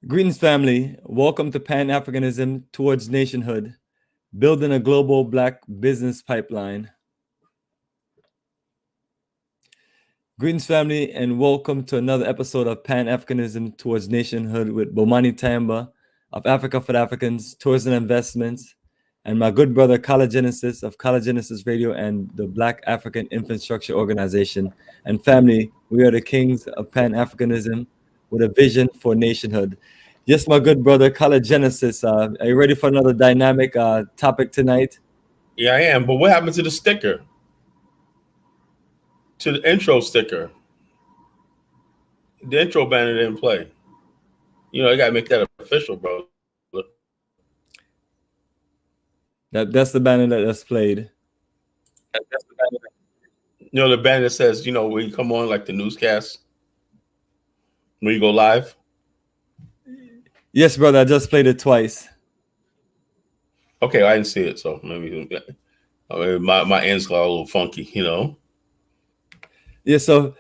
Greetings, family. Welcome to Pan-Africanism towards nationhood, building a global Black business pipeline. Greetings, family, and welcome to another episode of Pan-Africanism towards nationhood with Bomani Tyehimba of Africa for the Africans, Tourism Investments, and my good brother, Collagenesis of Collagenesis Radio and the Black African Infrastructure Organization. And family, we are the kings of Pan-Africanism with a vision for nationhood. Yes, my good brother, Collagenesis, are you ready for another dynamic topic tonight? Yeah, I am. But what happened to the sticker? To the intro sticker? The intro banner didn't play. You know, I gotta make that official, bro. That's the banner that's played. That's the banner. You know, the banner that says, you know, when you come on like the newscast, when you go live. Yes, brother, I just played it twice. Okay, I didn't see it, so maybe my ends got a little funky, you know. Yes, so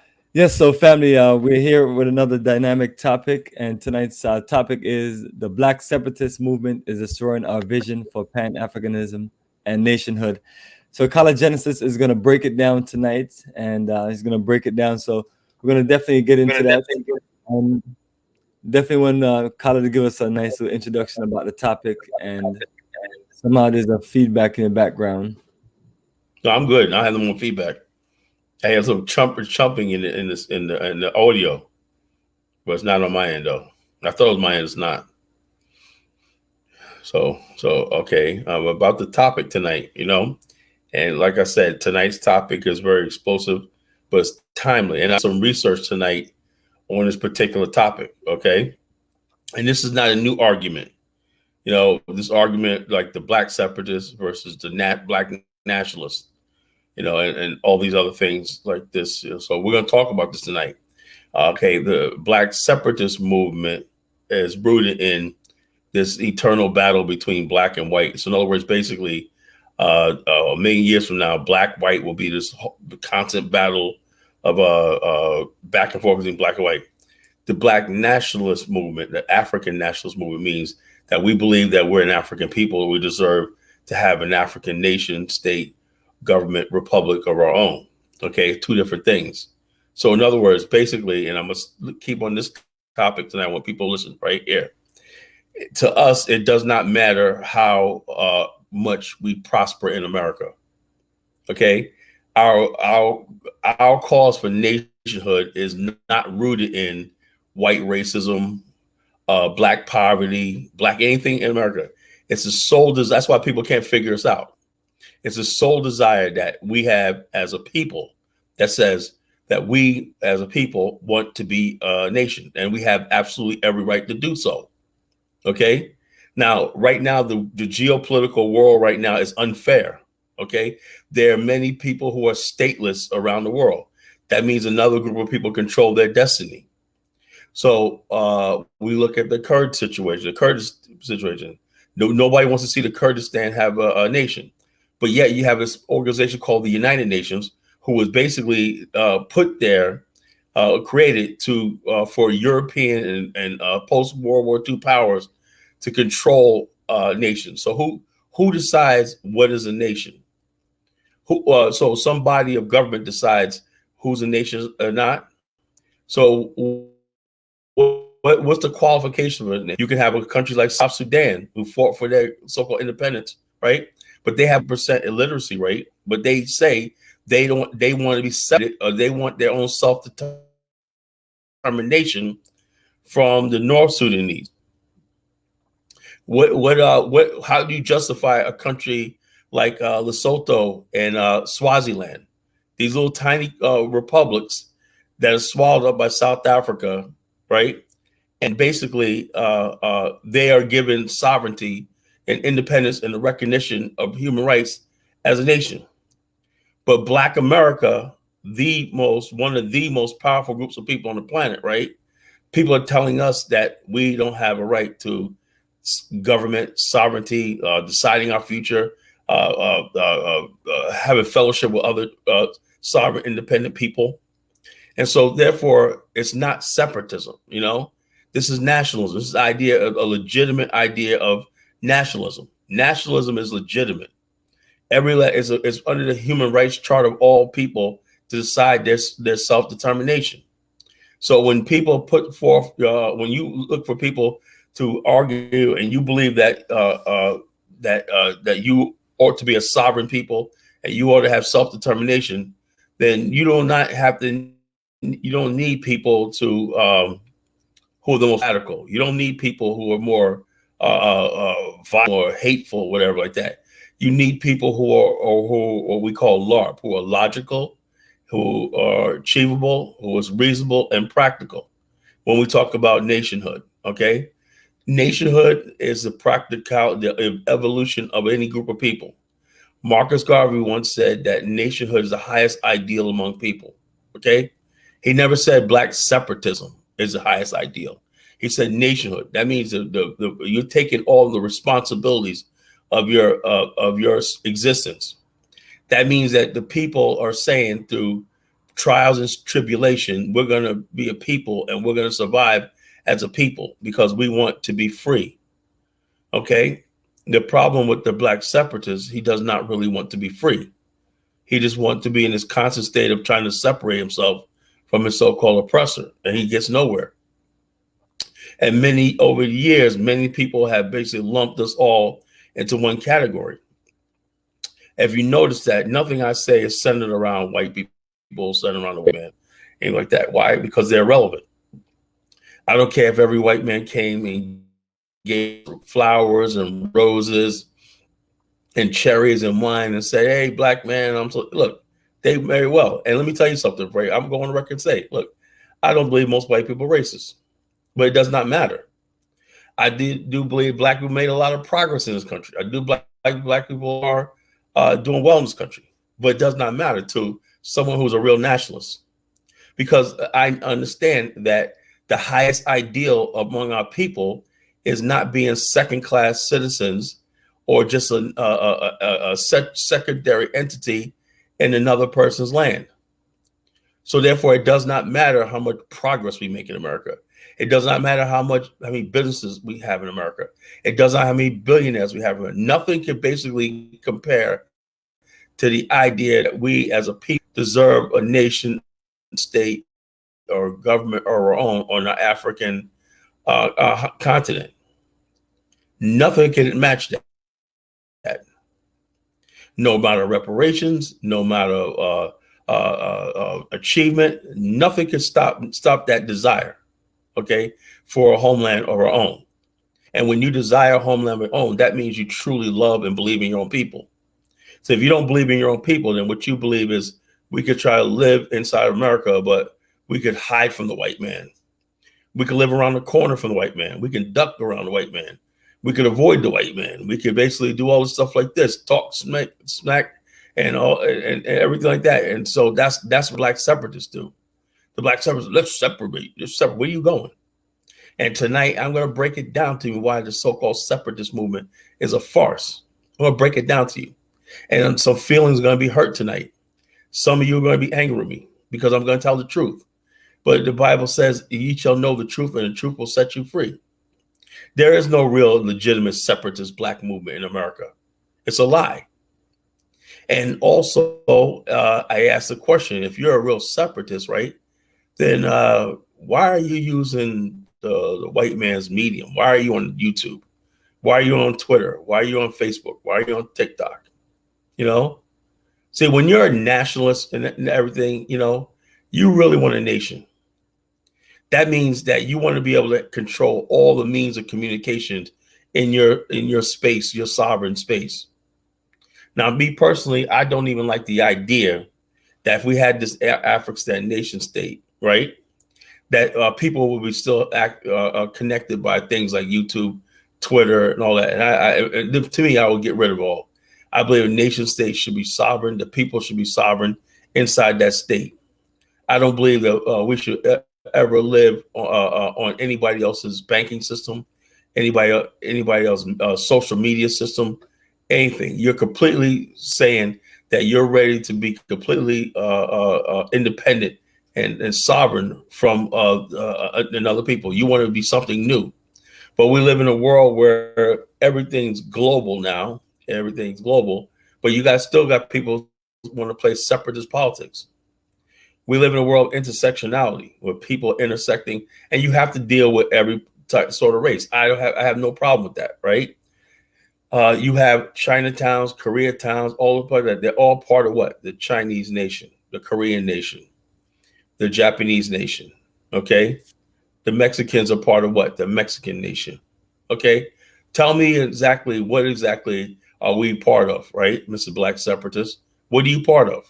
family, we're here with another dynamic topic, and tonight's topic is the Black Separatist movement is destroying our vision for Pan-Africanism and nationhood. So Collagenesis is going to break it down tonight, and he's going to break it down. So we're going to definitely get into that. Definitely want Kalla to give us a nice little introduction about the topic, and somehow there's a feedback in the background. No, I'm good. I have no more feedback. I have some chumping in the audio, but it's not on my end though. I thought it was my end. It's not. So okay. About the topic tonight, you know, and like I said, tonight's topic is very explosive, but it's timely. And I have some research tonight on this particular topic. Okay, and this is not a new argument. You know, this argument like the Black separatists versus the Black nationalists. You know, and all these other things like this. You know, so we're going to talk about this tonight. Okay, the Black separatist movement is rooted in this eternal battle between black and white. So in other words, basically, a million years from now, black-white will be this constant battle of back and forth between black and white. The Black nationalist movement, the African nationalist movement, means that we believe that we're an African people. We deserve to have an African nation, state, government, republic of our own. Okay, two different things. So in other words, basically, and I must keep on this topic tonight when people listen right here. To us, it does not matter how much we prosper in America. Okay, our cause for nationhood is not rooted in white racism, black poverty, black anything in America. It's a soul desire. That's why people can't figure us out. It's a sole desire that we have as a people that says that we as a people want to be a nation, and we have absolutely every right to do so. Okay. Now, right now, the geopolitical world right now is unfair. Okay. There are many people who are stateless around the world. That means another group of people control their destiny. So we look at the Kurd situation, Nobody wants to see the Kurdistan have a nation. But yet you have this organization called the United Nations, who was basically put there, created for European and post-World War II powers to control nations. So who decides what is a nation? So some body of government decides who's a nation or not. So what's the qualification of a nation? You can have a country like South Sudan who fought for their so-called independence, right? But they have % illiteracy rate, but they say they want to be separated, or they want their own self-determination from the North Sudanese. How do you justify a country like Lesotho and Swaziland, these little tiny republics that are swallowed up by South Africa, right? And basically they are given sovereignty and independence and the recognition of human rights as a nation. But Black America, one of the most powerful groups of people on the planet, right? People are telling us that we don't have a right to government sovereignty, deciding our future, having fellowship with other sovereign independent people. And so therefore it's not separatism, you know? This is nationalism. This is idea of a legitimate idea of nationalism. Nationalism is legitimate. It's under the human rights charter of all people to decide their self-determination. So when people put forth, when you look for people to argue, and you believe that that you ought to be a sovereign people and you ought to have self-determination, then you do not have to. You don't need people to who are the most radical. You don't need people who are more violent or hateful, whatever like that. You need people who are who what we call LARP, who are logical, who are achievable, who is reasonable and practical. When we talk about nationhood, okay, nationhood is the evolution of any group of people. Marcus Garvey once said that nationhood is the highest ideal among people. Okay, he never said black separatism is the highest ideal. He said nationhood. That means you're taking all the responsibilities of your existence. That means that the people are saying through trials and tribulation, we're going to be a people and we're going to survive as a people because we want to be free. Okay. The problem with the black separatist, he does not really want to be free. He just wants to be in this constant state of trying to separate himself from his so-called oppressor, and he gets nowhere. And over the years, many people have basically lumped us all into one category. If you notice that nothing I say is centered around white people, centered around the white man, anything like that. Why? Because they're relevant. I don't care if every white man came and gave flowers and roses and cherries and wine and said, "Hey, black man, look." They very well. And let me tell you something, Ray. I'm going on record and say, look, I don't believe most white people are racist, but it does not matter. I do believe black people made a lot of progress in this country. I do black people are doing well in this country, but it does not matter to someone who's a real nationalist, because I understand that the highest ideal among our people is not being second-class citizens or just a secondary entity in another person's land. So therefore, it does not matter how much progress we make in America. It does not matter how many businesses we have in America. It does not how many billionaires we have in America. Nothing can basically compare to the idea that we as a people deserve a nation, state, or government of our own on the African continent. Nothing can match that. No matter reparations, no matter achievement, nothing can stop that desire, okay, for a homeland of our own. And when you desire a homeland of your own, that means you truly love and believe in your own people. So if you don't believe in your own people, then what you believe is we could try to live inside America, but we could hide from the white man. We could live around the corner from the white man. We can duck around the white man. We could avoid the white man. We could basically do all this stuff like this, talk smack and everything like that. And so that's what black separatists do. The black separatists, let's separate. Where are you going? And tonight I'm going to break it down to you why the so-called separatist movement is a farce. I'm going to break it down to you. And some feelings are going to be hurt tonight. Some of you are going to be angry with me because I'm going to tell the truth. But the Bible says, ye shall know the truth and the truth will set you free. There is no real legitimate separatist black movement in America. It's a lie. And also, I asked the question, if you're a real separatist, right, then why are you using the white man's medium? Why are you on YouTube? Why are you on Twitter? Why are you on Facebook? Why are you on TikTok? You know, see, when you're a nationalist and everything, you know, you really want a nation. That means that you want to be able to control all the means of communication in your space, your sovereign space. Now, me personally, I don't even like the idea that if we had this Afrikstan nation state, right, that people will be still connected by things like YouTube, Twitter, and all that. And to me, I would get rid of all. I believe a nation state should be sovereign. The people should be sovereign inside that state. I don't believe that we should ever live on anybody else's banking system, anybody else's social media system, anything. You're completely saying that you're ready to be completely independent and sovereign from another people. You want to be something new. But we live in a world where everything's global now. Everything's global. But you guys still got people who want to play separatist politics. We live in a world of intersectionality where people are intersecting, and you have to deal with every sort of race. I have no problem with that, right? You have Chinatowns, Koreatowns, all of that. They're all part of what? The Chinese nation, the Korean nation, the Japanese nation. Okay. The Mexicans are part of what? The Mexican nation. Okay. Tell me exactly what exactly are we part of, right, Mr. Black Separatist? What are you part of?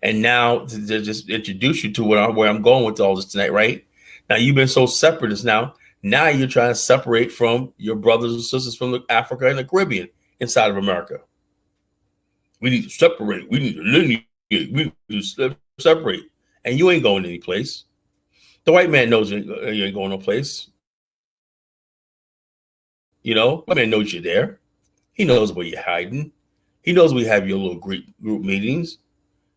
And now to just introduce you to where I'm going with all this tonight, right? Now you've been so separatist now. Now you're trying to separate from your brothers and sisters from Africa and the Caribbean inside of America. We need to separate. We need to lineate. We need to separate. And you ain't going any place. The white man knows you ain't going no place. You know, the white man knows you're there. He knows where you're hiding. He knows we have your little group meetings.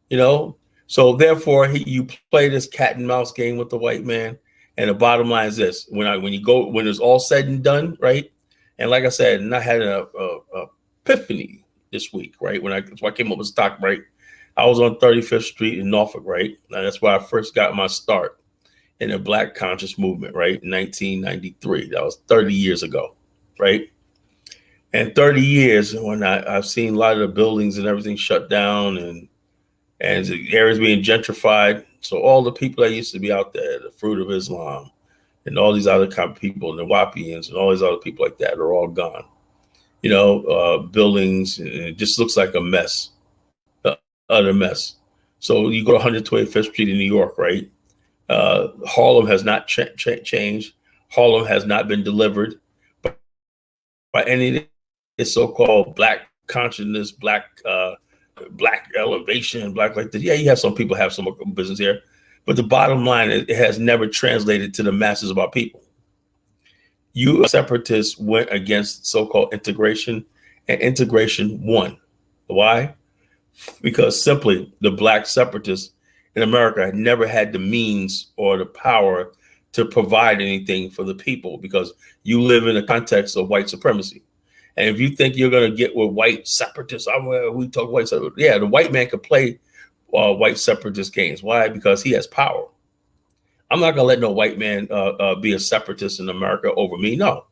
You know, so therefore you play this cat and mouse game with the white man. And the bottom line is this: when it's all said and done, right? And like I said, and I had an epiphany this week, right? That's why I came up with stock, right? I was on 35th Street in Norfolk, right? And that's where I first got my start in the Black conscious movement, right? In 1993. That was 30 years ago, right? And 30 years when I've seen a lot of the buildings and everything shut down and the areas being gentrified. So all the people that used to be out there, the Fruit of Islam and all these other kind of people, the Wapians and all these other people like that are all gone. You know, buildings, and it just looks like a mess, utter mess. So you go to 125th Street in New York, right? Harlem has not changed. Harlem has not been delivered by any of this so-called Black consciousness, Black elevation, Black like that. Yeah, you have some people have some business here, but the bottom line is it has never translated to the masses of our people. You separatists went against so-called integration, and integration won. Why? Because simply the Black separatists in America had never had the means or the power to provide anything for the people, because you live in a context of white supremacy. And if you think you're going to get with white separatists, we talk white separatists. Yeah, the white man could play white separatist games. Why? Because he has power. I'm not going to let no white man be a separatist in America over me. No,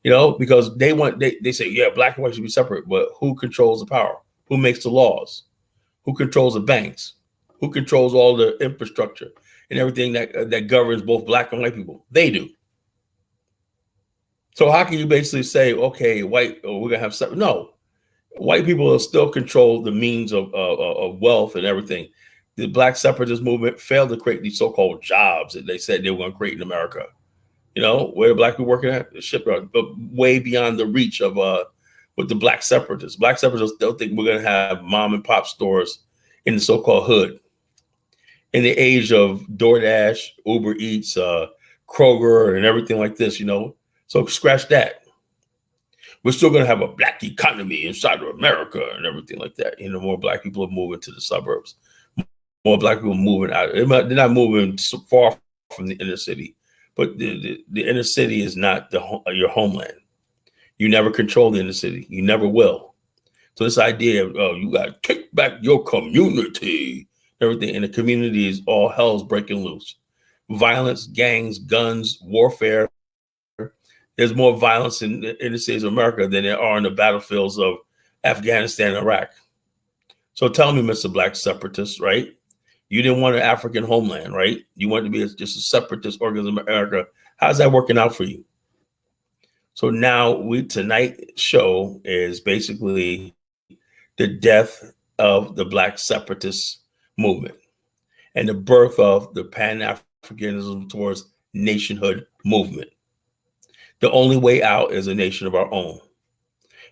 you know, because they say, yeah, Black and white should be separate. But who controls the power? Who makes the laws? Who controls the banks? Who controls all the infrastructure and everything that governs both Black and white people? They do. So how can you basically say, okay, we're gonna have separate? No, white people will still control the means of wealth and everything. The Black separatist movement failed to create these so-called jobs that they said they were going to create in America. You know, where the Black people working at the shipyard, but way beyond the reach of with the Black separatists. Black separatists still think we're going to have mom and pop stores in the so-called hood. In the age of DoorDash, Uber Eats, Kroger, and everything like this, you know. So scratch that. We're still going to have a Black economy inside of America and everything like that. You know, more Black people are moving to the suburbs. More Black people moving out. They're not moving so far from the inner city, but the inner city is not your homeland. You never control the inner city. You never will. So this idea of you got to take back your community, everything, and the community is all hell's breaking loose. Violence, gangs, guns, warfare. There's more violence in the inner cities of America than there are in the battlefields of Afghanistan and Iraq. So tell me, Mr. Black separatist, right? You didn't want an African homeland, right? You wanted to be just a separatist organism in America. How's that working out for you? So now tonight's show is basically the death of the Black separatist movement and the birth of the Pan-Africanism towards nationhood movement. The only way out is a nation of our own.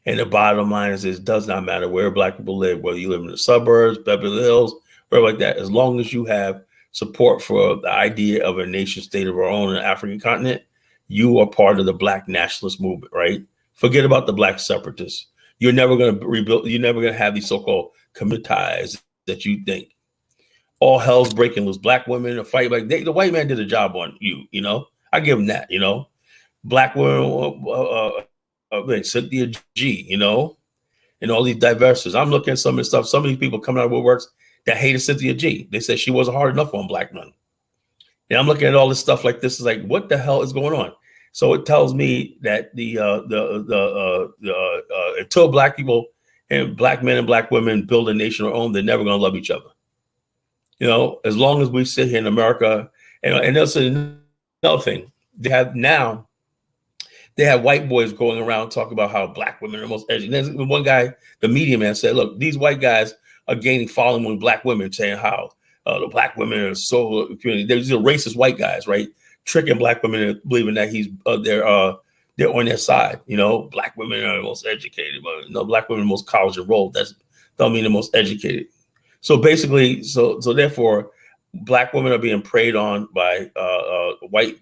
And the bottom line is it does not matter where Black people live, whether you live in the suburbs, Beverly Hills, wherever like that, as long as you have support for the idea of a nation state of our own in the African continent, you are part of the Black nationalist movement, right? Forget about the Black separatists. You're never going to rebuild. You're never going to have these so-called community ties that you think. all hell's breaking loose. Black women are fighting. Like the white man did a job on you. You know, I give him that. You know, black women, Cynthia G. You know, and all these diversities. I'm looking at some of the stuff. Some of these people coming out of woodworks that hated Cynthia G. They said she wasn't hard enough on black men. And I'm looking at all this stuff like this is like, what the hell is going on? So it tells me that until black people and black men and black women build a nation of their own, they're never going to love each other. You know, as long as we sit here in America, and that's another thing. They have white boys going around talking about how black women are most educated. One guy, the media man, said, look, these white guys are gaining following with black women, saying how the black women are so community. These are racist white guys, right? Tricking black women into believing that they're on their side. You know, black women are the most educated, but no, black women are the most college enrolled. That don't mean the most educated. So basically, so therefore, black women are being preyed on by white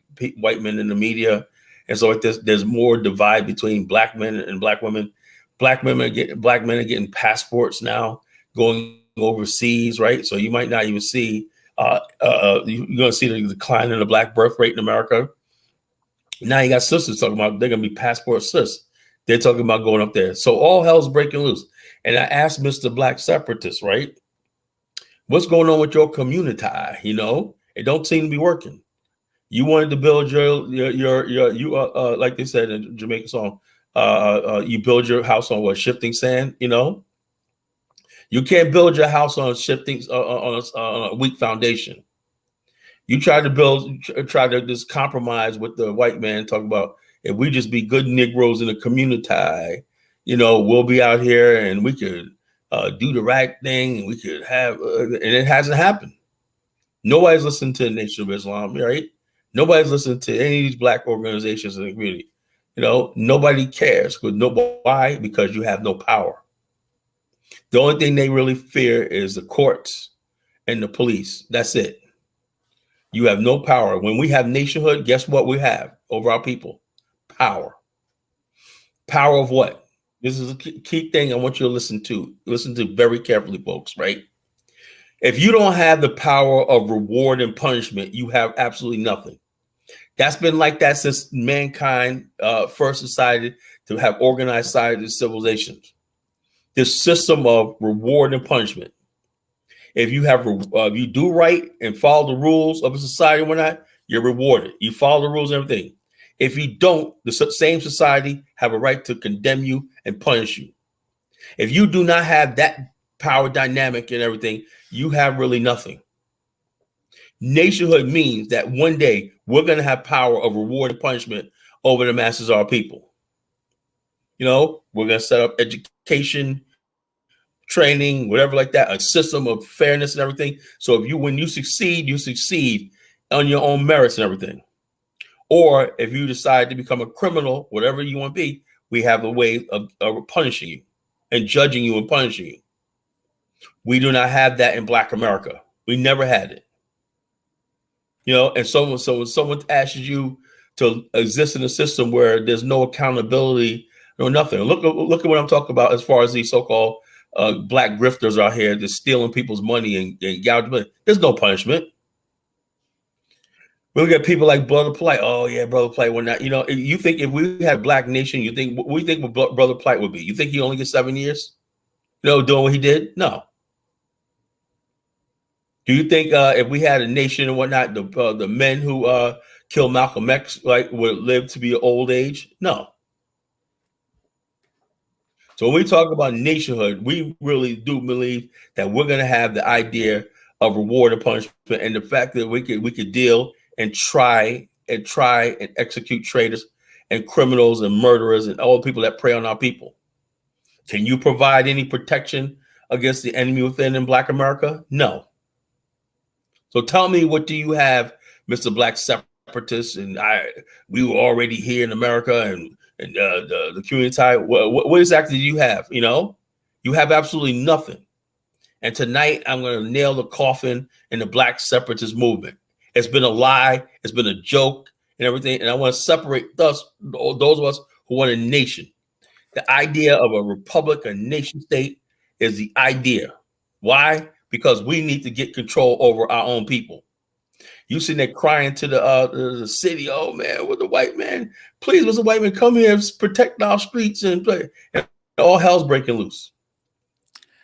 men in the media. And so there's more divide between black men and black women. Black men are getting passports now, going overseas, right? So you might not even see you're going to see the decline in the black birth rate in America. Now you got sisters talking about they're going to be passport sis. They're talking about going up there. So all hell's breaking loose. And I asked Mr. Black Separatist, right? What's going on with your community? You know, it don't seem to be working. You wanted to build your like they said in Jamaican song, you build your house on what, shifting sand, you know? You can't build your house on shifting on a weak foundation. You try to just compromise with the white man, talking about if we just be good Negroes in the community, you know, we'll be out here and we could do the right thing and we could have, and it hasn't happened. Nobody's listening to the Nation of Islam, right? Nobody's listening to any of these black organizations in the community. You know, nobody cares. Why? Because you have no power. The only thing they really fear is the courts and the police. That's it. You have no power. When we have nationhood, guess what we have over our people? Power. Power of what? This is a key thing I want you to listen to. Listen to very carefully, folks, right? If you don't have the power of reward and punishment, you have absolutely nothing. That's been like that since mankind first decided to have organized society and civilizations. This system of reward and punishment. If you have, if you do right and follow the rules of a society or not, you're rewarded. You follow the rules and everything. If you don't, the same society have a right to condemn you and punish you. If you do not have that power dynamic and everything, you have really nothing. Nationhood means that one day we're going to have power of reward and punishment over the masses of our people. You know, we're going to set up education, training, whatever like that, a system of fairness and everything. So when you succeed on your own merits and everything. Or if you decide to become a criminal, whatever you want to be, we have a way of punishing you and judging you and punishing you. We do not have that in Black America. We never had it. You know, and so when someone asks you to exist in a system where there's no accountability, no nothing. Look at what I'm talking about as far as these so-called black grifters out here just stealing people's money and gouging money. There's no punishment. We look at people like Brother Plight. Oh yeah, Brother Plight. We're not. You know, you think if we had a black nation, you think what we think what Brother Plight would be? You think he only gets 7 years? You know, doing what he did? No. Do you think if we had a nation and whatnot, the men who killed Malcolm X would live to be an old age? No. So when we talk about nationhood, we really do believe that we're going to have the idea of reward and punishment, and the fact that we could deal and try and execute traitors and criminals and murderers and all the people that prey on our people. Can you provide any protection against the enemy within in Black America? No. So tell me, what do you have, Mr. Black Separatist? And we were already here in America and the community. What exactly do you have? You know, you have absolutely nothing. And tonight I'm going to nail the coffin in the Black Separatist movement. It's been a lie. It's been a joke and everything. And I want to separate those of us who want a nation. The idea of a republic, a nation state is the idea. Why? because we need to get control over our own people. You sitting there crying to the city, oh man, with the white man, please, was the white man come here, protect our streets and play, and all hell's breaking loose.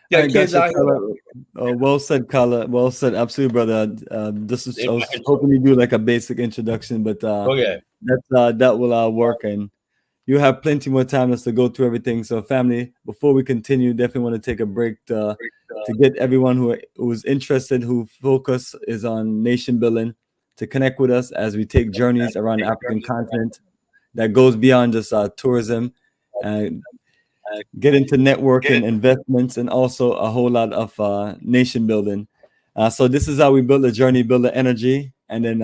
Yeah, kids out here. Well said, Kala. Well said, absolutely, brother. This is I was hoping you do like a basic introduction, but that will work, and you have plenty more time to go through everything. So, family, before we continue, definitely want to take a break to get everyone who's interested, who focus is on nation building, to connect with us as we take journeys around the African continent that goes beyond just tourism and get into networking, investments, and also a whole lot of nation building. So this is how we build the journey, build the energy, and then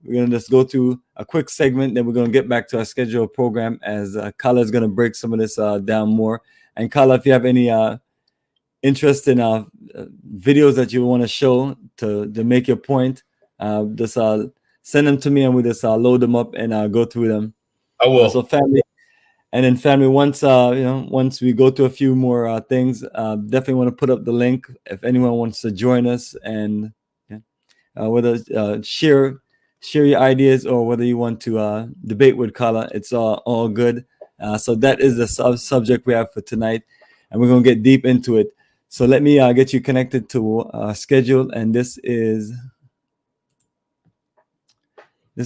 we're going to just go through a quick segment. Then we're going to get back to our scheduled program as Kala is going to break some of this down more. And Kala, if you have any interest in videos that you want to show to make your point, just send them to me and we just load them up and go through them. I will. So family. And then family, once once we go to a few more things, definitely want to put up the link if anyone wants to join us, and whether share your ideas or whether you want to debate with Kala, it's all good. So that is the subject we have for tonight, and we're gonna get deep into it. So let me get you connected to our schedule, and this is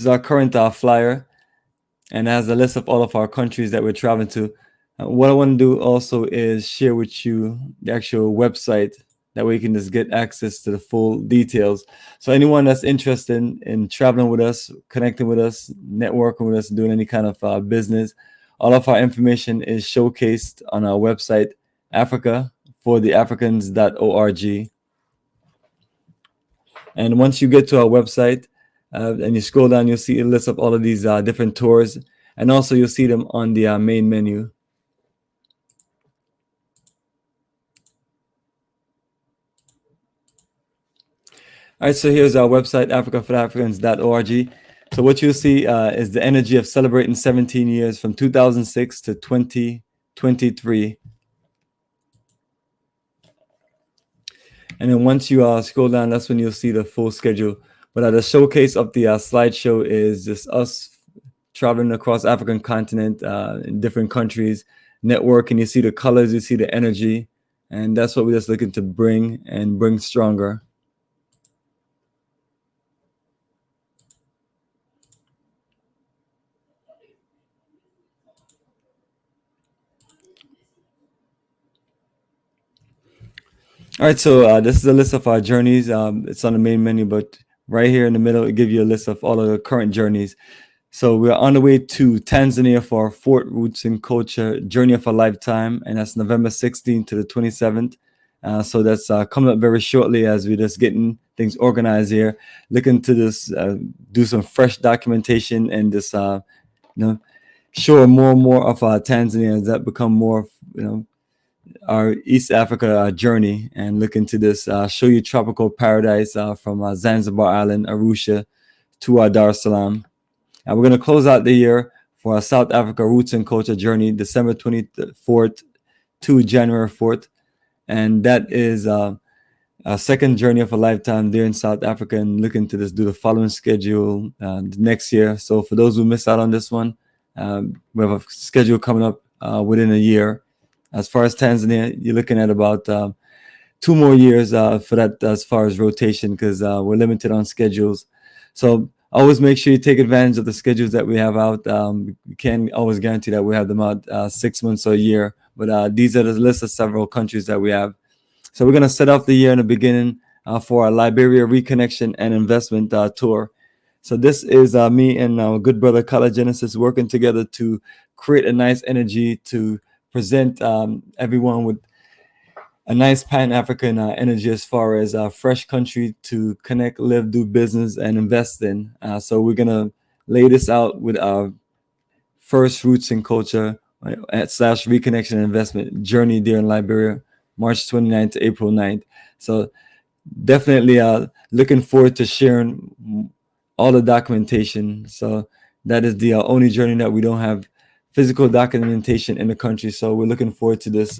our current flyer. And has a list of all of our countries that we're traveling to. What I want to do also is share with you the actual website. That way you can just get access to the full details. So anyone that's interested in traveling with us, connecting with us, networking with us, doing any kind of business, all of our information is showcased on our website, africafortheafricans.org. And once you get to our website, and you scroll down, you'll see a list of all of these different tours, and also you'll see them on the main menu. All right, so here's our website, africafortheafricans.org. So what you'll see is the energy of celebrating 17 years from 2006 to 2023. And then once you scroll down, that's when you'll see the full schedule. But the showcase of the slideshow is just us traveling across African continent in different countries, networking. You see the colors, you see the energy, and that's what we're just looking to bring stronger. All right, so this is a list of our journeys. It's on the main menu, but right here in the middle, it gives you a list of all of the current journeys. So we're on the way to Tanzania for our Fort Roots and Culture Journey of a Lifetime, and that's November 16th to the 27th. So that's coming up very shortly as we're just getting things organized here, looking to just do some fresh documentation and just show more and more of Tanzania as that become more, our East Africa journey, and look into this, show you tropical paradise from Zanzibar Island, Arusha, to Dar es Salaam. And we're going to close out the year for our South Africa Roots and Culture Journey, December 24th to January 4th. And that is a second journey of a lifetime there in South Africa, and looking to just do the following schedule next year. So for those who miss out on this one, we have a schedule coming up within a year. As far as Tanzania, you're looking at about 2 more years for that as far as rotation, because we're limited on schedules. So always make sure you take advantage of the schedules that we have out. We can't always guarantee that we have them out 6 months or a year, but these are the list of several countries that we have. So we're going to set off the year in the beginning for our Liberia Reconnection and Investment Tour. So this is me and our good brother Kala Genesis working together to create a nice energy to present everyone with a nice Pan-African energy as far as a fresh country to connect, live, do business, and invest in. So we're going to lay this out with our first Roots and Culture / Reconnection and Investment journey there in Liberia, March 29th to April 9th. So definitely looking forward to sharing all the documentation. So that is the only journey that we don't have physical documentation in the country. So we're looking forward to this.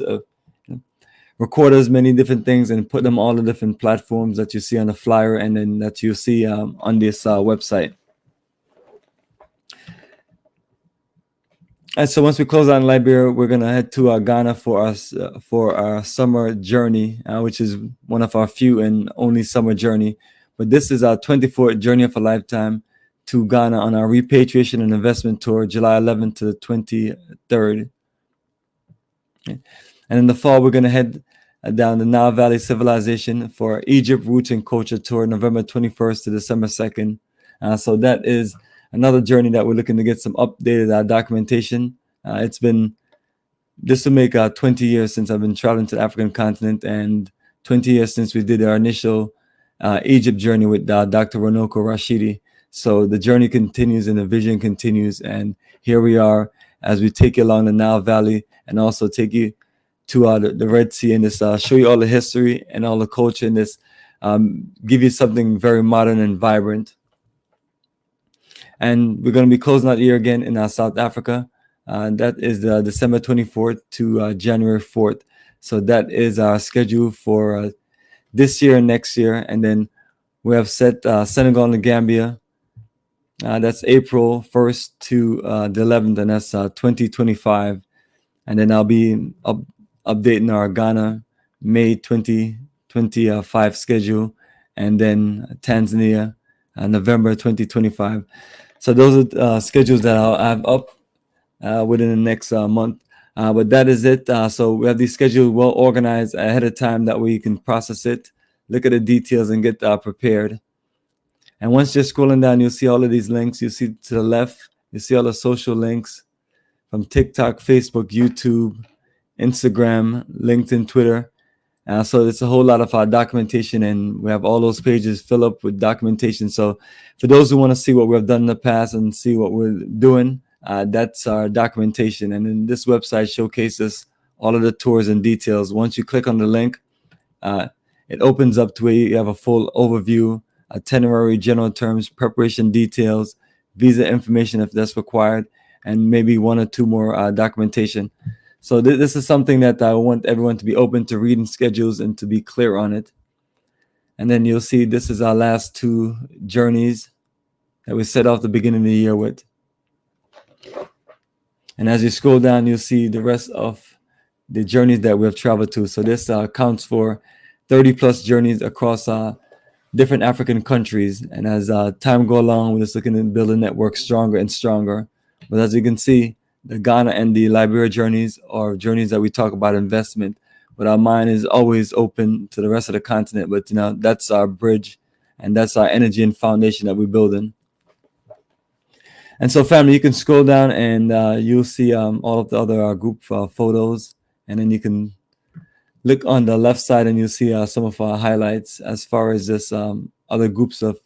record as many different things and put them all the different platforms that you see on the flyer and then that you see on this website. And so once we close out in Liberia, we're gonna head to Ghana for our summer journey, which is one of our few and only summer journey. But this is our 24th journey of a lifetime to Ghana on our repatriation and investment tour, July 11th to the 23rd. Okay. And in the fall, we're gonna head down the Nile Valley Civilization for Egypt Roots and Culture Tour, November 21st to December 2nd. So that is another journey that we're looking to get some updated documentation. This will make 20 years since I've been traveling to the African continent, and 20 years since we did our initial Egypt journey with Dr. Ronoko Rashidi. So the journey continues and the vision continues, and here we are as we take you along the Nile Valley and also take you to the Red Sea and this show you all the history and all the culture and this give you something very modern and vibrant. And we're going to be closing out the year again in South Africa. That is December 24th to January 4th. So that is our schedule for this year and next year. And then we have set Senegal and Gambia. That's April 1st to the 11th, and that's 2025. And then I'll be updating our Ghana May 2025 schedule, and then Tanzania November 2025. So those are schedules that I'll have up within the next month. But that is it. So we have these schedules well organized ahead of time that we can process it, look at the details, and get prepared. And once you're scrolling down, you'll see all of these links. You see to the left, you see all the social links from TikTok, Facebook, YouTube, Instagram, LinkedIn, Twitter. So it's a whole lot of documentation, and we have all those pages filled up with documentation. So for those who want to see what we've done in the past and see what we're doing, that's our documentation. And then this website showcases all of the tours and details. Once you click on the link, it opens up to where you have a full overview, itinerary, general terms, preparation details, visa information if that's required, and maybe one or two more documentation. So this is something that I want everyone to be open to reading schedules and to be clear on it. And then you'll see this is our last two journeys that we set off the beginning of the year with. And as you scroll down, you'll see the rest of the journeys that we have traveled to. So this counts for 30 plus journeys across different African countries. And as time goes along, we're just looking to build a network stronger and stronger. But as you can see, the Ghana and the Liberia journeys are journeys that we talk about investment, but our mind is always open to the rest of the continent. But that's our bridge, and that's our energy and foundation that we're building. And so, family, you can scroll down and you'll see all of the other group photos, and then you can look on the left side and you'll see some of our highlights as far as this other groups of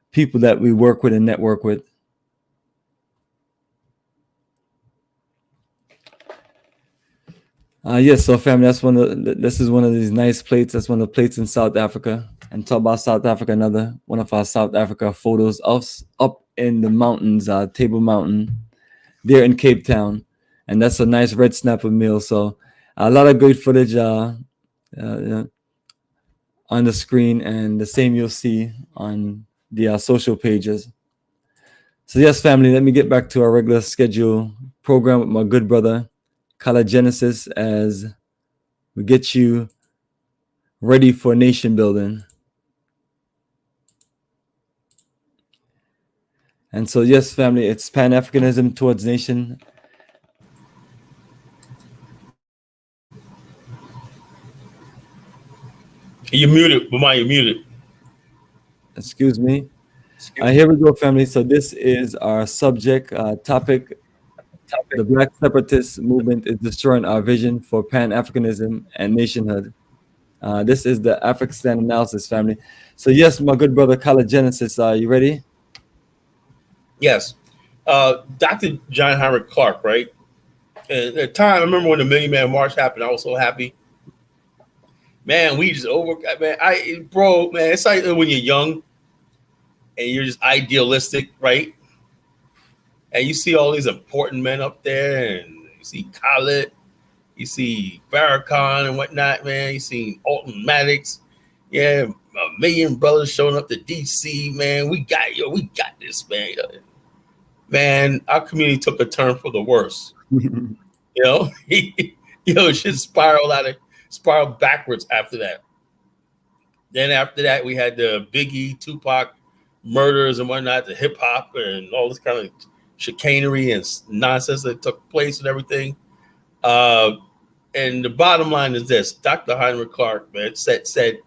people that we work with and network with. Yes, so family, this is one of these nice plates. That's one of the plates in South Africa. And talk about South Africa, another one of our South Africa photos of up in the mountains, Table Mountain, there in Cape Town. And that's a nice red snapper meal. So a lot of great footage on the screen, and the same you'll see on the social pages. So yes, family, let me get back to our regular schedule program with my good brother, Kala Genesis, as we get you ready for nation building. And so, yes, family, it's Pan-Africanism towards nation. You're muted, Bomani, you're muted. Excuse me. Here we go, family. So this is our subject topic. The Black Separatist movement is destroying our vision for Pan-Africanism and nationhood. This is the Afrikstan analysis, family. So yes, my good brother, Kala Genesis, are you ready? Yes. Dr. John Henrik Clark, right? And at the time, I remember when the Million Man March happened, I was so happy. Man, we just man, it's like when you're young and you're just idealistic, right? And you see all these important men up there, and you see Khaled, You see Farrakhan and whatnot, man. You see Alton Maddox. Yeah, a million brothers showing up to DC, man. We got this, man. Man, our community took a turn for the worse. You know, it just spiraled backwards after that. Then after that, we had the Biggie, Tupac murders and whatnot, the hip hop and all this kind of chicanery and nonsense that took place and everything. And the bottom line is this: Dr. Henrik Clark, man, said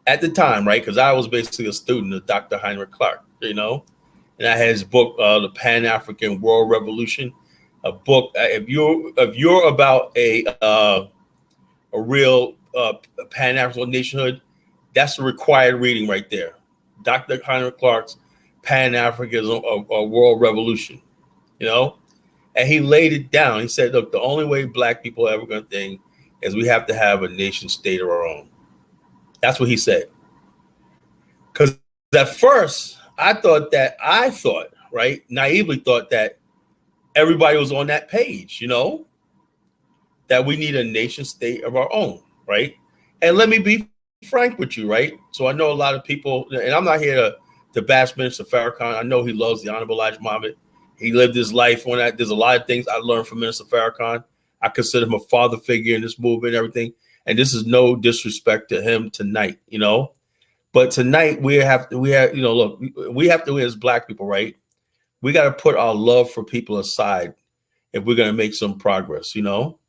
at the time, right? Because I was basically a student of Dr. Henrik Clark, you know, and I had his book, The Pan-African World Revolution, a book. If you're about a real Pan-African nationhood, that's the required reading right there. Dr. Henrik Clark's Pan-Africanism World Revolution, you know, and he laid it down. He said, look, the only way black people are ever going to think is we have to have a nation state of our own. That's what he said. Because at first I thought, right, naively thought that everybody was on that page, you know, that we need a nation state of our own, right? And let me be frank with you, right? So I know a lot of people, and I'm not here to bash Minister Farrakhan. I know he loves the Honorable Elijah Muhammad. He lived his life on that. There's a lot of things I learned from Minister Farrakhan. I consider him a father figure in this movement and everything. And this is no disrespect to him tonight, you know. But tonight we have, you know, look, we have to, as black people, right? We got to put our love for people aside if we're going to make some progress, you know.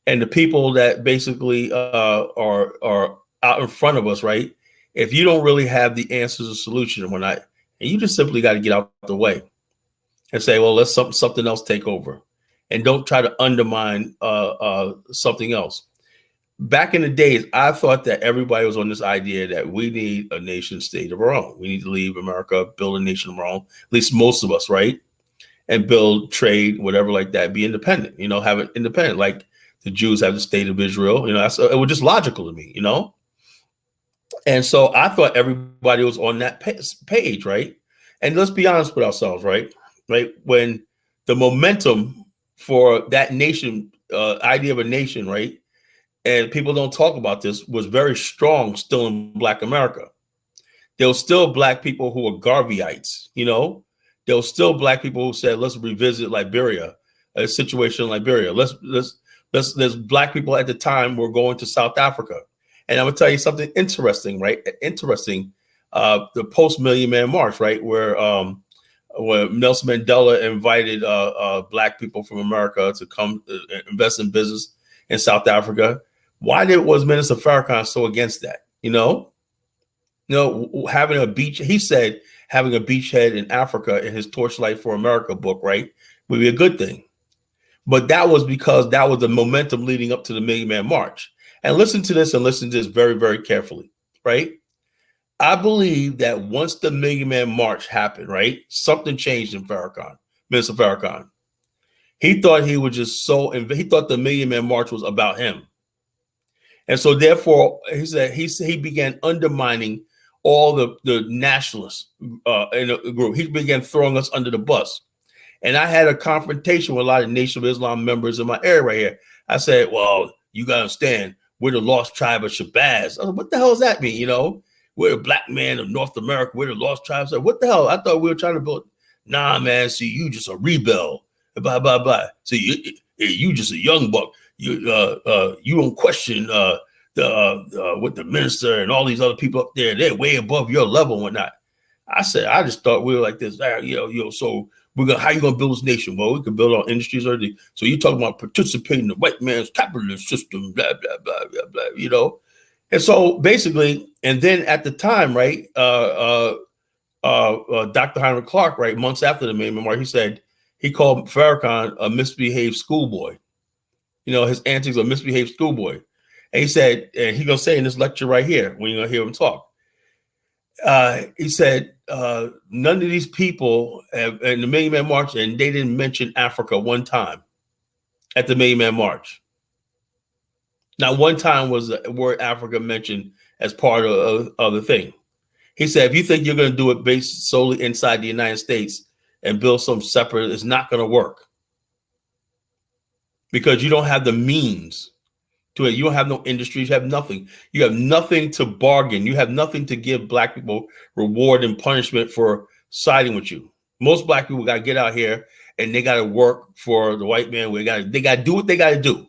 And the people that basically are out in front of us, right? If you don't really have the answers or solution, and you just simply got to get out the way and say, well, let's something else take over, and don't try to undermine something else. Back in the days, I thought that everybody was on this idea that we need a nation state of our own. We need to leave America, build a nation of our own, at least most of us, right? And build trade, whatever like that, be independent, you know, have it independent, like the Jews have the state of Israel, you know, it was just logical to me, you know? And so I thought everybody was on that page, right? And let's be honest with ourselves, right? Right? When the momentum for that nation, idea of a nation, right? And people don't talk about this, was very strong still in Black America. There were still Black people who were Garveyites, you know? There were still Black people who said, let's revisit Liberia, a situation in Liberia. There's Black people at the time were going to South Africa. And I'm gonna tell you something interesting, right? The post-Million Man March, right? Where Nelson Mandela invited Black people from America to come invest in business in South Africa. Why was Minister Farrakhan so against that? You know, having a beach, he said having a beachhead in Africa in his Torchlight for America book, right, would be a good thing. But that was because that was the momentum leading up to the Million Man March. And listen to this very, very carefully, right? I believe that once the Million Man March happened, right, something changed in Farrakhan, Minister Farrakhan. He thought he was just he thought the Million Man March was about him. And so therefore, he said he began undermining all the nationalists in the group. He began throwing us under the bus. And I had a confrontation with a lot of Nation of Islam members in my area right here. I said, well, you got to understand, we're the lost tribe of Shabazz. I said, what the hell does that mean? You know, we're the black man of North America. We're the lost tribe. I said, what the hell? I thought we were trying to build. Nah, man, see, you just a rebel. Blah, blah, blah. See, you just a young buck. You don't question what the minister and all these other people up there. They're way above your level and whatnot. I said, I just thought we were like this. So how you gonna build this nation? Well, we can build our industries already. So you talking about participating in the white man's capitalist system, blah, blah, blah, blah, blah, you know? And so basically, and then at the time, right, Dr. Henrik Clark, right, months after the Million Man March, he called Farrakhan a misbehaved schoolboy. You know, his antics a misbehaved schoolboy. And he said, and he's gonna say in this lecture right here, when you're gonna hear him talk, he said, none of these people have, in the Million Man March, and they didn't mention Africa one time at the Million Man March. Not one time was the word Africa mentioned as part of the thing. He said, if you think you're going to do it based solely inside the United States and build some separate, it's not going to work. Because you don't have the means to it. You don't have no industries. You have nothing. You have nothing to bargain. You have nothing to give black people reward and punishment for siding with you. Most black people got to get out here and they got to work for the white man. They got to do what they got to do.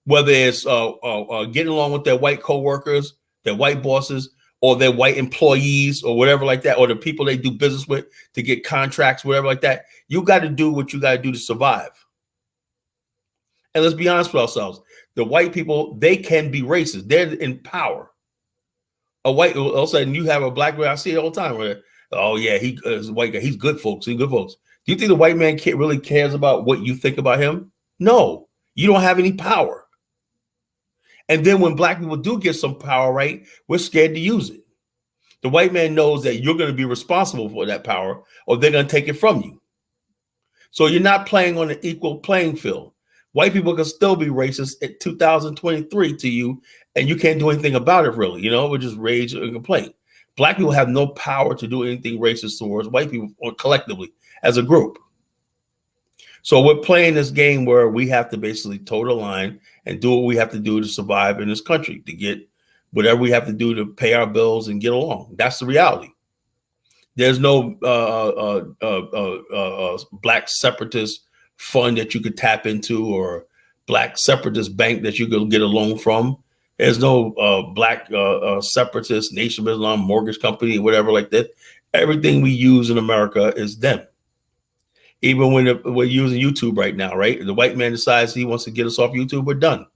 Whether it's getting along with their white coworkers, their white bosses, or their white employees, or whatever like that, or the people they do business with to get contracts, whatever like that. You got to do what you got to do to survive. And let's be honest with ourselves. The white people, they can be racist. They're in power. All of a sudden, you have a black man. I see it all the time. Where, oh yeah, he's a white guy. He's good folks. He's good folks. Do you think the white man really cares about what you think about him? No, you don't have any power. And then when black people do get some power, right, we're scared to use it. The white man knows that you're going to be responsible for that power, or they're going to take it from you. So you're not playing on an equal playing field. White people can still be racist at 2023 to you, and you can't do anything about it, really. You know, we just rage and complain. Black people have no power to do anything racist towards white people or collectively as a group. So we're playing this game where we have to basically toe the line and do what we have to do to survive in this country, to get whatever we have to do to pay our bills and get along. That's the reality. There's no black separatist fund that you could tap into, or black separatist bank that you could get a loan from. There's no black separatist Nation of Islam mortgage company, whatever like that. Everything we use in America is them. Even when we're using YouTube right now, right? The white man decides he wants to get us off YouTube, we're done.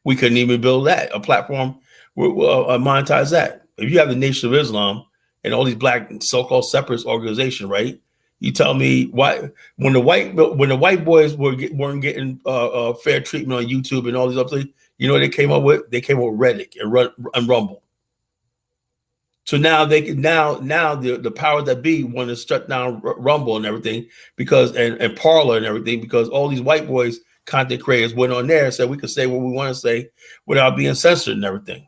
We couldn't even build that, a platform, monetize that. If you have the Nation of Islam and all these black so-called separatist organizations, right? You tell me why when the white boys weren't getting fair treatment on YouTube and all these other things, you know what they came up with? They came up with Reddit and Rumble. So now the power that be want to shut down Rumble and everything because and Parler and everything because all these white boys content creators went on there and said we could say what we want to say without being censored and everything.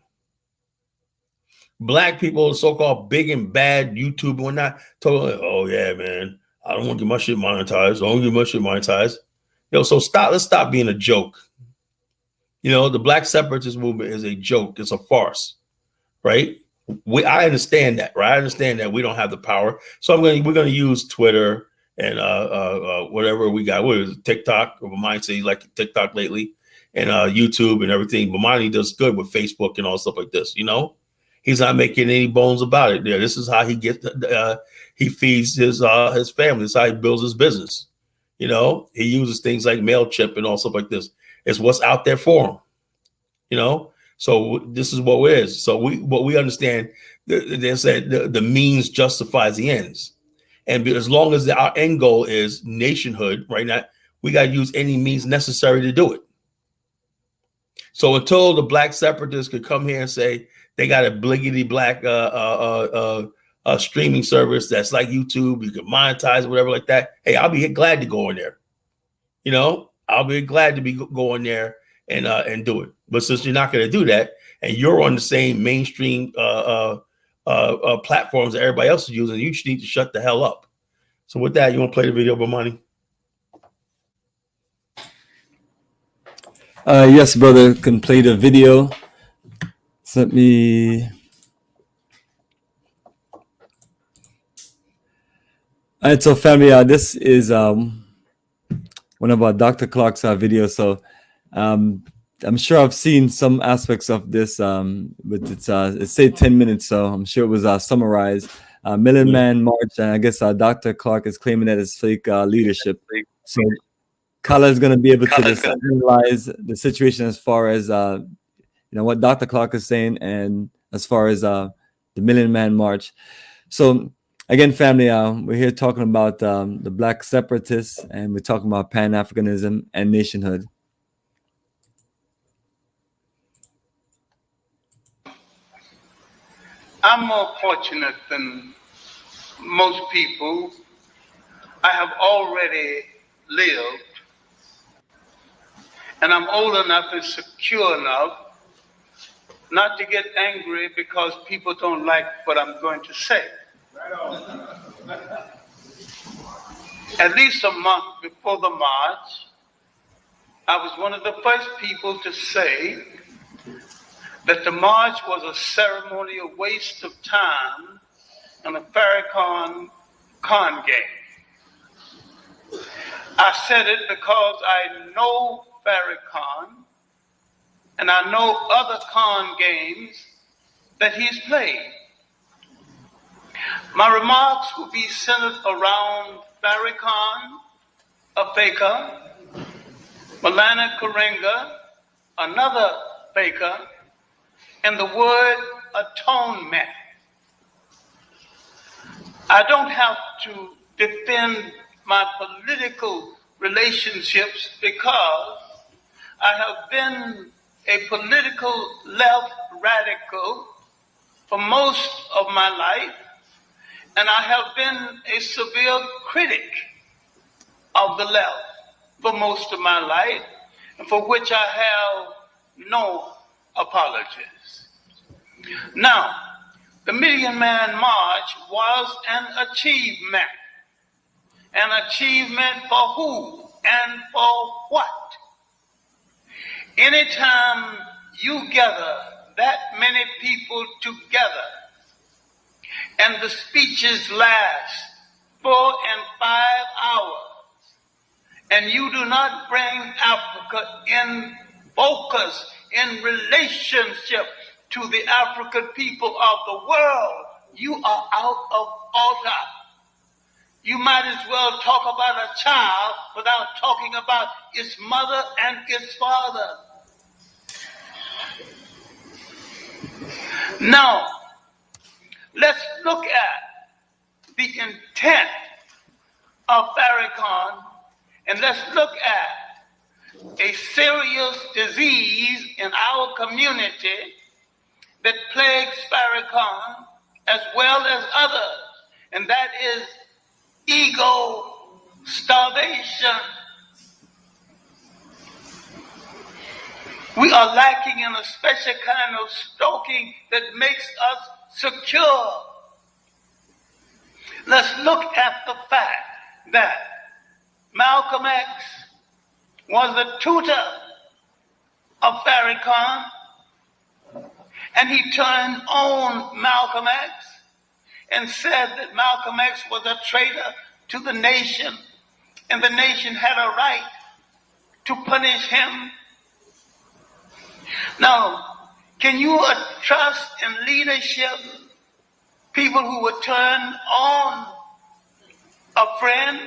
Black people, so-called big and bad YouTube and whatnot, told them, oh yeah, man, I don't want to get my shit monetized. I don't get my shit monetized. So let's stop being a joke. The black separatist movement is a joke. It's a farce, right? I understand that, right? I understand that we don't have the power. So we're going to use Twitter and whatever we got. What is it, TikTok? Bomani says he like TikTok lately, and YouTube and everything. Bomani does good with Facebook and all stuff like this. He's not making any bones about it. There, this is how he gets. He feeds his family. This is how he builds his business. He uses things like MailChimp and all stuff like this. It's what's out there for him. So this is what it is. So we understand. They said the means justifies the ends, and as long as our end goal is nationhood, right now we got to use any means necessary to do it. So until the black separatists could come here and say they got a bliggity black streaming service that's like YouTube, you can monetize it, whatever like that. Hey, I'll be glad to go in there. I'll be glad to be going there and do it. But since you're not going to do that, and you're on the same mainstream platforms that everybody else is using, you just need to shut the hell up. So with that, you want to play the video, Bomani? Yes, brother, can play the video. So let me. All right, so family, this is one of our Dr. Clark's videos. So I'm sure I've seen some aspects of this, but it's say 10 minutes, so I'm sure it was summarized. Million Man March, and I guess Dr. Clark is claiming that it's fake leadership. So Kala is going to be able to analyze the situation as far as what Dr. Clark is saying, and as far as the Million Man March. So again, family, we're here talking about the black separatists, and we're talking about Pan-Africanism and nationhood. I'm more fortunate than most people. I have already lived, and I'm old enough and secure enough not to get angry because people don't like what I'm going to say. At least a month before the march, I was one of the first people to say that the march was a ceremonial waste of time and a Farrakhan con game. I said it because I know Farrakhan and I know other con games that he's played. My remarks will be centered around Farrakhan, a faker, Malana Karenga, another faker, and the word atonement. I don't have to defend my political relationships because I have been a political left radical for most of my life, and I have been a severe critic of the left for most of my life, and for which I have no apologies. Now, the Million Man March was an achievement. An achievement for who and for what? Anytime you gather that many people together and the speeches last 4 and 5 hours, and you do not bring Africa in focus, in relationship to the African people of the world, you are out of order. You might as well talk about a child without talking about its mother and its father. Now, let's look at the intent of Farrakhan, and let's look at a serious disease in our community that plagues Farrakhan as well as others, and that is ego starvation. We are lacking in a special kind of stoking that makes us secure. Let's look at the fact that Malcolm X was the tutor of Farrakhan, and he turned on Malcolm X and said that Malcolm X was a traitor to the nation, and the nation had a right to punish him. Now, can you trust in leadership people who would turn on a friend?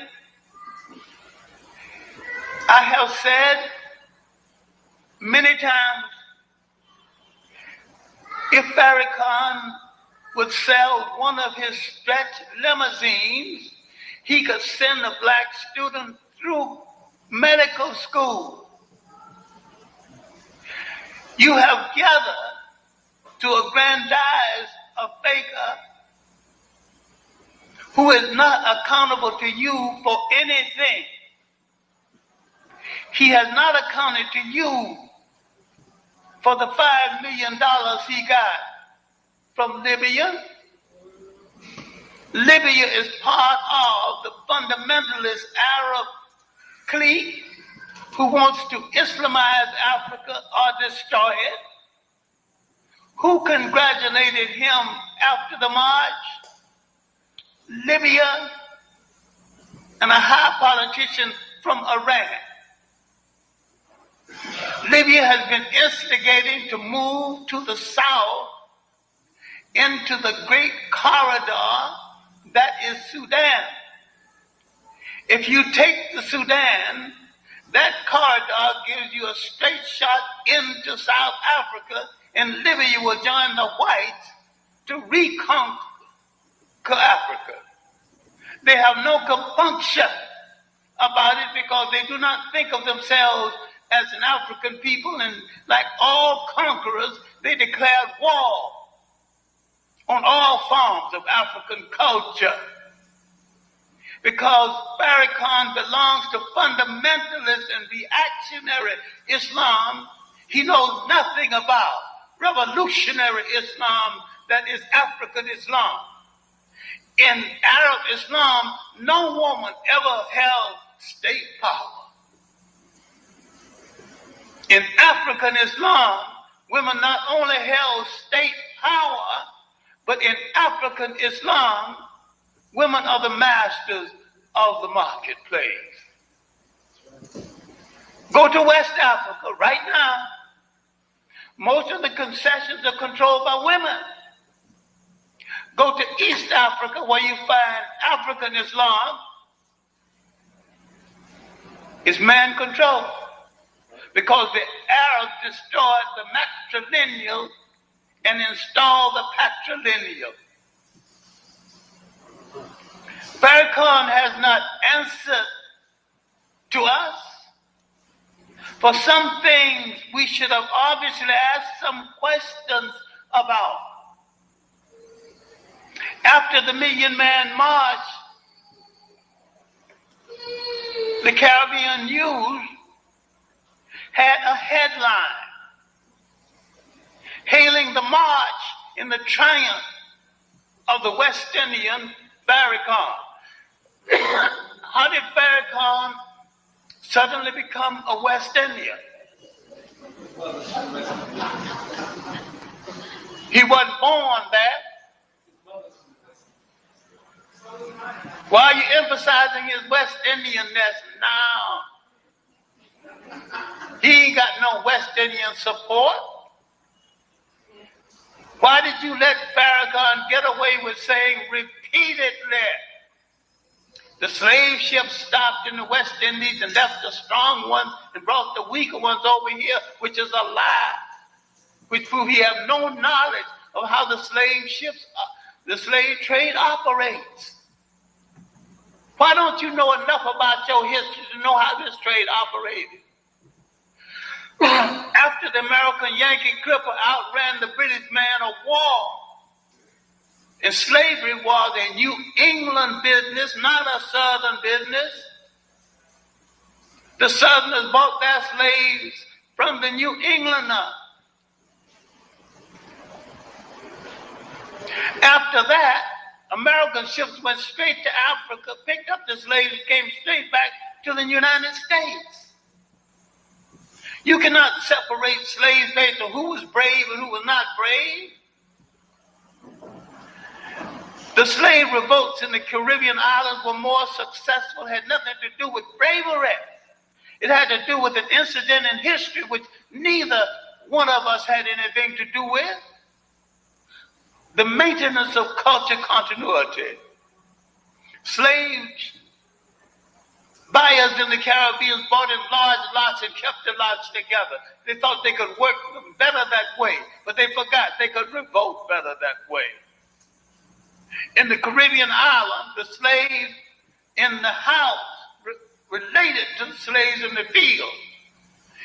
I have said many times, if Farrakhan would sell one of his stretch limousines, he could send a black student through medical school. You have gathered to aggrandize a faker who is not accountable to you for anything. He has not accounted to you for the $5 million he got from Libya. Libya is part of the fundamentalist Arab clique who wants to Islamize Africa or destroy it. Who congratulated him after the march? Libya and a high politician from Iran. Libya has been instigating to move to the south into the great corridor that is Sudan. If you take the Sudan, that corridor gives you a straight shot into South Africa, and Libya will join the whites to reconquer Africa. They have no compunction about it because they do not think of themselves as an African people, and like all conquerors, they declared war on all forms of African culture. Because Farrakhan belongs to fundamentalist and reactionary Islam, he knows nothing about revolutionary Islam, that is African Islam. In Arab Islam, no woman ever held state power. In African Islam, women not only held state power, but in African Islam, women are the masters of the marketplace. Go to West Africa right now. Most of the concessions are controlled by women. Go to East Africa where you find African Islam. It's man controlled because the Arabs destroyed the matrilineal and installed the patrilineal. Farrakhan has not answered to us. For some things we should have obviously asked some questions about. After the Million Man March, the Caribbean News had a headline hailing the march in the triumph of the West Indian Farrakhan. How did Farrakhan suddenly become a West Indian? He wasn't born there. Why are you emphasizing his West Indianness now? He ain't got no West Indian support. Why did you let Farrakhan get away with saying repeatedly the slave ships stopped in the West Indies and left the strong ones and brought the weaker ones over here, which is a lie, which proves he has no knowledge of how the slave ships, the slave trade operates. Why don't you know enough about your history to know how this trade operated? After the American Yankee Clipper outran the British man of war, and slavery was a New England business, not a Southern business. The Southerners bought their slaves from the New Englander. After that, American ships went straight to Africa, picked up the slaves, and came straight back to the United States. You cannot separate slaves based on who was brave and who was not brave. The slave revolts in the Caribbean islands were more successful, had nothing to do with bravery. It had to do with an incident in history which neither one of us had anything to do with. The maintenance of culture continuity. Slaves, buyers in the Caribbean bought in large lots and kept the lots together. They thought they could work better that way, but they forgot they could revolt better that way. In the Caribbean island, the slave in the house related to the slaves in the field.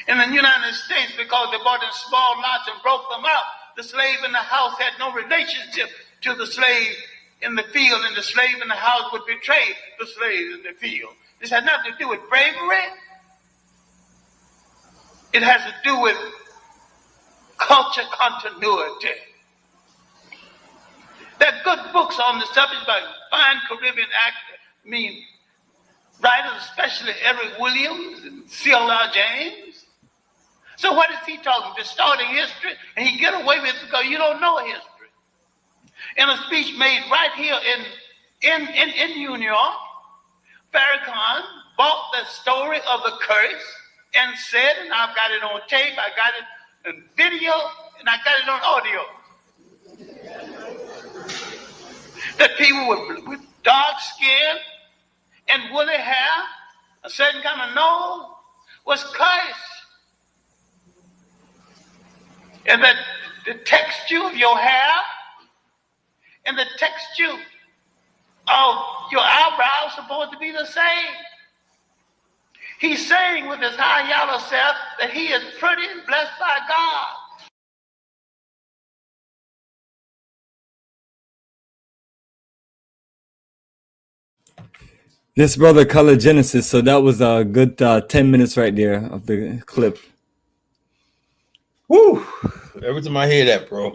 In the United States, because they bought in small lots and broke them up, the slave in the house had no relationship to the slave in the field, and the slave in the house would betray the slave in the field. This had nothing to do with bravery. It has to do with culture continuity. There are good books on the subject by fine Caribbean actors, writers, especially Eric Williams and C.L.R. James. So what is he talking? Distorting history? And he get away with it because you don't know history. In a speech made right here in New York, Farrakhan bought the story of the curse and said, and I've got it on tape, I got it in video, and I got it on audio, that people with dark skin and woolly hair, a certain kind of nose, was cursed. And that the texture of your hair and the texture of your eyebrows are supposed to be the same. He's saying with his high yellow self that he is pretty and blessed by God. Yes, brother, Color Genesis. So that was a good 10 minutes right there of the clip. Woo! Every time I hear that, bro,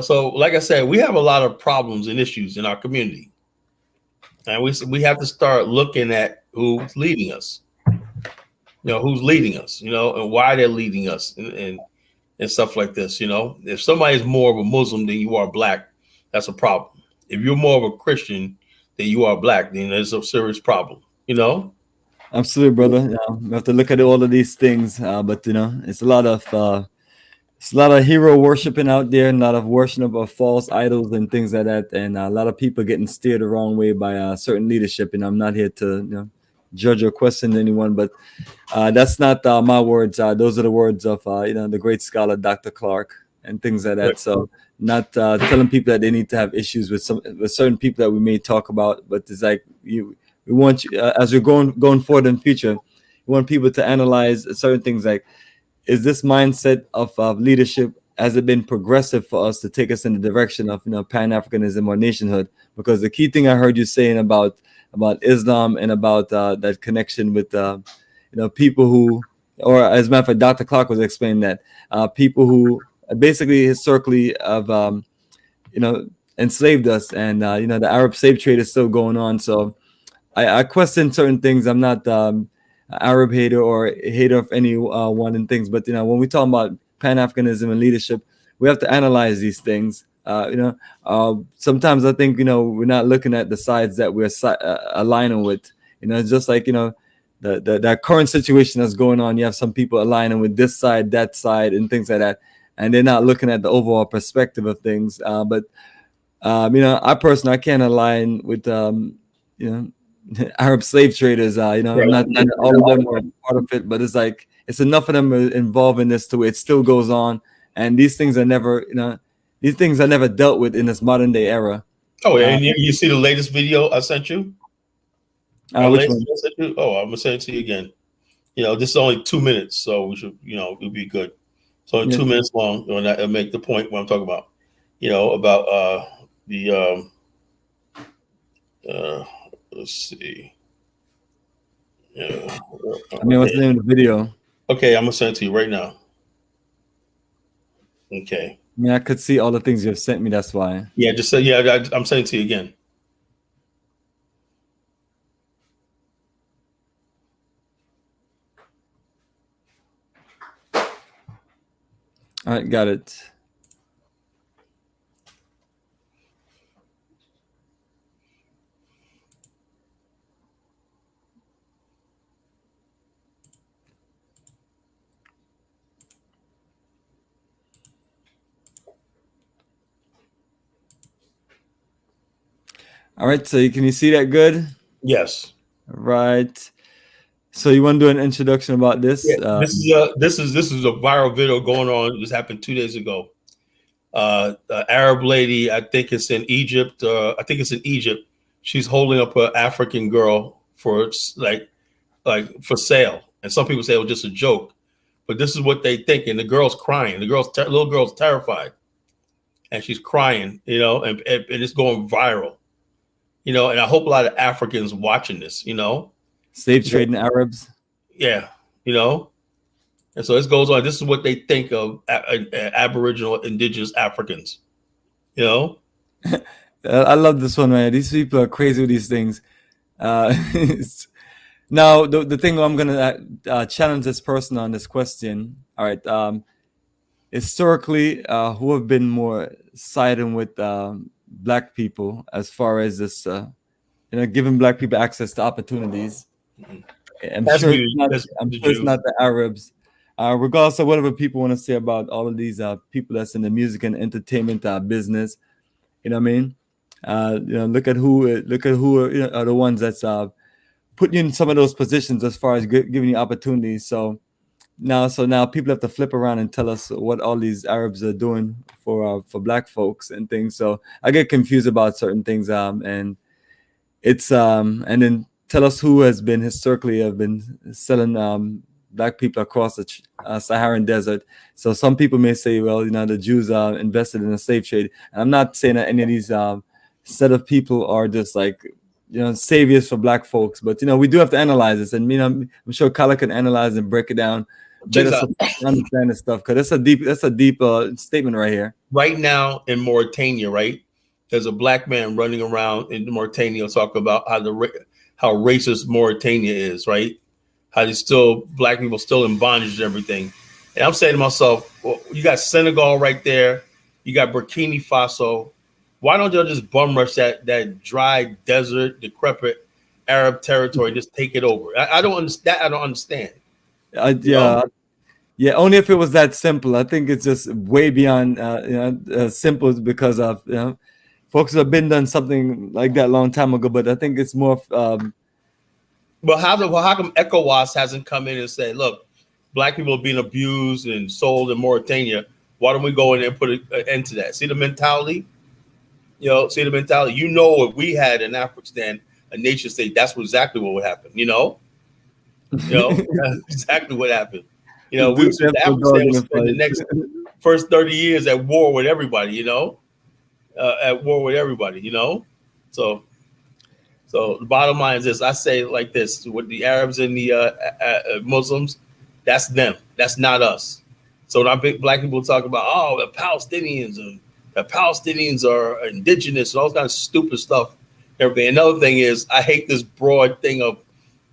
So like I said, we have a lot of problems and issues in our community, and we have to start looking at who's leading us. who's leading us, and why they're leading us, and stuff like this. If somebody's more of a Muslim than you are black, that's a problem. If you're more of a Christian than you are black, then there's a serious problem. Absolutely, brother. Yeah, we have to look at all of these things, but it's a lot of hero worshiping out there, and a lot of worship of false idols and things like that, and a lot of people getting steered the wrong way by certain leadership. And I'm not here to judge or question anyone, but that's not my words. Those are the words of the great scholar Dr. Clark and things like that. So not telling people that they need to have issues with certain people that we may talk about, but it's like we want you, as you're going forward in the future, we want people to analyze certain things like, is this mindset of leadership, has it been progressive for us to take us in the direction of Pan-Africanism or nationhood? Because the key thing I heard you saying about Islam and about that connection with people who, or as a matter of fact, Dr. Clark was explaining that people who basically historically have enslaved us, and the Arab slave trade is still going on. So I question certain things. I'm not Arab hater or hater of any one and things, but when we talk about Pan-Africanism and leadership, we have to analyze these things. Sometimes I think we're not looking at the sides that we're aligning with. It's just like the current situation that's going on. You have some people aligning with this side, that side, and things like that, and they're not looking at the overall perspective of things. But I personally, I can't align with Arab slave traders. Not all of them are part of it, but it's like it's enough of them involved in this to where it still goes on, and these things are never dealt with in this modern day era. Oh, and you see the latest video I sent you? Which one? Oh, I'm gonna send it to you again. This is only 2 minutes, so we should, it'll be good. It's only 2 minutes long, and I'll make the point what I'm talking about. About the let's see. What's the name of the video? Okay, I'm gonna send it to you right now. Okay. I could see all the things you've sent me. That's why. Yeah, just say I'm sending it to you again. All right, got it. All right, so can you see that good? Yes. Right. So you want to do an introduction about this? Yeah, this is a viral video going on. This happened 2 days ago. An Arab lady, I think it's in Egypt. She's holding up an African girl for for sale, and some people say it was just a joke, but this is what they think. And the girl's crying. The little girl's terrified, and she's crying. And it's going viral. And I hope a lot of Africans watching this. Slave trading Arabs. Yeah, and so this goes on. This is what they think of Aboriginal indigenous Africans. I love this one, man. These people are crazy with these things. Now, the thing I'm gonna challenge this person on this question. All right, historically, who have been more siding with Black people as far as this, giving Black people access to opportunities? I'm sure it's not the Arabs. Regardless of whatever people want to say about all of these people that's in the music and entertainment business, look at who are the ones that's putting you in some of those positions as far as giving you opportunities. So now people have to flip around and tell us what all these Arabs are doing for Black folks and things. So I get confused about certain things, and it's and then tell us who has been historically have been selling Black people across the Saharan desert. So some people may say, well, the Jews invested in the slave trade. And I'm not saying that any of these set of people are just like, saviors for Black folks. But, we do have to analyze this. And, I'm sure Kala can analyze and break it down better so understand this stuff. Because that's a deep statement right here. Right now in Mauritania, right, there's a Black man running around in Mauritania talking about how racist Mauritania is, right? how black people still in bondage and everything. And I'm saying to myself, well, you got Senegal right there, you got Burkina Faso. Why don't y'all just bum rush that dry desert, decrepit Arab territory, just take it over? I don't understand. I don't understand. Yeah, only if it was that simple. I think it's just way beyond simple because of folks have been done something like that a long time ago. But I think it's more. But how come ECOWAS hasn't come in and said, look, black people are being abused and sold in Mauritania. Why don't we go in there and put an end to that? See the mentality? See the mentality. If we had an Afrikstan, a nation state, that's exactly what would happen. That's exactly what happened. The Afrikstan would spend the next first 30 years at war with everybody. At war with everybody. So the bottom line is this. I say it like this: with the Arabs and the Muslims, that's them. That's not us. So when black people talk about, the Palestinians and the Palestinians are indigenous and all kinds of stupid stuff, everything. Another thing is, I hate this broad thing of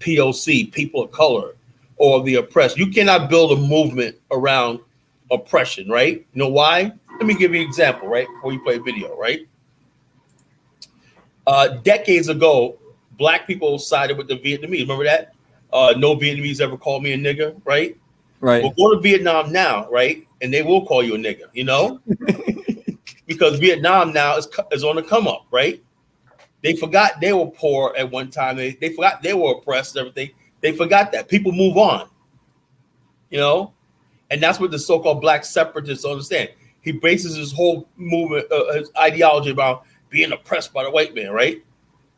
POC, people of color, or the oppressed. You cannot build a movement around oppression, right? You know why? Let me give you an example, right? Before you play a video, right? Decades ago, black people sided with the Vietnamese. Remember that? No Vietnamese ever called me a nigger, right? Right. Well, go to Vietnam now, right? And they will call you a nigger, because Vietnam now is on the come up, right? They forgot they were poor at one time. They forgot they were oppressed and everything. They forgot that. People move on, and that's what the so-called black separatists understand. He bases his whole movement, his ideology about being oppressed by the white man, right?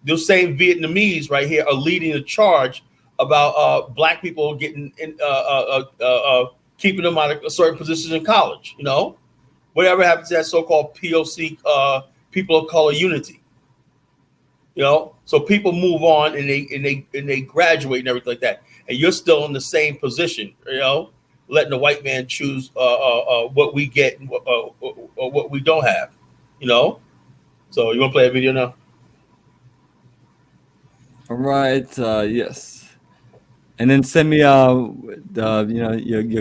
Those same Vietnamese right here are leading the charge about black people getting keeping them out of certain positions in college. Whatever happens to that so-called POC, people of color unity. So people move on and they graduate and everything like that, and you're still in the same position. Letting the white man choose what we get and what we don't have. So you want to play a video now? All right. Yes. And then send me your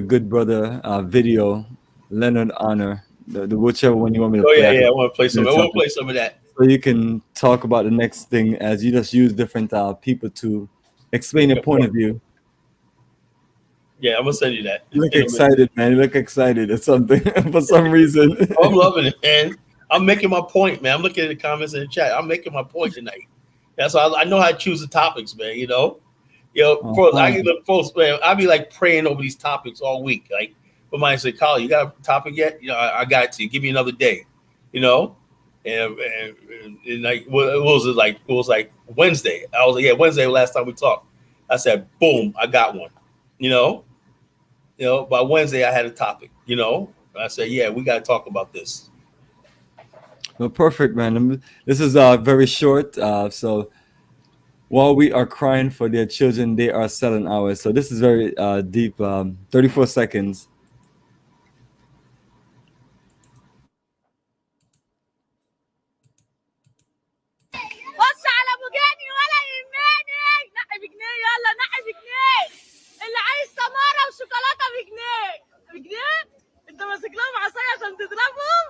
good brother video, Leonard Honor, the whichever one you want me to play. Yeah, I want to play some. I want to play some of that. So you can talk about the next thing as you just use different people to explain your point of view. Yeah, I'm gonna send you that. You look excited, man. You look excited or something for some reason. I'm loving it, man. I'm making my point, man. I'm looking at the comments in the chat. I'm making my point tonight. That's why I know how to choose the topics, man. Folks, man, I'll be like praying over these topics all week. Like, somebody say, "Carl, you got a topic yet?" I got it to you. Give me another day. And like, what was it like? It was like Wednesday. I was like, yeah, Wednesday last time we talked. I said, boom, I got one. By Wednesday I had a topic. I said, yeah, we got to talk about this. Well, perfect, man. This is very short. So while we are crying for their children, they are selling ours. So this is very deep. 34 seconds. اللي عايز سماره وشوكولاته بجنيه انت ماسك لهم عصايه عشان تضربهم.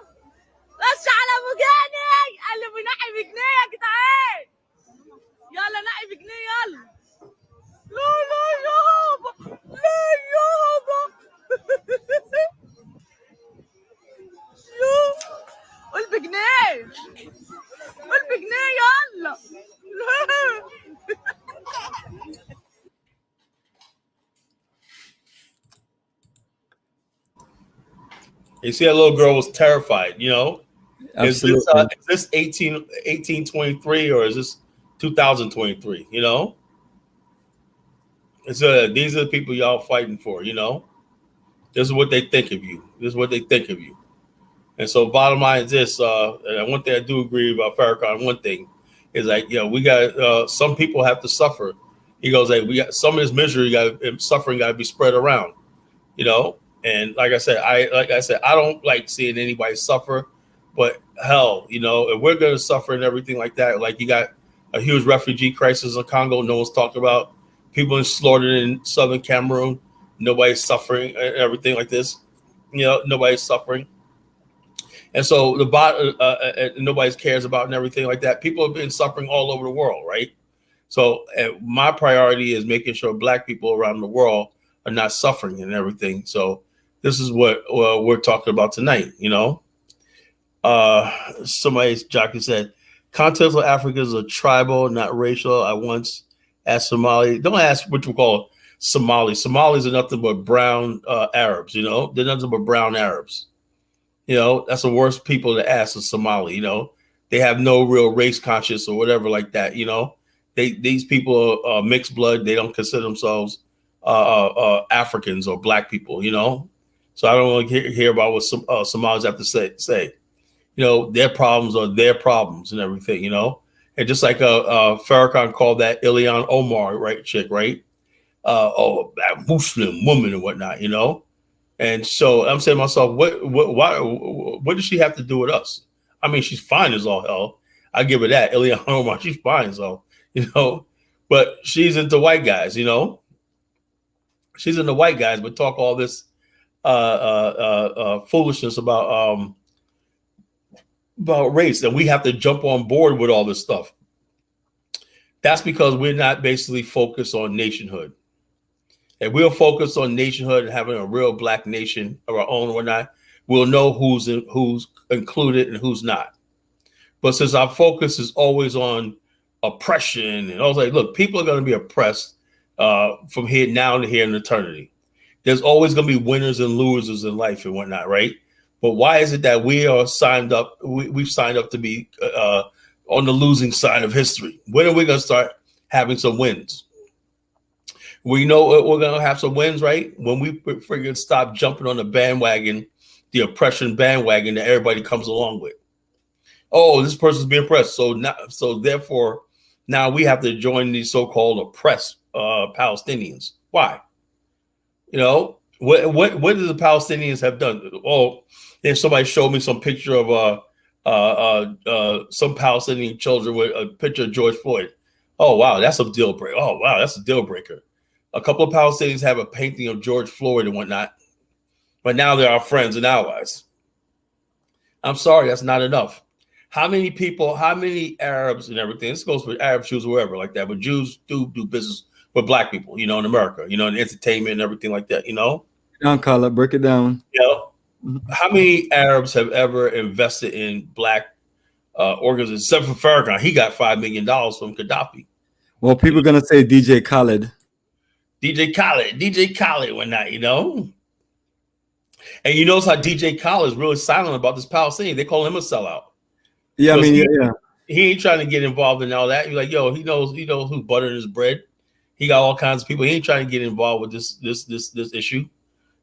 خش على ابو جاني قال لي بنقي بجنيه يا جدعان. يلا نقي بجنيه يلا. لا يابا لا يابا. قول بجنيه قول بجنيه يلا. You see, that little girl was terrified. Absolutely. Is this 1823 or is this 2023? These are the people y'all fighting for. This is what they think of you. And so, bottom line is this. And one thing I do agree about Farrakhan. One thing is like, we got some people have to suffer. He goes, hey, we got some of this misery, suffering got to be spread around. And like I said, I don't like seeing anybody suffer, but hell, if we're going to suffer and everything like that, like you got a huge refugee crisis in Congo, no one's talking about. people slaughtered in southern Cameroon. Nobody's suffering and everything like this. Nobody's suffering. And so nobody cares about and everything like that. People have been suffering all over the world, right? So my priority is making sure Black people around the world are not suffering and everything. So this is what we're talking about tonight. Somebody's jockey said, continental Africa is a tribal, not racial. I once asked Somali. Don't ask what you call Somali. Somalis are nothing but brown Arabs. They're nothing but brown Arabs. That's the worst people to ask a Somali. They have no real race conscious or whatever like that. These people are mixed blood. They don't consider themselves Africans or Black people. So I don't want to hear about what Somalis have to say. Their problems are their problems and everything. And just like Farrakhan called that Ilhan Omar, right, chick, right? A Muslim woman and whatnot. And so I'm saying to myself, what does she have to do with us? I mean, she's fine as all hell. I give her that. Ilhan Omar, she's fine as all, but she's into white guys, she's into white guys, but talk all this foolishness about race, and we have to jump on board with all this stuff. That's because we're not basically focused on nationhood. If we'll focus on nationhood and having a real Black nation of our own or not, we'll know who's included and who's not. But since our focus is always on oppression, and I was like, look, people are going to be oppressed from here now to here in eternity. There's always going to be winners and losers in life and whatnot, right? But why is it that we are signed up? We've signed up to be on the losing side of history. When are we going to start having some wins? We know we're going to have some wins, right? When we freaking stop jumping on the bandwagon, the oppression bandwagon that everybody comes along with. Oh, this person's being oppressed. So therefore, now we have to join these so-called oppressed Palestinians. Why? What do the Palestinians have done? Oh, then somebody showed me some picture of some Palestinian children with a picture of George Floyd. Oh, wow, that's a deal breaker. Oh, wow, that's a deal breaker. A couple of Palestinians have a painting of George Floyd and whatnot, but now they're our friends and allies. I'm sorry, that's not enough. How many Arabs and everything, this goes for Arabs, Jews, wherever like that, but Jews do business with Black people, in America, in entertainment and everything like that, Down, Carla, break it down. How many Arabs have ever invested in Black organizations, except for Farrakhan? He got $5 million from Gaddafi. Well, people are going to say DJ Khaled. DJ Khaled whatnot, And you notice how DJ Khaled is really silent about this Palestinian. They call him a sellout. Yeah, I mean, yeah. He ain't trying to get involved in all that. You're like, yo, he knows who's buttering his bread. He got all kinds of people. He ain't trying to get involved with this issue.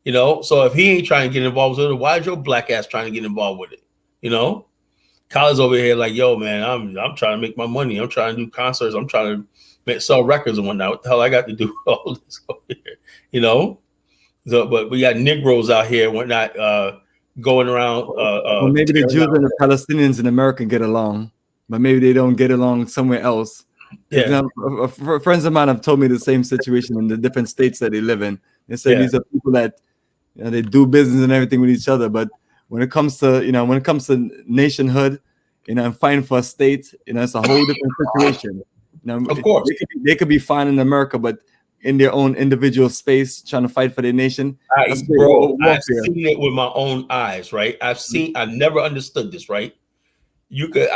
So if he ain't trying to get involved with it, why is your Black ass trying to get involved with it? Khaled's over here like, yo, man, I'm trying to make my money. I'm trying to do concerts. I'm trying to sell records and whatnot. What the hell I got to do all this over here, So, but we got Negroes out here and whatnot going around. Well, maybe the Jews and the Palestinians in America get along, but maybe they don't get along somewhere else. Yeah. Friends of mine have told me the same situation in the different states that they live in. They say these are people that they do business and everything with each other, but when it comes to nationhood, and fighting for a state, it's a whole different situation. Of course, they could be fine in America, but in their own individual space, trying to fight for their nation. I've seen it with my own eyes, right? I never understood this, right? You could,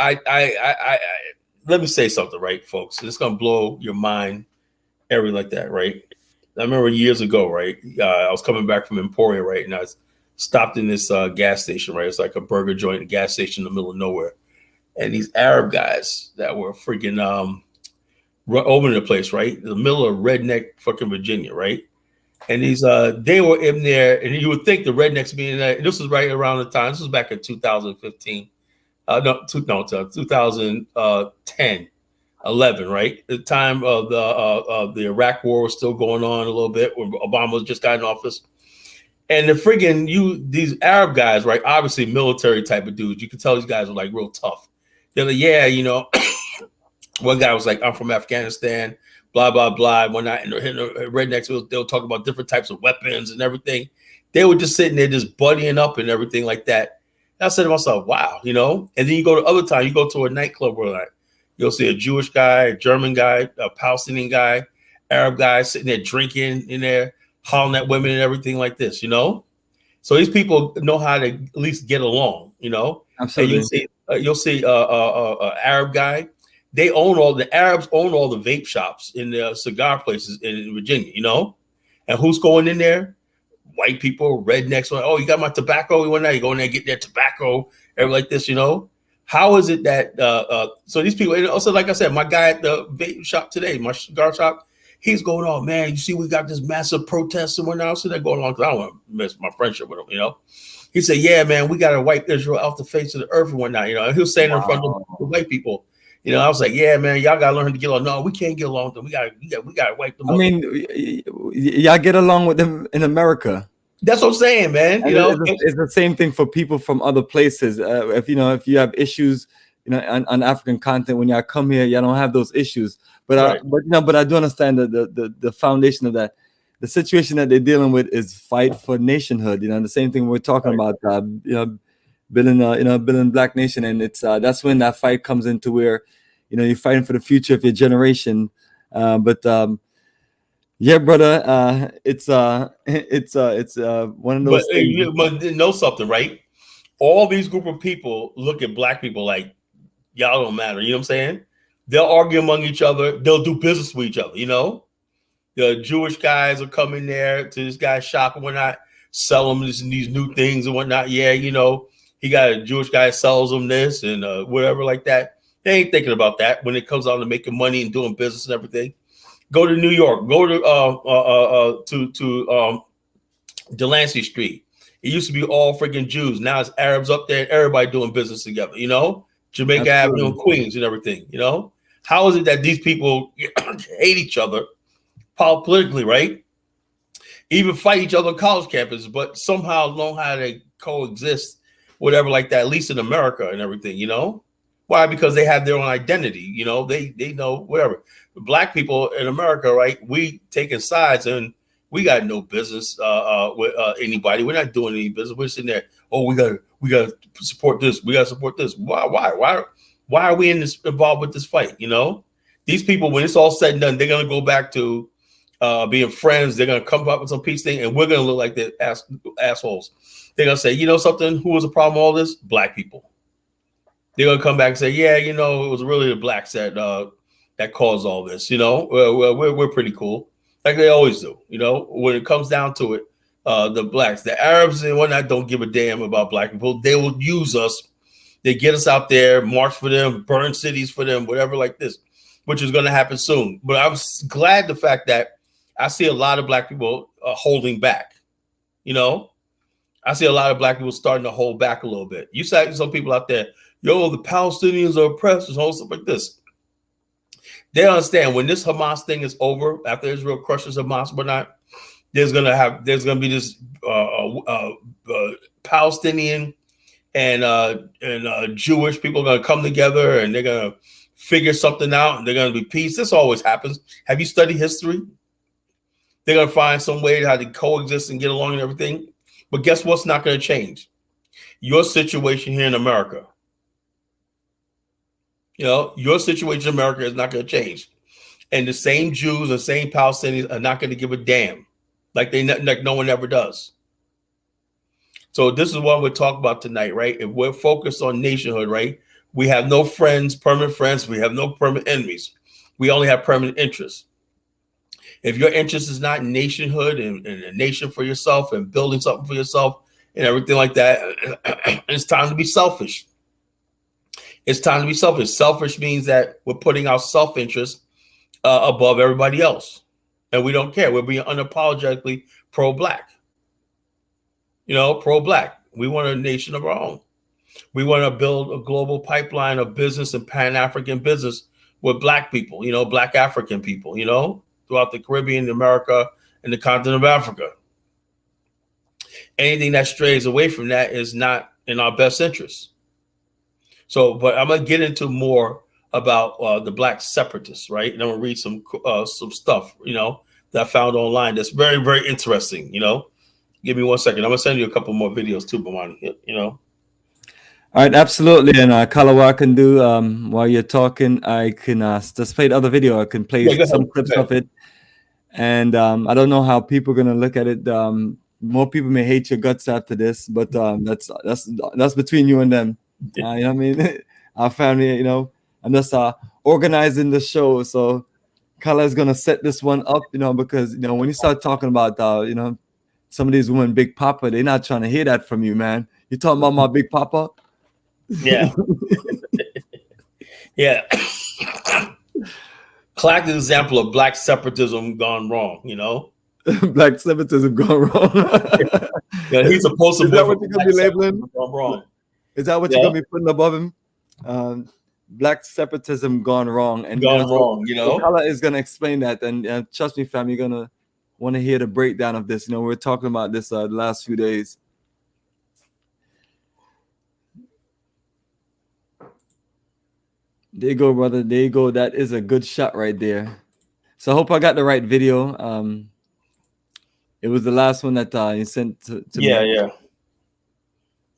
let me say something, right, folks? It's gonna blow your mind, everything like that, right? I remember years ago, right? I was coming back from Emporia, right, and I was stopped in this gas station, right? It's like a burger joint, a gas station in the middle of nowhere, and these Arab guys that were freaking over the place, right? In the middle of redneck fucking Virginia, right? And these they were in there, and you would think the rednecks being there. This was right around the time. This was back in 2015. 2010, 11, right? The time of the Iraq War was still going on a little bit when Obama just got in office. And the friggin' these Arab guys, right? Obviously military type of dudes. You can tell these guys are like real tough. They're like, yeah, One guy was like, I'm from Afghanistan, blah, blah, blah. When I in the rednecks, they'll talk about different types of weapons and everything. They were just sitting there just buddying up and everything like that. And I said to myself, wow, you know. And then you go to other time, you go to a nightclub where like you'll see a Jewish guy, a German guy, a Palestinian guy, Arab guy sitting there drinking in there, hollering at women and everything like this, you know. So these people know how to at least get along, you know. Absolutely. And you'll see Arab guy. The Arabs own all the vape shops in the cigar places in Virginia, you know. And who's going in there? White people, rednecks. Oh, you got my tobacco? You want that? You go in there and get their tobacco, everything like this, you know. How is it that so these people, and also like I said, my guy at the vape shop today, my cigar shop, he's going, oh man, you see, we got this massive protest and whatnot. So they're going along because I don't want to miss my friendship with him, you know. He said, yeah, man, we got to wipe Israel off the face of the earth and whatnot, you know. And he was saying in front of the white people. You know, I was like, yeah, man, y'all got to learn to get along. No, we can't get along with them. We got to wipe them up. I mean, y'all get along with them in America. That's what I'm saying, man. You know, it's the same thing for people from other places. If you have issues, you know, on African content, when y'all come here, y'all don't have those issues. But right. But I do understand that the foundation of that, the situation that they're dealing with is fight for nationhood. You know, the same thing we're talking about. You know, building Black Nation, and it's that's when that fight comes into where, you know, you're fighting for the future of your generation. Yeah, brother, it's one of those. But you know something, right? All these group of people look at Black people like y'all don't matter. You know what I'm saying? They'll argue among each other. They'll do business with each other. You know, the Jewish guys will come in there to this guy's shop and whatnot, sell them these new things and whatnot. Yeah, you know, he got a Jewish guy sells them this and whatever like that. They ain't thinking about that when it comes down to making money and doing business and everything. Go to New York. Go to Delancey Street. It used to be all freaking Jews. Now it's Arabs up there and everybody doing business together. You know, Jamaica Avenue and Queens and everything. You know, how is it that these people hate each other politically, right? Even fight each other on college campuses, but somehow know how to coexist, whatever like that. At least in America and everything. You know. Why? Because they have their own identity, you know, they know whatever. Black people in America, right? We taking sides and we got no business with anybody. We're not doing any business. We're sitting there, oh, we got to support this. We got to support this. Why are we involved with this fight? You know, these people, when it's all said and done, they're going to go back to being friends. They're going to come up with some peace thing and we're going to look like the assholes. They're going to say, you know something, who was the problem with all this? Black people. They're gonna come back and say, yeah, you know, it was really the blacks that caused all this. You know, we're pretty cool, like they always do. You know, when it comes down to it, the blacks, the Arabs and whatnot don't give a damn about Black people. They will use us. They get us out there, march for them, burn cities for them, whatever like this, which is going to happen soon. But I'm glad the fact that I see a lot of Black people holding back. You know, I see a lot of Black people starting to hold back a little bit. You see some people out there. Yo, the Palestinians are oppressed and whole stuff like this. They understand when this Hamas thing is over, after Israel crushes Hamas, whatnot, there's gonna be this Palestinian and Jewish people are gonna come together and they're gonna figure something out and they're gonna be peace. This always happens. Have you studied history? They're gonna find some way how to coexist and get along and everything. But guess what's not gonna change? Your situation here in America. You know, your situation in America is not going to change. And the same Jews and same Palestinians are not going to give a damn like no one ever does. So this is what we're talking about tonight, right? If we're focused on nationhood, right? We have no friends, permanent friends. We have no permanent enemies. We only have permanent interests. If your interest is not in nationhood and a nation for yourself and building something for yourself and everything like that, it's time to be selfish. It's time to be selfish. Selfish means that we're putting our self-interest above everybody else. And we don't care. We're being unapologetically pro-Black. You know, pro-Black. We want a nation of our own. We want to build a global pipeline of business and Pan-African business with Black people, you know, Black African people, you know, throughout the Caribbean, America, and the continent of Africa. Anything that strays away from that is not in our best interest. So, but I'm going to get into more about the Black Separatists, right? And I'm gonna read some stuff, that I found online that's very, very interesting. Give me 1 second. I'm gonna send you a couple more videos too, Bomani. All right, absolutely. And Kala, what I can do while you're talking, I can just play the other video. I can play some clips of it. And I don't know how people are gonna look at it. More people may hate your guts after this, but that's between you and them. You know what I mean? Our family, I'm just organizing the show. So Kala is gonna set this one up, because when you start talking about some of these women, Big Papa, they're not trying to hear that from you, man. You talking about my Big Papa? Yeah. Yeah. Clark example of Black separatism gone wrong, Black separatism gone wrong. Yeah, he's supposed to be. Is that what you're gonna be labeling? Gone wrong. Is that what you're gonna be putting above him? Black separatism gone wrong, and gone wrong. So Kala is gonna explain that, and trust me, fam, you're gonna want to hear the breakdown of this. We're talking about this the last few days. There you go, brother. There you go. That is a good shot right there. So I hope I got the right video. It was the last one that you sent to me. Yeah.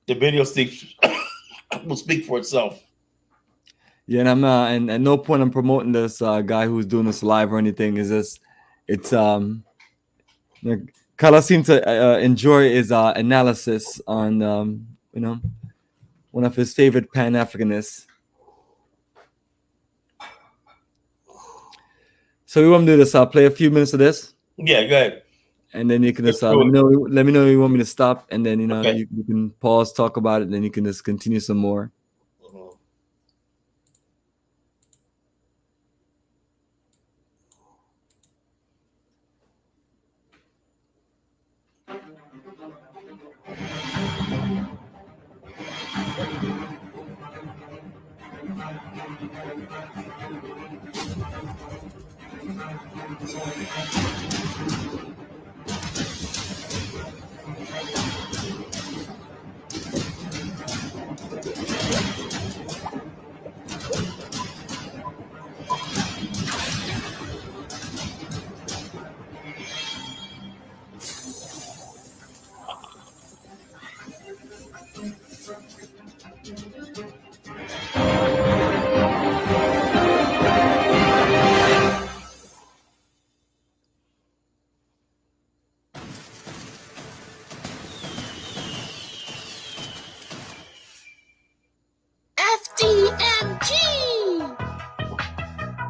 The video will speak for itself. Yeah, and I'm and at no point I'm promoting this guy who's doing this live or anything. It's Kala seemed to enjoy his analysis on one of his favorite Pan-Africanists. So we want to do this. I'll play a few minutes of this. Yeah, go ahead. And then you can just let me know you want me to stop, and then you can pause, talk about it, and then you can just continue some more.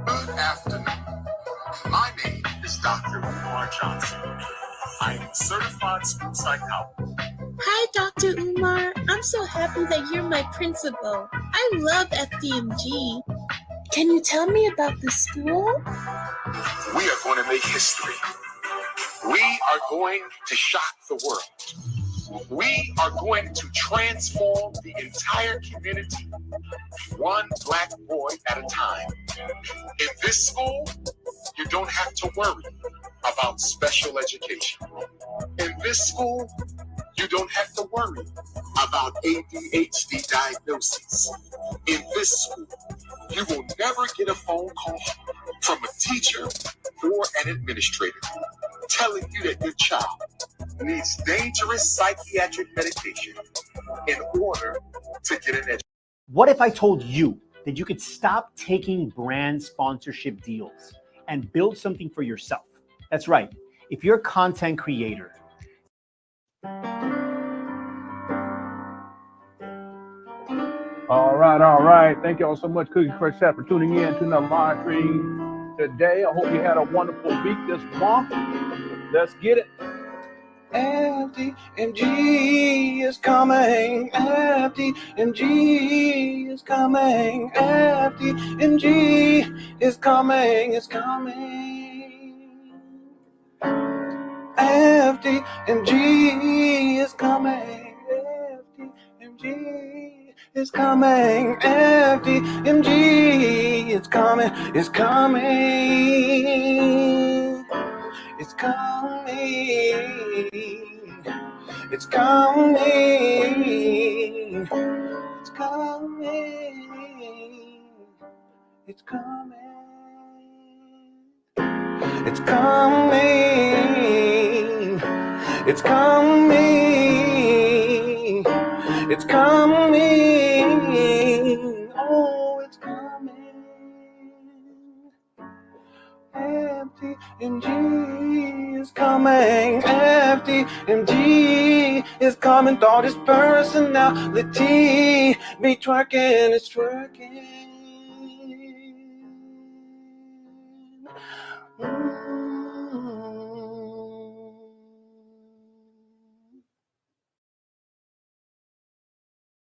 Good afternoon. My name is Dr. Umar Johnson. I am a certified school psychologist. Hi, Dr. Umar. I'm so happy that you're my principal. I love FDMG. Can you tell me about the school? We are going to make history. We are going to shock the world. We are going to transform the entire community, one Black boy at a time. In this school, you don't have to worry about special education. In this school, you don't have to worry about ADHD diagnoses. In this school, you will never get a phone call from a teacher or an administrator telling you that your child needs dangerous psychiatric medication in order to get an education. What if I told you that you could stop taking brand sponsorship deals and build something for yourself? That's right. If you're a content creator, All right. Thank you all so much, Cookie Crush Chat, for tuning in to another live stream today. I hope you had a wonderful week this month. Let's get it. FDMG is coming. FDMG is coming. FDMG is coming. It's coming. FDMG is coming. FDMG is coming. FDMG is coming. It's coming. It's coming. It's coming. It's coming. It's coming. It's coming. It's coming. It's coming. Oh, it's coming. FDMG is coming. FDMG is coming. Thought his personality be twerking. It's twerking.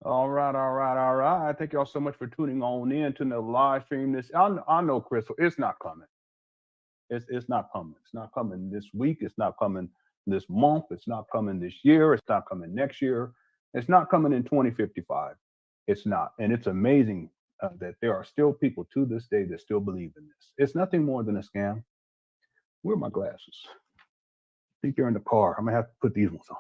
All right. Thank y'all so much for tuning on in to the live stream. I know, Crystal, it's not coming. It's not coming. It's not coming this week. It's not coming this month. It's not coming this year. It's not coming next year. It's not coming in 2055. It's not. And it's amazing that there are still people to this day that still believe in this. It's nothing more than a scam. Where are my glasses? I think they're in the car. I'm going to have to put these ones on.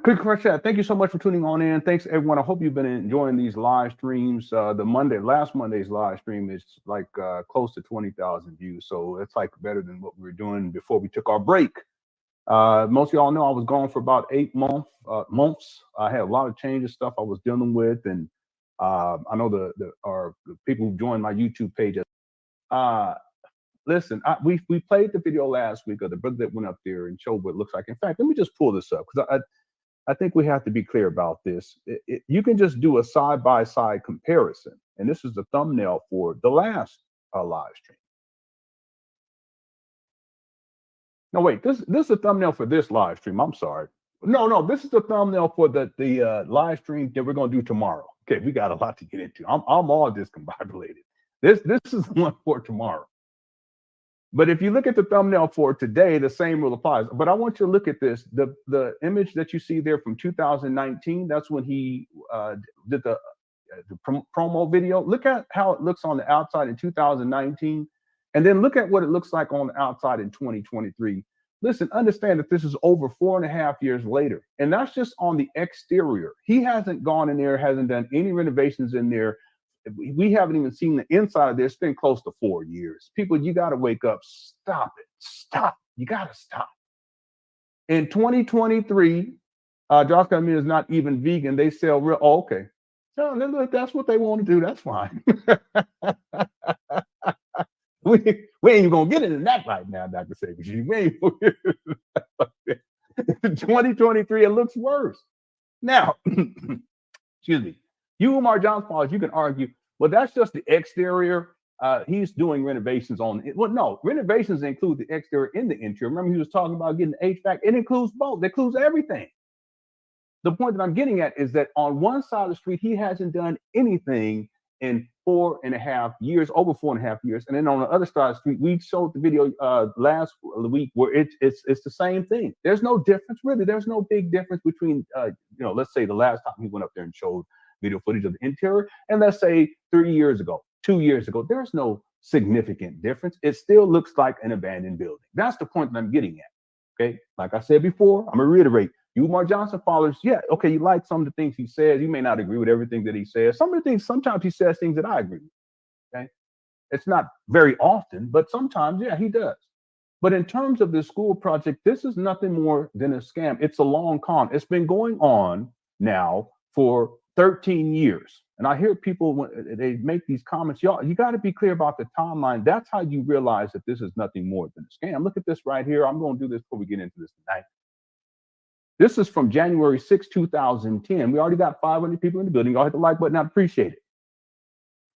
Quick chat. Thank you so much for tuning on in. Thanks everyone. I hope you've been enjoying these live streams. Last Monday's live stream is like close to 20,000 views. So it's like better than what we were doing before we took our break. Most of y'all know I was gone for about 8 months. I had a lot of changes, stuff I was dealing with. And I know the people who joined my YouTube page. Listen, we played the video last week of the brother that went up there and showed what it looks like. In fact, let me just pull this up because I think we have to be clear about this. You can just do a side-by-side comparison. And this is the thumbnail for the last live stream. No, wait, this is the thumbnail for this live stream. I'm sorry. No, this is the thumbnail for the live stream that we're going to do tomorrow. Okay, we got a lot to get into. I'm all discombobulated. This is the one for tomorrow. But if you look at the thumbnail for today, the same rule applies. But I want you to look at this. The image that you see there from 2019, that's when he did the promo video. Look at how it looks on the outside in 2019. And then look at what it looks like on the outside in 2023. Listen, understand that this is over 4.5 years later. And that's just on the exterior. He hasn't gone in there, hasn't done any renovations in there. We haven't even seen the inside of this. It's been close to 4 years. People, you got to wake up. Stop it. Stop. You got to stop. In 2023, Josh Camille is not even vegan. They sell real. Oh, okay. No, look, that's what they want to do. That's fine. we ain't even going to get into that right now, Dr. Sager. 2023, it looks worse. Now, excuse me. You, Umar John's followers, you can argue, well, that's just the exterior. He's doing renovations on it. Well, no, renovations include the exterior and the interior. Remember, he was talking about getting the HVAC. It includes both. It includes everything. The point that I'm getting at is that on one side of the street, he hasn't done anything in 4.5 years, over 4.5 years. And then on the other side of the street, we showed the video last week where it's the same thing. There's no difference, really. There's no big difference between, let's say the last time he went up there and showed video footage of the interior, and let's say 3 years ago, 2 years ago, there's no significant difference. It still looks like an abandoned building. That's the point that I'm getting at. Okay, like I said before, I'm gonna reiterate. You Umar Johnson followers, yeah, okay, you like some of the things he says. You may not agree with everything that he says. Some of the things, sometimes he says things that I agree with. Okay, it's not very often, but sometimes, yeah, he does. But in terms of the school project, this is nothing more than a scam. It's a long con. It's been going on now for 13 years. And I hear people when they make these comments, y'all, you got to be clear about the timeline. That's how you realize that this is nothing more than a scam. Look at this right here. I'm going to do this before we get into this tonight. This is from January 6, 2010. We already got 500 people in the building. Y'all hit the like button. I appreciate it.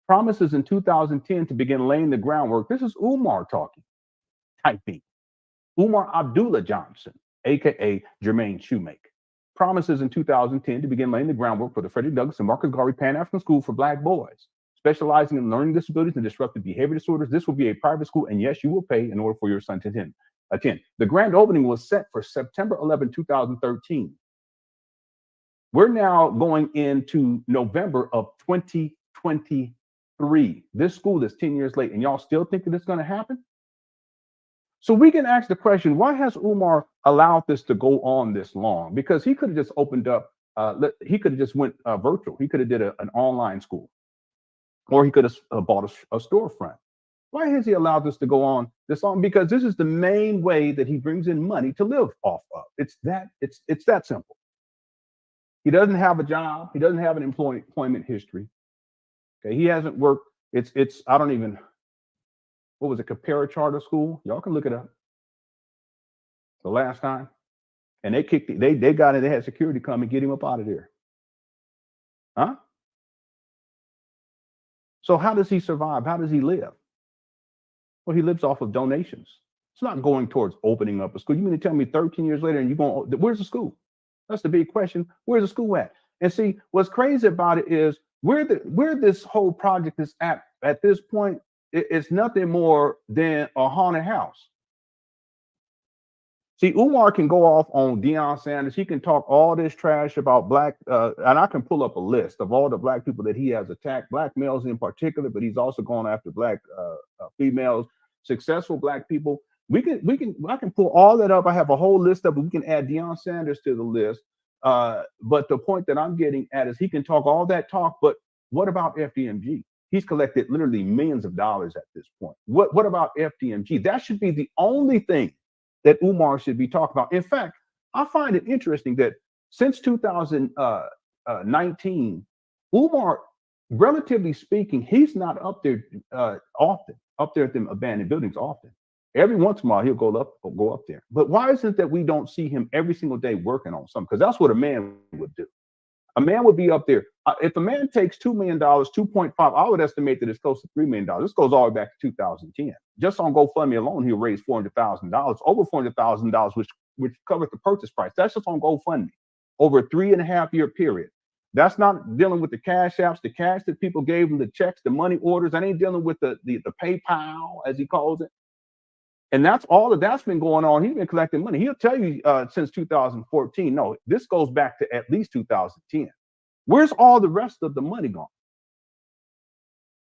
Promises in 2010 to begin laying the groundwork. This is Umar talking. Typing. Umar Abdullah Johnson, a.k.a. Jermaine Shoemaker. Promises in 2010 to begin laying the groundwork for the Frederick Douglass and Marcus Garvey Pan-African School for Black boys, specializing in learning disabilities and disruptive behavior disorders. This will be a private school, and yes, you will pay in order for your son to attend. The grand opening was set for September 11, 2013. We're now going into November of 2023. This school is 10 years late, and y'all still thinking it's going to happen? So we can ask the question, why has Umar allowed this to go on this long? Because he could have just opened up, he could have just went virtual. He could have did an online school. or he could have bought a storefront. Why has he allowed this to go on this long? Because this is the main way that he brings in money to live off of. It's that simple. He doesn't have a job. He doesn't have an employment history. Okay, he hasn't worked. It's I don't even, what was it, Compare Charter School? Y'all can look it up. The last time, and they kicked it. They got it. They had security come and get him up out of there. Huh? So how does he survive? How does he live? Well, he lives off of donations. It's not going towards opening up a school. You mean to tell me 13 years later and you're going, where's the school? That's the big question. Where's the school at? And see, what's crazy about it is where this whole project is at this point, it's nothing more than a haunted house. See, Umar can go off on Deion Sanders. He can talk all this trash about black, and I can pull up a list of all the black people that he has attacked, black males in particular, but he's also gone after black females, successful black people. I can pull all that up. I have a whole list of it. We can add Deion Sanders to the list. But the point that I'm getting at is he can talk all that talk, but what about FDMG? He's collected literally millions of dollars at this point. What about FDMG? That should be the only thing that Umar should be talking about. In fact, I find it interesting that since 2019, Umar, relatively speaking, he's not up there often, up there at them abandoned buildings often. Every once in a while, he'll go up there. But why isn't it that we don't see him every single day working on something? Because that's what a man would do. A man would be up there. If a man takes $2 million, 2.5, I would estimate that it's close to $3 million. This goes all the way back to 2010. Just on GoFundMe alone, he'll raise $400,000, over $400,000, which covers the purchase price. That's just on GoFundMe over a 3.5-year period. That's not dealing with the cash apps, the cash that people gave him, the checks, the money orders. That ain't dealing with the PayPal, as he calls it. And that's all that's been going on. He's been collecting money. He'll tell you since 2014. No, this goes back to at least 2010. Where's all the rest of the money gone?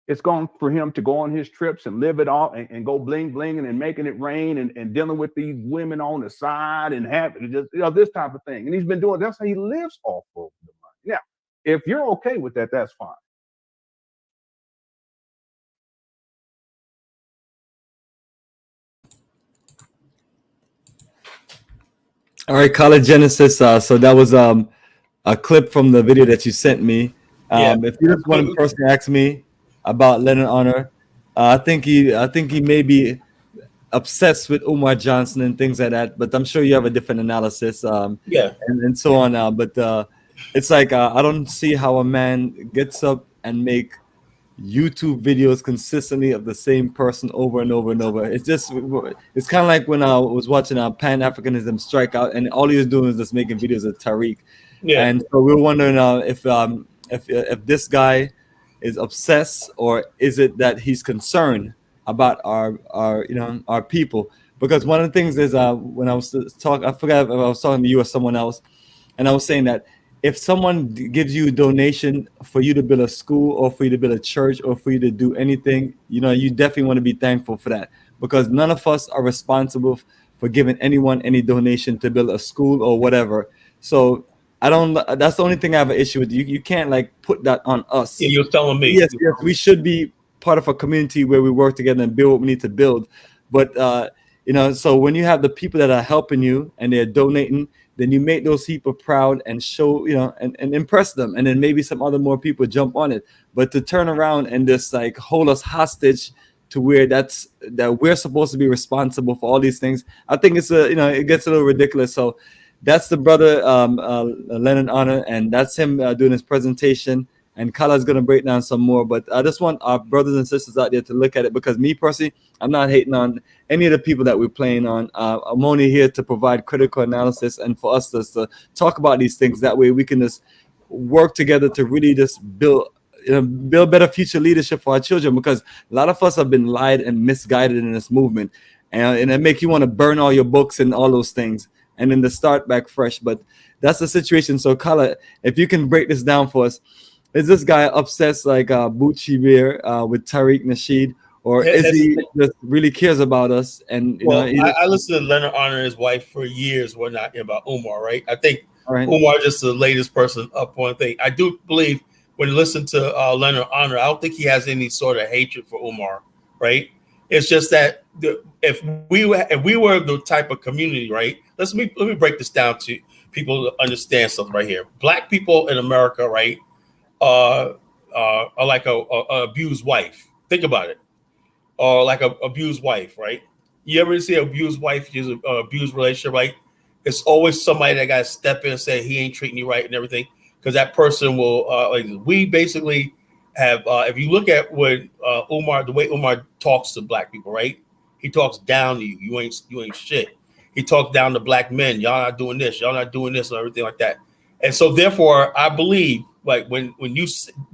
It's gone for him to go on his trips and live it all and go bling blinging and making it rain and dealing with these women on the side and having just this type of thing. And he's been doing, that's how he lives off of the money. Now, if you're okay with that, that's fine. All right, College Genesis. So that was a clip from the video that you sent me. If you just want to personally ask me about Leonard Honor, I think he may be obsessed with Umar Johnson and things like that. But I'm sure you have a different analysis. And so on. But it's like I don't see how a man gets up and make YouTube videos consistently of the same person over and over and over. It's kind of like when I was watching Pan-Africanism Strikeout, and all he was doing was just making videos of Tariq. And so we're wondering if this guy is obsessed, or is it that he's concerned about our people? Because one of the things is when I was talking, I forgot if I was talking to you or someone else, and I was saying that if someone gives you a donation for you to build a school or for you to build a church or for you to do anything, you definitely want to be thankful for that, because none of us are responsible for giving anyone any donation to build a school or whatever. So that's the only thing I have an issue with. You can't put that on us. Yeah, you're telling me. Yes, we should be part of a community where we work together and build what we need to build. But, so when you have the people that are helping you and they're donating, then you make those people proud and show, and impress them. And then maybe some other more people jump on it. But to turn around and just hold us hostage to where that we're supposed to be responsible for all these things, I think it's it gets a little ridiculous. So that's the brother, Leonard Honor, and that's him doing his presentation. And Kala's going to break down some more. But I just want our brothers and sisters out there to look at it, because me personally, I'm not hating on any of the people that we're playing on. I'm only here to provide critical analysis and for us to talk about these things. That way we can just work together to really just build better future leadership for our children, because a lot of us have been lied and misguided in this movement. And it make you want to burn all your books and all those things and then to start back fresh. But that's the situation. So Kala, if you can break this down for us. Is this guy obsessed like Bucci Bear with Tariq Nasheed, or is he just really cares about us? And I listened to Leonard Honor and his wife for years. We're not about Umar, right? I think Umar just the latest person up on thing. I do believe when you listen to Leonard Honor, I don't think he has any sort of hatred for Umar, right? It's just that if we were the type of community, right? Let me break this down to people to understand something right here. Black people in America, right, are like a abused wife. Think about it. Or like a abused wife, right? You ever see an abused wife use an abused relationship, right? It's always somebody that got to step in and say he ain't treating you right and everything, because that person will. Like we basically have. If you look at what Umar, the way Umar talks to black people, right? He talks down to you. You ain't shit. He talks down to black men. Y'all not doing this. Y'all not doing this, and everything like that. And so, therefore, I believe like when you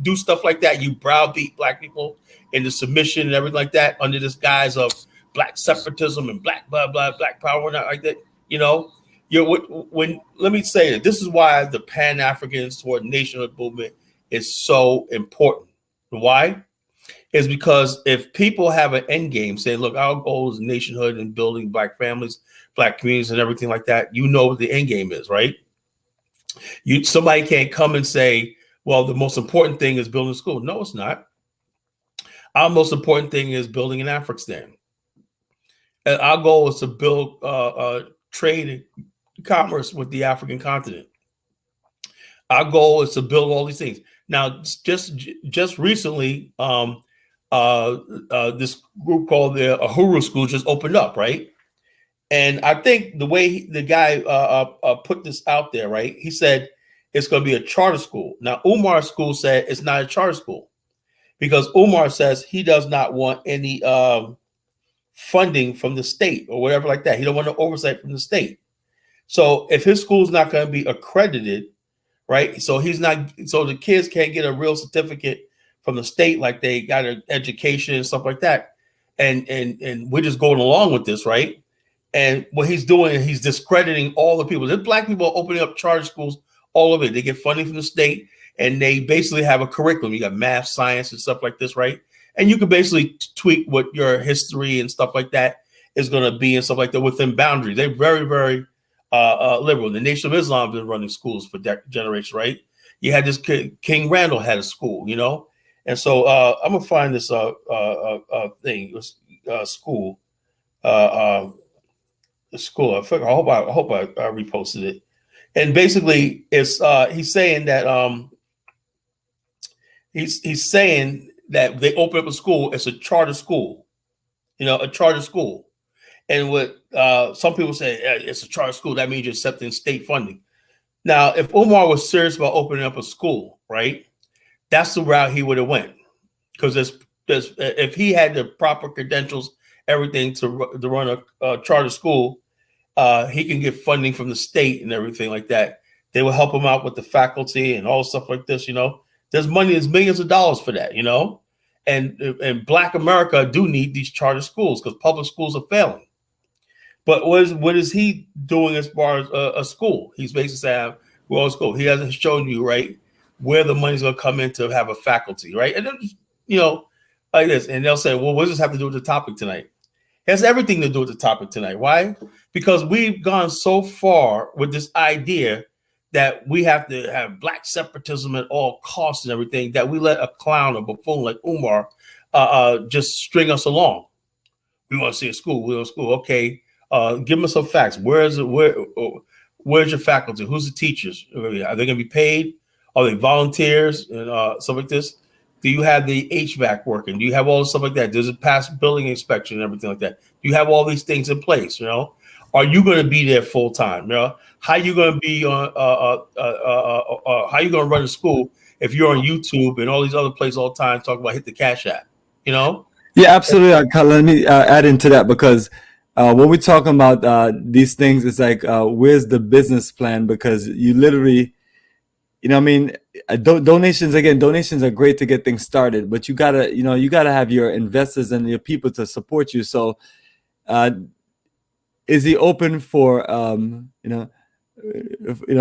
do stuff like that, you browbeat black people into submission and everything like that under this guise of black separatism and black blah blah black power, not like that. You know, when let me say that this is why the Pan-Africans toward nationhood movement is so important. Why? Is because if people have an end game, say, look, our goal is nationhood and building black families, black communities, and everything like that. You know what the end game is, right? Somebody can't come and say, well, the most important thing is building a school. No, it's not. Our most important thing is building an Afrikstan. And our goal is to build trade and commerce with the African continent. Our goal is to build all these things. Now, just recently, this group called the Uhuru School just opened up, right? And I think the way the guy put this out there, right? He said it's going to be a charter school. Now, Umar's school said it's not a charter school because Umar says he does not want any funding from the state or whatever like that. He don't want no oversight from the state. So if his school's not going to be accredited, right? So the kids can't get a real certificate from the state like they got an education and stuff like that. And we're just going along with this, right? And what he's doing, he's discrediting all the people. There's black people opening up charter schools all over it. They get funding from the state, and they basically have a curriculum. You got math, science, and stuff like this, right? And you can basically tweak what your history and stuff like that is going to be and stuff like that within boundaries. They're very, very liberal. The Nation of Islam has been running schools for generations, right? You had this King Randall had a school, you know? And so I'm going to find this thing, school. The school. I hope I reposted it. And basically, it's he's saying that he's saying that they open up a school. It's a charter school, you know, a charter school. And what some people say it's a charter school, that means you're accepting state funding. Now, if Umar was serious about opening up a school, right, that's the route he would have went, because if he had the proper credentials, everything to run a charter school. He can get funding from the state and everything like that. They will help him out with the faculty and all stuff like this, you know. There's money, there's millions of dollars for that, you know. And Black America do need these charter schools because public schools are failing. But what is he doing as far as a school? He's basically saying, well, school. He hasn't shown you, right, where the money's going to come in to have a faculty, right? And then, you know, like this. And they'll say, well, what does this have to do with the topic tonight? It has everything to do with the topic tonight. Why? Because we've gone so far with this idea that we have to have black separatism at all costs and everything, that we let a clown or buffoon like Umar just string us along. We want to see a school. We want a school. Okay, give me some facts. Where's your faculty? Who's the teachers? Are they going to be paid? Are they volunteers and stuff like this? Do you have the HVAC working? Do you have all the stuff like that? Does it pass building inspection and everything like that? Do you have all these things in place? You know, are you going to be there full time? You know, how you going to be on? How you going to run a school if you're on YouTube and all these other places all the time talking about hit the cash app? You know? Yeah, absolutely. Let me add into that, because when we're talking about these things, it's like, where's the business plan? Because you literally, you know, I mean, donations are great to get things started, but you gotta have your investors and your people to support you. So, is he open for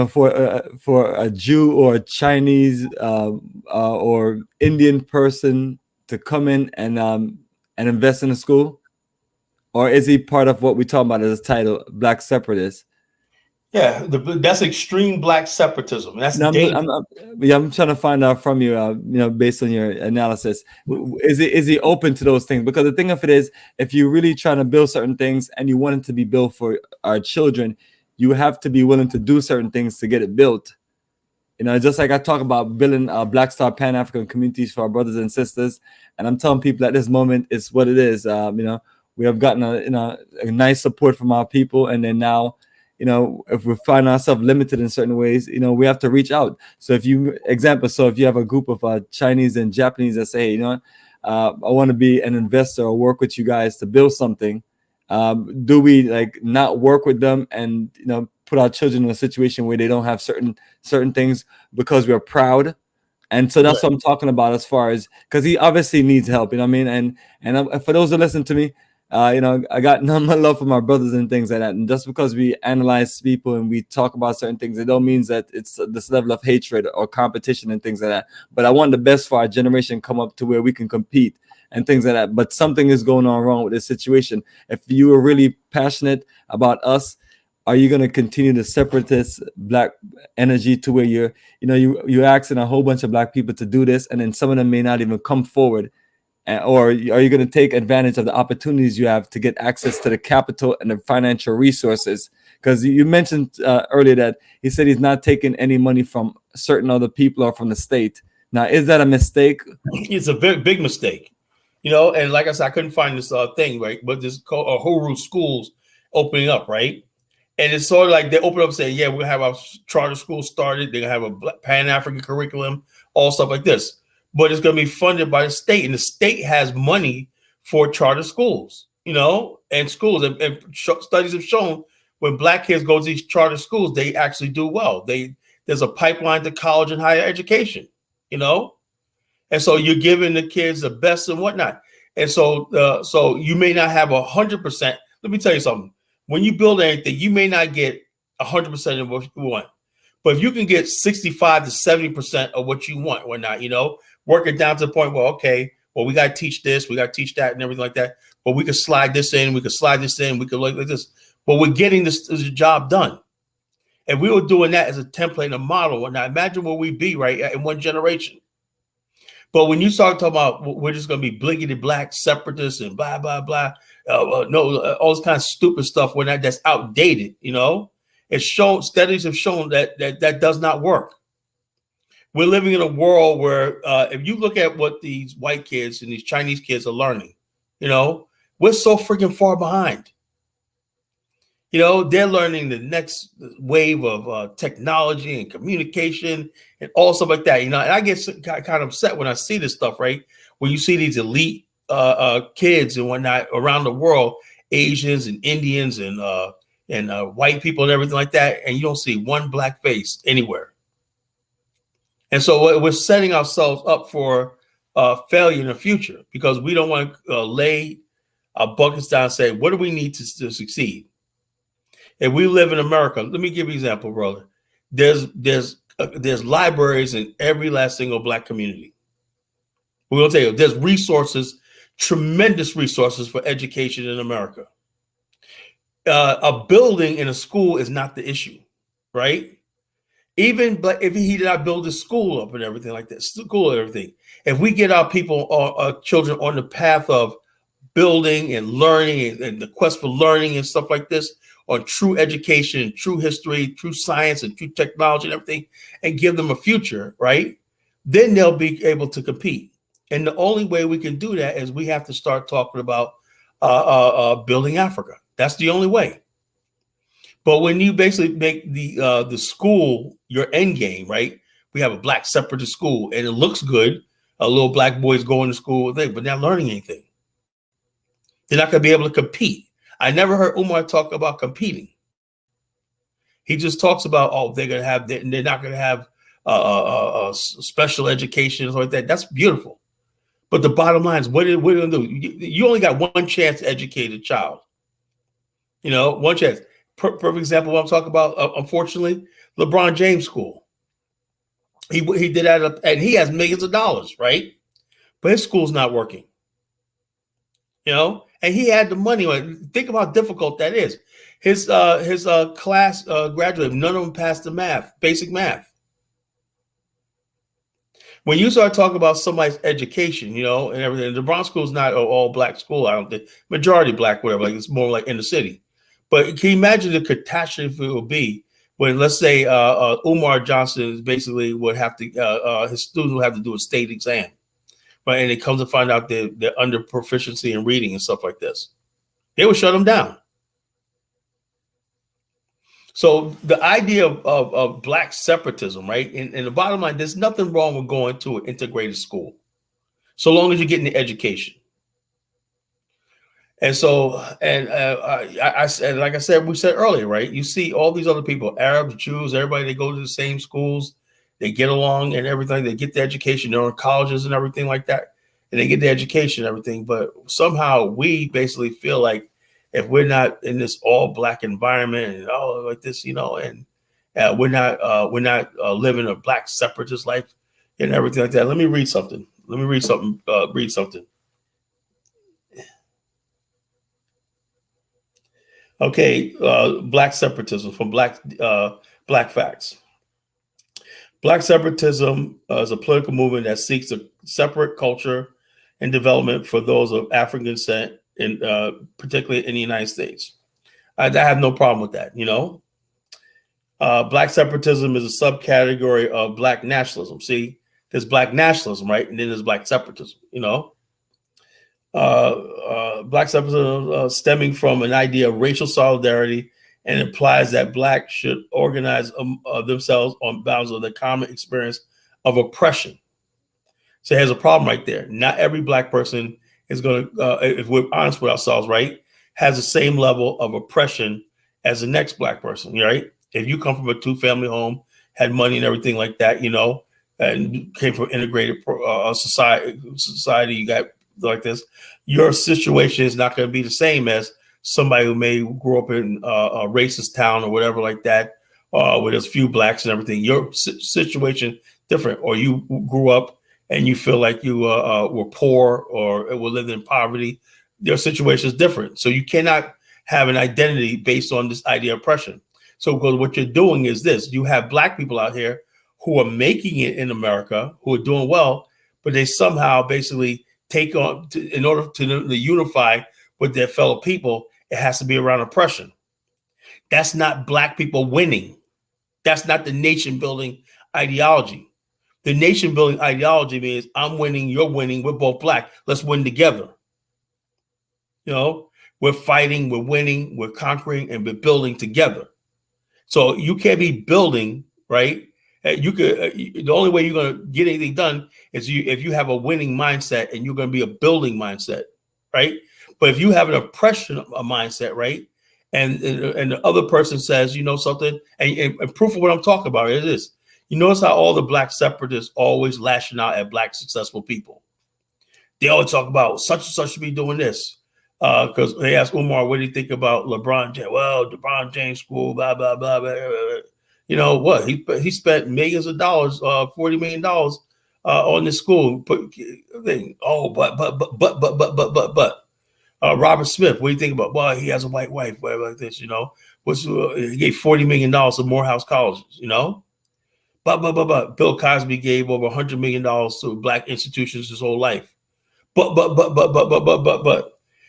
for a Jew or a Chinese or Indian person to come in and invest in a school, or is he part of what we talk about as a title, Black Separatist? Yeah, that's extreme black separatism. That's No, dangerous. I'm trying to find out from you, based on your analysis, is he open to those things? Because the thing of it is, if you're really trying to build certain things and you want it to be built for our children, you have to be willing to do certain things to get it built. Just like I talk about building Black Star Pan-African communities for our brothers and sisters, and I'm telling people at this moment it's what it is. We have gotten a nice support from our people, and then now, if we find ourselves limited in certain ways, we have to reach out. So if you have a group of Chinese and Japanese that say, hey, I want to be an investor or work with you guys to build something, do we not work with them and put our children in a situation where they don't have certain things because we're proud? And so that's what I'm talking about, as far as, because he obviously needs help, and for those that listen to me, I got none but love for my brothers and things like that. And just because we analyze people and we talk about certain things, it don't mean that it's this level of hatred or competition and things like that. But I want the best for our generation come up to where we can compete and things like that. But something is going on wrong with this situation. If you are really passionate about us, are you going to continue the separatist black energy to where you're asking a whole bunch of black people to do this, and then some of them may not even come forward? Or are you going to take advantage of the opportunities you have to get access to the capital and the financial resources? Because you mentioned earlier that he said he's not taking any money from certain other people or from the state. Now, is that a mistake? It's a very big mistake, and like I said, I couldn't find this thing, right? But this Horu schools opening up, right? And it's sort of like they open up and say, yeah, we're going to have our charter school started. They're going to have a Pan-African curriculum, all stuff like this. But it's going to be funded by the state, and the state has money for charter schools, and schools. And studies have shown when black kids go to these charter schools, they actually do well. There's a pipeline to college and higher education, and so you're giving the kids the best and whatnot. And so you may not have 100%. Let me tell you something. When you build anything, you may not get 100% of what you want, but if you can get 65 to 70% of what you want, whatnot, work it down to the point where, we got to teach this, we got to teach that and everything like that. But we could slide this in, we could look like this. But we're getting this job done. And we were doing that as a template and a model. Now imagine where we'd be, right, in one generation. But when you start talking about we're just going to be blinkety black separatists and blah, blah, blah, all this kind of stupid stuff that's outdated, it's shown, studies have shown that does not work. We're living in a world where if you look at what these white kids and these Chinese kids are learning, we're so freaking far behind. They're learning the next wave of technology and communication and all stuff like that. And I get kind of upset when I see this stuff, right? When you see these elite kids and whatnot around the world, Asians and Indians and white people and everything like that, and you don't see one black face anywhere. And so we're setting ourselves up for failure in the future because we don't want to lay our buckets down and say, what do we need to succeed? If we live in America, let me give you an example, brother. There's libraries in every last single black community. We're going to tell you, there's resources, tremendous resources for education in America. A building in a school is not the issue, right? Even if he did not build a school up and everything like that, school and everything, if we get our people, our children on the path of building and learning and the quest for learning and stuff like this, on true education, true history, true science, and true technology and everything, and give them a future, right? Then they'll be able to compete. And the only way we can do that is we have to start talking about building Africa. That's the only way. But when you basically make the school your end game, right? We have a black separatist school, and it looks good. A little black boys going to school, but they're not learning anything. They're not going to be able to compete. I never heard Umar talk about competing. He just talks about, they're not going to have special education and like that. That's beautiful. But the bottom line is, what are you going to do? You only got one chance to educate a child. One chance. Perfect example what I'm talking about, unfortunately, LeBron James School. He did that, and he has millions of dollars, right? But his school's not working. And and he had the money. Think about how difficult that is. His class graduated, none of them passed the math, basic math. When you start talking about somebody's education, you know, and everything, the Bronx school is not an all black school. I don't think majority black, whatever. Like it's more like in the city. But can you imagine the catastrophe it would be when, let's say, Umar Johnson basically would have to, his students would have to do a state exam, right? And it comes to find out they're under proficiency in reading and stuff like this. They would shut them down. So the idea of black separatism, right? And the bottom line, there's nothing wrong with going to an integrated school, so long as you're getting the education. And so, I said, like I said, we said earlier, right? You see all these other people, Arabs, Jews, everybody, they go to the same schools, they get along and everything, they get the education, they're in colleges and everything like that, and they get the education and everything. But somehow we basically feel like if we're not in this all black environment and like this, you know, and we're not living a black separatist life and everything like that. Let me read something. Read something. Okay, black separatism from Black Facts. Black separatism is a political movement that seeks a separate culture and development for those of African descent, particularly in the United States. I have no problem with that, you know. Black separatism is a subcategory of black nationalism. See, there's black nationalism, right? And then there's black separatism, you know. Black separatism stemming from an idea of racial solidarity and implies that blacks should organize themselves on bounds of the common experience of oppression. So here's a problem right there. Not every black person is going to, if we're honest with ourselves, right, has the same level of oppression as the next black person, right? If you come from a two-family home, had money and everything like that, you know, and came from integrated society, you got like this, your situation is not going to be the same as somebody who may grow up in a racist town or whatever like that, where there's few blacks and everything. Your situation different, or you grew up and you feel like you were poor or were living in poverty. Your situation is different. So you cannot have an identity based on this idea of oppression. So what you're doing is this: you have black people out here who are making it in America, who are doing well, but they somehow basically take on, in order to unify with their fellow people, it has to be around oppression. That's not black people winning. That's not the nation building ideology. The nation building ideology means I'm winning, you're winning, we're both black. Let's win together. You know, we're fighting, we're winning, we're conquering, and we're building together. So you can't be building, right? You could. The only way you're going to get anything done is if you have a winning mindset and you're going to be a building mindset, right? But if you have an oppression mindset, right, and the other person says, you know something, and proof of what I'm talking about is this: you notice how all the black separatists always lashing out at black successful people. They always talk about such and such should be doing this. Because they asked Umar, what do you think about LeBron James? Well, LeBron James school, blah, blah, blah, blah, blah, blah. You know what? He spent millions of dollars, $40 million on this school. Oh, but Robert Smith, what do you think about? Well, he has a white wife, whatever like this, you know. He gave $40 million to Morehouse colleges, you know. But Bill Cosby gave over $100 million to black institutions his whole life. But.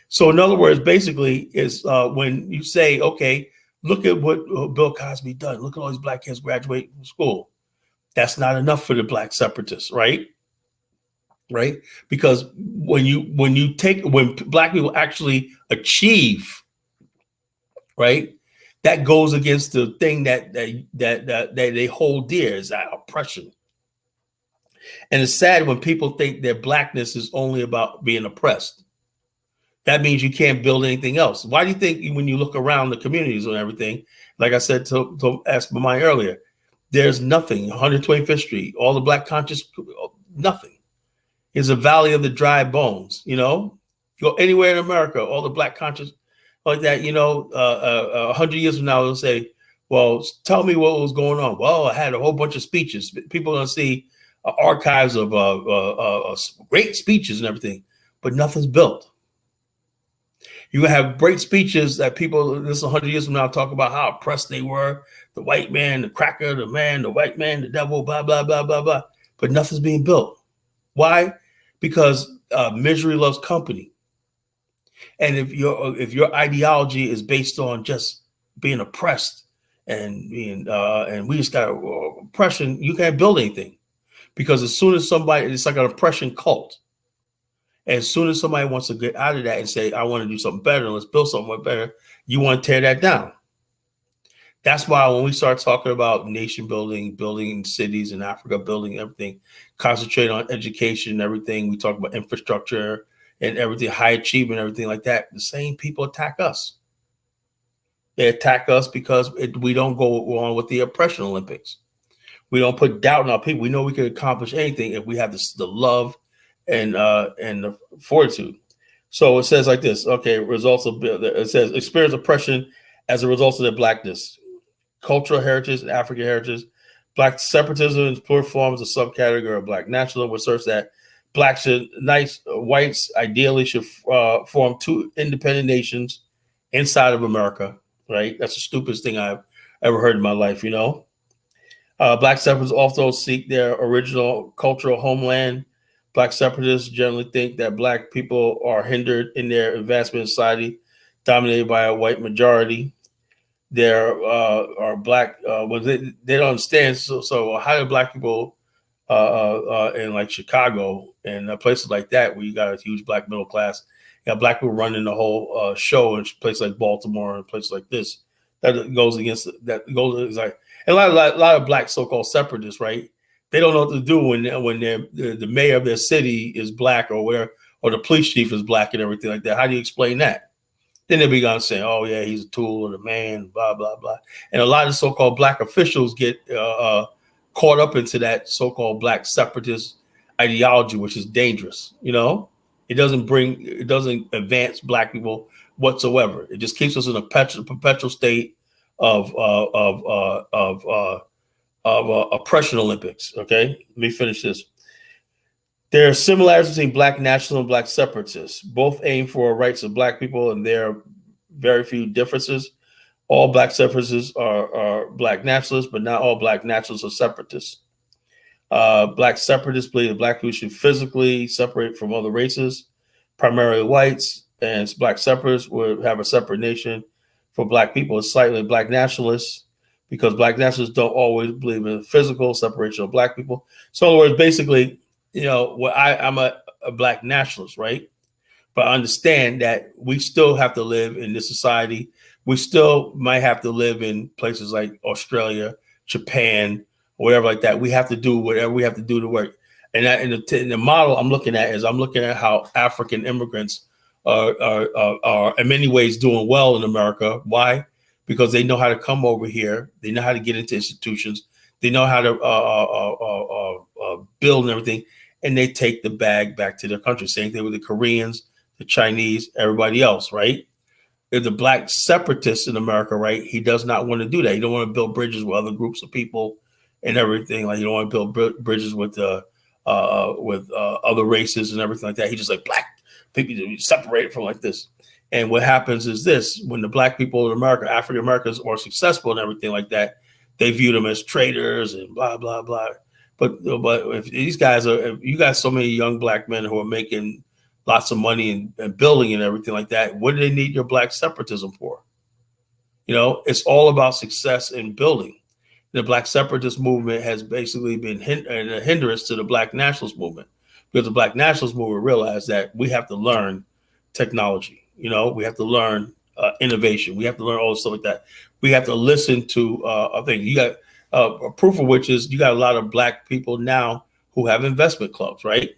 So in other words, basically is when you say, okay, look at what Bill Cosby done. Look at all these black kids graduating from school. That's not enough for the black separatists, right? Right? Because when black people actually achieve, right, that goes against the thing that they hold dear, is that oppression. And it's sad when people think their blackness is only about being oppressed. That means you can't build anything else. Why do you think when you look around the communities and everything, like I said to ask Bomani earlier, there's nothing. 125th Street, all the black conscious, nothing. It's a valley of the dry bones, you know? You go anywhere in America, all the black conscious like that, you know, 100 years from now, they'll say, well, tell me what was going on. Well, I had a whole bunch of speeches. People are going to see archives of great speeches and everything, but nothing's built. You're going to have great speeches that people, this 100 years from now, talk about how oppressed they were. The white man, the cracker, the man, the white man, the devil, blah, blah, blah, blah, blah. But nothing's being built. Why? Because misery loves company. And if your ideology is based on just being oppressed and being and we just got oppression, you can't build anything. Because as soon as somebody, it's like an oppression cult. As soon as somebody wants to get out of that and say, I want to do something better, let's build something better, you want to tear that down. That's why when we start talking about nation building, building cities in Africa, building everything, concentrate on education and everything, we talk about infrastructure and everything, high achievement, everything like that, the same people attack us. They attack us because we don't go on with the oppression Olympics. We don't put doubt in our people. We know we can accomplish anything if we have the love and the fortitude. So it says like this. Okay, results of it says experience oppression as a result of their blackness, cultural heritage, and African heritage. Black separatism in plural forms a subcategory of black nationalism, which asserts that blacks should, whites ideally should form two independent nations inside of America. Right? That's the stupidest thing I've ever heard in my life. You know. Black separatists also seek their original cultural homeland. Black separatists generally think that black people are hindered in their advancement in society, dominated by a white majority. There are black, well, they don't understand. So how do black people in like Chicago and places like that, where you got a huge black middle class, you got black people running the whole show in places like Baltimore and places like this, that goes against that goes like. And a lot of black so-called separatists, right? They don't know what to do when the mayor of their city is black or the police chief is black and everything like that. How do you explain that? Then they'll be gonna say, "Oh yeah, he's a tool of the man," blah blah blah. And a lot of so-called black officials get caught up into that so-called black separatist ideology, which is dangerous. You know, it doesn't advance black people whatsoever. It just keeps us in a perpetual state of oppression Olympics. Okay, let me finish this. There are similarities between black nationalism and black separatists. Both aim for rights of black people, and there are very few differences. All black separatists are black nationalists, but not all black nationalists are separatists. Black separatists believe that black people should physically separate from other races, primarily whites, and black separatists would have a separate nation for black people. It's slightly black nationalists, because black nationalists don't always believe in physical separation of black people. So in other words, basically, you know, I'm a black nationalist, right? But I understand that we still have to live in this society. We still might have to live in places like Australia, Japan, or whatever like that. We have to do whatever we have to do to work. And that, in the model I'm looking at how African immigrants are in many ways doing well in America. Why? Because they know how to come over here. They know how to get into institutions. They know how to build and everything. And they take the bag back to their country. Same thing with the Koreans, the Chinese, everybody else, right? If the black separatist in America, right, he does not want to do that. He don't want to build bridges with other groups of people and everything. Like, you don't want to build bridges with other races and everything like that. He just like black people to be separated from like this. And what happens is this: when the black people in America, African Americans, are successful and everything like that, they view them as traitors and blah blah blah. But if these guys if you got so many young black men who are making lots of money and building and everything like that, what do they need your black separatism for? You know, it's all about success in building. The black separatist movement has basically been a hindrance to the black nationalist movement, because the black nationalist movement realized that we have to learn technology. You know, we have to learn innovation. We have to learn all the stuff like that. We have to listen to a thing. You got a proof of which is you got a lot of black people now who have investment clubs, right?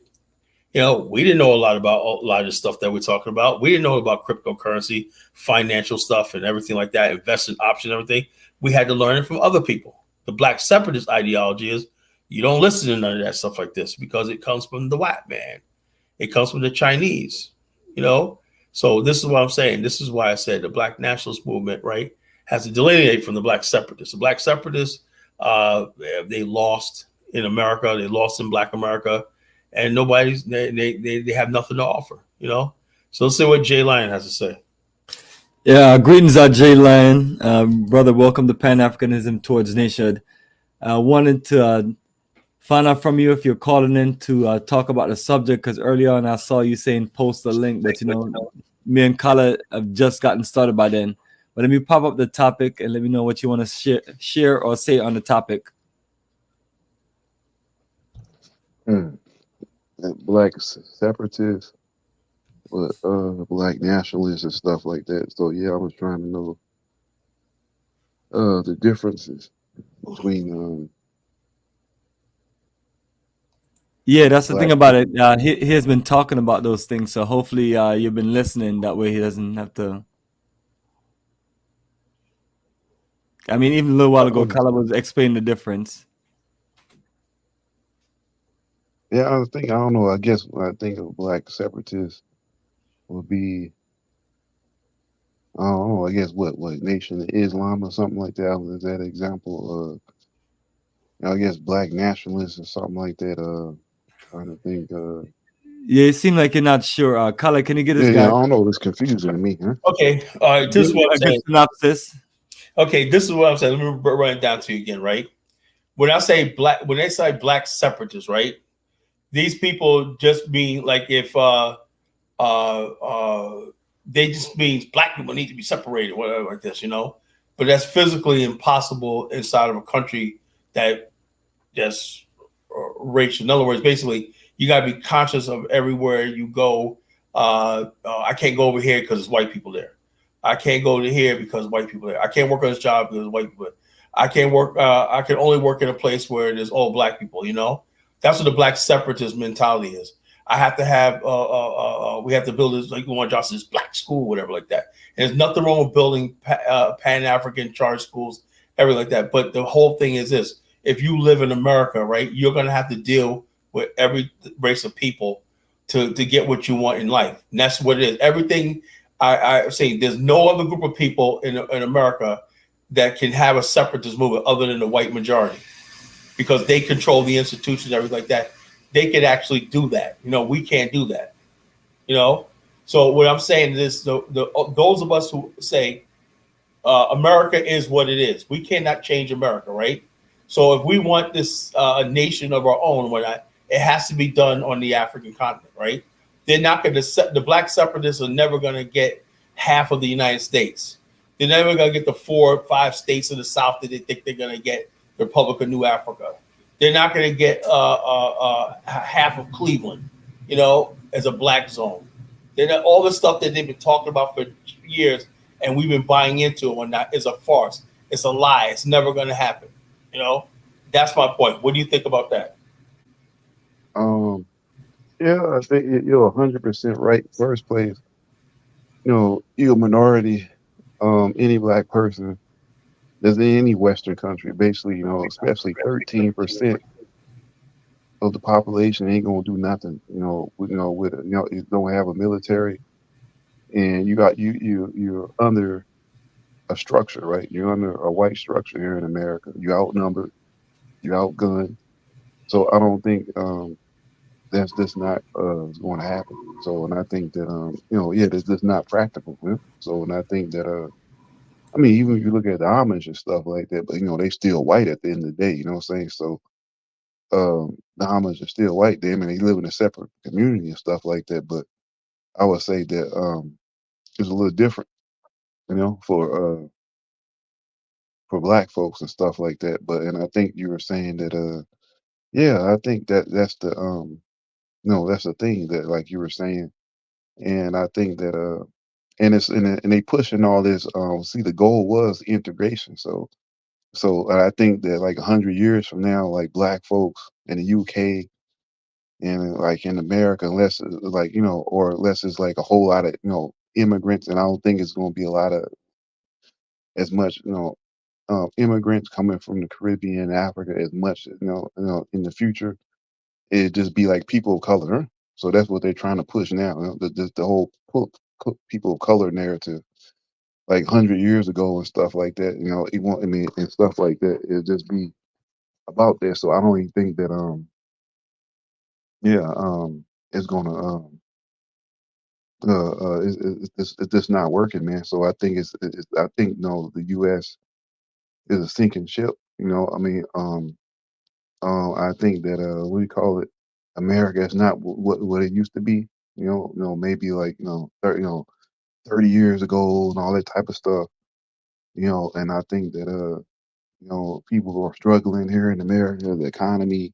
You know, we didn't know a lot about a lot of the stuff that we're talking about. We didn't know about cryptocurrency, financial stuff, and everything like that, investment option, everything. We had to learn it from other people. The black separatist ideology is you don't listen to none of that stuff like this, because it comes from the white man. It comes from the Chinese, you know? So this is what I'm saying. This is why I said the black nationalist movement, right, has to delineate from the black separatists. The black separatists, they lost in America. They lost in black America, and they have nothing to offer, you know? So let's see what Jay Lyon has to say. Yeah, greetings, J Lion. Brother, welcome to Pan-Africanism Towards Nationhood. I wanted to find out from you if you're calling in to talk about the subject, because earlier on I saw you saying post a link, but me and Kala have just gotten started by then. But let me pop up the topic and let me know what you want to share or say on the topic. Black separatists, but black nationalists and stuff like that. So yeah, I was trying to know the differences between Yeah, that's the thing black about it. people. He has been talking about those things, so hopefully you've been listening. That way he doesn't have to. I mean, even a little while ago, Kala was explaining the difference. Yeah, I don't know. I guess when I think of black separatists would be, I don't know. I guess what Nation of Islam or something like that. Is that an example? I guess black nationalists or something like that. Trying to think. Yeah, it seemed like you're not sure. Kala, can you get this Yeah, guy I don't know. It's confusing to me, huh? Okay, all right. This is what I'm a good saying. synopsis? Okay, this is what I'm saying. Let me run it down to you again, right? When I say black, when they say black separatists, right? These people just mean like if they just means black people need to be separated, whatever like this, But that's physically impossible inside of a country that's racial. In other words, basically, you got to be conscious of everywhere you go. I can't go over here because there's white people there. I can't go to here because white people there. I can't work on this job because white people there. I can't work. I can only work in a place where there's all black people. That's what the black separatist mentality is. I have to have. We have to build this, like Warren Johnson's black school, whatever like that. And there's nothing wrong with building Pan-African charter schools, everything like that. But the whole thing is this: if you live in America, right, you're going to have to deal with every race of people to get what you want in life. And that's what it is. Everything I say, there's no other group of people in America that can have a separatist movement other than the white majority, because they control the institutions, everything like that. They could actually do that. We can't do that. So what I'm saying is those of us who say America is what it is, we cannot change America, right? So if we want this nation of our own, it has to be done on the African continent, right? They're not going to. The black separatists are never going to get half of the United States. They're never going to get the 4 or 5 states in the South that they think they're going to get the Republic of New Africa. They're not going to get half of Cleveland, as a black zone. They're not, all the stuff that they've been talking about for years, and we've been buying into it, whatnot, is a farce. It's a lie. It's never going to happen. That's my point. What do you think about that? Yeah, I think you're 100% right. First place, you're a minority. Any black person that's in any Western country, basically, especially 13% of the population ain't gonna do nothing. It don't have a military, and you're under a structure, right? You're under a white structure here in America. You're outnumbered, you're outgunned. So I don't think that's just not going to happen. So, and I think that that's just not practical. So, and I think that even if you look at the Amish and stuff like that, but they still white at the end of the day. You know what I'm saying? So, the Amish are still white. They live in a separate community and stuff like that. But I would say that it's a little different, for black folks and stuff like that. But and I think you were saying that yeah, I think that's the no, that's the thing that, like you were saying, and I think that and they pushing all this. See, the goal was integration. So I think that like 100 years from now, like black folks in the UK and like in America, unless or unless it's like a whole lot of immigrants, and I don't think it's going to be a lot of as much immigrants coming from the Caribbean, Africa, as much in the future. It'd just be like people of color. Huh? So that's what they're trying to push now. The whole people of color narrative, like 100 years ago and stuff like that. And stuff like that. It'd just be about that. So I don't even think that yeah it's gonna it's just not working, man. So I think I think the U.S. is a sinking ship. I mean, I think that what do you call it? America is not what it used to be. Maybe like 30 years ago and all that type of stuff. And I think that people are struggling here in America, the economy,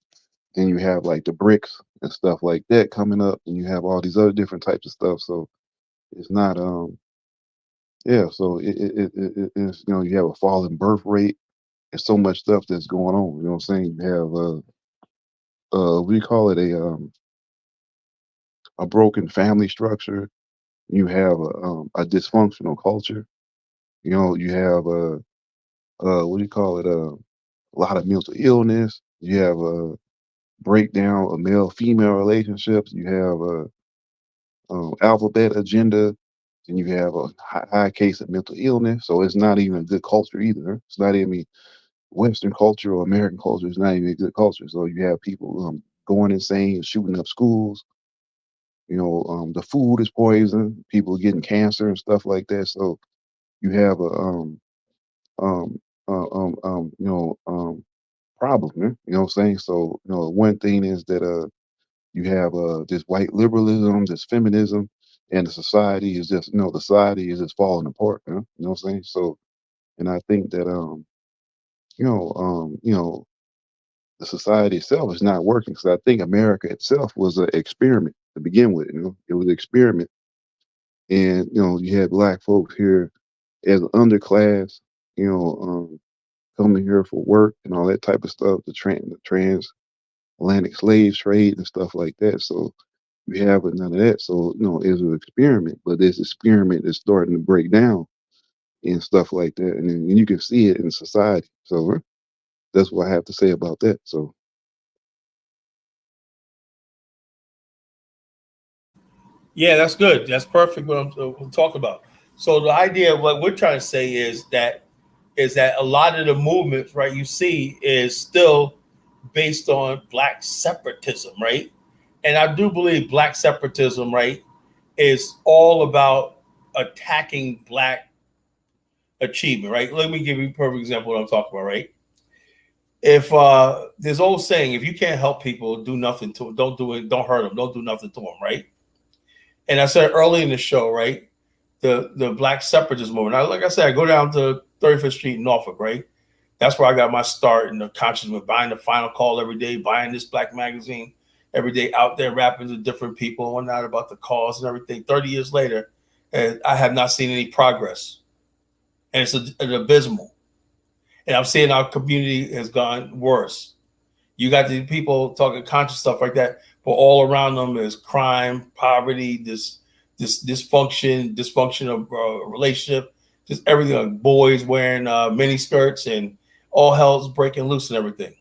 and you have like the BRICS and stuff like that coming up, and you have all these other different types of stuff. So it's not yeah. So it's you have a falling birth rate. There's so much stuff that's going on. You know what I'm saying? You have what do you call it? A broken family structure. You have a dysfunctional culture. You have what do you call it? A lot of mental illness. You have a breakdown of male-female relationships. You have a alphabet agenda, and you have a high case of mental illness. So it's not even a good culture either. It's not even Western culture or American culture. It's not even a good culture. So you have people going insane, shooting up schools. The food is poison. People getting cancer and stuff like that. So you have a um problem. You know what I'm saying? So one thing is that you have this white liberalism, this feminism, and the society is just the society is just falling apart. You know what I'm saying? So, and I think that the society itself is not working, because I think America itself was an experiment to begin with. It was an experiment, and you had black folks here as an underclass, coming here for work and all that type of stuff, the transatlantic slave trade and stuff like that. So you have none of that. So it was an experiment, but this experiment is starting to break down and stuff like that, and you can see it in society. So that's what I have to say about that. So. Yeah, that's good. That's perfect. What I'm talking about. So the idea of what we're trying to say is that a lot of the movements, right, you see is still based on black separatism, right? And I do believe black separatism, right, is all about attacking black achievement, right? Let me give you a perfect example of what I'm talking about, right? If there's old saying, if you can't help people, do nothing to them. Don't do it. Don't hurt them. Don't do nothing to them, right? And I said early in the show, right, the black separatist movement. Like I said, I go down to 35th Street in Norfolk, right? That's where I got my start in the consciousness, buying the Final Call every day, buying this black magazine every day, out there rapping to different people and whatnot about the cause and everything. 30 years later, I have not seen any progress. And it's an abysmal. And I'm seeing our community has gone worse. You got the people talking conscious stuff like that, but all around them is crime, poverty, this dysfunction of relationship, just everything. Like boys wearing mini skirts and all hell's breaking loose and everything.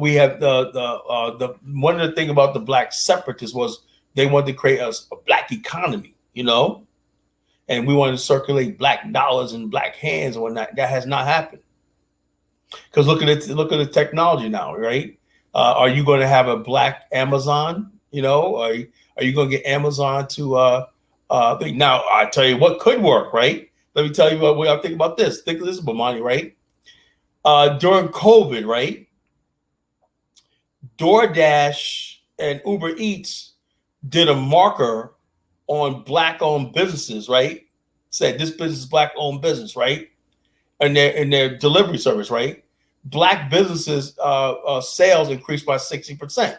We have the one of the thing about the black separatists was they wanted to create a black economy, and we wanted to circulate black dollars in black hands and whatnot. That has not happened. Because look at the technology now, right? Are you going to have a black Amazon? Are you going to get Amazon to think? Now I tell you what could work, right? Let me tell you what I think about this. Think of this, Bomani, right? During COVID, right? DoorDash and Uber Eats did a marker on black-owned businesses, right? Said this business is black-owned business, right? And their delivery service, right? Black businesses sales increased by 60%.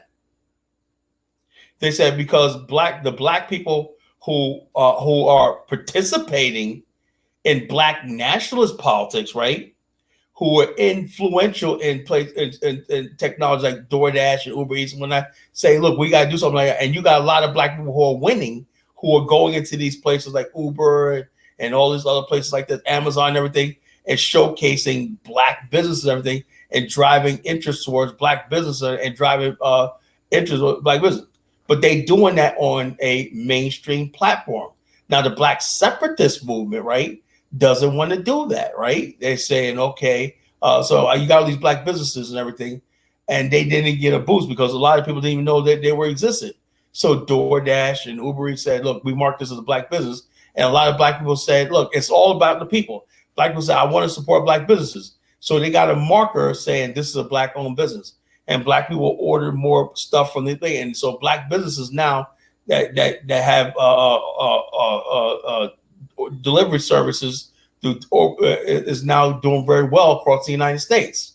They said because the black people who are participating in black nationalist politics, right? Who are influential in technology like DoorDash and Uber Eats, when I say, look, we got to do something like that, and you got a lot of black people who are winning, who are going into these places like Uber and all these other places like that, Amazon and everything, and showcasing black businesses and everything, and driving interest towards black business and driving interest with black business. But they doing that on a mainstream platform. Now, the black separatist movement, right, doesn't want to do that, right? They're saying, okay, so you got all these black businesses and everything, and they didn't get a boost because a lot of people didn't even know that they were existing. So DoorDash and Uber Eats said, look, we mark this as a black business. And a lot of black people said, look, it's all about the people. Black people said, I want to support black businesses. So they got a marker saying this is a black owned business. And black people order more stuff from the thing. And so black businesses now that have delivery services is now doing very well across the United States.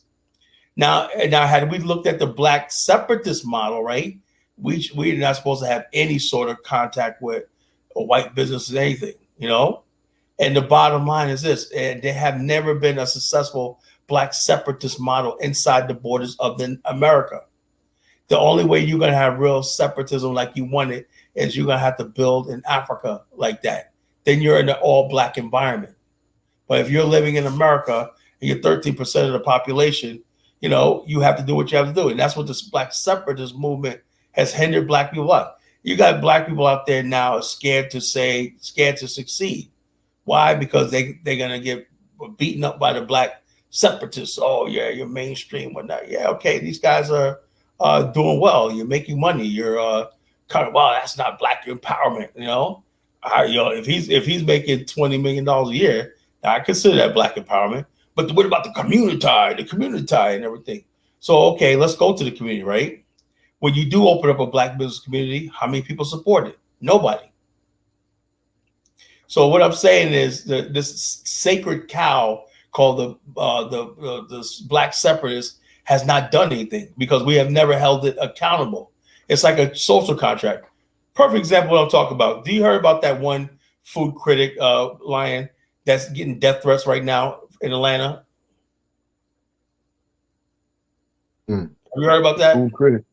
Now, had we looked at the black separatist model, right? We're not supposed to have any sort of contact with a white business or anything, you know? And the bottom line is this, and there have never been a successful black separatist model inside the borders of America. The only way you're going to have real separatism like you want it is you're going to have to build in Africa like that. Then you're in an all black environment. But if you're living in America and you're 13% of the population, you know, you have to do what you have to do. And that's what this black separatist movement has hindered black people out. You got black people out there now scared to succeed. Why? Because they're going to get beaten up by the black separatists. Oh, yeah, you're mainstream, whatnot. Yeah, okay, these guys are doing well. You're making money. You're kind of, well, that's not black empowerment, you know? If he's making $20 million a year, I consider that black empowerment. But what about the community and everything? So, okay, let's go to the community, right? When you do open up a black business community, how many people support it? Nobody. So what I'm saying is that this sacred cow called the black separatist has not done anything because we have never held it accountable. It's like a social contract. Perfect example of what I'm talking about. Do you hear about that one food critic, Lion, that's getting death threats right now in Atlanta? Have you heard about that? Food critic.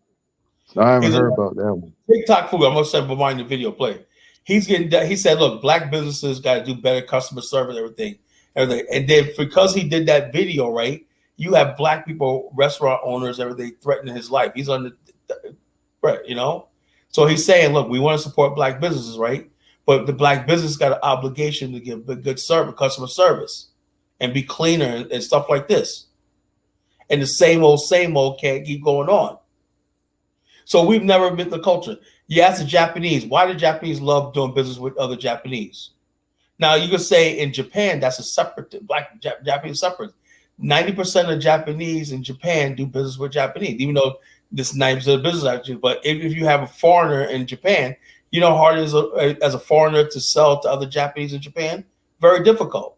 I haven't heard about that one. TikTok food. I'm gonna send Bomani the video play. He's getting death. He said, "Look, black businesses got to do better customer service, everything." And then because he did that video, right? You have black people, restaurant owners, everything threatening his life. He's on the right, you know. So he's saying, look, we want to support black businesses, right? But the black business got an obligation to give good service, customer service, and be cleaner and stuff like this. And the same old can't keep going on. So we've never been the culture. You ask the Japanese, why do Japanese love doing business with other Japanese? Now you could say in Japan, that's a separate black Japanese separate. 90% of Japanese in Japan do business with Japanese, even though this 90% of business actually. But if you have a foreigner in Japan, you know how hard it is as a foreigner to sell to other Japanese in Japan? Very difficult.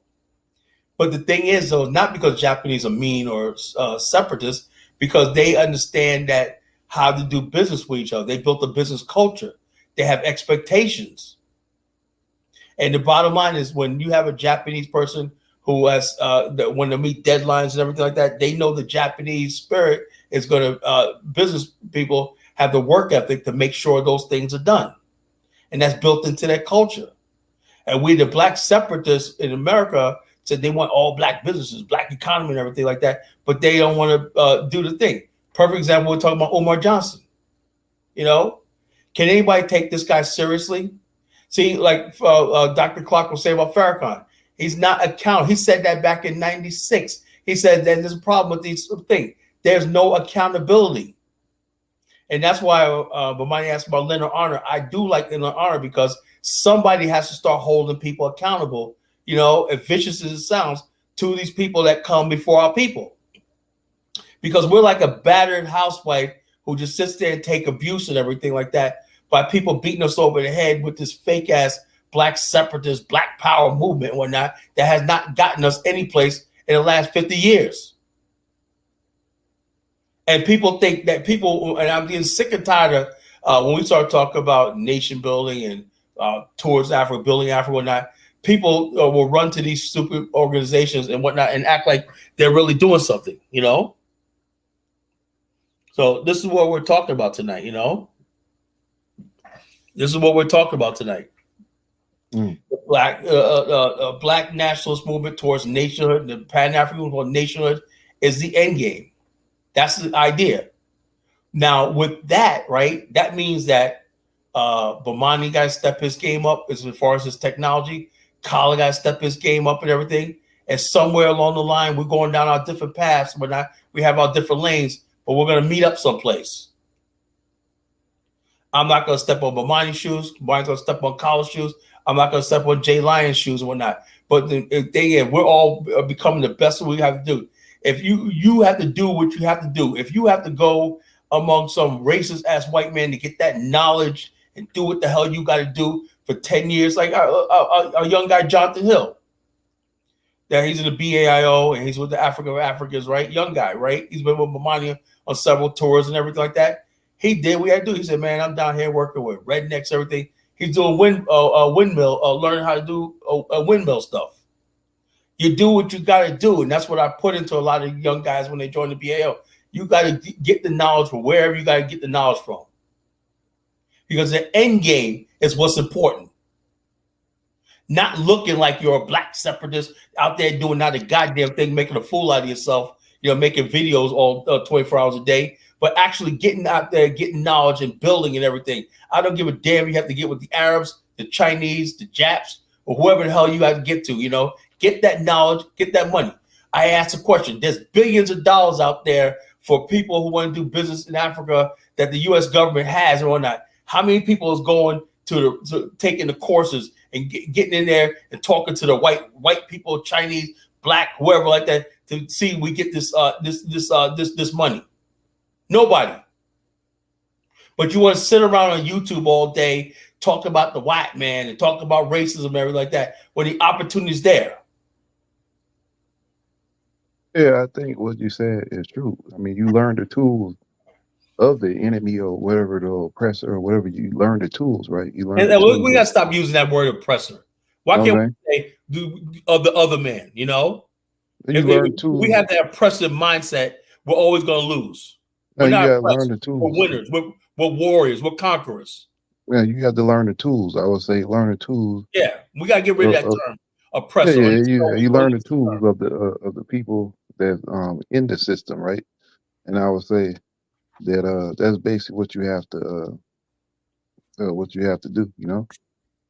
But the thing is, though, not because Japanese are mean or separatists, because they understand that how to do business with each other. They built a business culture. They have expectations. And the bottom line is when you have a Japanese person who has, when they meet deadlines and everything like that, they know the Japanese spirit is going to, business people have the work ethic to make sure those things are done. And that's built into their culture. And we, the black separatists in America, said they want all black businesses, black economy and everything like that, but they don't want to do the thing. Perfect example, we're talking about Omar Johnson. You know, can anybody take this guy seriously? See, like Dr. Clark will say about Farrakhan, he's not accountable. He said that back in '96. He said that there's a problem with these things. There's no accountability. And that's why Bomani asked about Leonard Honor. I do like Leonard Honor because somebody has to start holding people accountable, you know, as vicious as it sounds, to these people that come before our people. Because we're like a battered housewife who just sits there and take abuse and everything like that by people beating us over the head with this fake ass black separatist, black power movement and whatnot that has not gotten us any place in the last 50 years. And people think that and I'm getting sick and tired of when we start talking about nation building and towards Africa, building Africa and whatnot, people will run to these stupid organizations and whatnot and act like they're really doing something, you know? So this is what we're talking about tonight, you know? This is what we're talking about tonight. The black nationalist movement towards nationhood, the Pan-Africanism nationhood is the end game. That's the idea. Now, with that, right, that means that Bomani got to step his game up as far as his technology. Kala got to step his game up and everything. And somewhere along the line, we're going down our different paths. We have our different lanes, but we're going to meet up someplace. I'm not going to step on Bomani's shoes. Bomani's going to step on Kyle's shoes. I'm not going to step on Jay Lyon's shoes and whatnot. But we're all becoming the best we have to do. If you have to do what you have to do. If you have to go among some racist ass white man to get that knowledge and do what the hell you got to do for 10 years, like a young guy, Jonathan Hill, that he's in the BAIO and he's with the Africans, right? Young guy, right? He's been with Bomani on several tours and everything like that. He did what he had to do. He said, man, I'm down here working with rednecks, everything. He's doing windmill, learning how to do windmill stuff. You do what you got to do. And that's what I put into a lot of young guys when they join the BAO. You got to get the knowledge from wherever you got to get the knowledge from. Because the end game is what's important. Not looking like you're a black separatist out there doing not a goddamn thing, making a fool out of yourself, making videos all 24 hours a day, but actually getting out there, getting knowledge and building and everything. I don't give a damn. You have to get with the Arabs, the Chinese, the Japs, or whoever the hell you have to get to, get that knowledge, get that money. I asked a question. There's billions of dollars out there for people who want to do business in Africa that the U.S. government has or whatnot. How many people is going to taking the courses and getting in there and talking to the white people, Chinese, black, whoever like that, to see we get this money? Nobody. But you want to sit around on YouTube all day, talk about the white man and talk about racism and everything like that, when the opportunity is there. Yeah, I think what you said is true. I mean, you learn the tools of the enemy or whatever, the oppressor or whatever. You learn the tools, right? You learn. And we got to stop using that word oppressor. Why can't we say of the other man? You learn tools. We have that oppressive mindset, we're always going to lose. We're not learn the tools. We're winners. We're warriors. We're conquerors. Yeah, you have to learn the tools. I would say learn the tools. Yeah, we got to get rid of that term, oppressor. You learn the tools of the people that in the system, right? And I would say that that's basically what you have to do,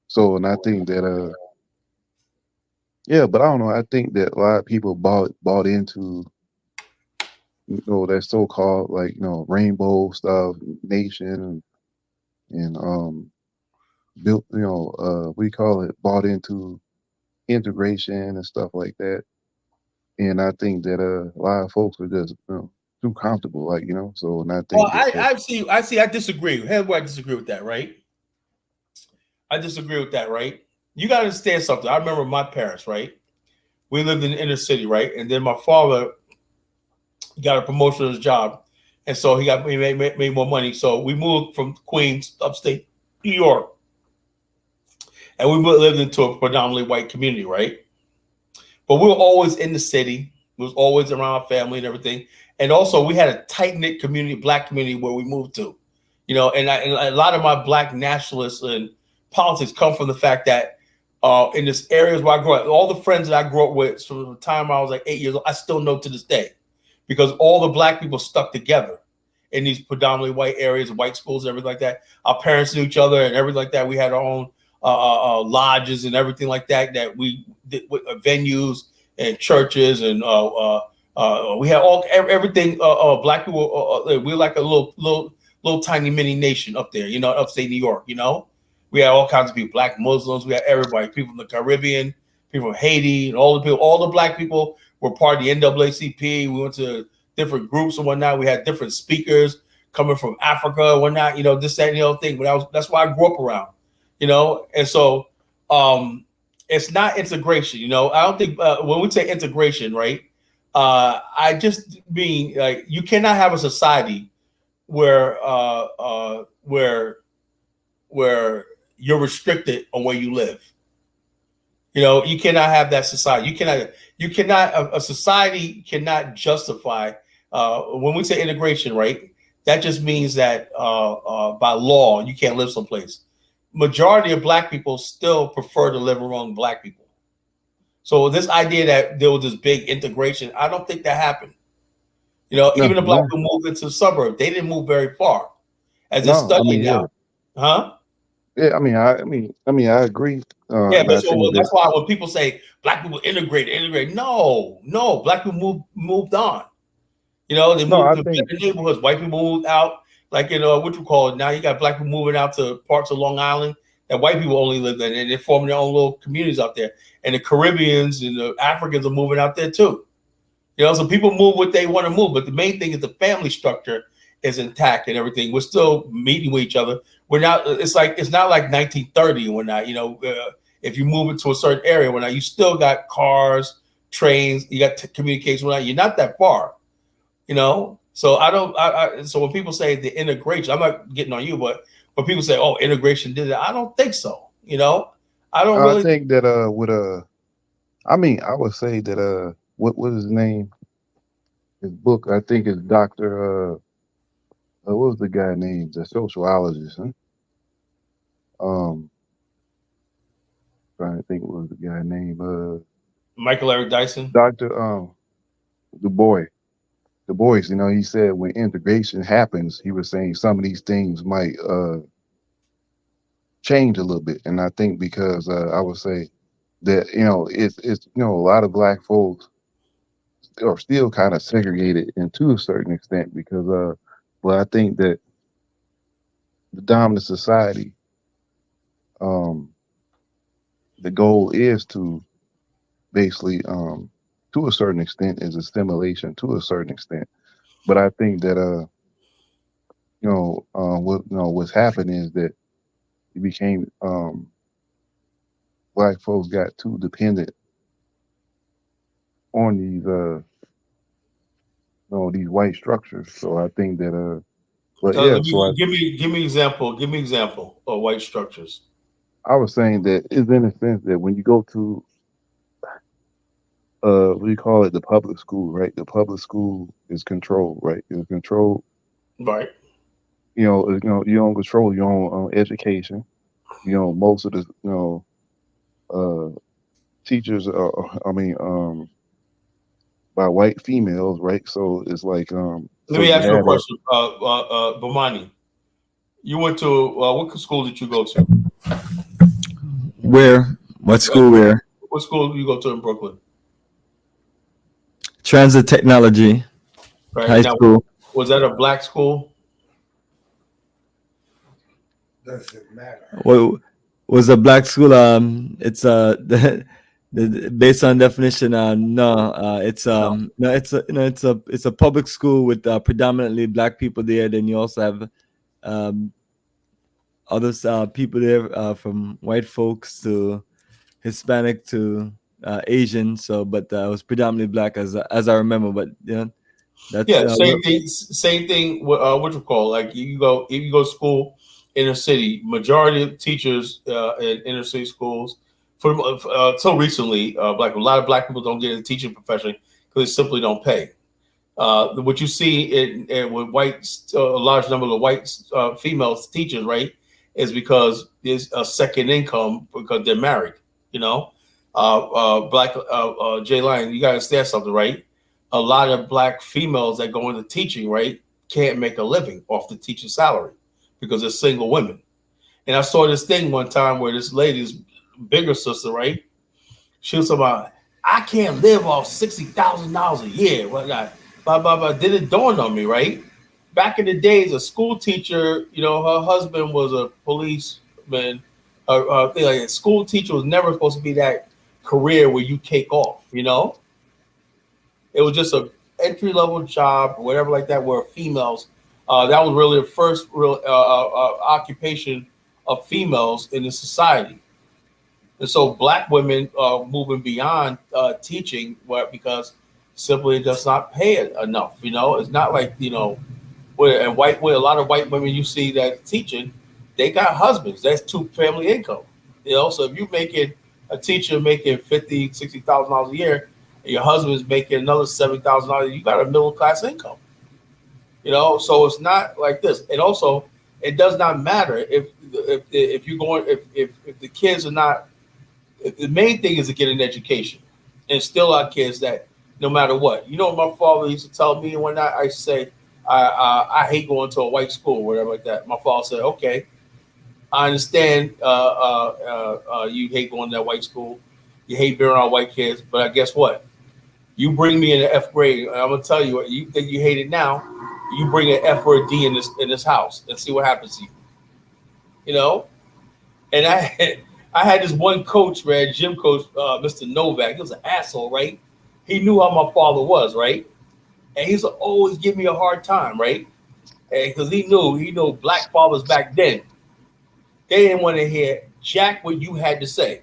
So, and I think that but I don't know. I think that a lot of people bought into that so-called rainbow stuff, nation, and built what do you call it? Bought into integration and stuff like that. And I think that a lot of folks are just too comfortable, So, and I think. Well, I disagree. Here's where I disagree with that, right? I disagree with that, right? You got to understand something. I remember my parents, right? We lived in the inner city, right? And then my father got a promotion at his job, and so he made more money. So we moved from Queens, upstate New York, and we lived into a predominantly white community, right? But we were always in the city. We was always around our family and everything. And also we had a tight-knit community, black community where we moved to, and a lot of my black nationalists and politics come from the fact that in this areas where I grew up, all the friends that I grew up with from the time I was like 8 years old, I still know to this day, because all the black people stuck together in these predominantly white areas, white schools and everything like that. Our parents knew each other and everything like that. We had our own lodges and everything like that we did with venues and churches, and we had everything. Black people, we were like a little tiny mini nation up there, upstate New York. We had all kinds of people, black Muslims. We had everybody, people from the Caribbean, people from Haiti, and all the black people were part of the NAACP. We went to different groups and whatnot. We had different speakers coming from Africa and whatnot. This, that, and the other thing. But that's why I grew up around. And so it's not integration. I don't think when we say integration, right? I just mean like you cannot have a society where you're restricted on where you live. You cannot have that society. A society cannot justify when we say integration, right? That just means that by law you can't live someplace. Majority of black people still prefer to live among black people. So this idea that there was this big integration, I don't think that happened. Even the black people moved into the suburbs, they didn't move very far. As it's studied now, huh? Yeah, I mean, I agree. But that's why when people say black people integrate, no, black people moved on. They moved to better neighborhoods. White people moved out. Like in what you call it now, you got black people moving out to parts of Long Island that white people only live in, and they're forming their own little communities out there. And the Caribbeans and the Africans are moving out there too. You know, so people move what they want to move, but the main thing is the family structure is intact and everything. We're still meeting with each other. We're not. It's not like 1930 when you know, if you move into a certain area when you still got cars, trains, you got communication. You're not that far, you know. So so when people say the integration, I'm not getting on you, but when people say, "Oh, integration did it," I don't think so. You know, I don't really think that I would say that what was his name? His book, I think, is Dr. What was the guy named? The sociologist, huh? Trying to think what was the guy named Michael Eric Dyson. Dr. Du Bois. Du Bois, you know, he said when integration happens, he was saying some of these things might change a little bit. And I think because I would say that, you know, it's you know, a lot of black folks are still kind of segregated and to a certain extent because but I think that the dominant society, the goal is to basically to a certain extent is assimilation to a certain extent. But I think that what's happened is that it became black folks got too dependent on these white structures. So I think that give me an example. Give me an example of white structures. I was saying that it's in a sense that when you go to we call it the public school, right? The public school is controlled, right? It's controlled, right? You know, you don't control your own education. You know, most of the teachers are, by white females, right? So it's like let me ask you a question, Bomani. You went to what school did you go to? Where? What school? Where? What school did you go to in Brooklyn? Transit Technology High School. Was that a black school? Doesn't matter. What was a black school? It's based on definition. No, it's it's a public school with predominantly black people there. Then you also have other people there from white folks to Hispanic to Asian. So, but it was predominantly black as I remember. But yeah, that's same thing. What you call like if you go to school in a city, majority of teachers in inner city schools until recently, a lot of black people don't get into the teaching profession because they simply don't pay. What you see with a large number of white female teachers, right, is because there's a second income because they're married. You know, black Jay Lion, you got to understand something, right? A lot of black females that go into teaching, right, can't make a living off the teaching salary because they're single women. And I saw this thing one time where this lady's bigger sister, right, she was about, I can't live off $60,000 a year. Whatnot. Blah, blah, blah. Then it dawned on me, right? Back in the days, a school teacher, you know, her husband was a policeman. A school teacher was never supposed to be that career where you take off, you know? It was just an entry-level job or whatever like that where females, that was really the first real occupation of females in the society. And so black women are moving beyond teaching because simply it does not pay it enough, you know? It's not like, you know, a lot of white women you see that teaching, they got husbands. That's two family income. You know, so if you're making a teacher making $50,000, $60,000 a year, and your husband's making another $70,000, you got a middle class income. You know, so it's not like this. And also, it does not matter if you're going if the kids are not. The main thing is to get an education, and still our kids that no matter what. You know, what my father used to tell me when I used to say I hate going to a white school or whatever like that. My father said, okay, I understand you hate going to that white school. You hate being around white kids. But guess what? You bring me in the F grade, and I'm going to tell you what, you think you hate it now. you bring an F or a D in this house and see what happens to you. You know, and I had this one coach, man, gym coach, Mr. Novak. He was an asshole, right? He knew how my father was, right? And he's always give me a hard time, right? Because he knew black fathers back then, they didn't want to hear jack what you had to say.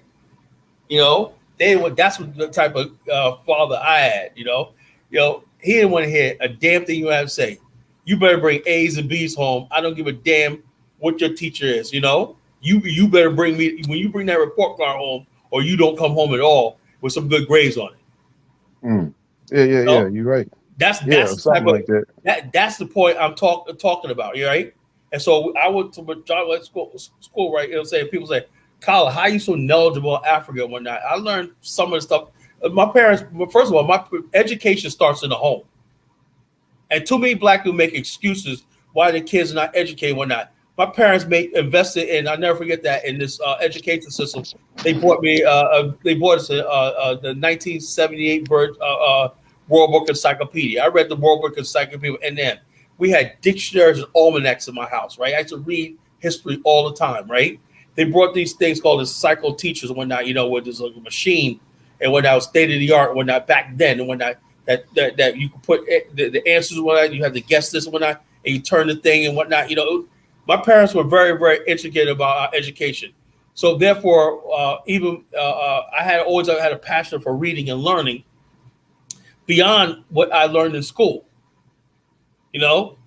You know, that's what the type of father I had. You know, he didn't want to hear a damn thing you had to say. You better bring A's and B's home. I don't give a damn what your teacher is. You know, you better bring me when you bring that report card home, or you don't come home at all with some good grades on it. Yeah, you're right. That's the type of, like that's the point I'm talking about. You right? And so I went to school, right? It'll say people say, "Kyle, how are you so knowledgeable in Africa and whatnot?" I learned some of the stuff. My parents, first of all, my education starts in the home, and too many black people make excuses why their kids are not educated and whatnot. My parents invested in. I'll never forget that in this education system. They bought us the 1978 World Book Encyclopedia. I read the World Book Encyclopedia, and then we had dictionaries and almanacs in my house, right? I used to read history all the time, right? They brought these things called cycle teachers and whatnot, you know, where there's like a machine and whatnot, was state of the art and whatnot back then, and whatnot, that you could put the answers and whatnot, you have to guess this and whatnot, and you turn the thing and whatnot. You know, my parents were very, very intricate about our education. So therefore, I always had a passion for reading and learning beyond what I learned in school. You know?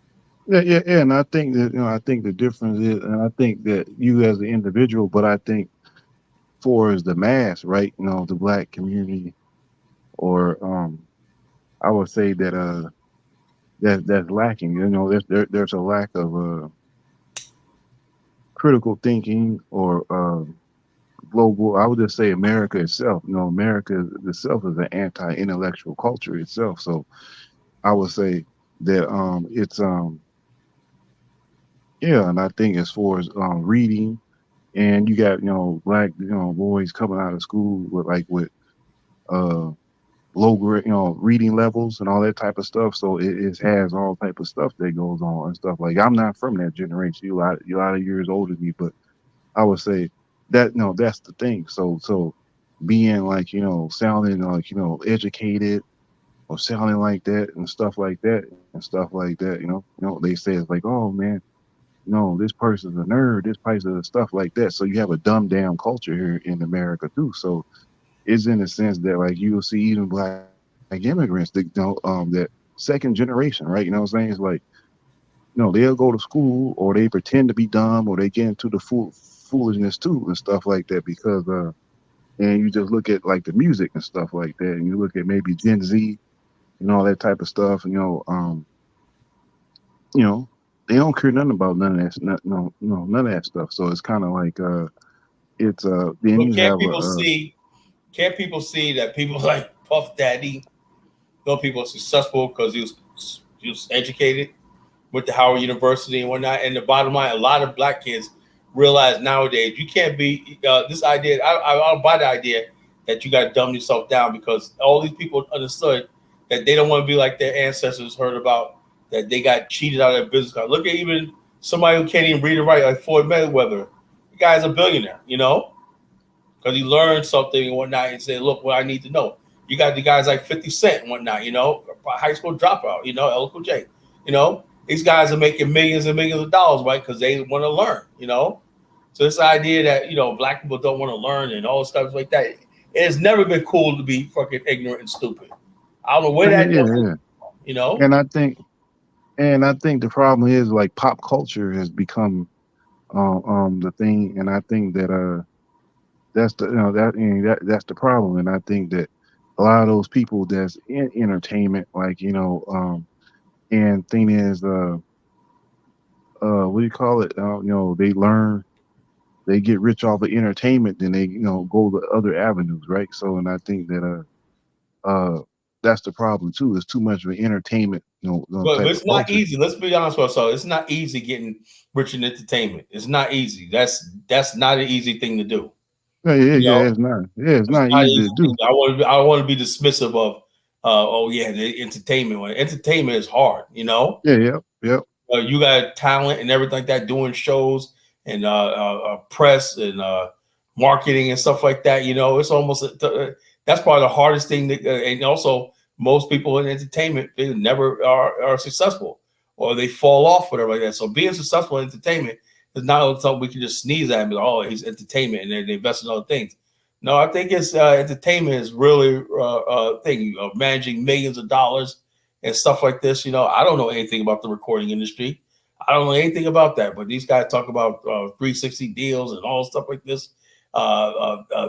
Yeah. And I think that, I think the difference is, and I think that you as an individual, but I think for as the mass, right? You know, the black community, or I would say that that's lacking. You know, there's a lack of critical thinking or global. I would just say America itself. You know, America itself is an anti-intellectual culture itself. So I would say that it's and I think as far as reading, and you got black boys coming out of school with low grade reading levels and all that type of stuff. So it has all type of stuff that goes on and stuff. Like, I'm not from that generation. You're a lot of years older than me, but I would say that that's the thing. So being like sounding like educated or sounding like that and stuff like that. They say it's like, oh man, this person's a nerd, this person stuff like that. So you have a dumbed down culture here in America too. So it's in the sense that like you'll see even black immigrants that that second generation, right? You know what I'm saying? It's like, they'll go to school or they pretend to be dumb or they get into the foolishness too and stuff like that because and you just look at like the music and stuff like that, and you look at maybe Gen Z and all that type of stuff, they don't care nothing about none of that, none of that stuff. So it's kind of like it's then you have can't people see that people like Puff Daddy, people are successful because he was educated, went to Howard University and whatnot. And the bottom line, a lot of black kids realize nowadays you can't be this idea. I don't buy the idea that you got to dumb yourself down because all these people understood that they don't want to be like their ancestors heard about, that they got cheated out of their business card. Look at even somebody who can't even read and write, like Floyd Mayweather. The guy's a billionaire, because he learned something and whatnot and said, look, what I need to know. You got the guys like 50 Cent and whatnot, high school dropout, LL Cool J. These guys are making millions and millions of dollars, right? Because they want to learn, So this idea that, black people don't want to learn and all stuff like that, it has never been cool to be fucking ignorant and stupid. I don't know where that is, And I think the problem is like pop culture has become the thing, and I think that that's the that's the problem. And I think that a lot of those people that's in entertainment, like and thing is what do you call it? They get rich off of entertainment, then they go to other avenues, right? So, and I think that that's the problem too. It's too much of an entertainment. But it's not easy. Let's be honest with ourselves. It's not easy getting rich in entertainment. It's not easy. That's not an easy thing to do. It's not. Yeah, it's not easy to do. I want to be dismissive of the entertainment. Entertainment is hard. Yeah. Yep. You got talent and everything like that, doing shows and press and marketing and stuff like that. It's almost that's probably the hardest thing. And also, most people in entertainment, they never are successful, or they fall off, whatever like that. So being successful in entertainment is not something we can just sneeze at and be like, oh, he's entertainment, and then they invest in other things. No, I think it's entertainment is really a thing of managing millions of dollars and stuff like this. I don't know anything about the recording industry. I don't know anything about that, but these guys talk about 360 deals and all stuff like this.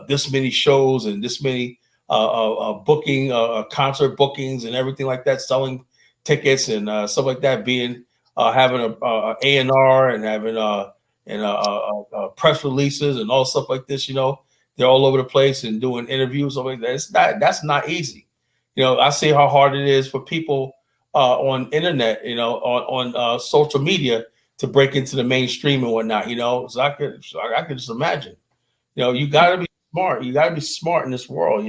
This many shows and this many booking, concert bookings and everything like that, selling tickets and stuff like that, having a A&R and having press releases and all stuff like this. They're all over the place and doing interviews. Stuff like that. That's not easy. I see how hard it is for people on internet, on social media to break into the mainstream and whatnot. So I could just imagine. You got to be smart. You got to be smart in this world.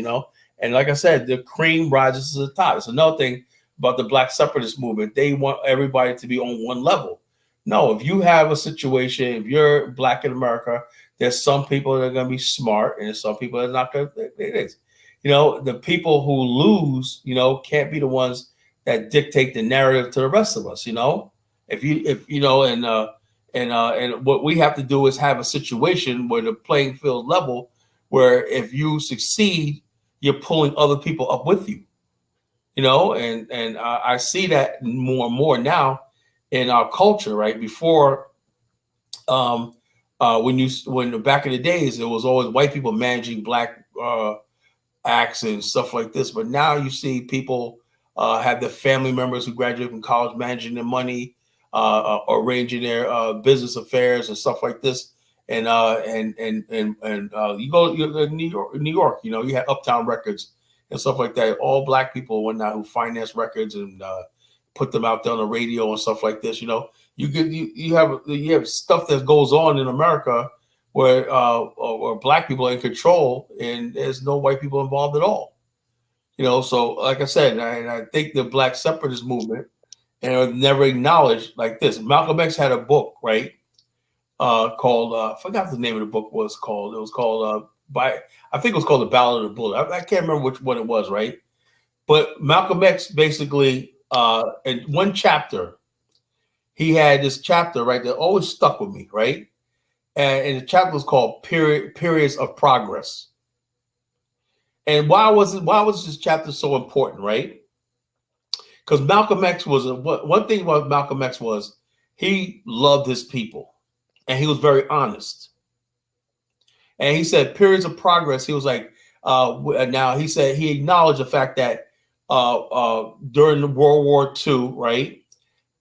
And like I said, the cream rises to the top. It's another thing about the Black separatist movement. They want everybody to be on one level. No, if you have a situation, if you're Black in America, there's some people that are going to be smart, and there's some people that are not going to. It is. The people who lose, can't be the ones that dictate the narrative to the rest of us. And what we have to do is have a situation where the playing field level, where if you succeed, you're pulling other people up with you. And I see that more and more now in our culture. Right before, when back in the days, it was always white people managing Black acts and stuff like this. But now you see people have their family members who graduate from college managing their money, arranging their business affairs and stuff like this. And you go to New York, you have Uptown Records and stuff like that. All Black people and whatnot who finance records and put them out there on the radio and stuff like this. You have stuff that goes on in America where Black people are in control and there's no white people involved at all. So like I said, I think the Black separatist movement and never acknowledged like this. Malcolm X had a book, right? Called I forgot the name of the book was called. It was called I think it was called The Ballad of the Bullet. I can't remember which one it was, right? But Malcolm X basically in one chapter, he had this chapter, right, that always stuck with me, right? And the chapter was called Periods of Progress. And why was this chapter so important, right? Because Malcolm X was one thing about Malcolm X was he loved his people and he was very honest. And he said periods of progress. He was like, now he said he acknowledged the fact that during the World War II, right,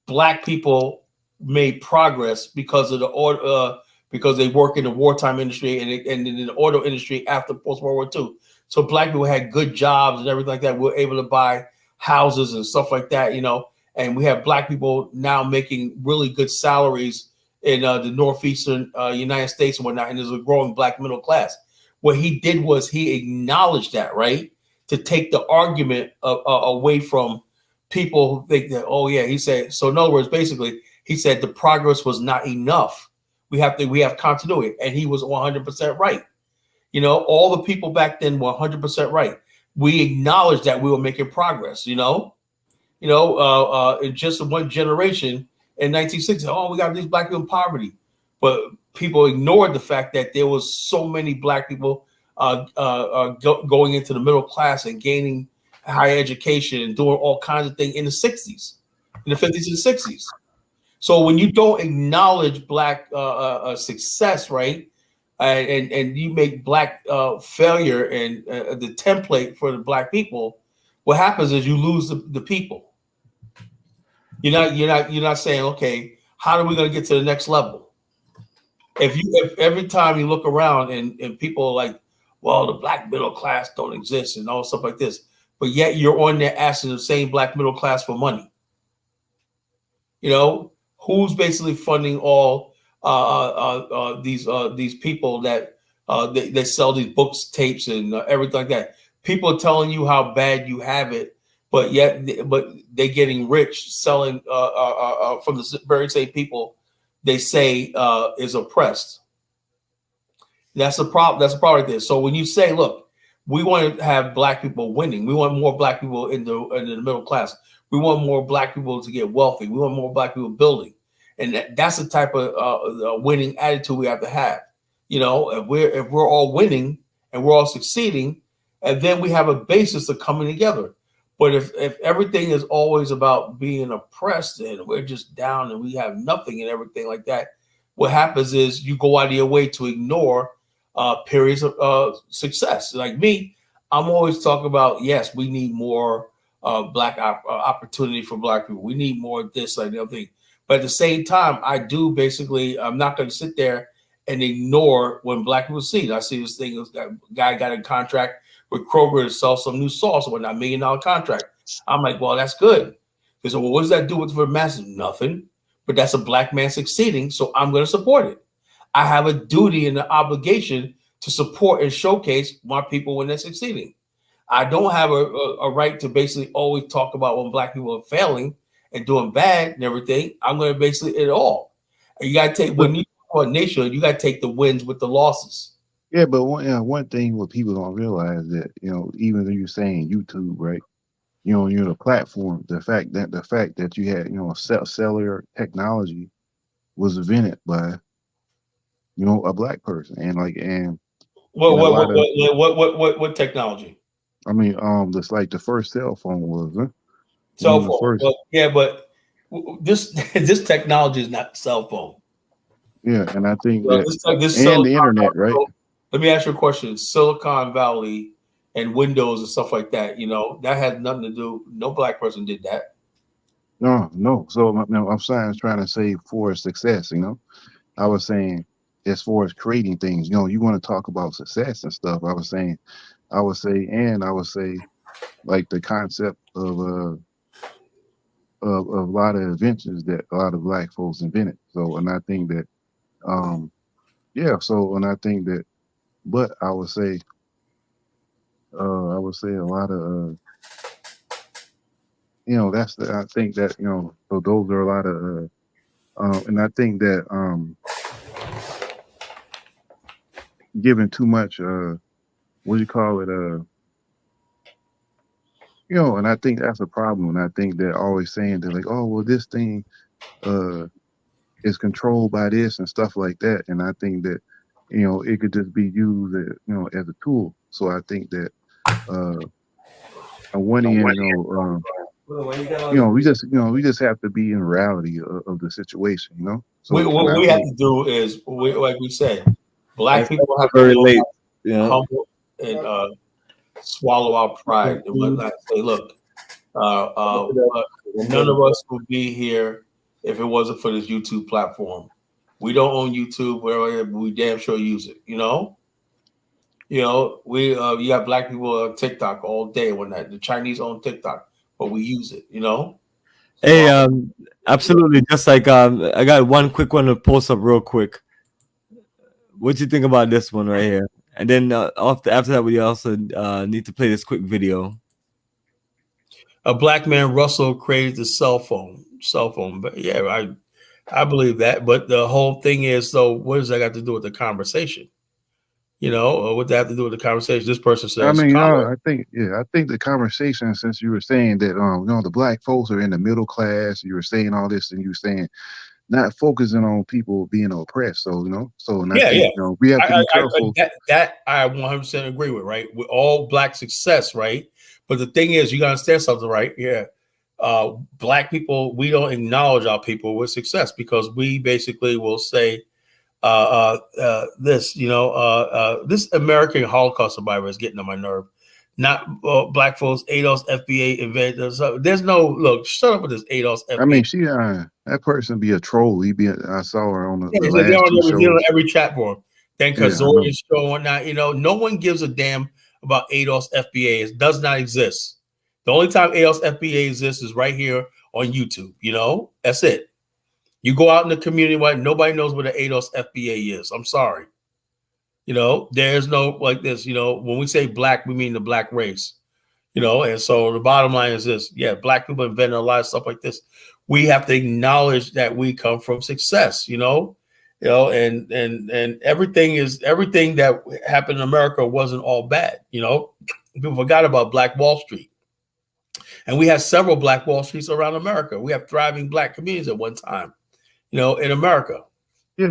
Black people made progress because of the order, because they work in the wartime industry and in the auto industry after post-World War II. So Black people had good jobs and everything like that. We were able to buy houses and stuff like that, and we have Black people now making really good salaries in the northeastern United States and whatnot, and there's a growing Black middle class. What he did was he acknowledged that, right, to take the argument away from people who think that, oh yeah, he said, so in other words, basically, he said the progress was not enough. We have continuity, and he was 100% right. All the people back then were 100% right. We acknowledged that we were making progress, in just one generation in 1960. Oh, we got these Black people in poverty. But people ignored the fact that there was so many Black people going into the middle class and gaining higher education and doing all kinds of things in the 60s, in the 50s and 60s. So when you don't acknowledge Black success, right, and you make Black failure and the template for the Black people, what happens is you lose the people. You're not saying, okay, how are we going to get to the next level? If every time you look around and people are like, well, the Black middle class don't exist and all stuff like this, but yet you're on there asking the same Black middle class for money. Who's basically funding all these people that they sell these books, tapes, and everything like that? People are telling you how bad you have it, but yet, but they're getting rich selling from the very same people they say is oppressed. That's the problem. That's the problem right there. So when you say, look, we want to have black people winning, we want more black people in the middle class, we want more black people to get wealthy, we want more black people building, and that's the type of winning attitude we have to have. You know, if we're all winning and we're all succeeding, and then we have a basis of coming together. But if everything is always about being oppressed and we're just down and we have nothing and everything like that, what happens is you go out of your way to ignore periods of success. Like me, I'm always talking about, yes, we need more black opportunity for black people. We need more of this, like the other thing. But at the same time, I'm not going to sit there and ignore when black people see it. I see this thing, this guy got a contract with Kroger to sell some new sauce, or $1 million contract. I'm like, well, that's good. They said, well, what does that do for the masses? Nothing. But that's a black man succeeding, so I'm going to support it. I have a duty and an obligation to support and showcase my people when they're succeeding. I don't have a right to basically always talk about when black people are failing and doing bad and everything. I'm going to basically it all. And you got to take, when you talk about nationhood, you got to take the wins with the losses. Yeah, but one thing what people don't realize that, you know, even though you're saying YouTube, right? You know, you're the platform. The fact that you had, you know, cellular technology was invented by, you know, a black person, and what technology? I mean, that's like the first cell phone was, huh? Cell phone. Well, yeah, but this technology is not cell phone. Yeah, and I think the internet, right? Let me ask you a question. Silicon Valley and Windows and stuff like that, you know, that had nothing to do. No black person did that. No. So I'm trying to say for success, you know, I was saying as far as creating things, you know, you want to talk about success and stuff. I would say like the concept of a lot of inventions that a lot of black folks invented. So, and I think that, but I would say a lot of, you know, I think that, you know, so those are a lot of, and I think that giving too much, you know, and I think that's a problem. And I think they're always saying they're like, oh, well, this thing is controlled by this and stuff like that. And I think that, you know, it could just be used, you know, as a tool. So I think that on one end, you know, we just have to be in reality of the situation, you know. So what we have to do is, like we said, black people have to be humble and swallow our pride and whatnot. Say, look, none of us would be here if it wasn't for this YouTube platform. We don't own YouTube, but we damn sure use it. You know, we you have black people on TikTok all day. When the Chinese own TikTok, but we use it. You know. Hey, absolutely. Just like I got one quick one to post up real quick. What do you think about this one right here? And then after that, we also need to play this quick video. A black man, Russell, created the cell phone. But yeah, I believe that. But the whole thing is, though, what does that got to do with the conversation? You know, what that have to do with the conversation? This person says, I mean, I think the conversation, since you were saying that, you know, the black folks are in the middle class, you were saying all this, and you were saying not focusing on people being oppressed. So, you know, you know, we have to be careful. That I 100% agree with, right? With all black success, right? But the thing is, you got to understand something, right? Yeah. Black people, we don't acknowledge our people with success because we basically will say this, you know, this American Holocaust survivor is getting on my nerve. Not black folks, ADOS, FBA inventors. There's no, look, shut up with this ADOS, FBA. I mean, she, that person be a troll. I saw her on the last two shows. On every chat board. Then Kazorian show and whatnot, you know, no one gives a damn about ADOS, FBA. It does not exist. The only time ADOS, FBA exists is right here on YouTube, you know? That's it. You go out in the community, nobody knows what an ADOS, FBA is. I'm sorry. You know, there's no like this, you know, when we say black, we mean the black race. you know. And so the bottom line is this: yeah, black people invented a lot of stuff like this. We have to acknowledge that we come from success, you know, and everything that happened in America wasn't all bad, you know. People forgot about Black Wall Street, and we have several Black Wall Streets around America. We have thriving Black communities at one time, you know, in America. Yeah.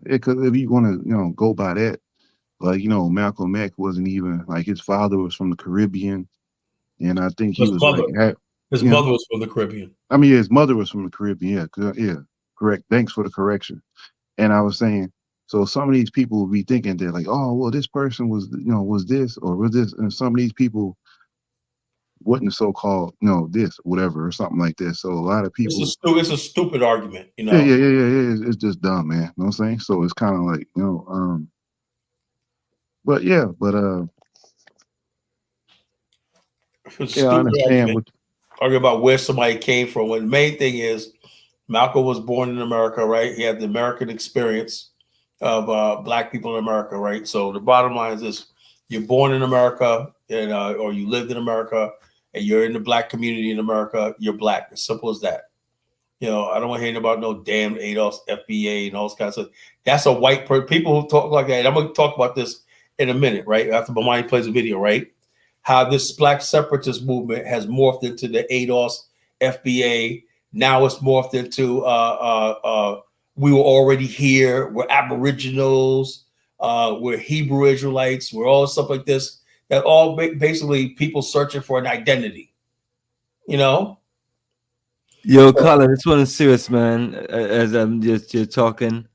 Because if you want to, go by that, like, Malcolm X wasn't even like, his father was from the Caribbean, and I think he was his mother was from the Caribbean. I mean, his mother was from the Caribbean. Yeah, correct. Thanks for the correction. And I was saying, so some of these people will be thinking that like, oh, well, this person was, was this or was this, and some of these people wasn't so-called, this, whatever, or something like this. So a lot of people, it's a stupid argument, you know. Yeah. It's just dumb, man. You know what I'm saying? So it's kind of like, but yeah, I understand argue about where somebody came from. When the main thing is Malcolm was born in America, right? He had the American experience of Black people in America, right? So the bottom line is this: you're born in America, and or you lived in America, and you're in the Black community in America. You're Black. As simple as that. You know, I don't want to hear about no damn ADOS, FBA, and all this kind of stuff. That's a white person. People who talk like that. And I'm going to talk about this in a minute, right? After Bomani plays a video, right? How this Black separatist movement has morphed into the ADOS, FBA. Now it's morphed into we were already here. We're Aboriginals. We're Hebrew Israelites. We're all stuff like this. That all basically people searching for an identity. You know. Yo, Colin, this one is serious, man. As I'm you're talking.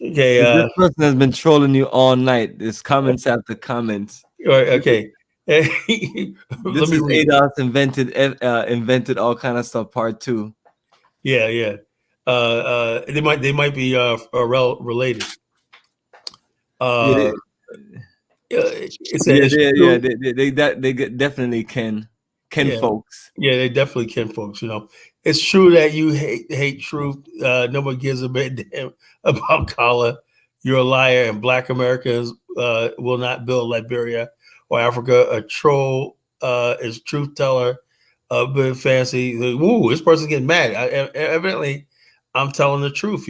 Okay. This person has been trolling you all night. There's comments after comments. Okay. This is ADOS invented all kind of stuff. Part 2. Yeah. They might be related. They definitely can folks. Yeah, they definitely can folks. You know, it's true that you hate truth. Nobody gives a damn about Kala. You're a liar, and Black Americans will not build Liberia or Africa. A troll is truth teller. Bit fancy. Woo, this person's getting mad. Evidently, I'm telling the truth.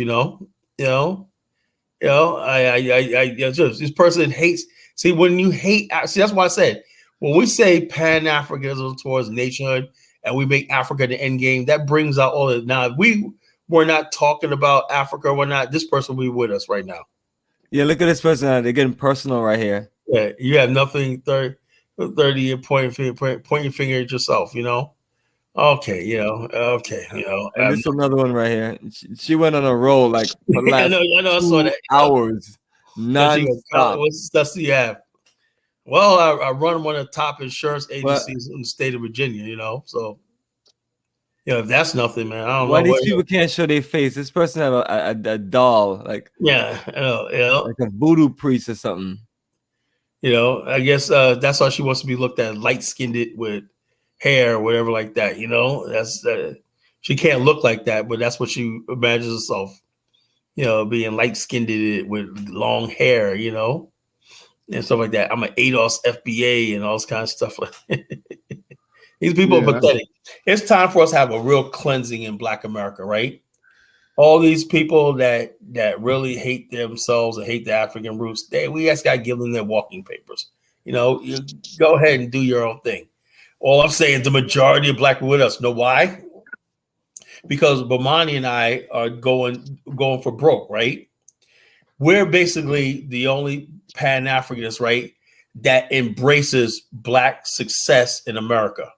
This person hates. See, when you hate, that's why I said when we say Pan-Africanism towards nationhood and we make Africa the end game, that brings out all the. Now, we're not talking about Africa. We're not. This person will be with us right now. Yeah, look at this person. They're getting personal right here. Yeah, you have nothing. 30 point your finger at yourself. You know. Okay. Okay. And this is another one right here. She went on a roll like for the last I know. I saw that. Hours. Non-stop. What stuff do you have? Well, I run one of the top insurance agencies in the state of Virginia. So if that's nothing, man, I don't know. Why these people can't show their face? This person have a doll, like like a voodoo priest or something. I guess that's how she wants to be looked at, light-skinned with hair or whatever like that. That's she can't look like that, but that's what she imagines herself. Being light-skinned with long hair, and stuff like that. I'm an ADOS FBA and all this kind of stuff. These people are pathetic. It's time for us to have a real cleansing in Black America, right? All these people that really hate themselves and hate the African roots, we just got to give them their walking papers. You go ahead and do your own thing. All I'm saying is the majority of Black people with us. Know why? Because Bomani and I are going for broke, right? We're basically the only Pan-Africanists, right, that embraces Black success in America.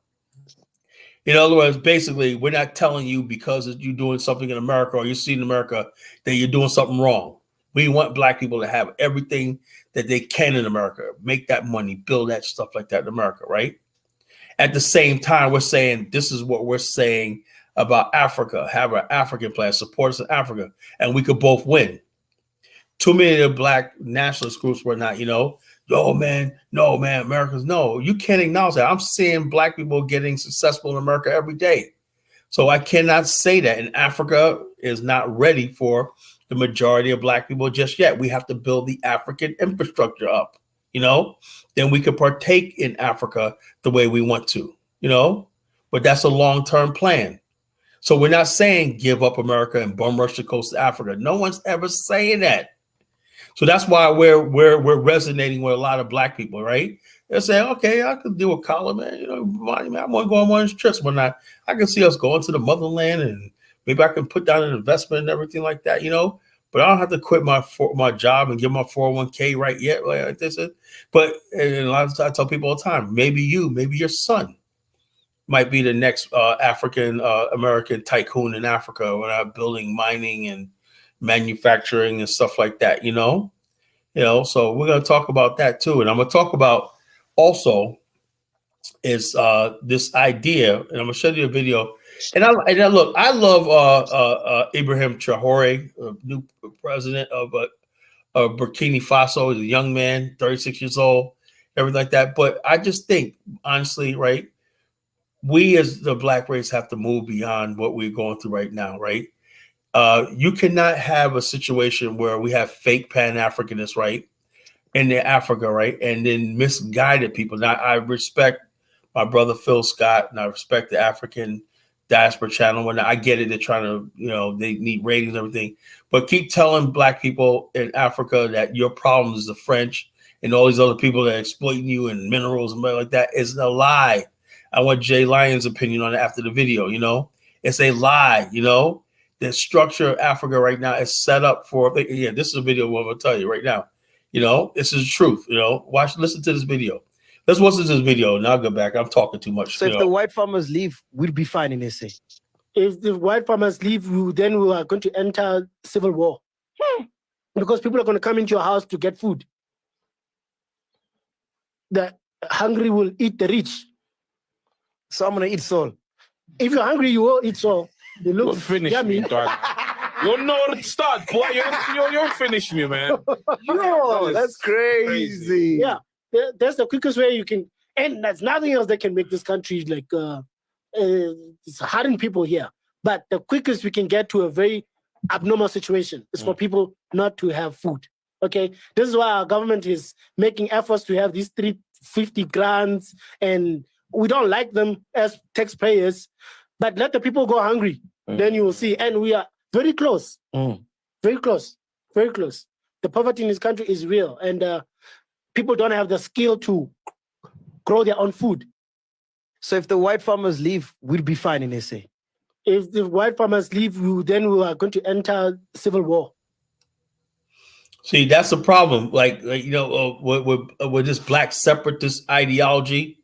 In other words, basically, we're not telling you because you're doing something in America or you see in America that you're doing something wrong. We want Black people to have everything that they can in America, make that money, build that stuff like that in America, right? At the same time, we're saying this is what we're saying about Africa, have an African plan, support us in Africa, and we could both win. Too many of the Black nationalist groups were not, no, man, Americans, no. You can't acknowledge that. I'm seeing Black people getting successful in America every day. So I cannot say that. And Africa is not ready for the majority of Black people just yet. We have to build the African infrastructure up. you know, then we could partake in Africa the way we want to, you know, but that's a long-term plan. So we're not saying give up America and bum rush the coast of Africa. No one's ever saying that. So that's why we're resonating with a lot of black people, right? They're saying, okay, I could do a column, man. You know, man, I want to go on one of these trips when I can see us going to the motherland, and maybe I can put down an investment and everything like that, you know. But I don't have to quit my job and give my 401k right yet, like this. But and a lot of times I tell people all the time, maybe your son might be the next African American tycoon in Africa. We're not building mining and manufacturing and stuff like that, you know. So we're going to talk about that too, and I'm going to talk about also is this idea, and I'm going to show you a video. And I look, I love Ibrahim Traore, new president of Burkina Faso. He's a young man, 36 years old, everything like that. But I just think, honestly, right, we as the black race have to move beyond what we're going through right now, right? You cannot have a situation where we have fake Pan-Africanists, right, in Africa, right, and then misguided people. Now, I respect my brother Phil Scott, and I respect the African Diaspora channel. When I get it, they're trying to, they need ratings and everything. But keep telling black people in Africa that your problem is the French and all these other people that are exploiting you and minerals and stuff like that is a lie. I want Jay Lyons' opinion on it after the video. It's a lie. The structure of Africa right now is set up for. Yeah, this is a video I'm going to tell you right now. This is the truth. Listen to this video. Let's listen to this video and I'll go back. I'm talking too much. So if the white farmers leave, we'll be fine in SA. If the white farmers leave, then we are going to enter civil war. Because people are going to come into your house to get food. The hungry will eat the rich. So I'm going to eat soul. If you're hungry, you will eat soul. They look finish yummy. me, dog. You know where to start, boy. You finish me, man. Yo, that's crazy. Yeah, that's the quickest way you can, and there's nothing else that can make this country like it's hardened people here. But the quickest we can get to a very abnormal situation is for people not to have food. Okay, this is why our government is making efforts to have these 350 grants, and we don't like them as taxpayers, but let the people go hungry. Then you will see, and we are very close, very close, very close. The poverty in this country is real, and people don't have the skill to grow their own food. So if the white farmers leave, we'll be fine in SA. If the white farmers leave, then we are going to enter civil war. See, that's the problem. With this black separatist ideology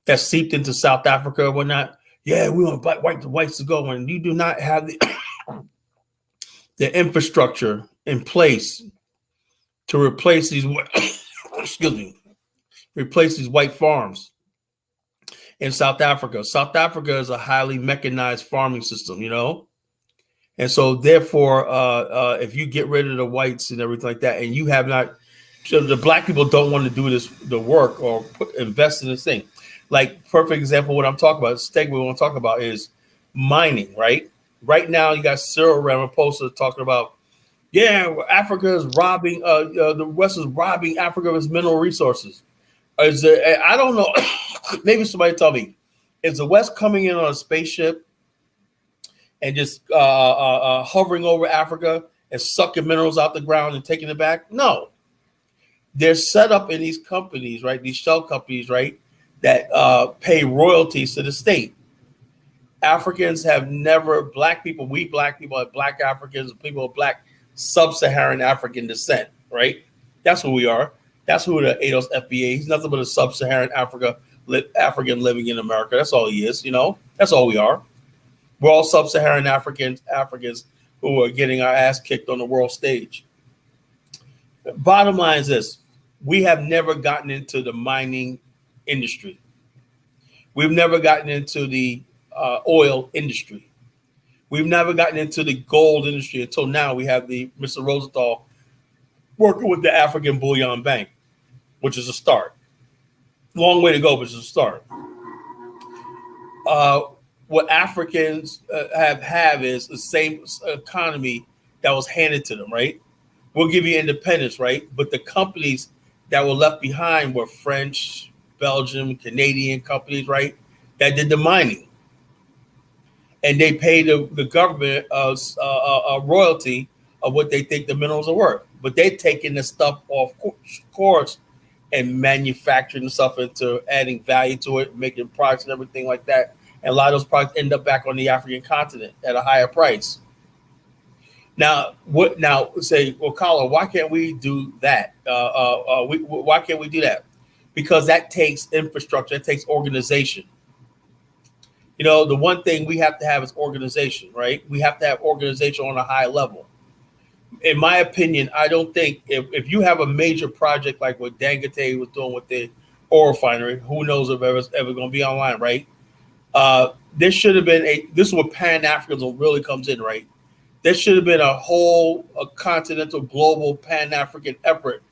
that seeped into South Africa and whatnot. Yeah, we want whites to go, and you do not have the infrastructure in place to replace these white farms in South Africa. South Africa is a highly mechanized farming system, and so therefore, if you get rid of the whites and everything like that, and you have not, so the black people don't want to do the work or invest in this thing. Like, perfect example, what I'm talking about, we want to talk about is mining, right? Right now, you got Cyril Ramaphosa talking about, Africa is robbing, the West is robbing Africa of its mineral resources. I don't know, maybe somebody tell me, is the West coming in on a spaceship and just hovering over Africa and sucking minerals out the ground and taking it back? No. They're set up in these companies, right? These shell companies, right? That pay royalties to the state. Africans have never, black people have black Africans, people of black sub-Saharan African descent, right? That's who we are. That's who the ADOS FBA. He's nothing but a sub-Saharan African living in America. That's all he is, That's all we are. We're all sub-Saharan Africans who are getting our ass kicked on the world stage. Bottom line is this: we have never gotten into the mining industry. We've never gotten into the oil industry. We've never gotten into the gold industry until now. We have the Mr. Rosenthal working with the African Bullion Bank, which is a start. Long way to go, but it's a start. What Africans have is the same economy that was handed to them, right? We'll give you independence, right? But the companies that were left behind were French, Belgian, Canadian companies, right? That did the mining. And they pay the government a royalty of what they think the minerals are worth. But they're taking the stuff off course and manufacturing stuff into adding value to it, making products and everything like that. And a lot of those products end up back on the African continent at a higher price. Now, say, well, Carla, why can't we do that? Why can't we do that? Because that takes infrastructure, it takes organization. You know, the one thing we have to have is organization, right? We have to have organization on a high level. In my opinion, I don't think if you have a major project like what Dangote was doing with the oil refinery, who knows if it's ever going to be online, right? There should have been this is where Pan-Africanism really comes in, right? There should have been a continental, global Pan-African effort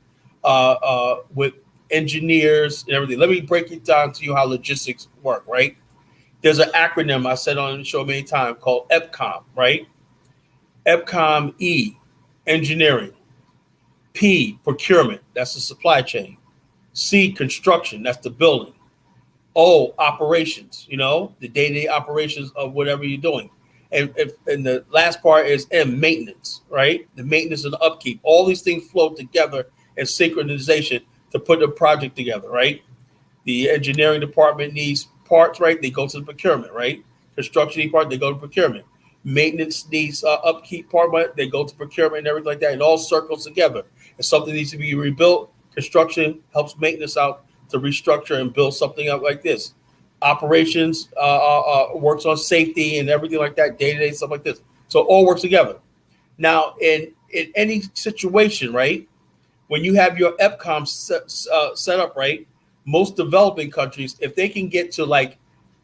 with engineers and everything. Let me break it down to you how logistics work, right? There's an acronym I said on the show many times called EPCOM, right? EPCOM E, engineering. P, procurement, that's the supply chain. C, construction, that's the building. O, operations, you know, the day-to-day operations of whatever you're doing. And the last part is M, maintenance, right? The maintenance and the upkeep. All these things flow together in synchronization to put the project together, right? The engineering department needs parts, right? They go to the procurement, right? Construction part, they go to procurement. Maintenance needs upkeep part, but they go to procurement and everything like that. It all circles together. If something needs to be rebuilt, construction helps maintenance out to restructure and build something up like this. Operations works on safety and everything like that, day-to-day stuff like this. So it all works together. Now, in any situation, right, when you have your EPCOM set up, right, most developing countries, if they can get to like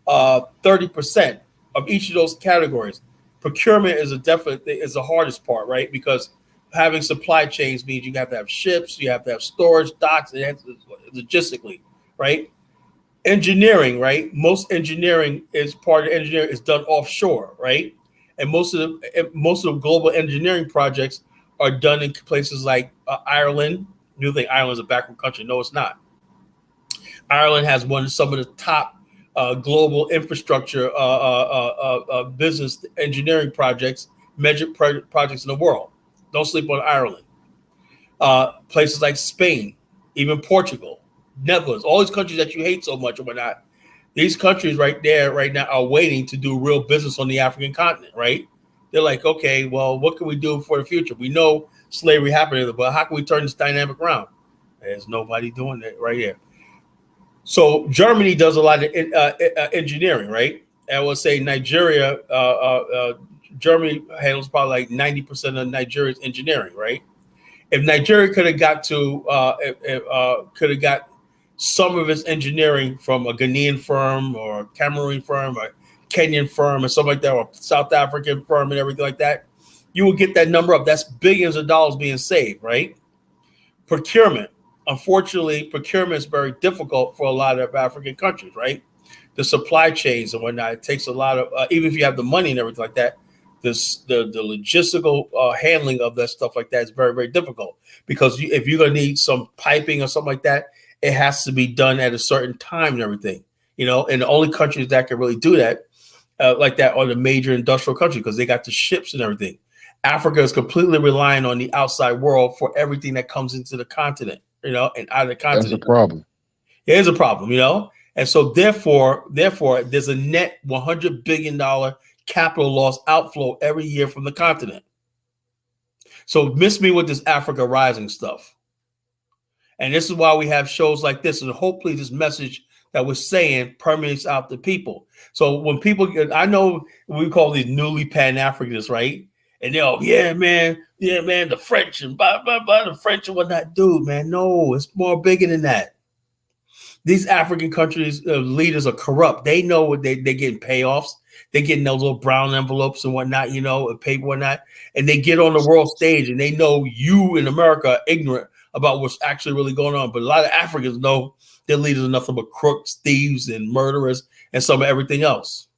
30% of each of those categories, procurement is the hardest part, right? Because having supply chains means you have to have ships, you have to have storage, docks, and logistically, right? Engineering, right? Most engineering is part of engineering is done offshore, right? And most of the global engineering projects are done in places like Ireland. You think Ireland's a backward country? No, it's not. Ireland has some of the top global infrastructure business engineering projects, measured projects in the world. Don't sleep on Ireland. Places like Spain, even Portugal, Netherlands, all these countries that you hate so much or whatnot. These countries right there, right now, are waiting to do real business on the African continent, right? They're like, okay, well, what can we do for the future? We know slavery happened, but how can we turn this dynamic around? There's nobody doing that right here. So Germany does a lot of engineering, right? I would say Nigeria, Germany handles probably like 90% of Nigeria's engineering, right? If Nigeria could have got some of its engineering from a Ghanaian firm or a Cameroon firm or Kenyan firm or something like that, or South African firm and everything like that, you will get that number up. That's billions of dollars being saved, right? Procurement. Unfortunately, procurement is very difficult for a lot of African countries, right? The supply chains and whatnot, it takes a lot of, even if you have the money and everything like that, the logistical handling of that stuff like that is very, very difficult. Because if you're going to need some piping or something like that, it has to be done at a certain time and everything, you know, and the only countries that can really do that like that are the major industrial countries because they got the ships and everything. Africa is completely relying on the outside world for everything that comes into the continent, you know, and out of the continent. That's a problem. It is a problem, you know, and so therefore, there's a net $100 billion capital loss outflow every year from the continent. So miss me with this Africa Rising stuff. And this is why we have shows like this, and hopefully this message that we're saying permeates out the people. So when people get, I know we call these newly Pan-Africanists, right? And they're all, yeah, man, the French and blah, blah, blah, the French and whatnot. Dude, man, no, it's more bigger than that. These African countries, leaders are corrupt. They know what they're getting payoffs. They're getting those little brown envelopes and whatnot, you know, and paper and whatnot. And they get on the world stage and they know you in America are ignorant about what's actually really going on. But a lot of Africans know their leaders are nothing but crooks, thieves, and murderers, and some of everything else.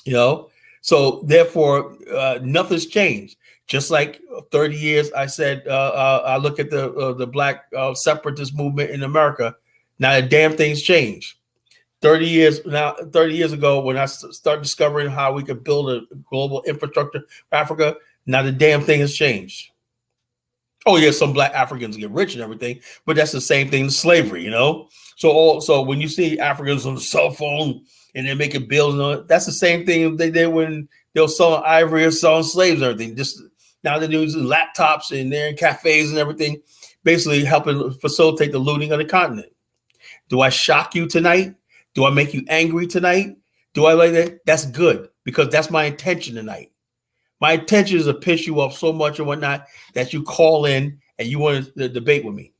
You know? So therefore, nothing's changed. Just like 30 years, I said, I look at the black separatist movement in America. Not a damn thing's changed. 30 years ago, when I started discovering how we could build a global infrastructure for Africa, not a damn thing has changed. Oh yeah, some black Africans get rich and everything, but that's the same thing as slavery, you know. So when you see Africans on the cell phone and they're making bills and all that, that's the same thing they did when they were selling ivory or selling slaves and everything. Just now they're using laptops and they're in cafes and everything, basically helping facilitate the looting of the continent. Do I shock you tonight? Do I make you angry tonight? Do I like that? That's good, because that's my intention tonight. My intention is to piss you off so much and whatnot that you call in and you want to debate with me.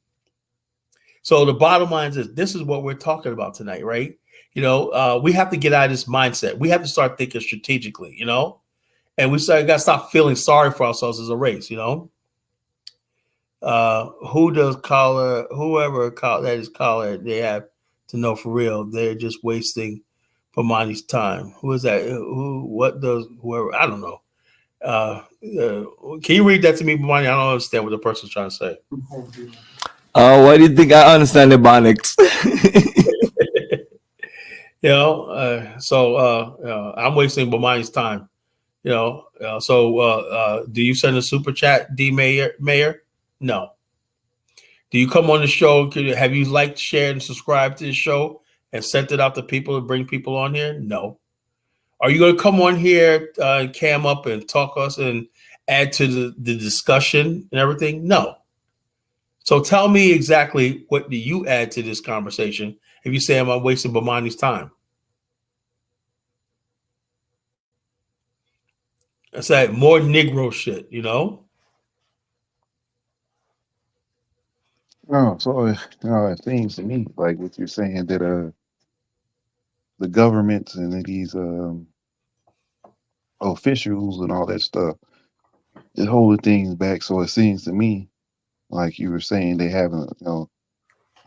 So the bottom line is this is what we're talking about tonight, right? You know, we have to get out of this mindset. We have to start thinking strategically, you know, and we got to stop feeling sorry for ourselves as a race, you know. Whoever that is caller, they have to know for real. They're just wasting Bomani's time. Who is that? Whoever, I don't know. Can you read that to me, Bomani? I don't understand what the person's trying to say. Why do you think I understand Ebonics? You know, so I'm wasting Bomani's time. You know, so do you send a super chat, D Mayor? No. Do you come on the show? Have you liked, shared, and subscribed to the show and sent it out to people to bring people on here? No. Are you going to come on here and cam up and talk us and add to the discussion and everything? No. So tell me exactly what do you add to this conversation if you say I'm wasting Bomani's time? It's like more Negro shit, you know? Oh, so it seems to me like what you're saying that the governments and these officials and all that stuff is holding things back. So it seems to me like you were saying they haven't, you know,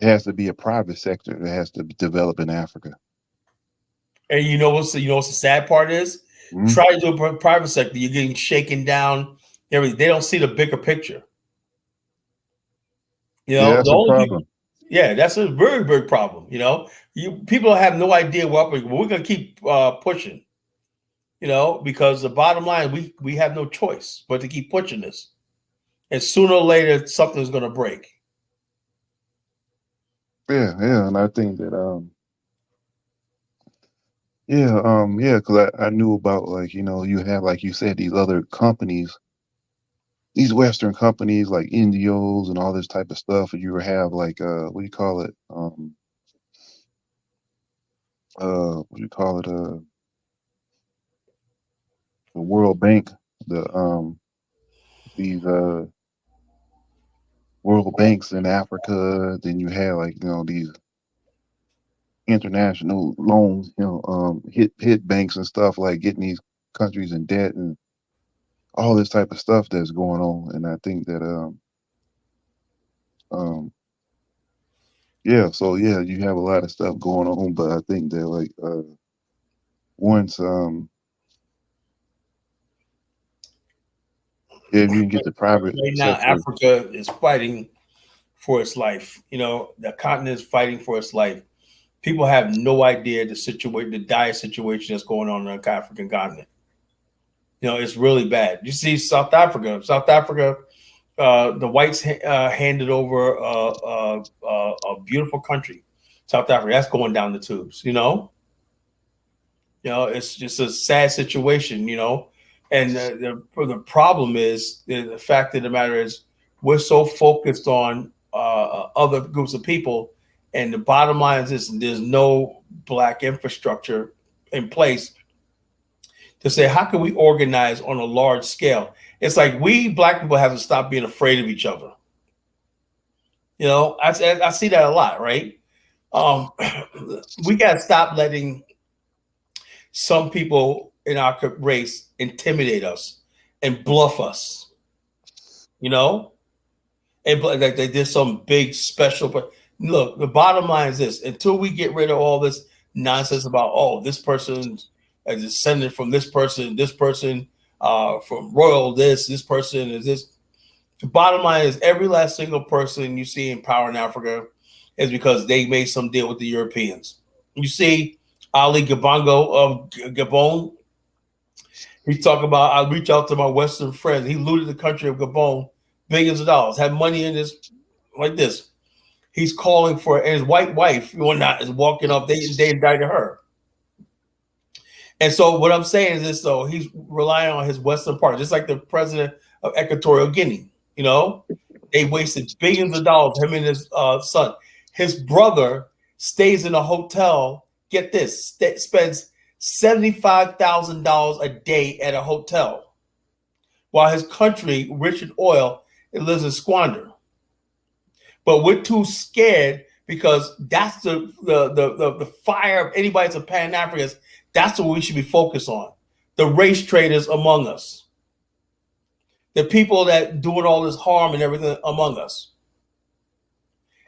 it has to be a private sector that has to develop in Africa. And you know what's the sad part is? Mm-hmm. Try to do a private sector, you're getting shaken down. Everything. They don't see the bigger picture. You know, that's a problem. That's a very big problem. You know, people have no idea what we're going to keep pushing. You know, because the bottom line, we have no choice but to keep pushing this, and sooner or later something's going to break. Yeah, and I think that because I knew about, like, you know, you have, like you said, these other companies. These Western companies like Indios and all this type of stuff, and you have like what do you call it? The World Bank, these World Banks in Africa. Then you have, like, you know, these international loans, you know, hit banks and stuff, like getting these countries in debt and all this type of stuff that's going on. And I think that you have a lot of stuff going on, but I think that, like, once if you can get the private right now sector. Africa is fighting for its life. You know, the continent is fighting for its life. People have no idea the dire situation that's going on in the African continent. You know, it's really bad. You see South Africa, the whites handed over a beautiful country, South Africa. That's going down the tubes, you know? You know, it's just a sad situation, you know? And the problem is, the fact of the matter is, we're so focused on other groups of people, and the bottom line is there's no black infrastructure in place to say, how can we organize on a large scale? It's like we black people have to stop being afraid of each other. You know, I see that a lot, right? We got to stop letting some people in our race intimidate us and bluff us, you know? And like they did some big special, but look, the bottom line is this: until we get rid of all this nonsense about, oh, this person is descended from this person, from royal this person is this. The bottom line is every last single person you see in power in Africa is because they made some deal with the Europeans. You see Ali Gabongo of Gabon. He's talking about, I reach out to my Western friends. He looted the country of Gabon, billions of dollars, had money in this, like this. He's calling for, and his white wife, not is walking up. They indicted her. And so what I'm saying is this, though, he's relying on his Western partner, just like the president of Equatorial Guinea. You know, they wasted billions of dollars, him and his son. His brother stays in a hotel, get this, spends $75,000 a day at a hotel, while his country, rich in oil, it lives in squander. But we're too scared because that's the fire of anybody that's a Pan-Africanist. That's what we should be focused on. The race traders among us. The people that doing all this harm and everything among us.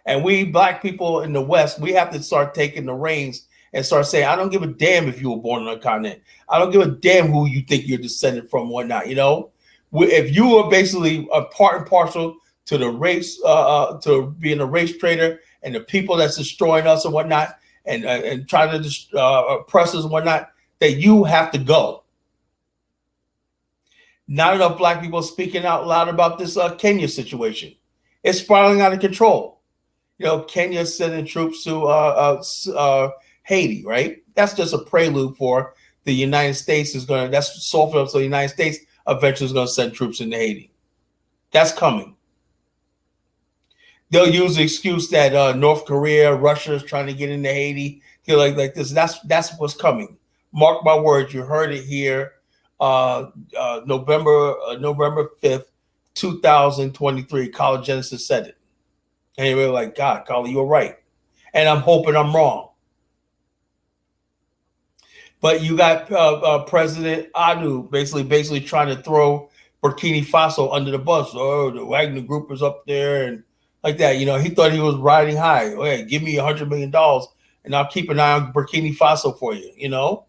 And we black people in the West, we have to start taking the reins and start saying, I don't give a damn if you were born on a continent. I don't give a damn who you think you're descended from or whatnot. You know, if you are basically a part and parcel to the race, to being a race trader and the people that's destroying us and whatnot, and trying to oppress us and whatnot, that you have to go. Not enough black people speaking out loud about this Kenya situation. It's spiraling out of control. You know, Kenya sending troops to Haiti, right? That's just a prelude for the United States is going to, that's softened up so the United States eventually is going to send troops into Haiti. That's coming. They'll use the excuse that North Korea, Russia is trying to get into Haiti. Feel like this. That's what's coming. Mark my words. You heard it here. November 5th, 2023. College Genesis said it. And you were like, God, Carly, you're right. And I'm hoping I'm wrong. But you got President Adu basically trying to throw Burkina Faso under the bus. Oh, the Wagner Group is up there and like that. You know, he thought he was riding high. Oh, yeah, give me $100 million and I'll keep an eye on Burkina Faso for you, you know?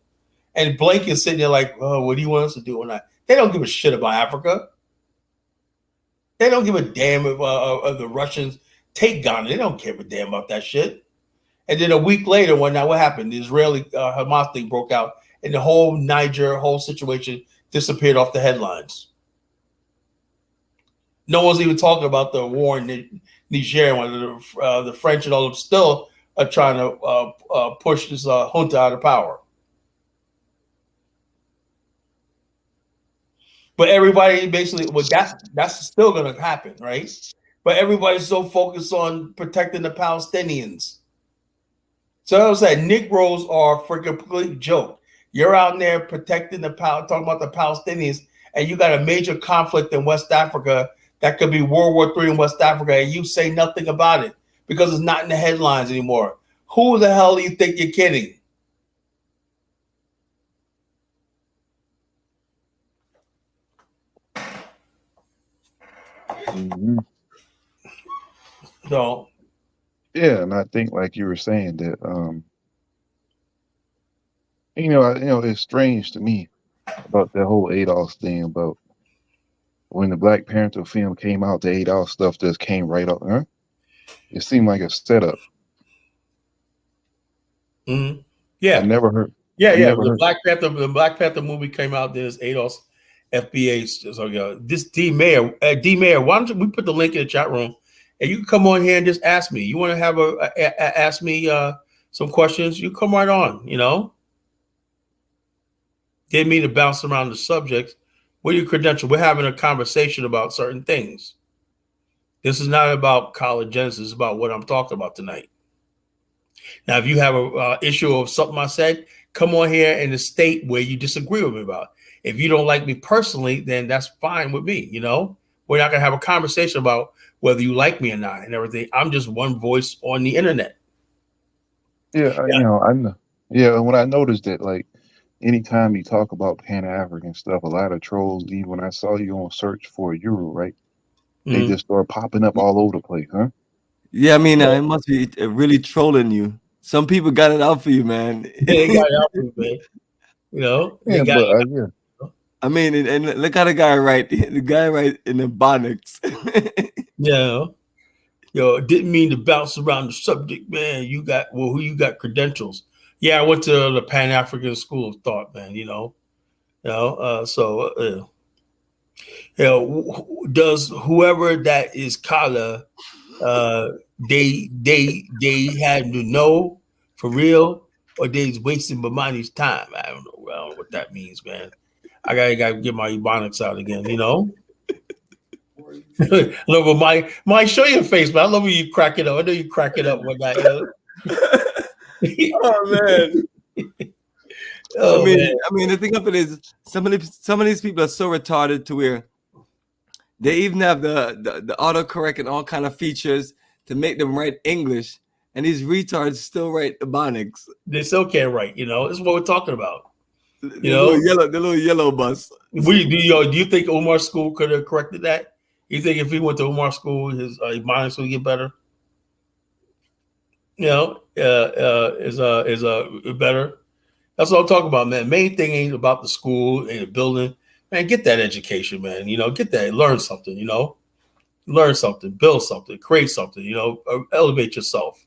And Blinken's sitting there like, oh, what do you want us to do or not? They don't give a shit about Africa. They don't give a damn if the Russians take Ghana. They don't give a damn about that shit. And then a week later, what happened? The Israeli Hamas thing broke out, and the whole Niger, whole situation disappeared off the headlines. No one's even talking about the war in Niger, when the French and all of them still are trying to push this junta out of power. But everybody basically, well, that's still going to happen, right? But everybody's so focused on protecting the Palestinians. So I said, Negroes are for a complete joke. You're out there protecting talking about the Palestinians, and you got a major conflict in West Africa that could be World War III in West Africa, and you say nothing about it because it's not in the headlines anymore. Who the hell do you think you're kidding? Mm-hmm. So, yeah, and I think like you were saying that, it's strange to me about that whole ADOS thing about when the Black Panther film came out, the ADOS stuff just came right up. Huh? It seemed like a setup. Mm-hmm. Yeah, I never heard. Yeah. The Black Panther movie came out. There's ADOS, FBA. So this D Mayor, why don't we put the link in the chat room, and you can come on here and just ask me. You want to have ask me some questions? You come right on. You know, didn't mean to bounce around the subject. What are your credentials? We're having a conversation about certain things. This is not about college Genesis. It's about what I'm talking about tonight. Now, if you have a issue of something I said, come on here and state where you disagree with me about. If you don't like me personally, then that's fine with me. You know, we're not going to have a conversation about whether you like me or not and everything. I'm just one voice on the internet. Yeah. You know, I know. Yeah, when I noticed that, like, anytime you talk about Pan-African stuff, a lot of trolls, even when I saw you on search for Euro, right? They just start popping up all over the place, huh? Yeah, I mean, it must be really trolling you. Some people got it out for you, man. They got it out for you, man. You know? Yeah, I mean, and look how the guy write in the Bonics. Yeah. Yo, didn't mean to bounce around the subject, man. You got who you got credentials? Yeah, I went to the Pan-African School of Thought, man. Does whoever that is Kala, they had to know for real, or they's wasting Bomani's time? I don't know what that means, man. I gotta get my Ebonics out again, No, but my show your face, man. I love when you crack it up. I know you crack it up one night. Oh man. I mean, the thing of it is, some of these people are so retarded to where they even have the autocorrect and all kind of features to make them write English, and these retards still write Ebonics. They still can't write. This is what we're talking about. The little yellow bus. Do you think Umar School could have corrected that? You think if he went to Umar School, his Ebonics would get better? Is better. That's what I'm talking about, man. Main thing ain't about the school and the building. Man, get that education, man. Get that, learn something, learn something, build something, create something, elevate yourself.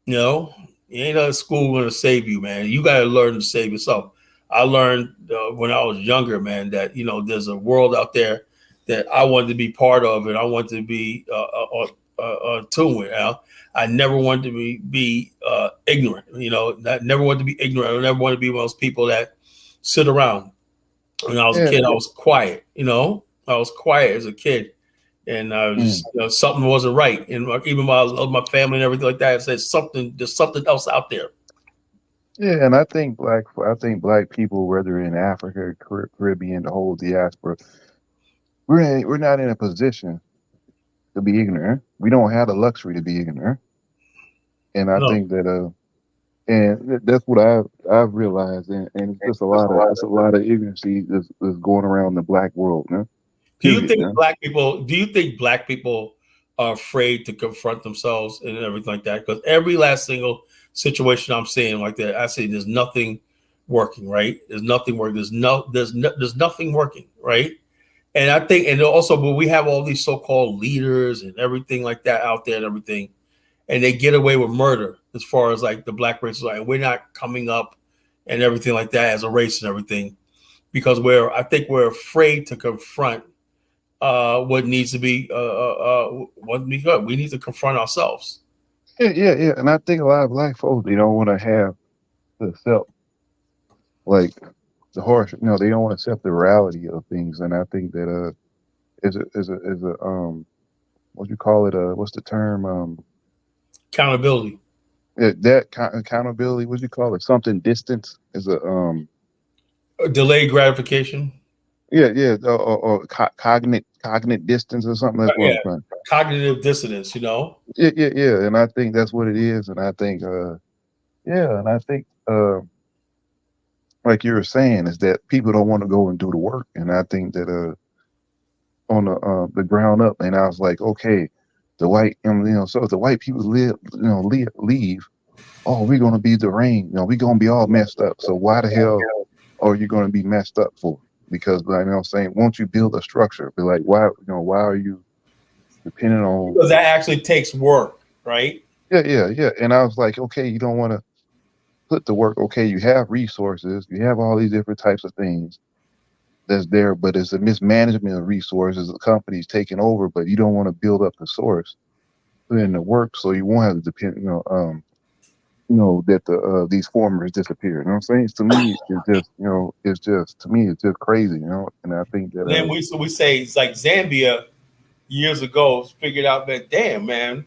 You ain't a school going to save you, man. You got to learn to save yourself. I learned when I was younger, man, that, there's a world out there that I wanted to be part of, and I wanted to be on tune with. I never wanted to be ignorant. I never wanted to be ignorant. I never wanted to be one of those people that sit around. When I was a kid, I was quiet. I was quiet as a kid, and I was just, something wasn't right. And even while I love my family and everything like that, I said there's something else out there. Yeah, and I think black people, whether in Africa, Caribbean, the whole diaspora, we're not in a position to be ignorant. We don't have the luxury to be ignorant, and I think that and that's what I've realized, and it's just a lot of ignorance that's going around the black world. Do you think black people are afraid to confront themselves and everything like that? Because every last single situation I'm seeing like that, I say there's nothing working, right? There's nothing working. There's nothing working, right? And I think, and also, but we have all these so-called leaders and everything like that out there and everything, and they get away with murder as far as like the black race, and we're not coming up and everything like that as a race and everything, because I think we're afraid to confront what needs to be we need to confront ourselves. Yeah, and I think a lot of black folks, they don't want to have to accept like the harsh, they don't want to accept the reality of things, and I think that is a what you call it, what's the term, accountability. Accountability, what do you call it? Something distance is a delayed gratification. Yeah, or cognitive distance or something. That's what I'm trying. Cognitive dissonance, Yeah, and I think that's what it is, and I think, like you were saying, is that people don't want to go and do the work, and I think that on the ground up, and I was like, okay, the white, so if the white people leave, oh, we're gonna be deranged, we're gonna be all messed up. So why the hell are you gonna be messed up for? Because I'm saying, won't you build a structure? Be like, why are you depending on? Because that actually takes work, right? Yeah. And I was like, okay, you don't want to put the work. Okay, you have resources, you have all these different types of things that's there, but it's a mismanagement of resources. The company's taking over, but you don't want to build up the source, put in the work, so you won't have to depend, that these farmers disappear. You know what I'm saying? To me, it's just crazy, And I think that then we say it's like Zambia years ago figured out that, damn, man,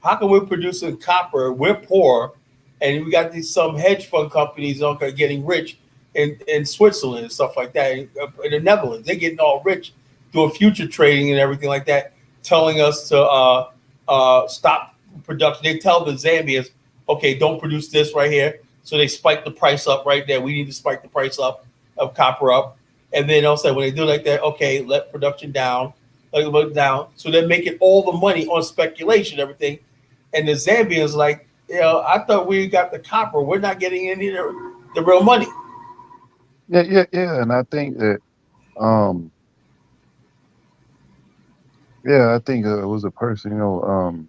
how come we're producing copper? We're poor, and we got some hedge fund companies getting rich in Switzerland and stuff like that, in the Netherlands. They're getting all rich doing future trading and everything like that, telling us to stop production. They tell the Zambians, okay, don't produce this right here. So they spike the price up right there. We need to spike the price up of copper up. And then also when they do like that, okay, let production down, let it down. So they're making all the money on speculation, everything. And the Zambians like, I thought we got the copper. We're not getting any of the real money. Yeah. And I think that, I think it was a person,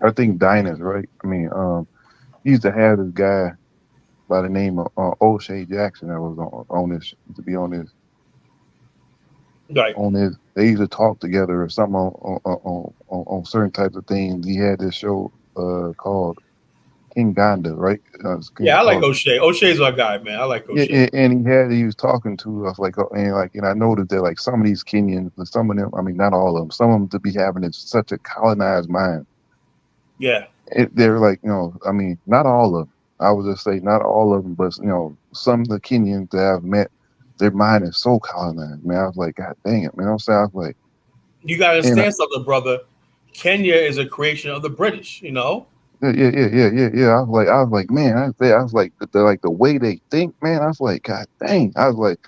I think Diners, right? I mean, he used to have this guy by the name of O'Shea Jackson that was on this, to be on this. Right. On his, they used to talk together or something on certain types of things. He had this show called King Ganda, right? Yeah, I like O'Shea. O'Shea's my guy, man. I like O'Shea. Yeah, and he was talking to us and I noticed that like some of these Kenyans, some of them, I mean not all of them, some of them to be having such a colonized mind. Yeah. They're like, I mean, not all of them. I would just say not all of them, but some of the Kenyans that I've met, their mind is so colonized, man. I was like, God dang it, man. I was like, you gotta understand something, brother. Kenya is a creation of the British, Yeah. I was like, man, I was like, the way they think, man. I was like, God dang. I was like,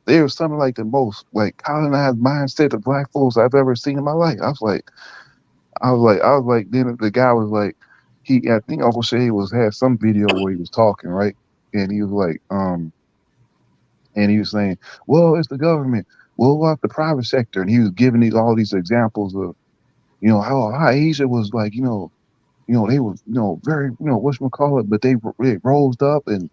there's something like the most like colonized mindset of black folks I've ever seen in my life. I was like, then the guy was like, I think Uncle Shay had some video where he was talking, right? And he was like, and he was saying, well, it's the government. Well, what the private sector? And he was giving all these examples of, how Asia was like, they were, very, whatchamacallit, but they rose up and,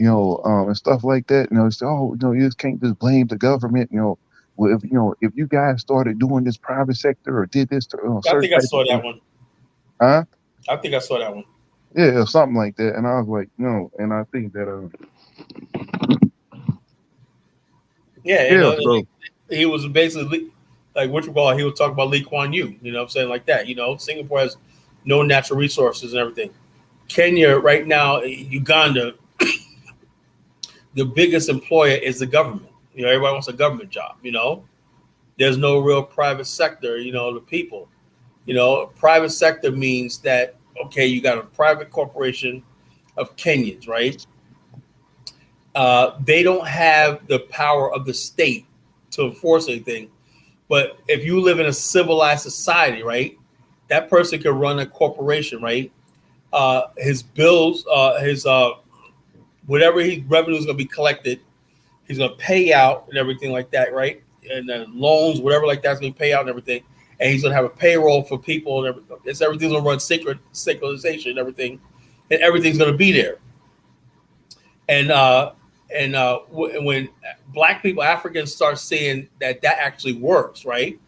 and stuff like that. It's, you just can't just blame the government. Well, if you guys started doing this private sector or did this, I think I saw that one. Huh? I think I saw that one. Yeah, something like that. And I was like, no, and I think that, so he was basically like what you call. He was talking about Lee Kuan Yew. You know what I'm saying, like that. Singapore has no natural resources and everything. Kenya right now, Uganda, the biggest employer is the government. Everybody wants a government job. There's no real private sector. The people. Private sector means that okay, you got a private corporation of Kenyans, right? They don't have the power of the state to enforce anything. But if you live in a civilized society, right, that person can run a corporation, right? His bills, whatever his revenue is going to be collected, he's going to pay out and everything like that, right? And then loans, whatever like that's going to pay out and everything. And he's going to have a payroll for people and everything. Everything's going to run secularization and everything. And everything's going to be there. And when black people, Africans start seeing that actually works, right?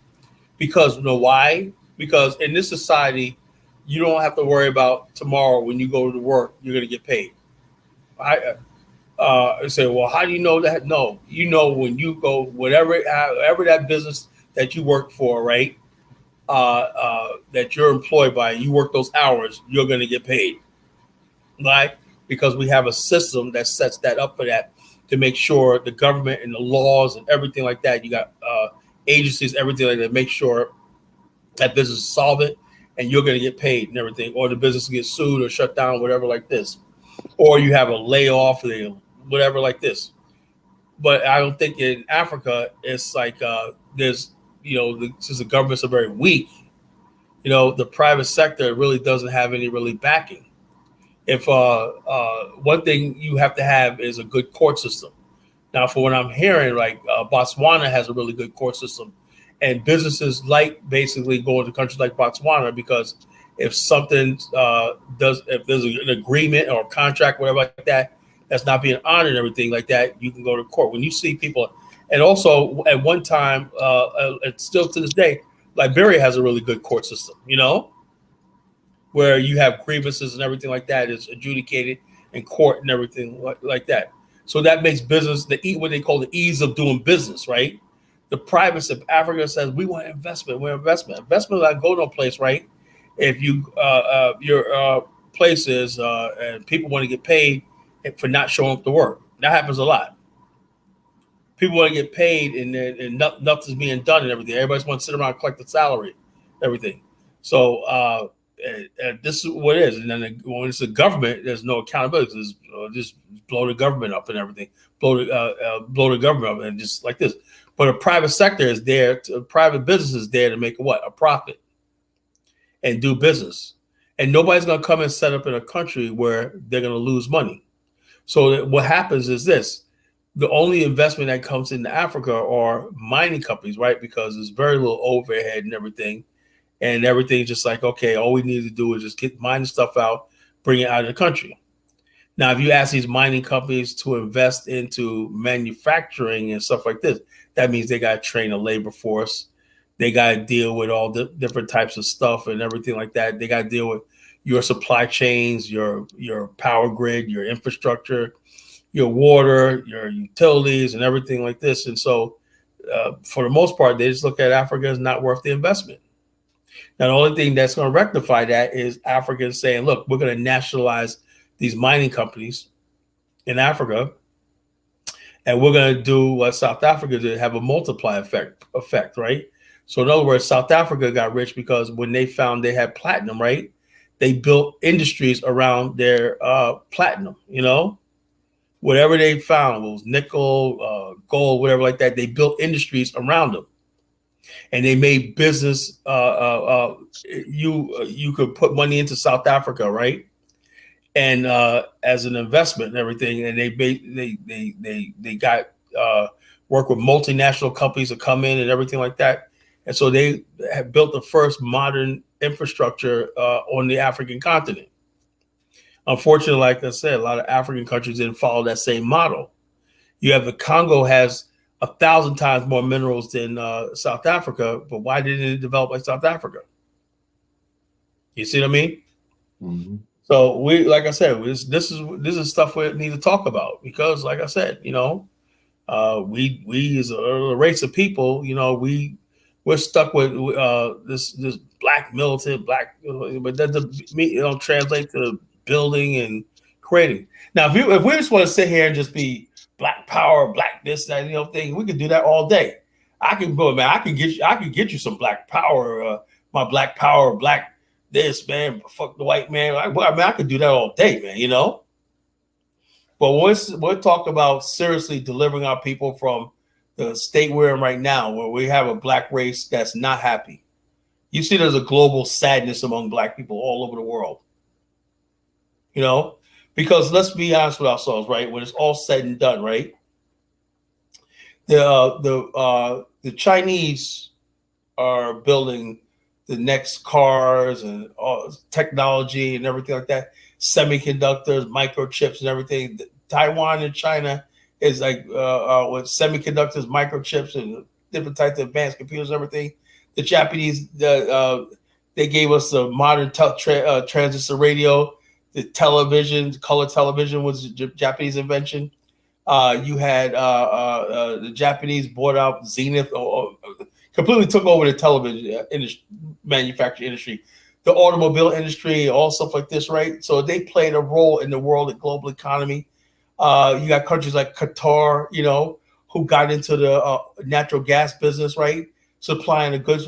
Because why? Because in this society, you don't have to worry about tomorrow when you go to work, you're going to get paid. I say, well, how do you know that? No, when you go, whatever that business that you work for, right? That you're employed by, you work those hours, you're going to get paid, right? Because we have a system that sets that up for that to make sure the government and the laws and everything like that, you got agencies, everything like that, make sure that business is solvent and you're going to get paid and everything, or the business gets sued or shut down, whatever like this, or you have a layoff, whatever like this. But I don't think in Africa, it's like there's, since the governments are very weak, the private sector really doesn't have any really backing. If one thing you have to have is a good court system. Now, for what I'm hearing, like Botswana has a really good court system, and businesses like basically going to countries like Botswana because if something if there's an agreement or a contract, whatever like that, that's not being honored and everything like that, you can go to court. When you see people, and also at one time, and still to this day, Liberia has a really good court system, where you have grievances and everything like that is adjudicated in court and everything like that. So that makes business what they call the ease of doing business, right? The private of Africa says we want investment. We're investment. Investment like go no place, right? If you your place is and people want to get paid for not showing up to work, that happens a lot. People want to get paid and nothing's being done and everything. Everybody wants to sit around and collect the salary, everything. So this is what it is. And then when it's the government, there's no accountability. Just blow the government up and everything. Blow the government up and just like this. But a private sector is there. Private business is there to make a profit and do business. And nobody's going to come and set up in a country where they're going to lose money. So what happens is this: the only investment that comes into Africa are mining companies, right? Because there's very little overhead and everything. And everything's just like, okay, all we need to do is just get mining stuff out, bring it out of the country. Now, if you ask these mining companies to invest into manufacturing and stuff like this, that means they got to train a labor force. They got to deal with all the different types of stuff and everything like that. They got to deal with your supply chains, your power grid, your infrastructure, your water, your utilities, and everything like this. And so, for the most part, they just look at Africa as not worth the investment. Now, the only thing that's going to rectify that is Africans saying, look, we're going to nationalize these mining companies in Africa, and we're going to do what South Africa did, have a multiply effect, right? So in other words, South Africa got rich because when they found they had platinum, right, they built industries around their platinum, you know, whatever they found, was nickel, gold, whatever like that, they built industries around them. And they made business. You could put money into South Africa, right? And as an investment and everything, and they got work with multinational companies to come in and everything like that. And so they have built the first modern infrastructure on the African continent. Unfortunately, like I said, a lot of African countries didn't follow that same model. You have the Congo has 1,000 times more minerals than South Africa, but why didn't it develop like South Africa? You see what I mean? Mm-hmm. So we, like I said, this is stuff we need to talk about because, like I said, you know, we as a race of people, you know, we're stuck with this black militant but that doesn't translate to building and creating. Now, if we just want to sit here and just be black power, black this, that, you know, thing, we can do that all day. I can go, man. I can get you some black power. My black power, black this, man. Fuck the white man. I could do that all day, man. You know. But we're talking about seriously delivering our people from the state we're in right now, where we have a black race that's not happy. You see, there's a global sadness among black people all over the world. You know. Because let's be honest with ourselves, right? When it's all said and done, right? The Chinese are building the next cars and technology and everything like that, semiconductors, microchips, and everything. Taiwan and China is like with semiconductors, microchips, and different types of advanced computers and everything. The Japanese, they gave us the modern transistor radio. The television, color television, was a Japanese invention. You had the Japanese bought out Zenith, completely took over the television manufacturing industry, the automobile industry, all stuff like this, right? So they played a role in the world and global economy. You got countries like Qatar, you know, who got into the natural gas business, right? Supplying a good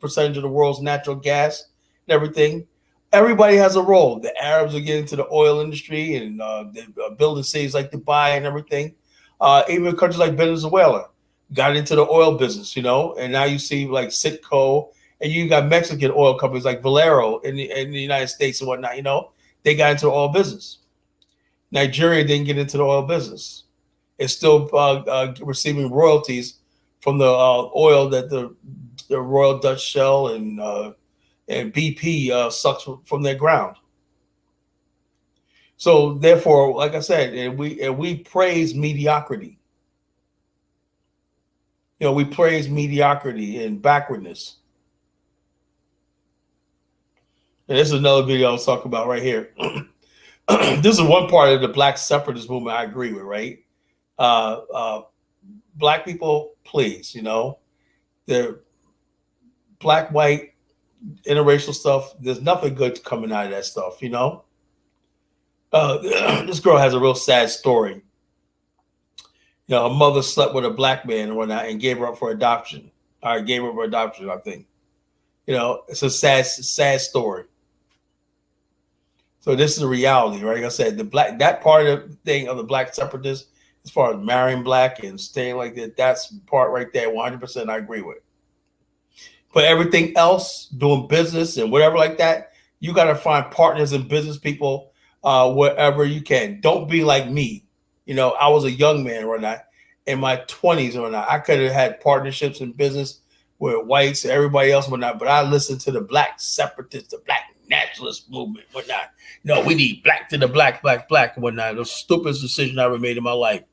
percentage of the world's natural gas and everything. Everybody has a role. The Arabs are getting into the oil industry and they're building cities like Dubai and everything. Even countries like Venezuela got into the oil business, you know, and now you see like Citgo, and you got Mexican oil companies like Valero in the United States and whatnot, you know, they got into the oil business. Nigeria didn't get into the oil business. It's still receiving royalties from the oil that the Royal Dutch Shell and BP sucks from their ground. So therefore, like I said, and we praise mediocrity. You know, we praise mediocrity and backwardness. And this is another video I was talking about right here. This is one part of the Black Separatist movement I agree with, right? Black people, please, you know, they're black, white, interracial stuff. There's nothing good coming out of that stuff, you know. This girl has a real sad story. You know, her mother slept with a black man and whatnot and gave her up for adoption. Gave her up for adoption, I think. You know, it's a sad story. So this is a reality, right? Like I said, that part of the thing of the Black separatists, as far as marrying black and staying like that, that's part right there, 100% I agree with. But everything else, doing business and whatever like that, you got to find partners and business people wherever you can. Don't be like me. You know, I was a young man or not in my 20s or not. I could have had partnerships in business with whites and everybody else, whatnot, but I listened to the black separatists, the black nationalist movement, whatnot. No, we need black to the black, and whatnot. The stupidest decision I ever made in my life.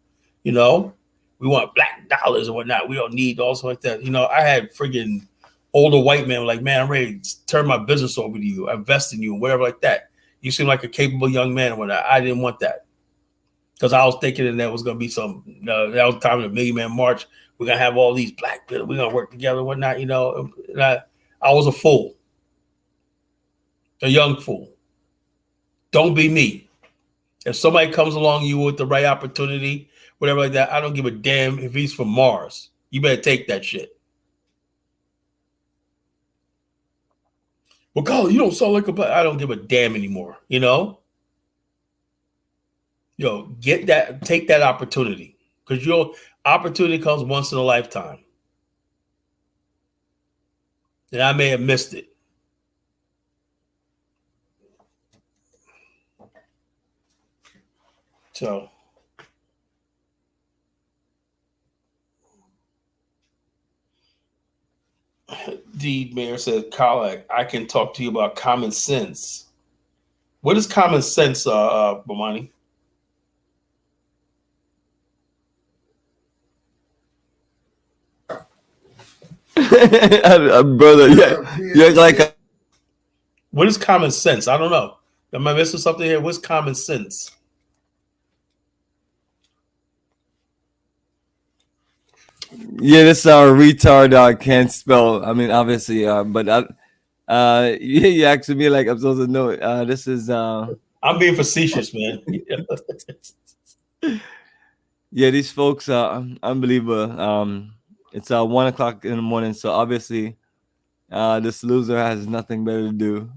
You know, we want black dollars and whatnot. We don't need also like that. You know, I had friggin' older white men like, man, I'm ready to turn my business over to you, invest in you, and whatever like that. You seem like a capable young man and whatnot. I didn't want that because I was thinking that was going to be some, that was time of the Million Man March. We're going to have all these black people. We're going to work together and whatnot, you know. And I was a fool, a young fool. Don't be me. If somebody comes along you with the right opportunity, whatever like that, I don't give a damn if he's from Mars. You better take that shit. Well, Carl, you don't sound like a black. I don't give a damn anymore, you know? Yo, get that, take that opportunity because your opportunity comes once in a lifetime. And I may have missed it. So, the mayor said, Carl, I can talk to you about common sense. What is common sense, Bomani? Brother, you're like what is common sense? I don't know. Am I missing something here? What's common sense? Yeah, this retard can't spell. I mean, obviously, but you actually be like, I'm supposed to know. This is I'm being facetious, man. Yeah, these folks are unbelievable. It's 1 o'clock in the morning, so obviously, this loser has nothing better to do.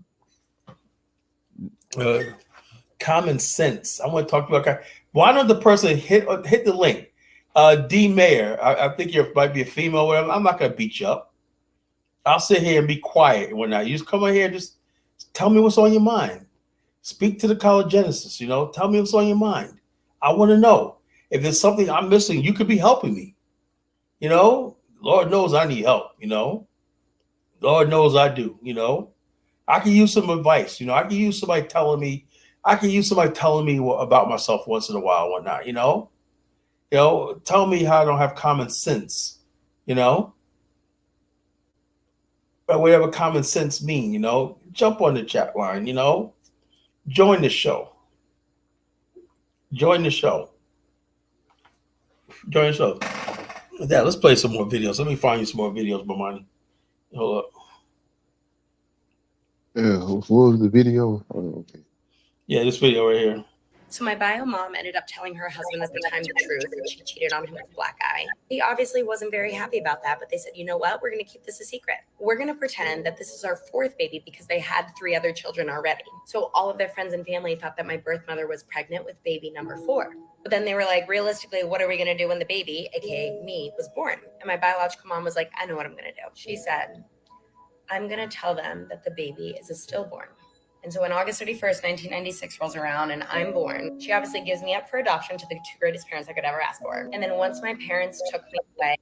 Common sense. I want to talk about. Why don't the person hit the link? D Mayor, I think you might be a female. Whatever. I'm not gonna beat you up. I'll sit here and be quiet when I. You just come in here, just tell me what's on your mind. Speak to the College Genesis. You know, tell me what's on your mind. I want to know if there's something I'm missing. You could be helping me. You know, Lord knows I need help. You know, Lord knows I do. You know, I can use some advice. You know, I can use somebody telling me. I can use somebody telling me about myself once in a while, whatnot. You know, tell me how I don't have common sense. You know, but whatever common sense mean. You know, jump on the chat line. You know, join the show. Join the show. Join the show. Yeah, let's play some more videos. Let me find you some more videos, Bomani. Hold up. What was the video? Oh, okay. Yeah, this video right here. So my bio mom ended up telling her husband at the time the truth, and she cheated on him with a black guy. He obviously wasn't very happy about that, but they said, you know what? We're going to keep this a secret. We're going to pretend that this is our fourth baby because they had 3 other children already. So all of their friends and family thought that my birth mother was pregnant with baby number 4. But then they were like, realistically, what are we going to do when the baby, aka me, was born? And my biological mom was like, I know what I'm going to do. She said, I'm going to tell them that the baby is a stillborn. And so when August 31st, 1996 rolls around and I'm born, she obviously gives me up for adoption to the 2 greatest parents I could ever ask for. And then once my parents took me away,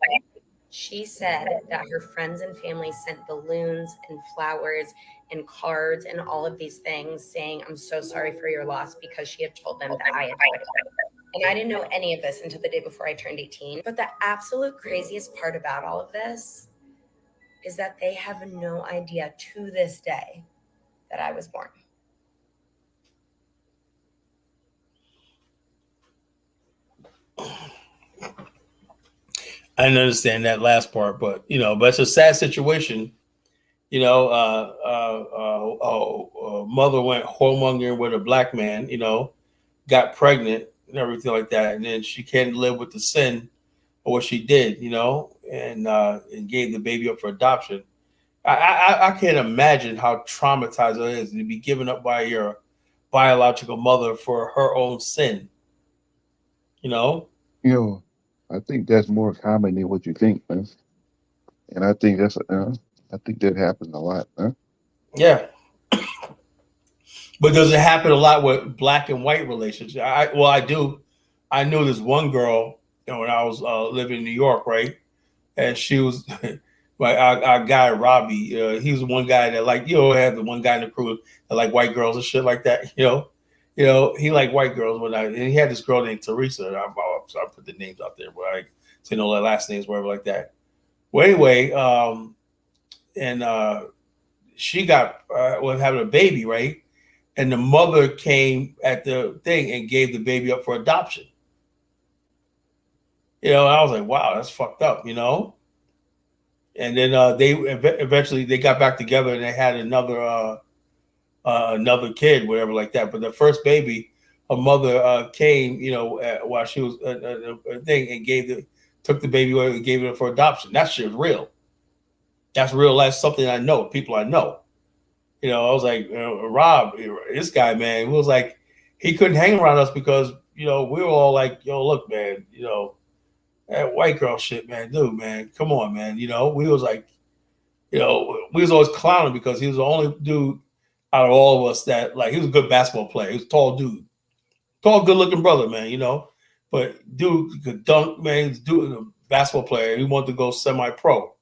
she said that her friends and family sent balloons and flowers and cards and all of these things saying, I'm so sorry for your loss, because she had told them that I had died. And I didn't know any of this until the day before I turned 18. But the absolute craziest part about all of this is that they have no idea to this day that I was born. I didn't understand that last part, but but it's a sad situation. Mother went whoremonger with a black man, got pregnant and everything like that, and then she can't live with the sin of what she did, and gave the baby up for adoption. I can't imagine how traumatized it is to be given up by your biological mother for her own sin. I think that's more common than what you think, man. And I think I think that happens a lot, huh? Yeah. But does it happen a lot with black and white relationships? I do. I knew this one girl, when I was living in New York, right? And she was like our guy Robbie. He was the one guy that had the one guy in the crew that like white girls and shit like that. He liked white girls and he had this girl named Teresa. I put the names out there, but I say no last names, whatever like that. Well, anyway, she was having a baby, right? And the mother came at the thing and gave the baby up for adoption. I was like, wow, that's fucked up, And then they eventually got back together and they had another kid, whatever like that. But the first baby, her mother came, while she was a thing and took the baby away and gave it for adoption. That shit is real. That's real. That's something I know. People I know. I was like, Rob, this guy, man, he was like, he couldn't hang around us because, we were all like, yo, look, man, that white girl shit, man, dude, man, come on, man. We was like, we was always clowning because he was the only dude out of all of us that, he was a good basketball player. He was a tall dude, tall, good looking brother, man, but dude could dunk, man. Dude, a basketball player. He wanted to go semi-pro.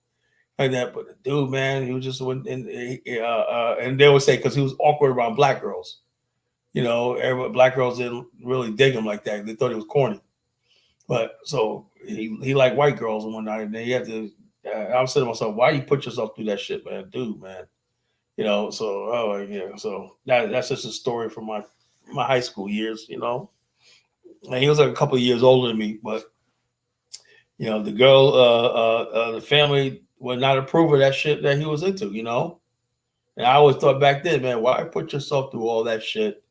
Like that, but the dude, man, he was just and they would say because he was awkward around black girls, black girls didn't really dig him like that. They thought he was corny, but so he liked white girls and whatnot. And then he had to. I was saying to myself, why you put yourself through that shit, man, dude, man, So that's just a story from my high school years, And he was like a couple of years older than me, but the girl, the family would not approve of that shit that he was into, And I always thought back then, man, why put yourself through all that shit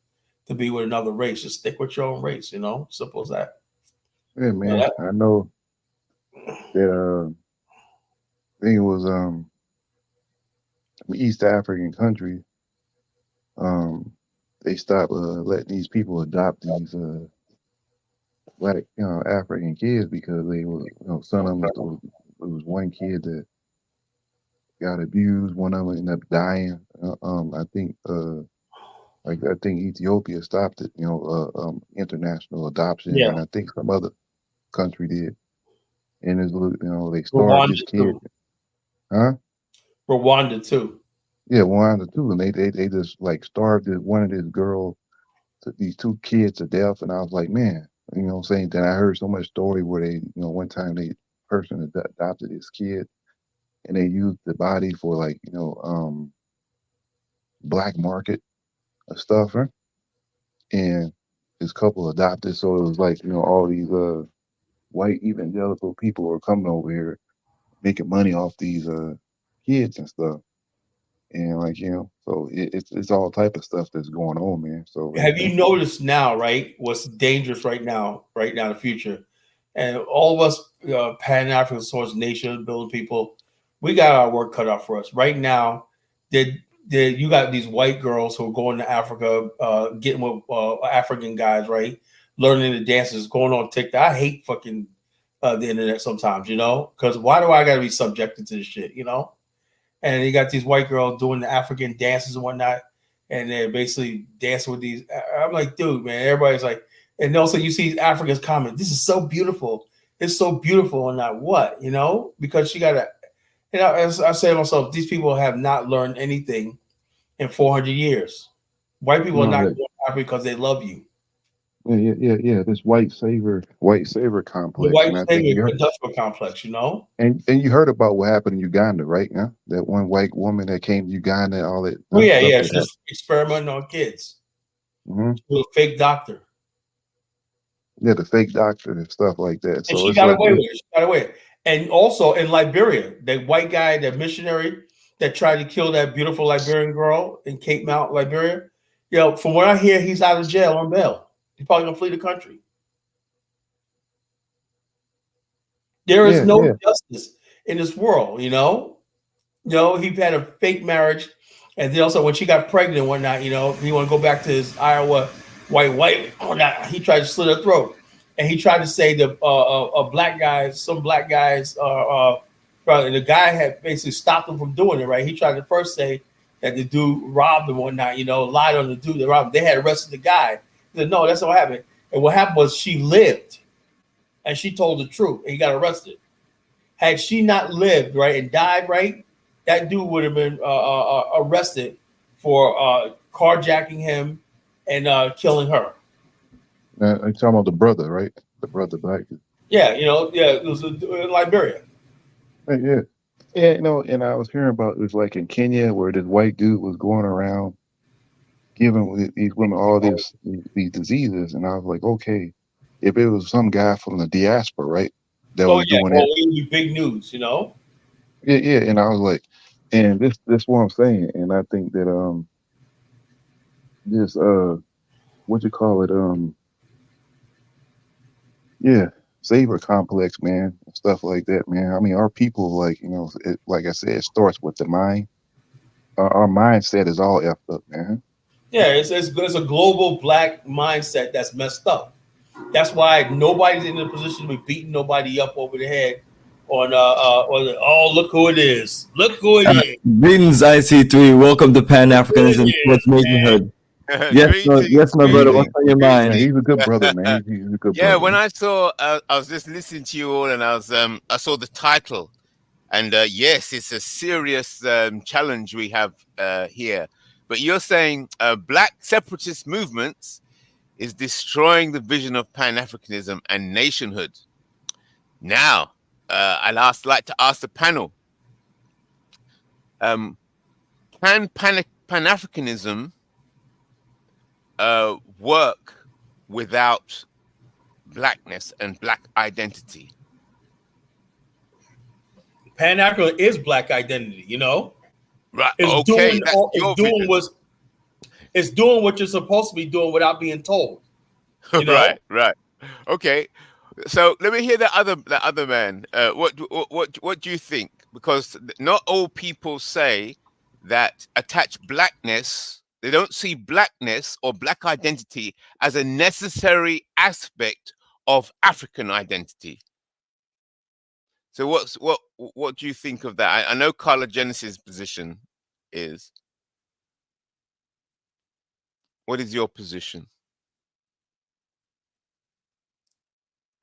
to be with another race? Just stick with your own race, Simple as that. Yeah, man. I know that I think it was East African country. They stopped letting these people adopt these black, African kids because they were, some of them. It was one kid that got abused. One of them ended up dying. I think Ethiopia stopped it. International adoption, and I think some other country did. And they starved this kid. Huh? Rwanda too. Yeah, Rwanda too. And they just starved one of these two kids to death. And I was like, man, saying that I heard so much story where they, one time person adopted this kid and they used the body for black market stuff, huh? And this couple adopted, so it was all these white evangelical people are coming over here making money off these kids and stuff, and so it's all type of stuff that's going on, man. So have you noticed now, right, what's dangerous right now in the future? And all of us Pan-African nation building people, we got our work cut out for us. Right now, you got these white girls who are going to Africa, getting with African guys, right? Learning the dances, going on TikTok. I hate fucking the internet sometimes, because why do I got to be subjected to this shit, And you got these white girls doing the African dances and whatnot, and they're basically dancing with these. I'm like, dude, man, everybody's like, and also you see Africans comment, this is so beautiful. It's so beautiful. And not what, because she got to, as I say to myself, these people have not learned anything in 400 years. White people are not going happy because they love you. Yeah. This white savior complex. The white savior industrial complex, And you heard about what happened in Uganda, right? Yeah, that one white woman that came to Uganda and all that. Oh yeah. She's experimenting on kids. Mm-hmm. With a fake doctor. Yeah, the fake doctor and stuff like that. And she got away with it. She got away with it. And also in Liberia, that white guy, that missionary that tried to kill that beautiful Liberian girl in Cape Mount, Liberia. From what I hear, he's out of jail on bail. He's probably gonna flee the country. There is no justice in this world, he had a fake marriage, and then also when she got pregnant and whatnot, he want to go back to his Iowa white. Oh, nah, he tried to slit her throat, and he tried to say that some black guys, the guy had basically stopped him from doing it. Right? He tried to first say that the dude robbed and whatnot, you know, lied on the dude that robbed him. They had arrested the guy. He said, no, that's not what happened. And what happened was she lived and she told the truth and he got arrested. Had she not lived, right, and died, right, that dude would have been arrested for carjacking him and killing her. I'm talking about the brother, right? The brother black. Yeah, you know, yeah, it was in Liberia. Right, yeah. Yeah, you know, and I was hearing about it was like in Kenya where this white dude was going around giving these women all these diseases, and I was like, okay, if it was some guy from the diaspora, right, that was doing it, it would be big news, you know. Yeah, yeah, and I was like, and this what I'm saying, and I think that this what you call it yeah, savior complex, man, stuff like that, man. I mean, our people, like, you know, like I said, it starts with the mind. Our mindset is all effed up, man. Yeah, it's a global black mindset that's messed up. That's why nobody's in a position to be beating nobody up over the head on oh, look who it is. Look who it is. Greetings, IC3. Welcome to Pan-Africanism Towards Nationhood. Yes, my brother. What's on your mind? He's a good brother, man. He's a good brother. When I saw, I was just listening to you all, and I saw the title, and yes, it's a serious challenge we have here. But you're saying black separatist movements is destroying the vision of Pan-Africanism and nationhood. Now, I'd like to ask the panel: can Pan-Africanism work without blackness and black identity? Pan-African is black identity, you know. Right. It's doing what you're supposed to be doing without being told. You know? Right. Okay. So let me hear the other man. What do you think? Because not all people say that attach blackness. They don't see blackness or black identity as a necessary aspect of African identity. So what do you think of that? I know Carla Genesis' position is. What is your position?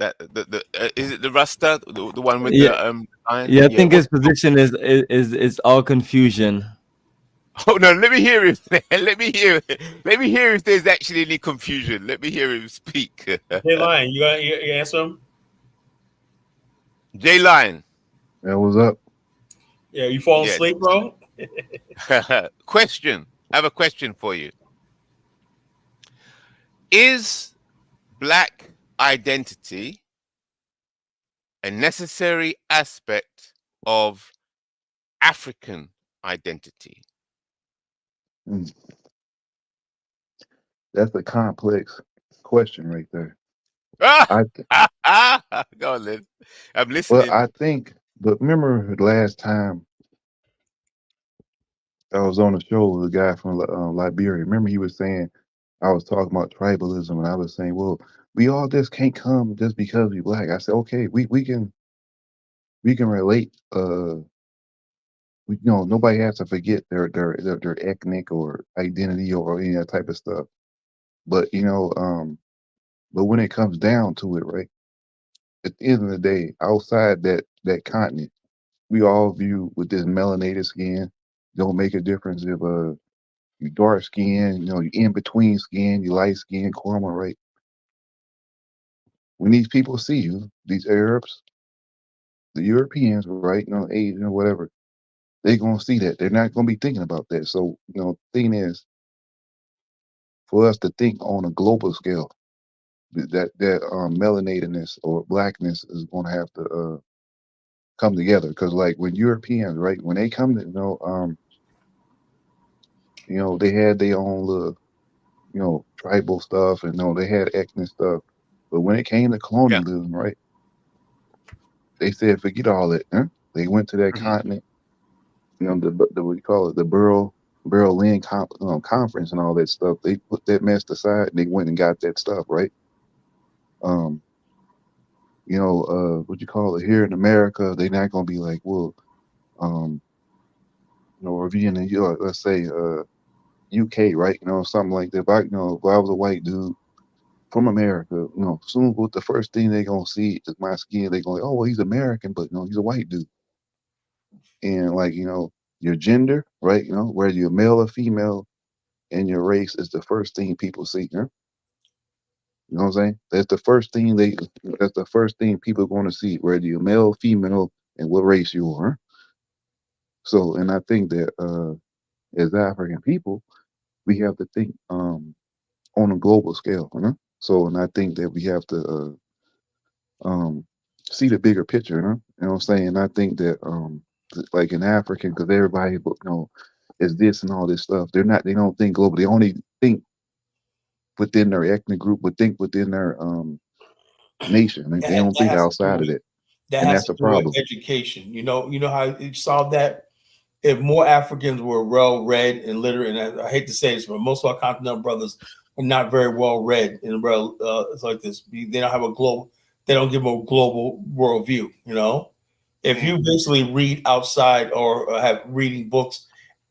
That is it the Rasta, the one with the iron? Yeah, I think his position is all confusion. Oh no, let me hear him. Let me hear if there's actually any confusion. Let me hear him speak. Jay Lion, you answer him? Jay Lion. Yeah, what's up? Yeah, you falling asleep, bro? Question. I have a question for you. Is black identity a necessary aspect of African identity? That's a complex question right there. Go on, Lynn. I'm listening. Well, I think, but remember the last time I was on the show with a guy from Liberia. Remember he was saying, I was talking about tribalism, and I was saying, well, we all just can't come just because we black. I said, okay, we can relate. Nobody has to forget their ethnic or identity or any of that type of stuff. But but when it comes down to it, right, at the end of the day, outside that continent, we all view with this melanated skin. Don't make a difference if you dark skin, you in between skin, you light skin, caramel, right? When these people see you, these Arabs, the Europeans, right, Asian, whatever, they're gonna see that. They're not gonna be thinking about that. So, thing is, for us to think on a global scale, that melanatedness or blackness is gonna have to come together. Because like when Europeans, right, when they come to they had their own little, tribal stuff, and they had ethnic stuff. But when it came to colonialism, right, they said forget all that. Huh? They went to that continent, the what you call it, the Berlin conference and all that stuff. They put that mess aside and they went and got that stuff, right? What you call it, here in America, they're not gonna be like, well, or if you're in the, let's say, UK, right? Something like that. But, if I was a white dude from America, soon what the first thing they gonna see is my skin. They going, oh, well, he's American, but he's a white dude. And like, your gender, right? Whether you're male or female, and your race is the first thing people see. Huh? You know what I'm saying? That's the first thing people are going to see, whether you're male, female, and what race you are. So, and I think that as African people, we have to think on a global scale. So, and I think that we have to see the bigger picture. You know what I'm saying? I think that like in African, because everybody is this and all this stuff. They don't think globally. They only think within their ethnic group, but think within their nation. They don't think outside of it. That And has that's to a do with problem. education. You know how you solve that? If more Africans were well read and literate, and I hate to say this, but most of our continental brothers are not very well read and well. It's like this. They don't have a global. They don't give them a global worldview. If you basically read outside or have reading books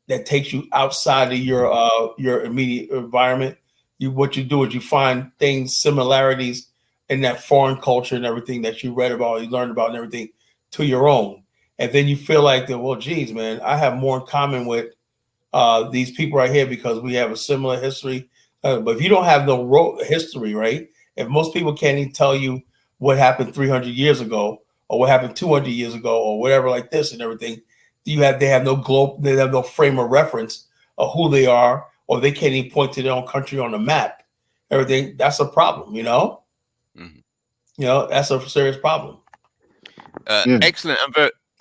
that takes you outside of your immediate environment, what you do is you find similarities in that foreign culture and everything that you read about, you learned about, and everything to your own. And then you feel like that, well, geez, man, I have more in common with these people right here because we have a similar history. But if you don't have no history, right? If most people can't even tell you what happened 300 years ago or what happened 200 years ago or whatever like this and everything, they have no frame of reference of who they are, or they can't even point to their own country on the map. Everything, that's a problem, that's a serious problem. Excellent.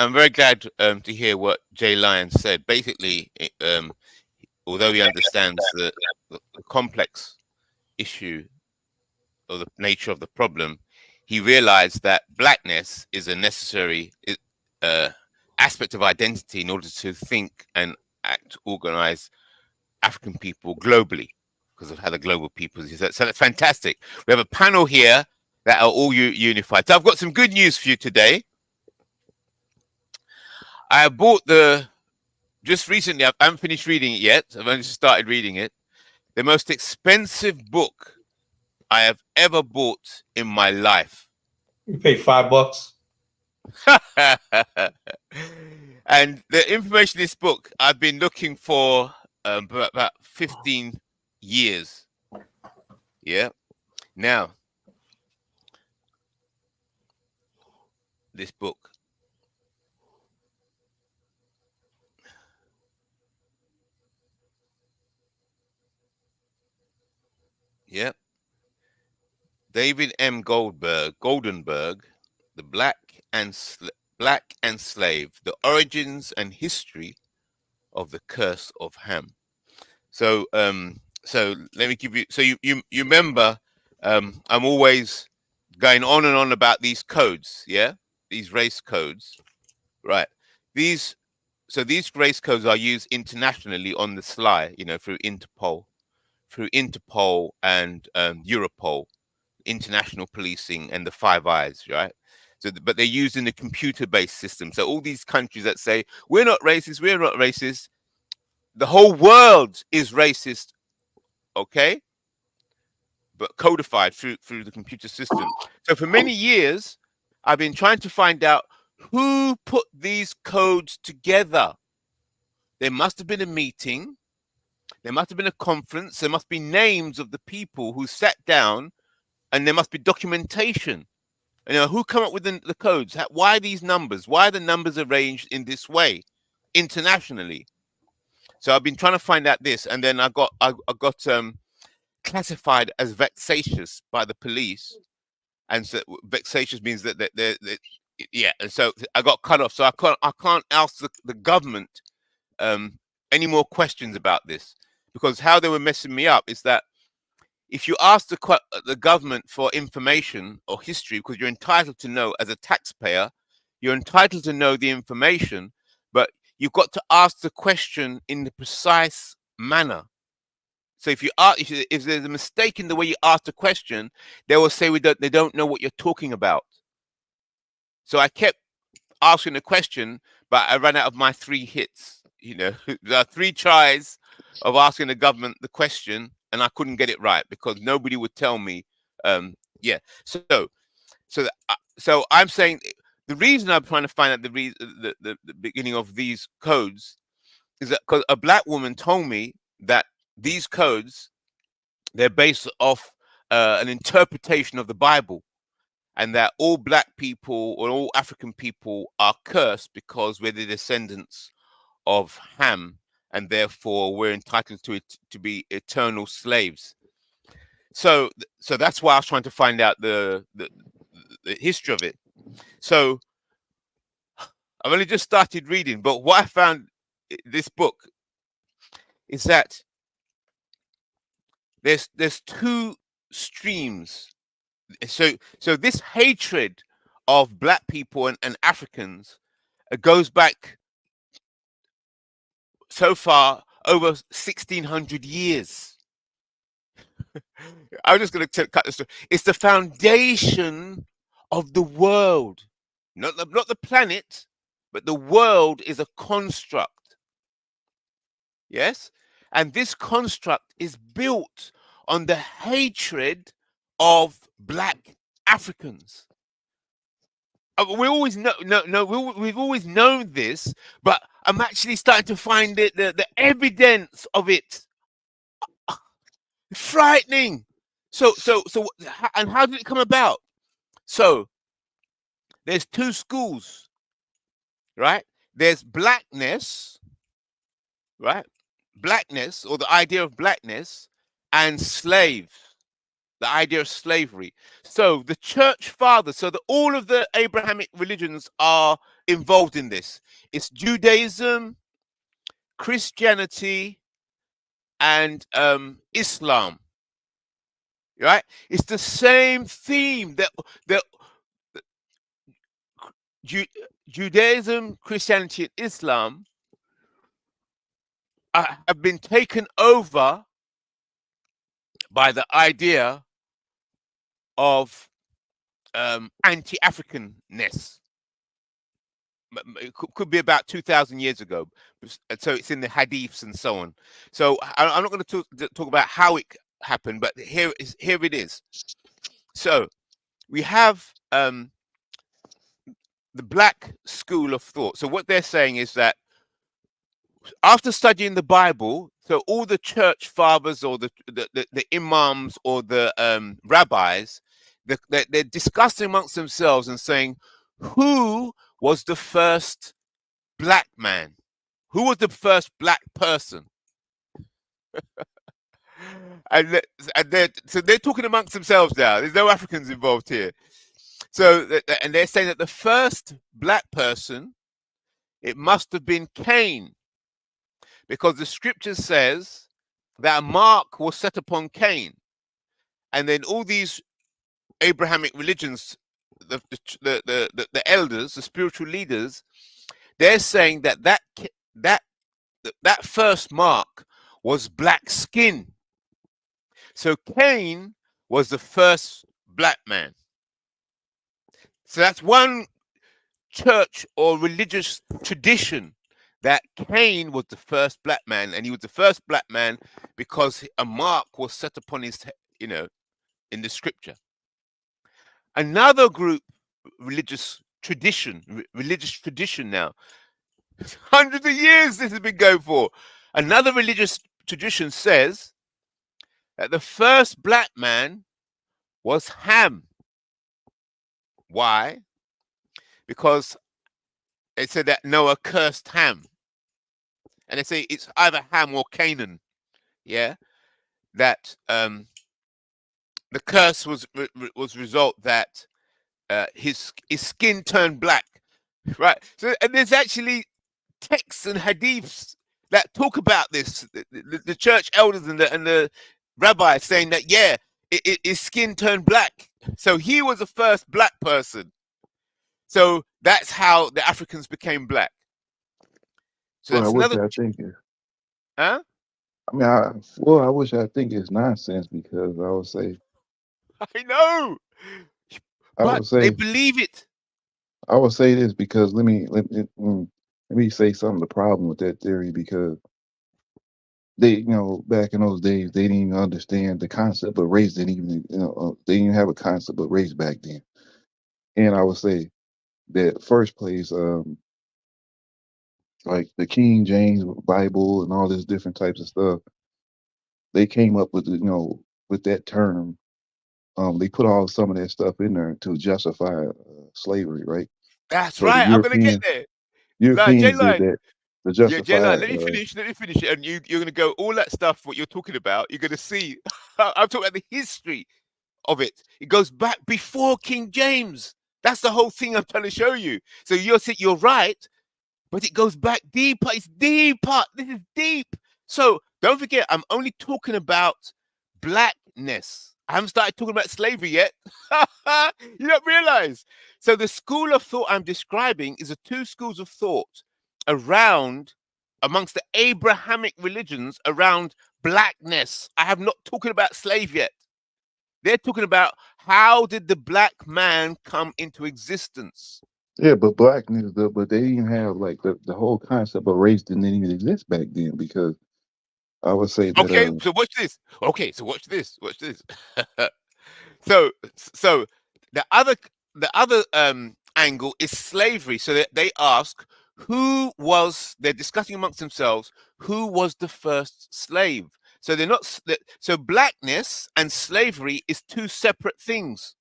I'm very glad to hear what Jay Lyons said. Basically, although he understands the complex issue or the nature of the problem, he realized that blackness is a necessary aspect of identity in order to think and act, organize African people globally, because of how the global people is. So that's fantastic. We have a panel here that are all unified. So I've got some good news for you today. I bought just recently, I haven't finished reading it yet. I've only started reading it. The most expensive book I have ever bought in my life. You paid $5. And the information in this book, I've been looking for about 15 years. Yeah. Now, this book. Yep. David M. Goldenberg, The Black and Slave, The Origins and History of the Curse of Ham. So let me give you, so you remember, I'm always going on and on about these codes, yeah? These race codes, right? These race codes are used internationally on the sly, through Interpol and Europol, international policing, and the Five Eyes, right? So, but they're used in a computer-based system. So all these countries that say we're not racist, the whole world is racist, okay? But codified through the computer system. So for many years, I've been trying to find out who put these codes together. There must have been a meeting. There must have been a conference. There must be names of the people who sat down, and there must be documentation. Who come up with the codes? Why these numbers? Why are the numbers arranged in this way internationally? So I've been trying to find out this, and then I got classified as vexatious by the police, and so vexatious means that yeah. And so I got cut off. So I can't ask the government any more questions about this, because how they were messing me up is that if you ask the government for information or history, because you're entitled to know as a taxpayer, you're entitled to know the information, but you've got to ask the question in the precise manner. So if there's a mistake in the way you ask the question, they will say they don't know what you're talking about. So I kept asking the question, but I ran out of my 3 hits. you know, there are 3 tries of asking the government the question, and I couldn't get it right because nobody would tell me. Yeah. So I'm saying the reason I'm trying to find out the beginning of these codes is that because a black woman told me that these codes, they're based off an interpretation of the Bible, and that all black people or all African people are cursed because we're the descendants of Ham, and therefore we're entitled to it to be eternal slaves. So that's why I was trying to find out the history of it. So I've only just started reading, but what I found this book is that there's 2 streams. So this hatred of black people and Africans goes back so far over 1600 years. I'm just going to cut this. It's the foundation of the world, not the planet, but the world is a construct. Yes, and this construct is built on the hatred of black Africans. We always we've always known this, but I'm actually starting to find the evidence of it frightening. So, and how did it come about? So, there's 2 schools, right? There's blackness, right? Blackness, or the idea of blackness, and slave, the idea of slavery. So the church fathers, so that all of the Abrahamic religions are involved in this. It's Judaism, Christianity, and Islam, right? It's the same theme that Judaism, Christianity, and Islam have been taken over by the idea of anti-Africanness. It could be about 2,000 years ago. So it's in the hadiths and so on. So I'm not going to talk about how it happened, but here it is. So we have the black school of thought. So what they're saying is that after studying the Bible, so all the church fathers or the imams or the rabbis, they're discussing amongst themselves and saying, who was the first black man? Who was the first black person? and they're talking amongst themselves now. There's no Africans involved here. So, and they're saying that the first black person, it must have been Cain, because the scripture says that a mark was set upon Cain. And then all these Abrahamic religions, the elders, the spiritual leaders, they're saying that first mark was black skin. So Cain was the first black man. So that's one church or religious tradition, that Cain was the first black man, and he was the first black man because a mark was set upon his, in the scripture. Another group, religious tradition now, hundreds of years this has been going for. Another religious tradition says that the first black man was Ham. Why? Because they said that Noah cursed Ham. And they say it's either Ham or Canaan. Yeah. That the curse was result that his skin turned black. Right. So, and there's actually texts and hadiths that talk about this. The church elders and the rabbis saying that, yeah, his skin turned black. So he was the first black person. So that's how the Africans became black. So Well, that's another. I think it. Huh? I mean, I wish I think it's nonsense, because I would say. I know. But they believe it. I would say this because let me let me say some of the problem with that theory, because they, you know, back in those days, they didn't even understand the concept of race. Didn't even, you know, they didn't even have a concept of race back then. And I would say that first place, like the King James Bible and all this different types of stuff, they came up with, you know, with that term. They put all some of that stuff in there to justify slavery, right? That's So the right. I'm gonna get there. Like J Europeans did Line. that to Yeah, J justify. Line. Let me finish. Let me finish it. And you're gonna go all that stuff. What you're talking about. You're gonna see. I'm talking about the history of it. It goes back before King James. That's the whole thing I'm trying to show you. So you're right, but it goes back deeper. It's deeper. This is deep. So don't forget, I'm only talking about blackness. I haven't started talking about slavery yet. You don't realize. So the school of thought I'm describing is the two schools of thought around, amongst the Abrahamic religions, around blackness. I have not talking about slave yet. They're talking about how did the black man come into existence. Yeah, but blackness, but they didn't have like the whole concept of race didn't even exist back then, because I would say that Okay, so watch this. Okay, so watch this. Watch this. so the other angle is slavery. So they ask they're discussing amongst themselves who was the first slave. So they're not so blackness and slavery is two separate things.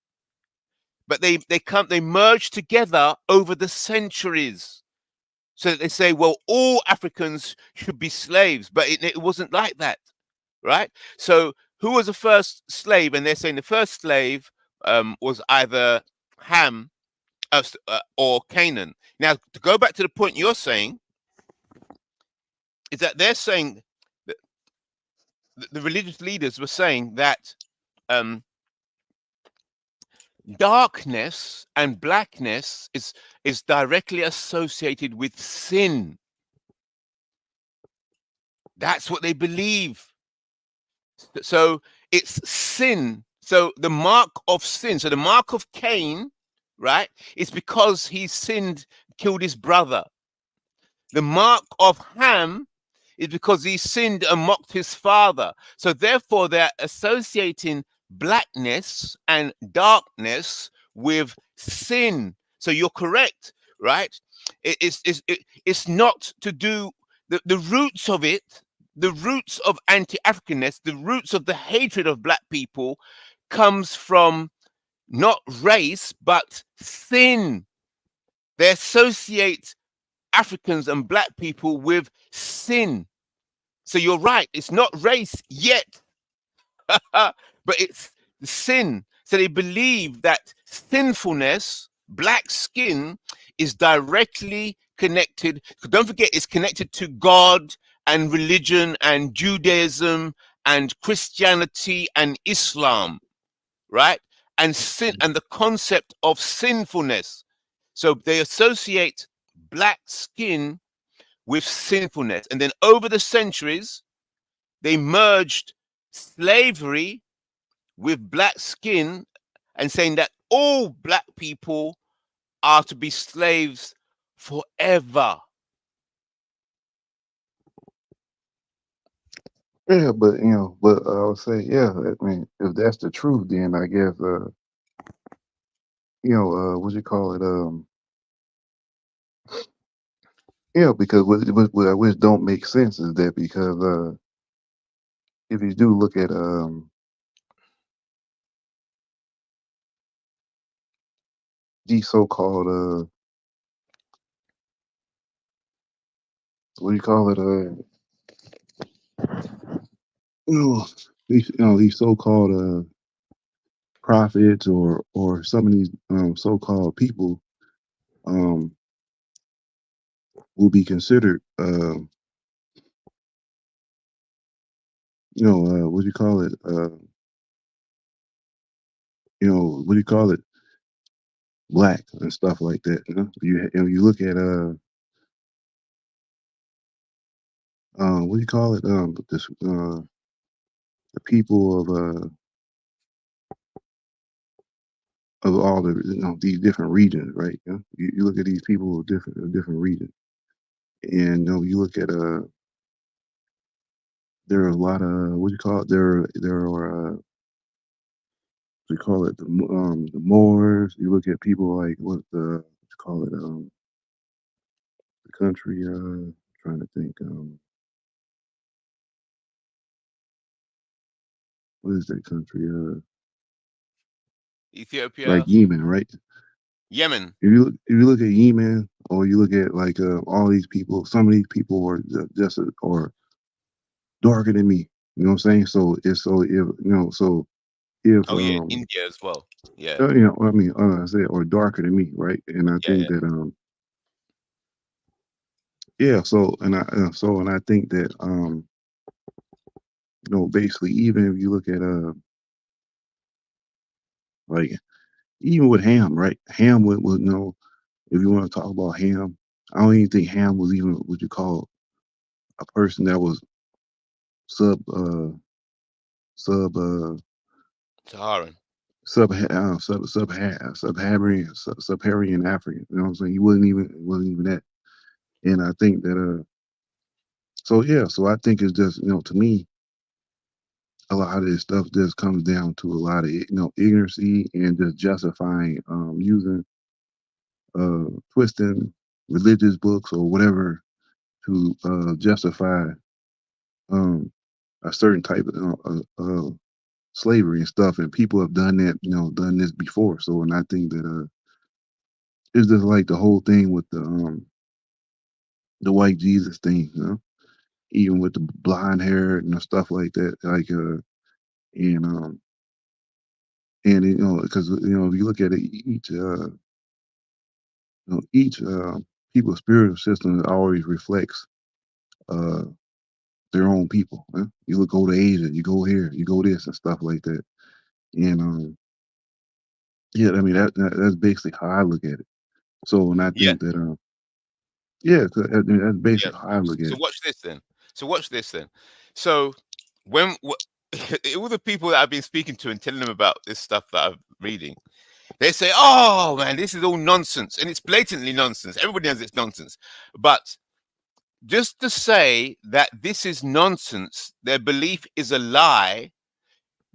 But they merge together over the centuries. So that they say, well, all Africans should be slaves, but it wasn't like that, right? So who was the first slave? And they're saying the first slave was either Ham or Canaan. Now, to go back to the point you're saying, is that they're saying that the religious leaders were saying that darkness and blackness is directly associated with sin. That's what they believe. So it's sin. So the mark of sin. So the mark of Cain, right, is because he sinned, killed his brother. The mark of Ham is because he sinned and mocked his father. So therefore, they're associating blackness and darkness with sin. So you're correct, right? It's not to do the roots of it. The roots of anti-Africanness, the roots of the hatred of black people comes from not race, but sin. They associate Africans and black people with sin. So you're right, it's not race yet, but it's sin. So they believe that sinfulness, black skin, is directly connected. Don't forget, it's connected to God and religion and Judaism and Christianity and Islam, right? And sin and the concept of sinfulness. So they associate black skin with sinfulness. And then over the centuries, they merged slavery with black skin and saying that all black people are to be slaves forever. Yeah, but you know, but I would say, yeah, I mean, if that's the truth, then I guess, you know, what you call it, yeah, because which don't make sense is that because if you do look at these so-called what do you call it, these so-called prophets or some of these so-called people will be considered what do you call it, what do you call it, black and stuff like that. You look at what do you call it, the people of all the these different regions, right? You look at these people of different regions. And you look at there are a lot of what do you call it? There are we call it the Moors. You look at people like what you call it the country. Trying to think. What is that country? Ethiopia, Like Yemen, right? Yemen. If you look at Yemen, or you look at like all these people, some of these people are just or darker than me. You know what I'm saying? So if Oh yeah, India as well. Yeah. I mean, I said or darker than me, right? And I think that yeah. So and I think that basically even if you look at like even with Ham, right? Ham was if you want to talk about Ham, I don't even think Ham was even what you call a person that was sub-Saharan African. You know what I'm saying? He wasn't even that. And I think that so I think it's just to me a lot of this stuff just comes down to a lot of ignorance and just justifying using twisting religious books or whatever to justify a certain type of slavery and stuff, and people have done that, done this before. So, and I think that it's just like the whole thing with the white Jesus thing, even with the blonde hair and stuff like that, like and because if you look at it, each people's spiritual system always reflects their own people. You go to Asia, you go here, you go this and stuff like that, and yeah, I mean that's basically how I look at it. So, and I think that I mean, that's basically how I look at So it. watch this then. So when all the people that I've been speaking to and telling them about this stuff that I'm reading, they say, "Oh man, this is all nonsense," and it's blatantly nonsense. Everybody knows it's nonsense, but just to say that this is nonsense, their belief is a lie,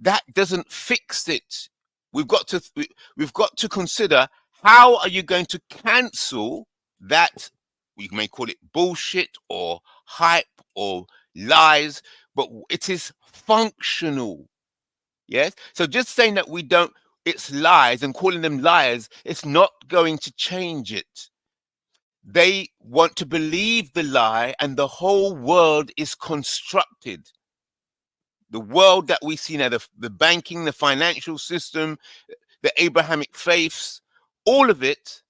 that doesn't fix it. We've got to consider, how are you going to cancel that? We may call it bullshit or hype or lies, but it is functional. Yes. So just saying that it's lies and calling them liars, it's not going to change it. They want to believe the lie, and the whole world is constructed. The world that we see now, the banking, the financial system, the Abrahamic faiths, all of it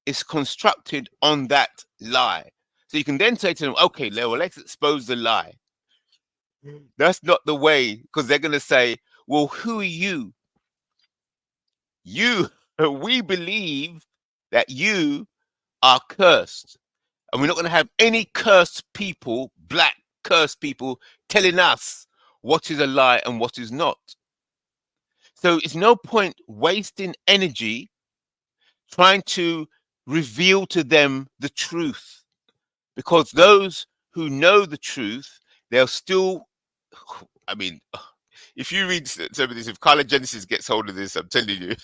is constructed on that lie. So you can then say to them, okay, well, let's expose the lie. That's not the way, because they're going to say, well, who are you? We believe that you are cursed. And we're not going to have any cursed people, black cursed people, telling us what is a lie and what is not. So it's no point wasting energy trying to reveal to them the truth, because those who know the truth, they'll still, I mean, if you read some of this, if Carla Genesis gets hold of this, I'm telling you.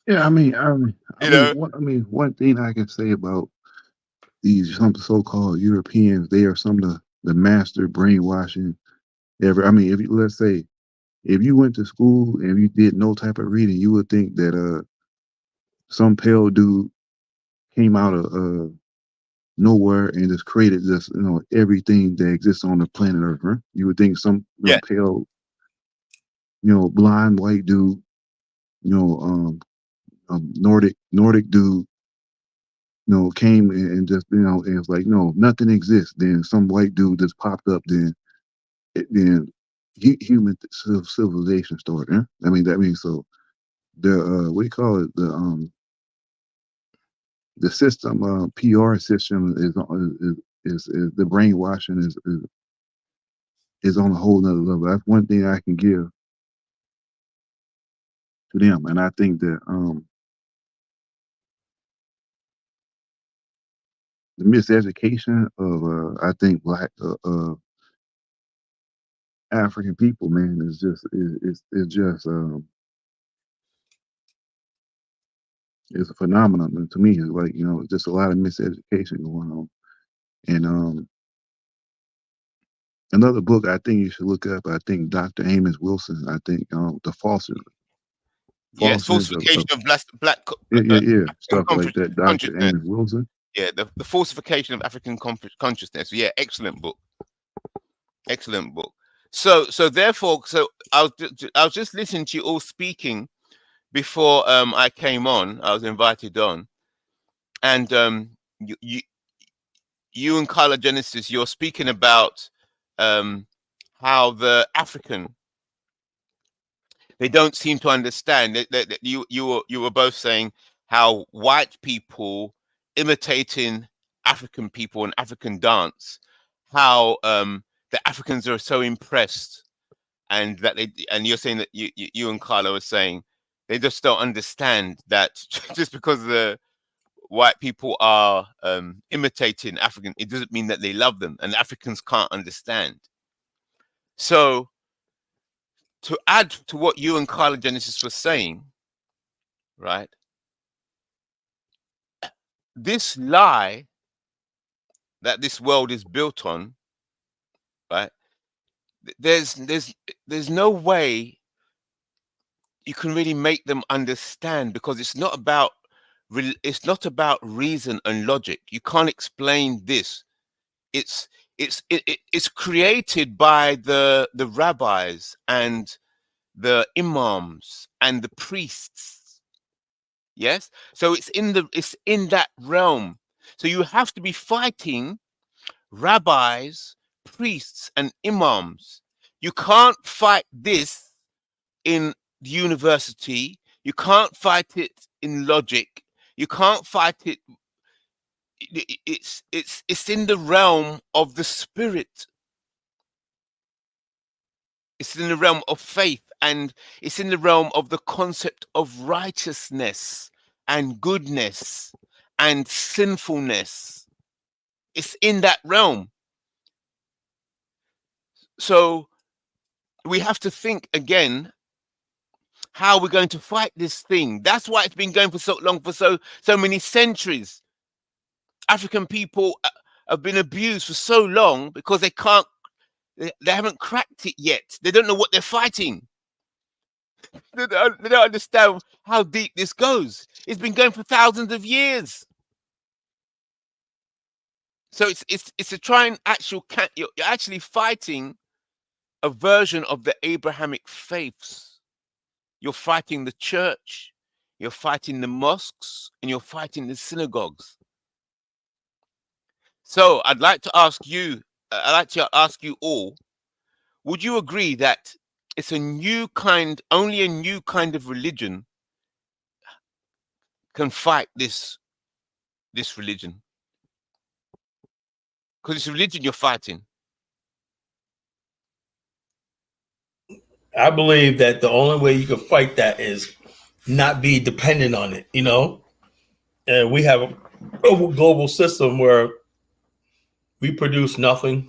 Yeah, one thing I can say about these some so-called Europeans, they are some of the master brainwashing ever. I mean, let's say if you went to school and you did no type of reading, you would think that some pale dude came out of nowhere and just created just everything that exists on the planet Earth. Huh? You would think some pale, blind white dude, Nordic dude, came and just and it's like no, nothing exists. Then some white dude just popped up. Then human civilization started. Huh? I mean, so the what do you call it? The system, PR system is the brainwashing is on a whole nother level. That's one thing I can give to them, and I think that miseducation of I think black African people, man, is just it's a phenomenon. And to me, it's like, you know, just a lot of miseducation going on. And another book I think you should look up, I think Dr. Amos Wilson, I think the falsification of black stuff like that. Dr. Amos Wilson. Yeah, the falsification of African consciousness. Yeah, excellent book. Excellent book. So therefore, I was just listening to you all speaking before I came on. I was invited on, and you and Carla Genesis, you're speaking about how the African, they don't seem to understand. You were both saying how white people imitating African people and African dance, how the Africans are so impressed, and that you're saying that you and Carla were saying they just don't understand that just because the white people are imitating African, it doesn't mean that they love them, and Africans can't understand. So to add to what you and Carla Genesis were saying, right? This lie that this world is built on, right? There's no way you can really make them understand, because it's not about reason and logic. You can't explain this. It's created by the rabbis and the imams and the priests. Yes, so it's in that realm. So you have to be fighting rabbis, priests, and imams. You can't fight this in the university. You can't fight it in logic. You can't fight it. It's in the realm of the spirit. It's in the realm of faith, and it's in the realm of the concept of righteousness and goodness and sinfulness. It's in that realm. So we have to think again how we're going to fight this thing. That's why it's been going for so long, for so many centuries. African people have been abused for so long because they haven't cracked it yet. They don't know what they're fighting. They don't understand how deep this goes. It's been going for thousands of years. So it's a trying you're actually fighting a version of the Abrahamic faiths. You're fighting the church, you're fighting the mosques, and you're fighting the synagogues. So I'd like to ask you all, would you agree that it's only a new kind of religion can fight this religion? Because it's a religion you're fighting. I believe that the only way you can fight that is not be dependent on it, you know? And we have a global system where we produce nothing.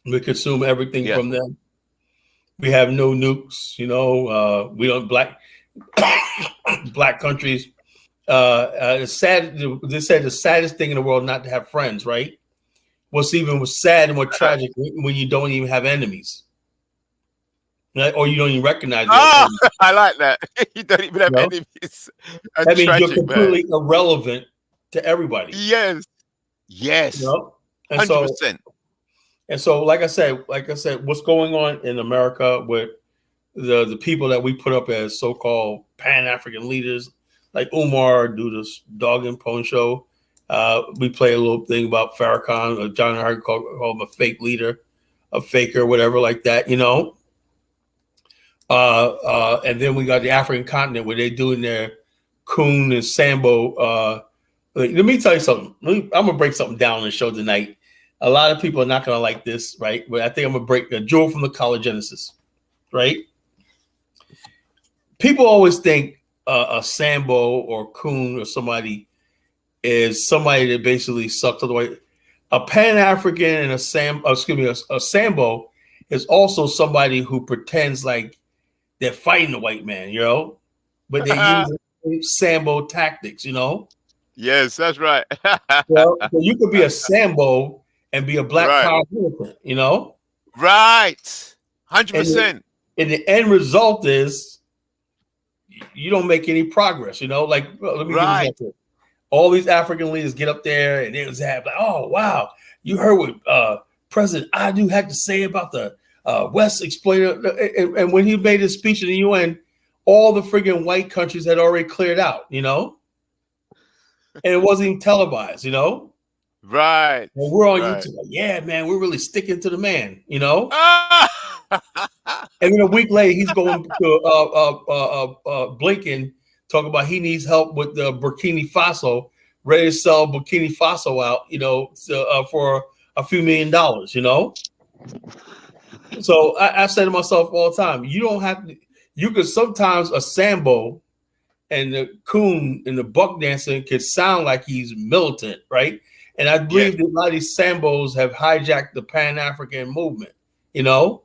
We consume everything from them. We have no nukes, you know. We don't black countries. It's sad. They said the saddest thing in the world not to have friends, right? What's even sad and more tragic when you don't even have enemies. Or you don't even recognize it. I like that. You don't even have enemies. That means you're completely irrelevant to everybody. Yes. You know? And 100%. So, like I said, what's going on in America with the people that we put up as so-called Pan-African leaders, like Umar do this dog and pony show. We play a little thing about Farrakhan or John Hart called him a fake leader, a faker, whatever like that, you know. And then we got the African continent where they're doing their coon and sambo. Let me tell you something. I'm gonna break something down on the show tonight. A lot of people are not gonna like this, right? But I think I'm gonna break a jewel from the College Genesis, right? People always think a sambo or coon or somebody is somebody that basically sucked all the way. A Pan-African and a Sambo is also somebody who pretends like they're fighting the white man, you know, but they use Sambo tactics, you know. Yes, that's right. Well, so you could be a Sambo and be a black Right. power militant, you know. Right. 100%. And the end result is you don't make any progress, you know. Like, let me give you an example. All these African leaders get up there and they was like, oh, wow, you heard what President Adu had to say about the West exploited. And when he made his speech in the UN, all the friggin' white countries had already cleared out, you know? And it wasn't even televised, you know? Right. And we're on YouTube, like, yeah, man, we're really sticking to the man, you know? And then a week later, he's going to Blinken, talking about he needs help with the Burkina Faso, ready to sell Burkina Faso out, you know, for a few $1 million, you know? So I say to myself all the time, you don't have to, you could sometimes a Sambo and the coon and the buck dancing could sound like he's militant, right? And I believe that a lot of these Sambos have hijacked the Pan-African movement, you know?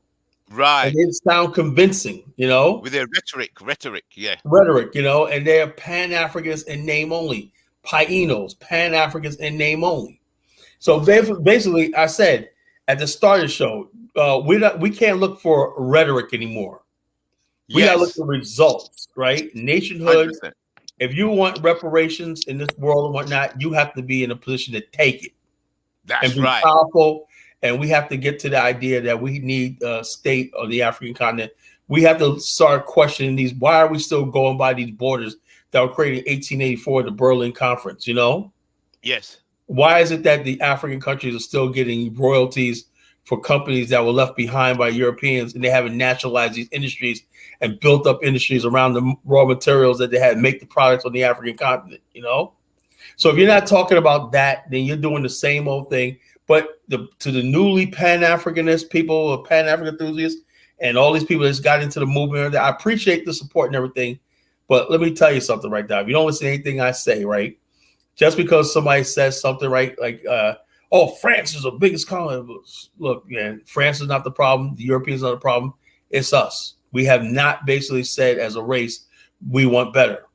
Right. And it sound convincing, you know? With their rhetoric, yeah. Rhetoric, you know, and they're Pan-Africans in name only. Painos, Pan-Africans in name only. So basically, I said at the start of the show, we can't look for rhetoric anymore. We gotta look for results, right? Nationhood. 100%. If you want reparations in this world and whatnot, you have to be in a position to take it. That's and be right. powerful. And we have to get to the idea that we need a state of the African continent. We have to start questioning these. Why are we still going by these borders that were created in 1884, the Berlin Conference, you know? Yes. Why is it that the African countries are still getting royalties for companies that were left behind by Europeans, and they haven't nationalized these industries and built up industries around the raw materials that they had make the products on the African continent, you know? So if you're not talking about that, then you're doing the same old thing. But to the newly Pan-Africanist people, Pan-African enthusiasts, and all these people that's got into the movement, I appreciate the support and everything. But let me tell you something right now. If you don't listen to anything I say, right? Just because somebody says something, right? Like, oh, France is the biggest colony. Look, man, France is not the problem. The Europeans are the problem. It's us. We have not basically said as a race, we want better.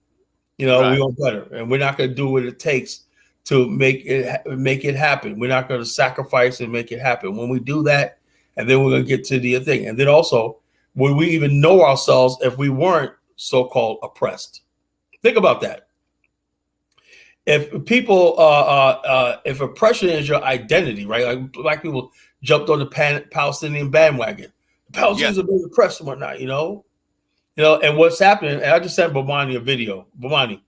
You know, we want better. And we're not going to do what it takes to make it happen. We're not going to sacrifice and make it happen. When we do that, and then we're going to get to the thing. And then also, would we even know ourselves if we weren't so-called oppressed? Think about that. If people, if oppression is your identity, right? Like black people jumped on the Palestinian bandwagon. The Palestinians are being oppressed and whatnot, you know? You know, and what's happening, and I just sent Bomani a video. Bomani,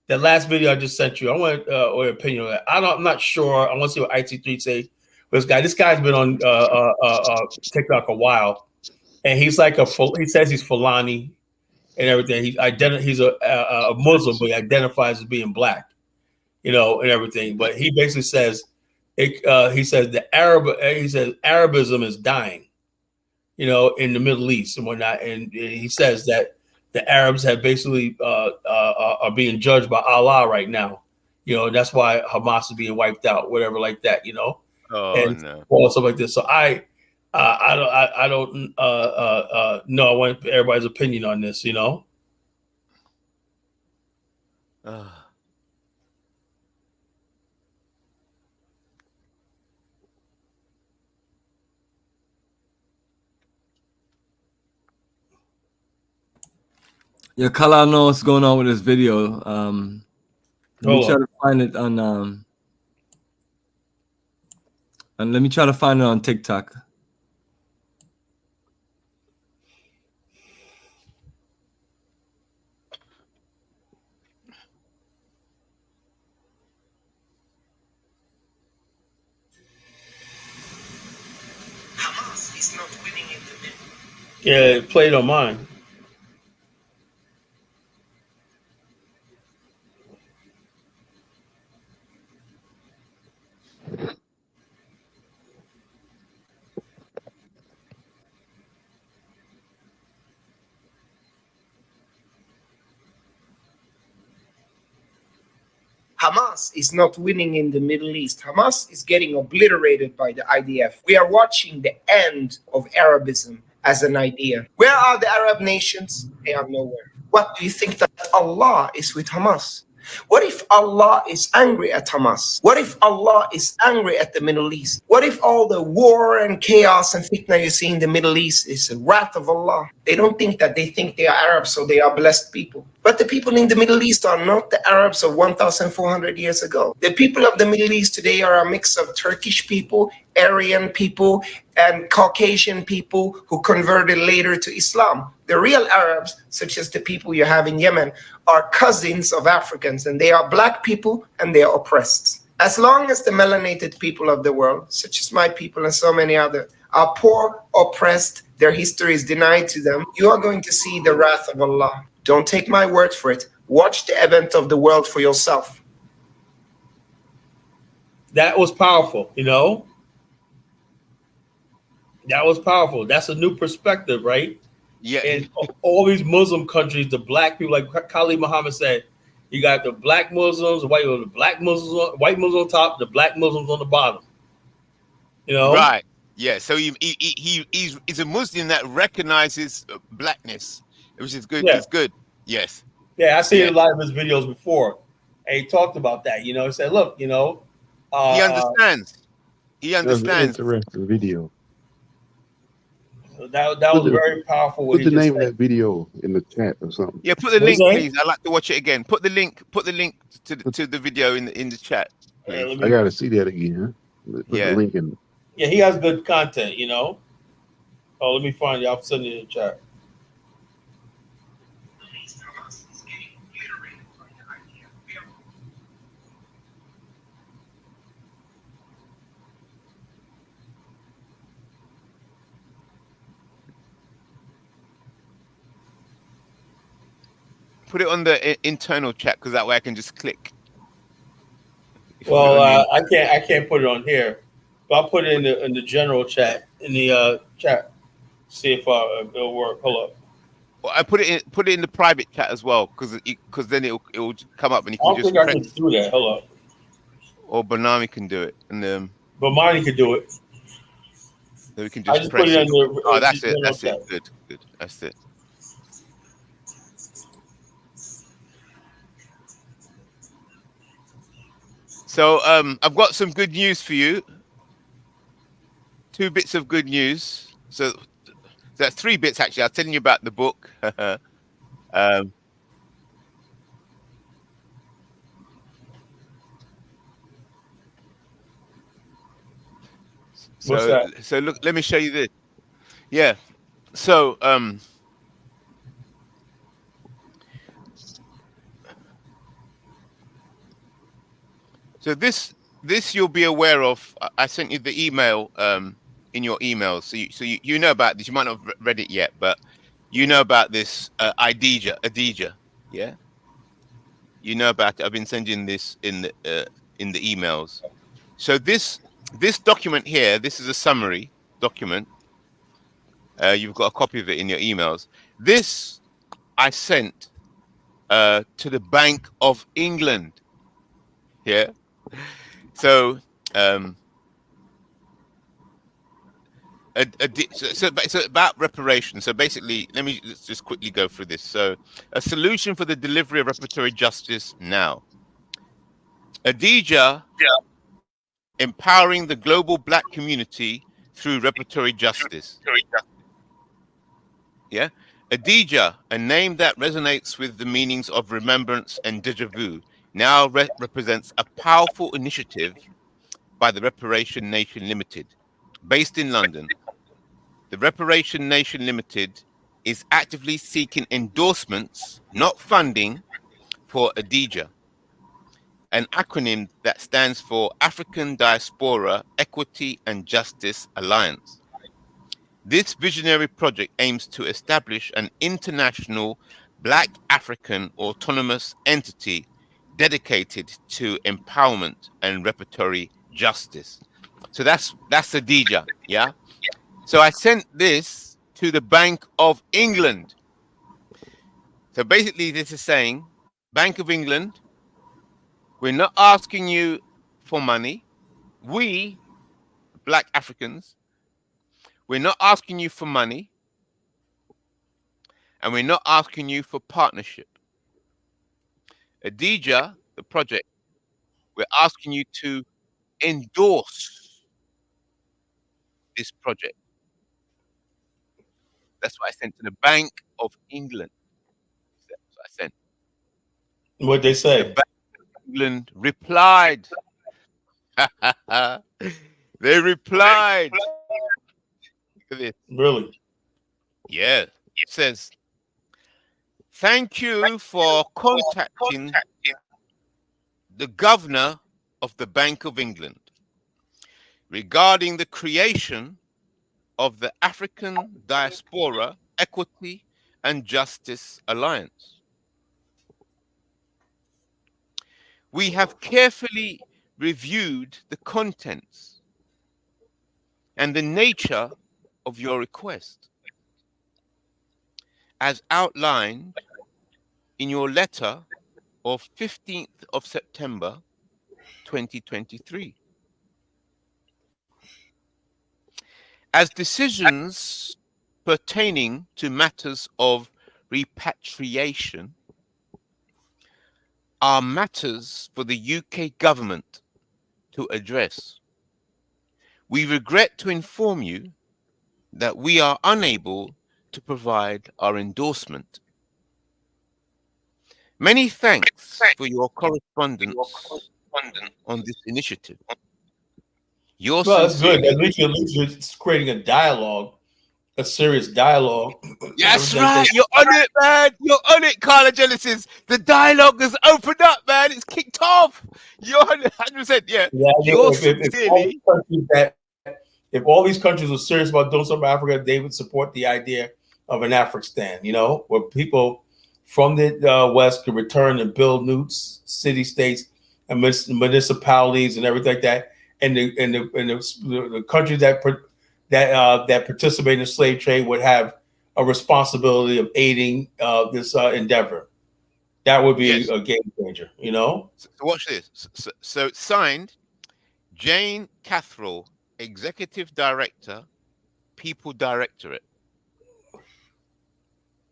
that last video I just sent you, I want your opinion on that. I'm not sure. I want to see what IT3 say. This guy's been on TikTok a while, and he's like he says he's Fulani and everything. He's a Muslim, but he identifies as being black, you know, and everything. But he basically says he says Arabism is dying, you know, in the Middle East and whatnot. And he says that the Arabs have basically are being judged by Allah right now. You know, that's why Hamas is being wiped out, whatever like that, you know. No. Or something like this. So I don't know. I want everybody's opinion on this, you know. Yeah, Kala, know what's going on with this video. Let me try to find it on and let me try to find it on TikTok. Hamas is not winning in the middle. Yeah, it played on mine. Hamas is not winning in the Middle East. Hamas is getting obliterated by the IDF. We are watching the end of Arabism as an idea. Where are the Arab nations? They are nowhere. What do you think that Allah is with Hamas? What if Allah is angry at Hamas? What if Allah is angry at the Middle East? What if all the war and chaos and fitna you see in the Middle East is the wrath of Allah? They don't think that. They think they are Arabs, so they are blessed people. But the people in the Middle East are not the Arabs of 1,400 years ago. The people of the Middle East today are a mix of Turkish people, Aryan people, and Caucasian people who converted later to Islam. The real Arabs, such as the people you have in Yemen, are cousins of Africans, and they are black people and they are oppressed. As long as the melanated people of the world, such as my people and so many others, are poor, oppressed, their history is denied to them, you are going to see the wrath of Allah. Don't take my word for it. Watch the event of the world for yourself. That was powerful, you know? That was powerful. That's a new perspective, right? Yeah. In all these Muslim countries, the black people, like Khalid Muhammad said, you got the black Muslims, the white Muslims on top, the black Muslims on the bottom. You know? Right. Yeah. So he's a Muslim that recognizes blackness, which is good. Yeah. It's good. Yes. Yeah, I seen a lot of his videos before. And he talked about that. You know, he said, look, you know. He understands. He understands. That's an interesting video. That was very powerful. Put the name of that video in the chat or something. Yeah, put the link, please. I'd like to watch it again. Put the link to the video in the chat. I gotta see that again. Put the link in. Yeah, he has good content, you know. Oh, let me find it. I'll send it in the chat. Put it on the internal chat because that way I can just click. Well, I can't put it on here, but I'll put it in the general chat in the chat. See if it'll work. Hold up. Well, I put it in the private chat as well because then it will come up and you can just. I can do that. Hold up. Or Bomani can do it, and Bomani can do it. So we can just press it. Oh, that's it. That's it. Good. That's it. So I've got some good news for you. 2 bits of good news. So that's 3 bits actually. I was telling you about the book. What's that? So look, let me show you this. Yeah. So So this you'll be aware of. I sent you the email in your emails, so you know about this. You might not have read it yet, but you know about this Adija, yeah. You know about it. I've been sending this in the emails. So this document here, this is a summary document. You've got a copy of it in your emails. This I sent to the Bank of England. Yeah. So, so about reparation. So basically, let's just quickly go through this. So, a solution for the delivery of reparatory justice now. Adija, empowering the global Black community through reparatory justice. Yeah. Adija, a name that resonates with the meanings of remembrance and déjà vu, now represents a powerful initiative by the Repatriation Nation Limited, based in London. The Repatriation Nation Limited is actively seeking endorsements, not funding, for Adija, an acronym that stands for African Diaspora Equity and Justice Alliance. This visionary project aims to establish an international Black African autonomous entity dedicated to empowerment and reparatory justice. So that's Adija, yeah. So I sent this to the Bank of England. So basically, this is saying, Bank of England, We're not asking you for money. We, Black Africans, we're not asking you for money. And we're not asking you for partnership. Adija, the project, we're asking you to endorse this project. That's what I sent to the Bank of England. That's what I sent. What'd they say? The Bank of England replied. They replied. Look at this. Really? Yeah. It says, thank you for contacting the governor of the Bank of England regarding the creation of the African Diaspora Equity and Justice Alliance. We have carefully reviewed the contents and the nature of your request as outlined in your letter of 15th of September 2023. As decisions pertaining to matters of repatriation are matters for the UK government to address, we regret to inform you that we are unable to provide our endorsement. Many thanks for your correspondence on this initiative. Well, that's good. At least you're creating a dialogue, a serious dialogue. That's right. You're on it, man. You're on it, Carla Genesis. The dialogue has opened up, man. It's kicked off. You're 100%. Yeah. You're sincerely. If all these countries were serious about doing something for Africa, they would support the idea of an Afrikstan, you know, where people from the West could return and build new city-states and municipalities and everything like that. And the countries that participate in the slave trade would have a responsibility of aiding this endeavor. That would be a game changer, you know? So watch this. So it's signed Jane Catherall, Executive Director, People Directorate.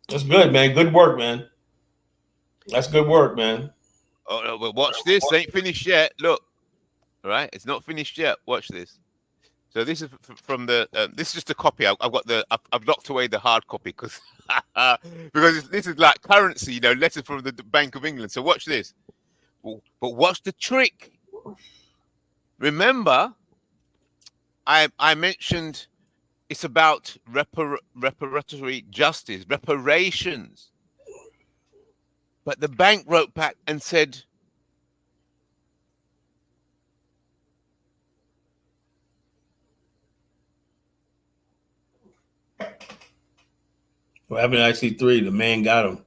That's good, man. Good work, man. That's good work, man. Oh, no, but watch this. It ain't finished yet. Look. All right. It's not finished yet. Watch this. So this is from the, this is just a copy. I've locked away the hard copy because this is like currency, you know, letter from the Bank of England. So watch this. But watch the trick. Remember, I mentioned it's about reparatory justice, reparations. But the bank wrote back and said, what happened to IC3? The man got him.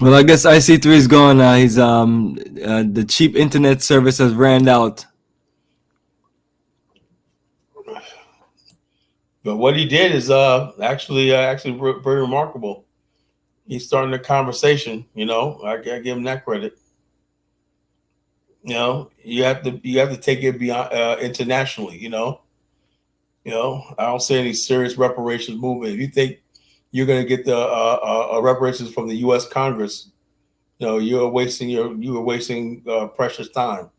Well, I guess IC3 is gone. He's the cheap internet service has ran out. But what he did is actually very remarkable. He's starting a conversation. You know, I gotta give him that credit. You know, you have to take it beyond internationally. You know, I don't see any serious reparations movement. If you think you're going to get the reparations from the U.S. Congress, you know, you are wasting precious time.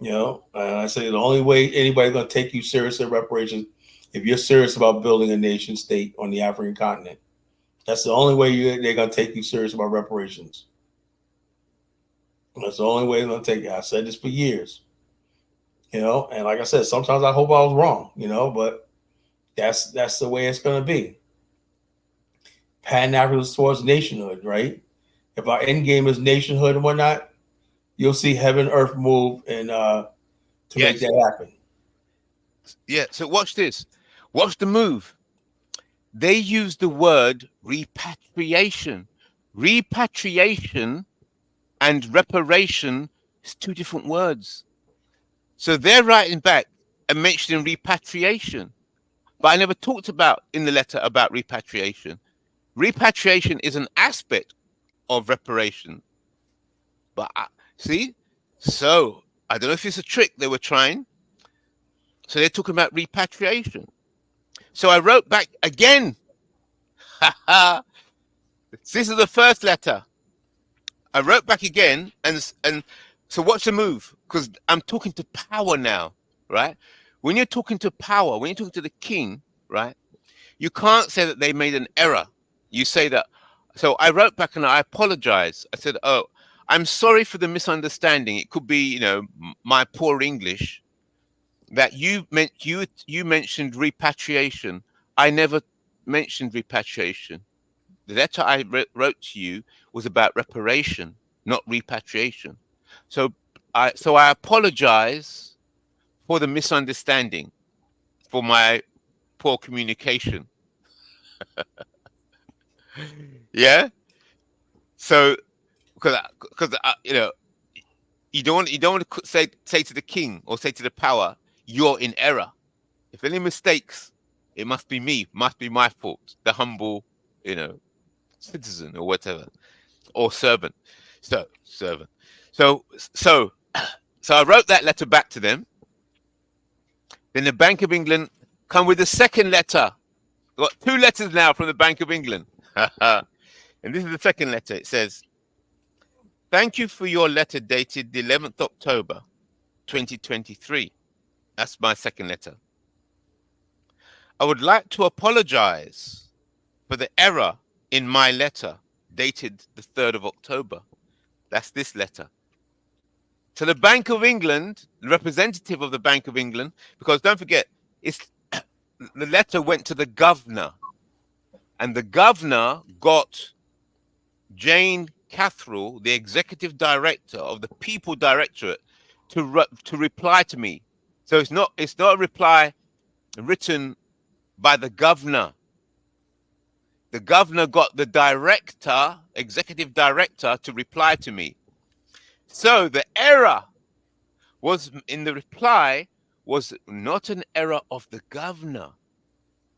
You know, I say the only way anybody's going to take you seriously at reparations if you're serious about building a nation state on the African continent. That's the only way they're going to take you serious about reparations. That's the only way they're going to take it. I said this for years. You know, and like I said, sometimes I hope I was wrong. You know, but that's the way it's going to be. Pan-Africanism towards nationhood, right? If our end game is nationhood and whatnot, you'll see heaven, earth move and to make that happen. Yeah. So watch this. Watch the move. They use the word repatriation. Repatriation and reparation is two different words. So they're writing back. and mentioning repatriation. But I never talked about in the letter about repatriation. Repatriation is an aspect of reparation. But see, so I don't know if it's a trick they were trying. So they're talking about repatriation. So I wrote back again. This is the first letter. I wrote back again, and so what's the move? Because I'm talking to power now, right? When you're talking to power, when you're talking to the king, right? You can't say that they made an error. You say that. So I wrote back and I apologize. I said, "Oh, I'm sorry for the misunderstanding. It could be, you know, my poor English. That you mentioned repatriation. I never mentioned repatriation. The letter I wrote to you was about reparation, not repatriation. So I apologize for the misunderstanding, for my poor communication." Yeah. So because you know, you don't want to say to the king or say to the power, "You're in error." If any mistakes, it must be me, must be my fault, the humble, you know, citizen or whatever, or servant. So I wrote that letter back to them. Then the Bank of England come with a second letter. We've got 2 letters now from the Bank of England. And this is the second letter. It says, "Thank you for your letter dated the 11th October, 2023. That's my second letter. "I would like to apologize for the error in my letter dated the 3rd of October. That's this letter. To the Bank of England, the representative of the Bank of England, because don't forget, the letter went to the governor, and the governor got Jane Catherall, the executive director of the People Directorate, to reply to me. So it's not a reply written by the governor. The governor got the director, executive director, to reply to me. So the error was in the reply was not an error of the governor.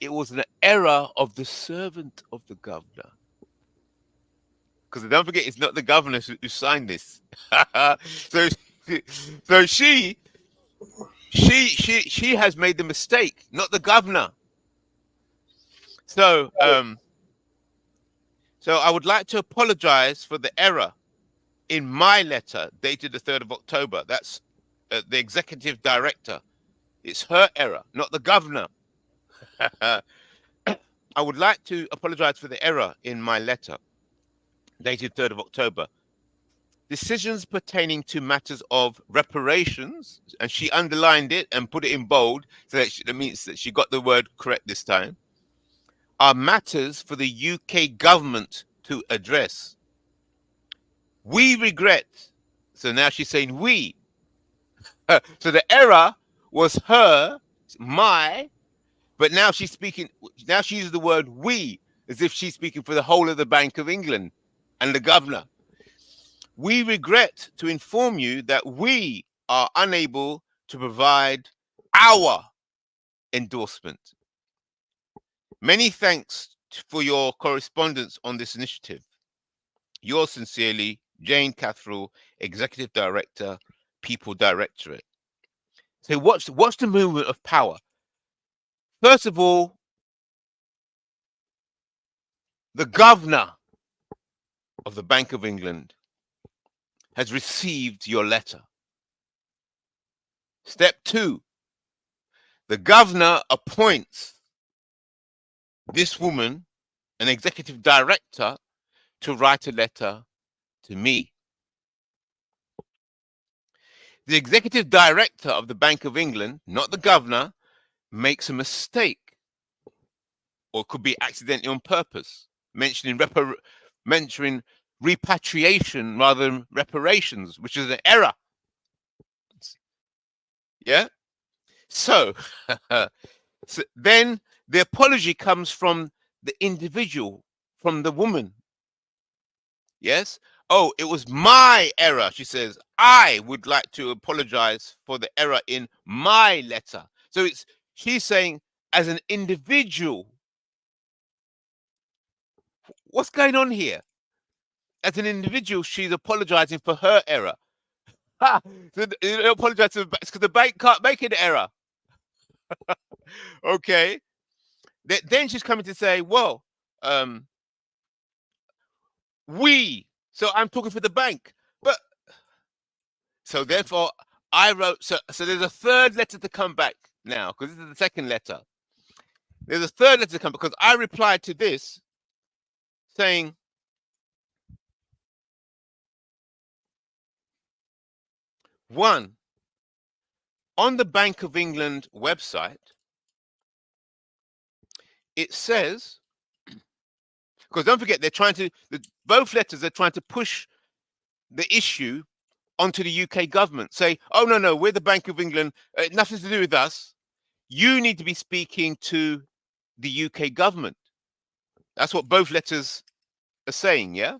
It was an error of the servant of the governor. Because don't forget, it's not the governor who signed this. so she has made the mistake, not the governor. So I would like to apologize for the error in my letter dated the 3rd of October. That's the executive director. It's her error, not the governor. I would like to apologize for the error in my letter dated 3rd of October. Decisions pertaining to matters of reparations, and she underlined it and put it in bold, so that means that she got the word correct this time, are matters for the UK government to address. We regret. So now she's saying we. So the error was her, my, but now she's speaking, now she uses the word we, as if she's speaking for the whole of the Bank of England and the governor. We regret to inform you that we are unable to provide our endorsement. Many thanks for your correspondence on this initiative. Yours sincerely, Jane Catherall, Executive Director, People Directorate. So what's the movement of power? First of all, the governor of the Bank of England has received your letter. Step 2, the governor appoints this woman, an executive director, to write a letter to me. The executive director of the Bank of England, not the governor, makes a mistake, or could be accidentally on purpose, mentioning repatriation rather than reparations, which is an error. Yeah. So then the apology comes from the individual, from the woman. Yes. Oh, it was my error. She says, I would like to apologize for the error in my letter. So she's saying as an individual, what's going on here? As an individual, she's apologizing for her error. Ha! So you apologize because the bank can't make an error. Okay. Then she's coming to say, well, so I'm talking for the bank. But so therefore I wrote, so there's a third letter to come back now, because this is the second letter. There's a third letter to come because I replied to this saying, one, on the Bank of England website, it says, because don't forget, they're trying to, both letters are trying to push the issue onto the UK government. Say, oh, no, we're the Bank of England, nothing to do with us. You need to be speaking to the UK government. That's what both letters are saying, yeah?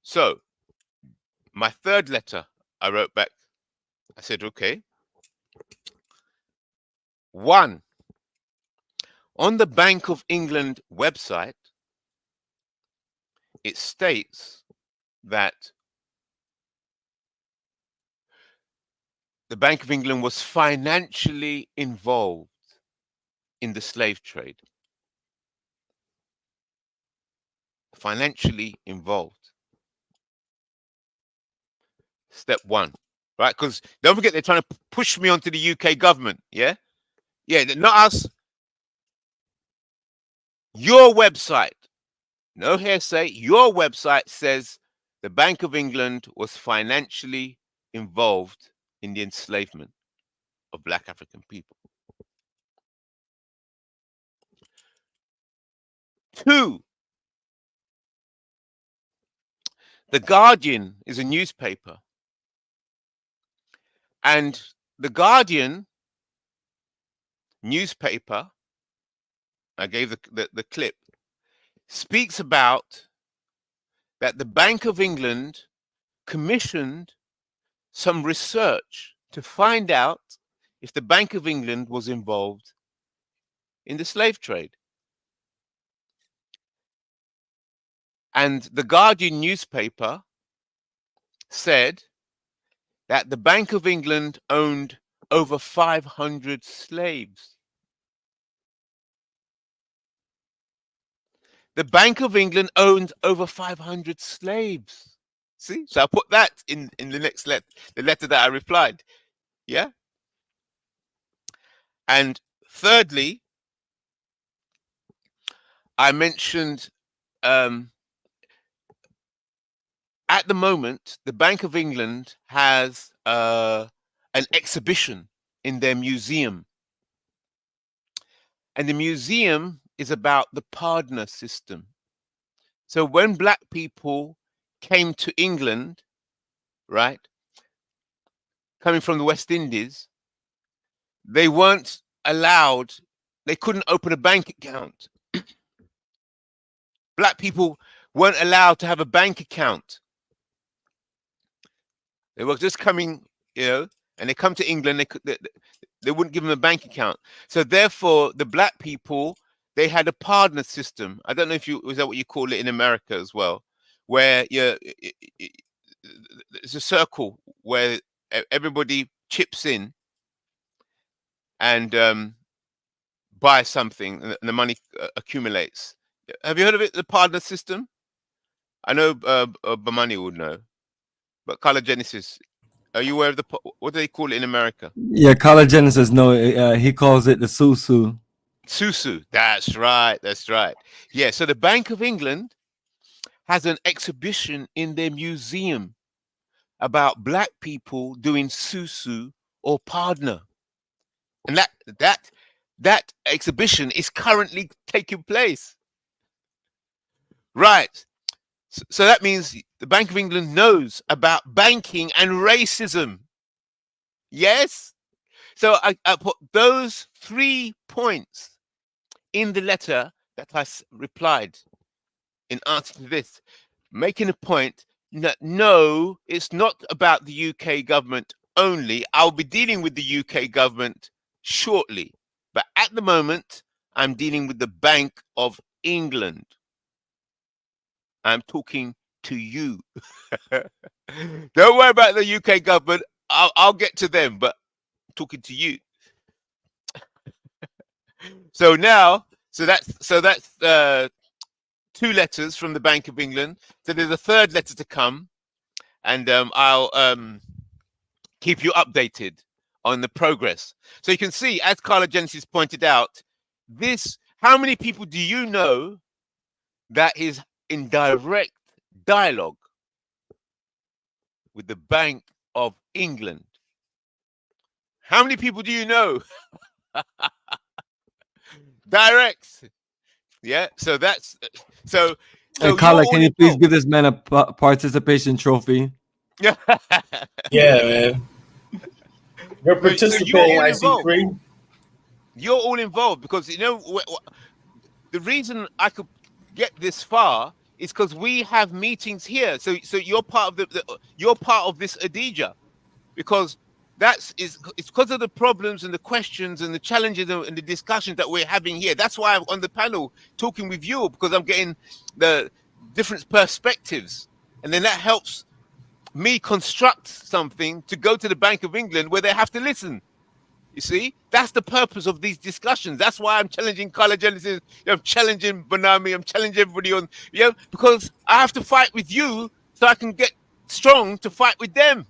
So, my third letter, I wrote back, I said, okay. One, on the Bank of England website, it states that the Bank of England was financially involved in the slave trade. Financially involved. Step one, right? Because don't forget, they're trying to push me onto the UK government, yeah? Yeah, not us. Your website, no hearsay, your website says the Bank of England was financially involved in the enslavement of Black African people. Two, The Guardian is a newspaper. And the Guardian newspaper, I gave the clip, speaks about that the Bank of England commissioned some research to find out if the Bank of England was involved in the slave trade. And the Guardian newspaper said that the Bank of England owned over 500 slaves. The Bank of England owned over 500 slaves. See? So I put that in the next letter, the letter that I replied. Yeah? And thirdly, I mentioned at the moment, the Bank of England has an exhibition in their museum. And the museum is about the partner system. So when Black people came to England, right, coming from the West Indies, they weren't allowed, they couldn't open a bank account. Black people weren't allowed to have a bank account. They were just coming, and they come to England, they wouldn't give them a bank account. So therefore, the Black people, they had a partner system. I don't know if is that what you call it in America as well, where it's a circle where everybody chips in and buys something, and the money accumulates. Have you heard of it, the partner system? I know Bomani would know. But Color Genesis, are you aware of what do they call it in America? Yeah, Color Genesis, no, he calls it the Susu. Susu, that's right, that's right. Yeah, so the Bank of England has an exhibition in their museum about Black people doing Susu or partner. And that exhibition is currently taking place. Right. So that means the Bank of England knows about banking and racism. Yes? So I put those 3 points in the letter that I replied in answer to this, making a point that no, it's not about the UK government only. I'll be dealing with the UK government shortly. But at the moment, I'm dealing with the Bank of England. I'm talking to you. Don't worry about the UK government. I'll get to them, but I'm talking to you. So that's 2 letters from the Bank of England. So there's a 3rd letter to come, and I'll keep you updated on the progress. So you can see, as Carla Genesis pointed out, how many people do you know that is in direct dialogue with the Bank of England? How many people do you know? Direct. Yeah, so that's so. Hey, Carla, can you please give this man a participation trophy? Yeah, man. You're participating, IC3. You're all involved because the reason I could get this far is because we have meetings here. So you're part of you're part of this Adija, because it's because of the problems and the questions and the challenges and the discussions that we're having here. That's why I'm on the panel talking with you, because I'm getting the different perspectives, and then that helps me construct something to go to the Bank of England where they have to listen. You see, that's the purpose of these discussions. That's why I'm challenging Carla Genesis. I'm challenging Bomani. I'm challenging everybody on, because I have to fight with you so I can get strong to fight with them.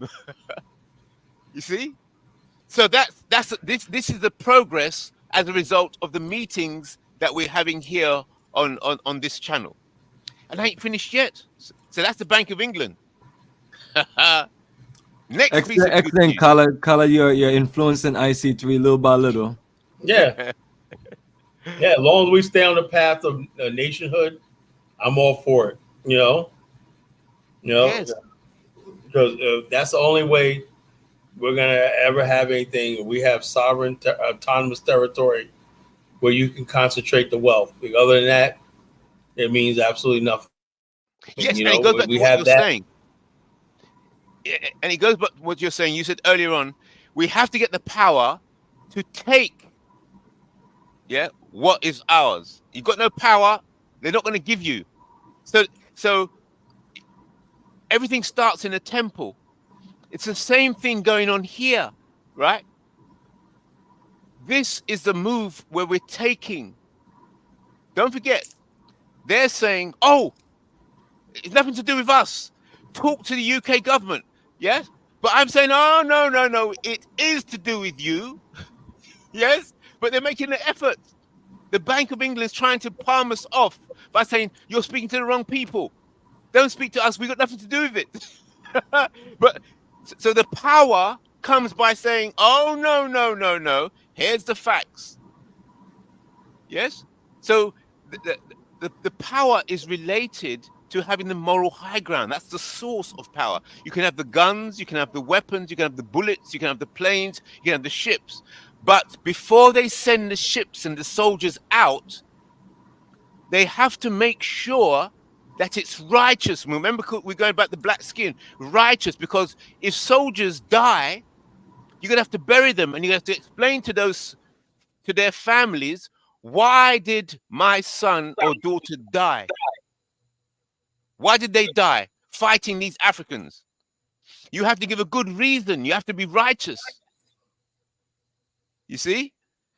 You see, so this is the progress as a result of the meetings that we're having here on this channel, and I ain't finished yet. So that's the Bank of England. Next piece of excellent, Carla, you're influencing IC3 little by little. Yeah. Yeah, as long as we stay on the path of nationhood, I'm all for it. Yes. Because that's the only way we're gonna ever have anything. We have sovereign, autonomous territory where you can concentrate the wealth. Because other than that, it means absolutely nothing. Yes, and it goes back to what you're saying. And it goes back to what you're saying. You said earlier on, we have to get the power to take, what is ours. You've got no power, they're not going to give you. So everything starts in a temple. It's the same thing going on here, right? This is the move where we're taking. Don't forget, they're saying, it's nothing to do with us. Talk to the UK government. Yes, but I'm saying, no, it is to do with you. Yes, but they're making an effort. The Bank of England is trying to palm us off by saying, you're speaking to the wrong people. Don't speak to us. We've got nothing to do with it. But so the power comes by saying, no. Here's the facts. Yes. So the power is related to having the moral high ground. That's the source of power. You can have the guns, you can have the weapons, you can have the bullets, you can have the planes, you can have the ships. But before they send the ships and the soldiers out, they have to make sure that it's righteous. Remember, we're going back to black skin. Righteous, because if soldiers die, you're going to have to bury them, and you have to explain to their families, why did my son or daughter die? Why did they die fighting these Africans? You have to give a good reason. You have to be righteous. You see?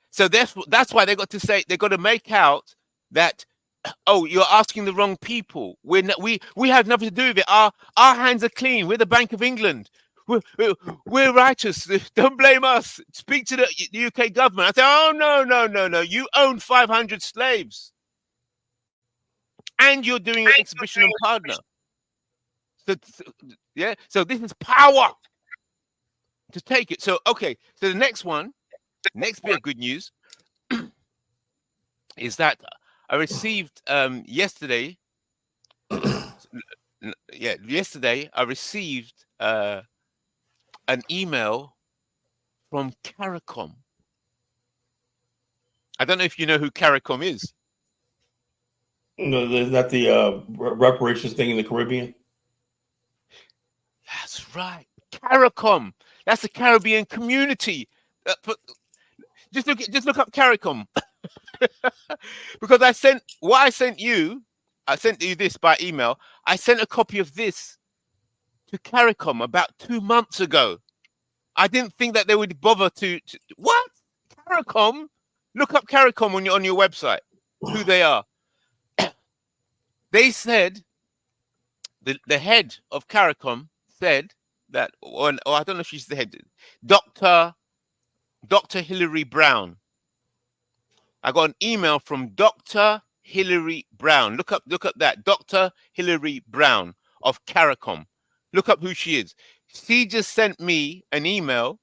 So that's why they got to say, they got to make out that, you're asking the wrong people. We have nothing to do with it. Our hands are clean. We're the Bank of England. We're righteous. Don't blame us. Speak to the UK government. I say, no. You own 500 slaves. And you're doing an exhibition on partner. So this is power to take it. So, okay. So the next bit of good news is that I received yesterday. Yesterday I received an email from CARICOM. I don't know if you know who CARICOM is. No, is that the reparations thing in the Caribbean? That's right. CARICOM. That's the Caribbean community. just look up CARICOM. Because I sent you this by email. I sent a copy of this to CARICOM about 2 months ago. I didn't think that they would bother to what? CARICOM? Look up CARICOM on your website, who they are. They said, the head of CARICOM said that, or I don't know if she's the head, Dr. Hilary Brown. I got an email from Dr. Hilary Brown. Look up that, Dr. Hilary Brown of CARICOM. Look up who she is. She just sent me an email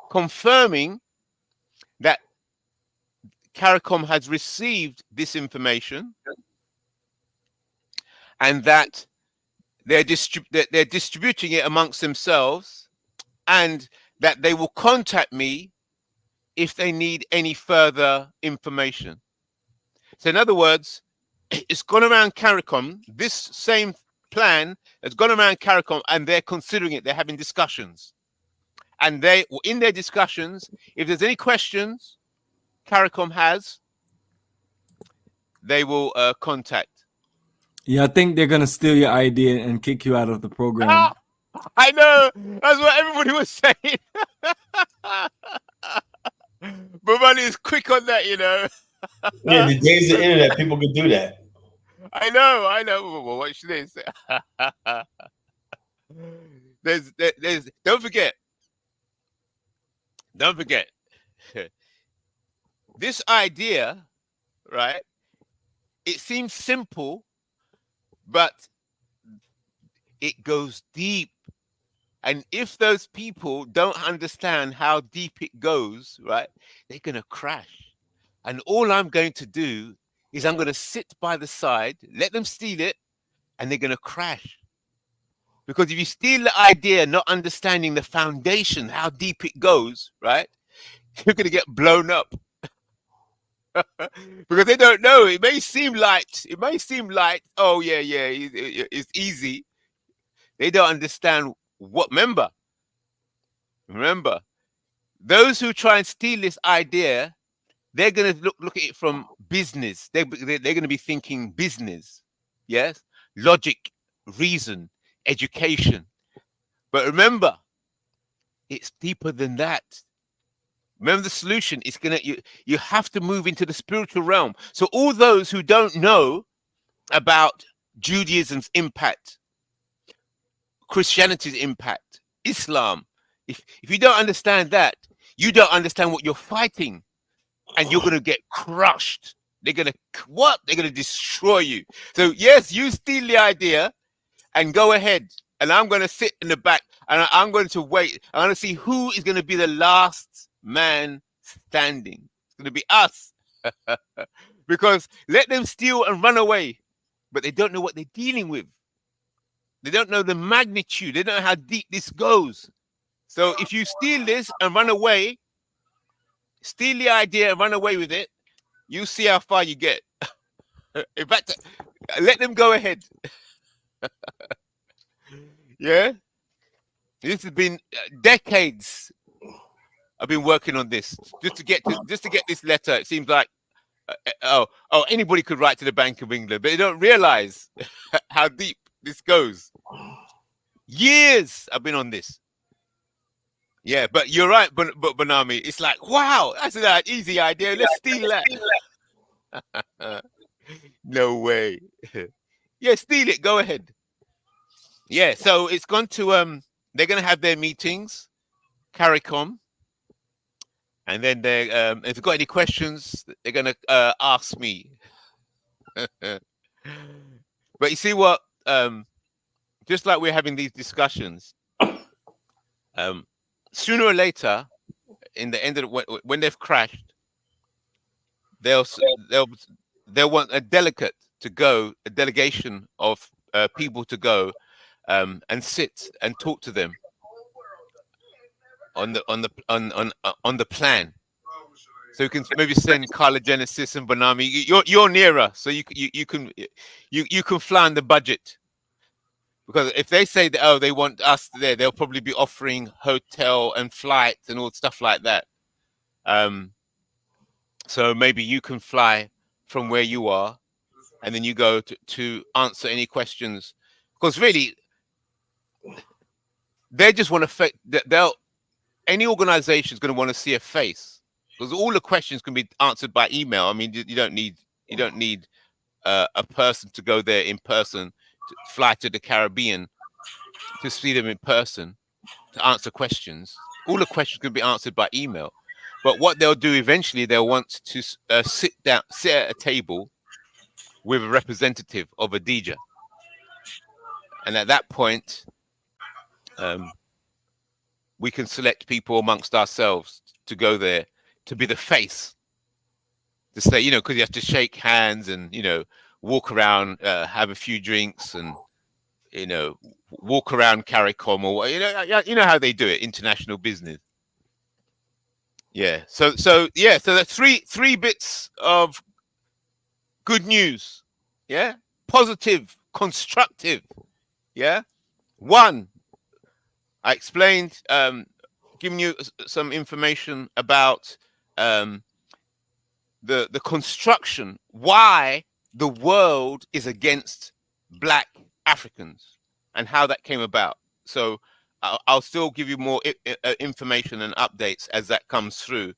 confirming that CARICOM has received this information and that they're distributing it amongst themselves, and that they will contact me if they need any further information. So in other words, it's gone around CARICOM. This same plan has gone around CARICOM, and they're considering it. They're having discussions. And in their discussions, if there's any questions CARICOM has, they will contact. Yeah, I think they're gonna steal your idea and kick you out of the program. Ah, I know. That's what everybody was saying. Bomani is quick on that, you know. Yeah, the days of the internet, people can do that. I know. Well, what should they say? There's. Don't forget. This idea, right? It seems simple, but it goes deep. And if those people don't understand how deep it goes, right, they're going to crash. And all I'm going to do is I'm going to sit by the side, let them steal it, and they're going to crash. Because if you steal the idea, not understanding the foundation, how deep it goes, right, you're going to get blown up. Because they don't know. It may seem light. Oh, yeah, it's easy. They don't understand what. Remember, those who try and steal this idea, they're going to look at it from business. They're going to be thinking business. Yes? Logic, reason, education. But remember, it's deeper than that. Remember, the solution is you have to move into the spiritual realm. So all those who don't know about Judaism's impact, Christianity's impact, Islam, if you don't understand that, you don't understand what you're fighting, and you're going to get crushed. They're going to destroy you. So yes, you steal the idea and go ahead, and I'm going to sit in the back and I'm going to wait. I'm going to see who is going to be the last man standing. It's going to be us. Because let them steal and run away, but they don't know what they're dealing with. They don't know the magnitude. They don't know how deep this goes. So if you steal this and run away, steal the idea and run away with it, you see how far you get. In fact, let them go ahead. Yeah, this has been decades. I've been working on this just to get this letter. It seems like anybody could write to the Bank of England, but they don't realize how deep this goes. Years I've been on this. Yeah, but you're right, but Bomani, it's like, wow, that's an easy idea. Let's steal that. No way. Yeah, steal it. Go ahead. Yeah, so it's gone to they're going to have their meetings, CARICOM, and then they if they've got any questions, they're going to ask me. But you see what? Just like we're having these discussions, sooner or later, in the end of when they've crashed, they'll want a delegation of people to go and sit and talk to them on the plan. So you can maybe send Carla Genesis and Bomani. You're nearer, so you can fly on the budget. Because if they say that, they want us there, they'll probably be offering hotel and flights and all stuff like that. So maybe you can fly from where you are, and then you go to answer any questions. Because really, they just want to any organization is going to want to see a face, because all the questions can be answered by email. I mean, you don't need a person to go there in person, to fly to the Caribbean to see them in person to answer questions. All the questions can be answered by email. But what they'll do eventually, they'll want to sit at a table with a representative of a DJ, and at that point, we can select people amongst ourselves to go there to be the face, to say, because you have to shake hands and walk around, have a few drinks, and walk around CARICOM, or you know how they do it, international business. Yeah. So that's three bits of good news. Yeah. Positive, constructive. Yeah. One, I explained, giving you some information about the construction, why the world is against Black Africans and how that came about. So I'll still give you more information and updates as that comes through.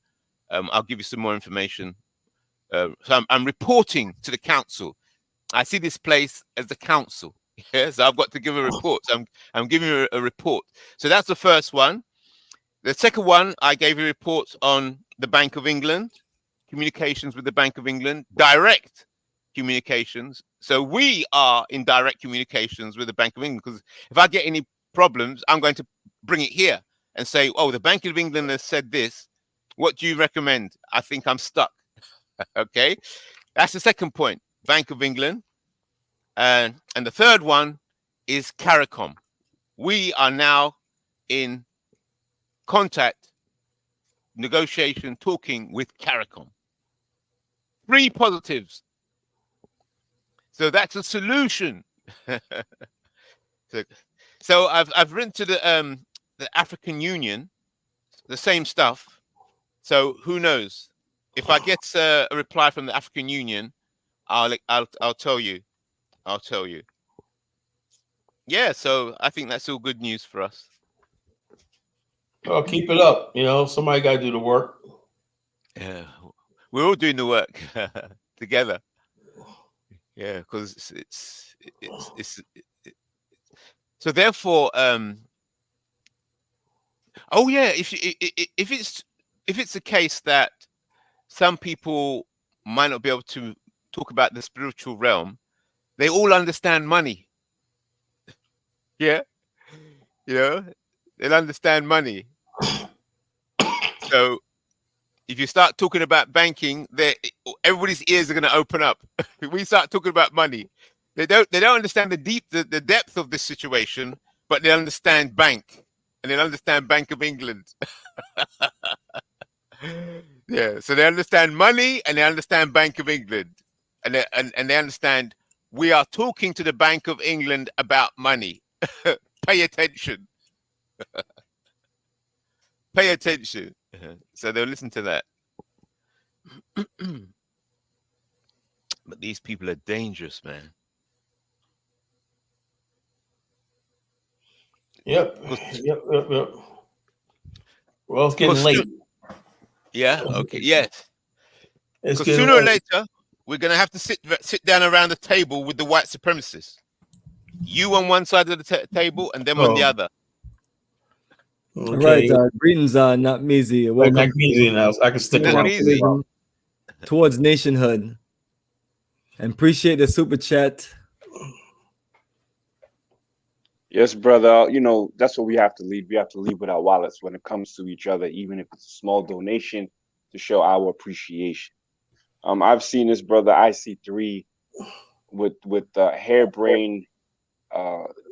I'll give you some more information. So I'm reporting to the council. I see this place as the council. Yeah, so I've got to give a report. So I'm giving you a report. So that's the first one. The second one, I gave you reports on the Bank of England, communications with the Bank of England, direct communications. So we are in direct communications with the Bank of England, because if I get any problems, I'm going to bring it here and say, oh, the Bank of England has said this. What do you recommend? I think I'm stuck. Okay, that's the second point, Bank of England. And the third one is CARICOM. We are now in contact, negotiation, talking with CARICOM. 3 positives. So that's a solution. So I've written to the African Union, the same stuff. So who knows? If I get a reply from the African Union, I'll tell you. I'll tell you. Yeah, so I think that's all good news for us. Well, keep it up. Somebody got to do the work. Yeah, we're all doing the work together. Yeah, because it's so therefore. Oh yeah, if it's a case that some people might not be able to talk about the spiritual realm, they all understand money. Yeah, they'll understand money. So if you start talking about banking, everybody's ears are going to open up. If we start talking about money, they don't understand the depth of this situation, but they understand bank, and they understand Bank of England. Yeah, so they understand money and they understand Bank of England, and they understand we are talking to the Bank of England about money. Pay attention. Pay attention. So they'll listen to that. But these people are dangerous, man. Yep. Well, it's getting late. Yeah. Okay. Yes. Because sooner or later, we're going to have to sit down around the table with the white supremacists. You on one side of the table and them on the other. Okay. All right. Greetings, not Measy. Welcome. Not Measy now. I can stick around. Towards nationhood. And appreciate the super chat. Yes, brother. That's what we have to lead. We have to lead with our wallets when it comes to each other, even if it's a small donation, to show our appreciation. I've seen this brother IC3 with harebrained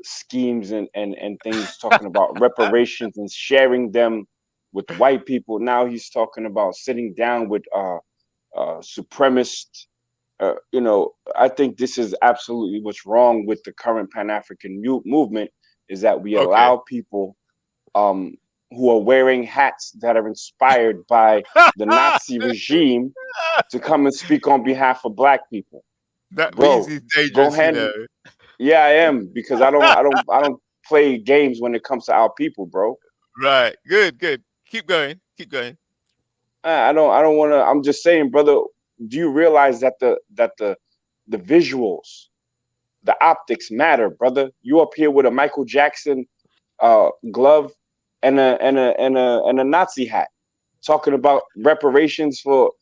schemes and things, talking about reparations and sharing them with white people. Now he's talking about sitting down with supremacists. I think this is absolutely what's wrong with the current Pan-African movement, is that we allow people who are wearing hats that are inspired by the Nazi regime to come and speak on behalf of black people. That Bro, means he's dangerous, go ahead. Yeah, I am, because I don't play games when it comes to our people, bro. Right. Good. Keep going. I don't want to. I'm just saying, brother. Do you realize that the visuals, the optics matter, brother? You up here with a Michael Jackson glove and a Nazi hat, talking about reparations to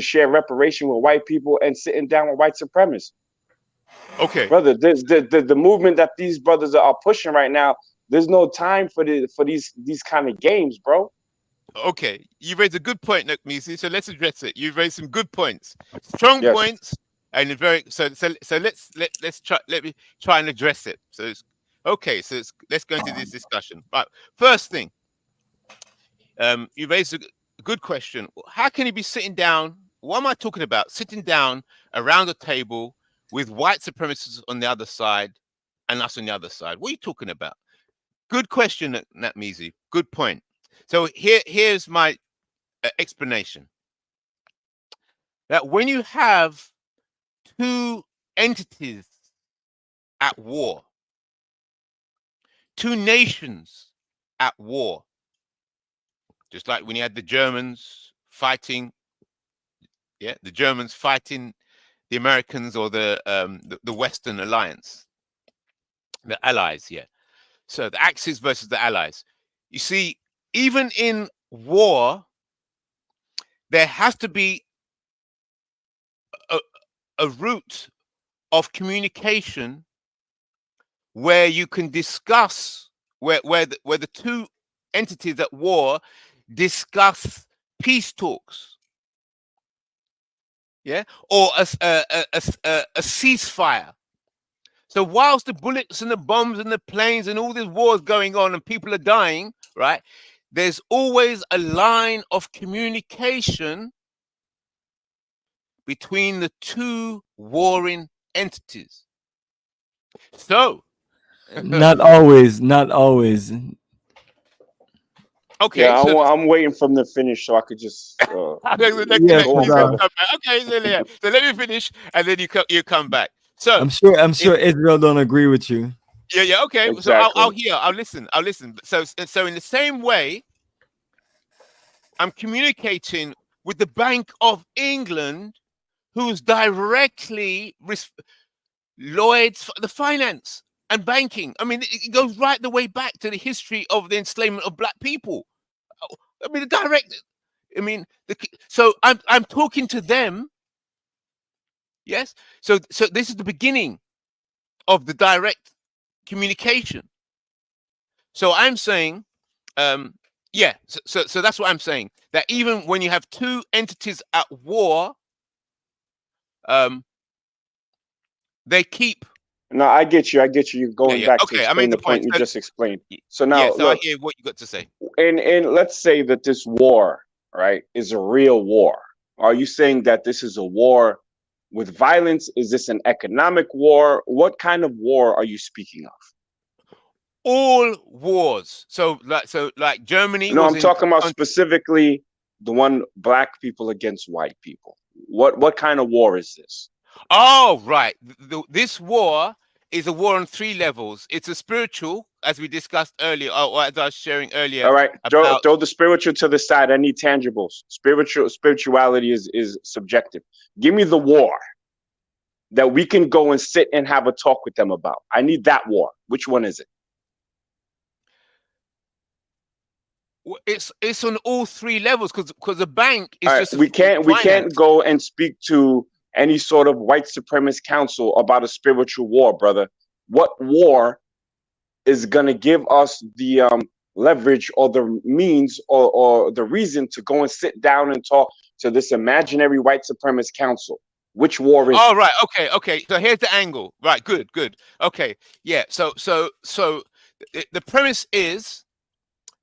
share reparation with white people and sitting down with white supremacists. Okay, brother. The movement that these brothers are pushing right now. There's no time for these kind of games, bro. Okay, you raised a good point, Misi. So let's address it. You raised some good points, strong points, and very. So let's try. Let me try and address it. So it's okay. So let's go into this discussion. Right. First thing, you raised a good question. How can you be sitting down? What am I talking about? Sitting down around a table with white supremacists on the other side and us on the other side. What are you talking about? Good question, Natmizi. Good point. So here's my explanation. That when you have two entities at war, two nations at war, just like when you had the Germans fighting, the Germans fighting the Americans or the Western Alliance, the Allies, So the Axis versus the Allies. You see, even in war, there has to be a route of communication where you can discuss, where the two entities at war discuss peace talks, or a ceasefire. So whilst the bullets and the bombs and the planes and all these wars going on and people are dying, right? There's always a line of communication between the two warring entities. So not always. Okay, yeah, so I'm waiting for them to finish so I could just. So let me finish, and then you come back. So I'm sure Israel don't agree with you. Yeah, okay. Exactly. So I'll hear. I'll listen. So in the same way, I'm communicating with the Bank of England, who's directly Lloyd's, the finance and banking. I mean, it goes right the way back to the history of the enslavement of black people. I mean, so I'm talking to them. Yes. So this is the beginning of the direct communication. So I'm saying, so that's what I'm saying. That even when you have two entities at war, they keep. No, I get you. You're going back to I made explain the the point you point. just explained. So now, so look, I hear what you got to say. and let's say that this war, right, is a real war. Are you saying that this is a war with violence? Is this an economic war? What kind of war are you speaking of? All wars. So like Germany. No, I'm talking about specifically the one black people against white people. What kind of war is this? Oh, right. This war is a war on three levels. It's a spiritual, as we discussed earlier, or as I was sharing earlier. All right, throw the spiritual to the side. I need tangibles. Spirituality is subjective. Give me the war that we can go and sit and have a talk with them about. I need that war. Which one is it? It's on all three levels because the bank is right, just we can't go and speak to any sort of white supremacist council about a spiritual war, brother. What war is gonna give us the leverage or the means or the reason to go and sit down and talk to this imaginary white supremacist council? Which war is? Oh, right. Okay. So here's the angle. Right. Good. Okay. Yeah. So the premise is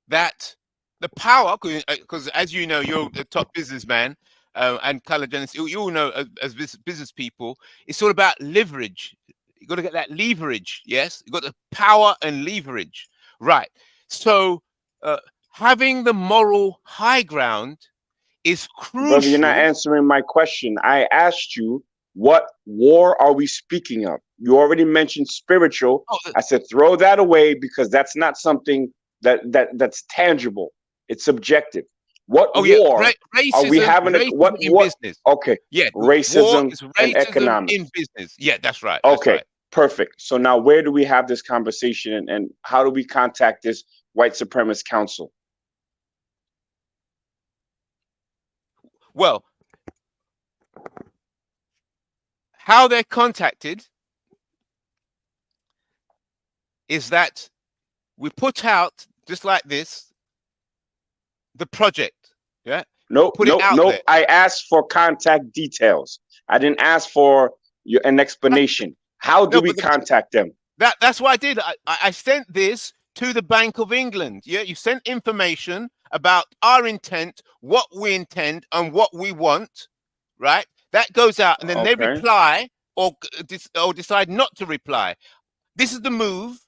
that the power, because as you know, you're the top businessman, and Color Genesis, you all know as business people, it's all about leverage. You got to get that leverage. Yes, you got the power and leverage. Right. So having the moral high ground is crucial. Brother, you're not answering my question. I asked you, what war are we speaking of? You already mentioned spiritual. I said throw that away because that's not something that's tangible. It's subjective. What war are we having? What business? Okay. Yeah. Racism, racism and economics in business. Yeah, that's right. Okay. That's right. Perfect. So now where do we have this conversation and how do we contact this white supremacist council? Well, how they're contacted is that we put out, just like this, the project. Yeah. Nope. I asked for contact details. I didn't ask for an explanation. How do we contact them? That's what I did. I sent this to the Bank of England. Yeah, you sent information about our intent, what we intend, and what we want. Right? That goes out, and then they reply or decide not to reply. This is the move.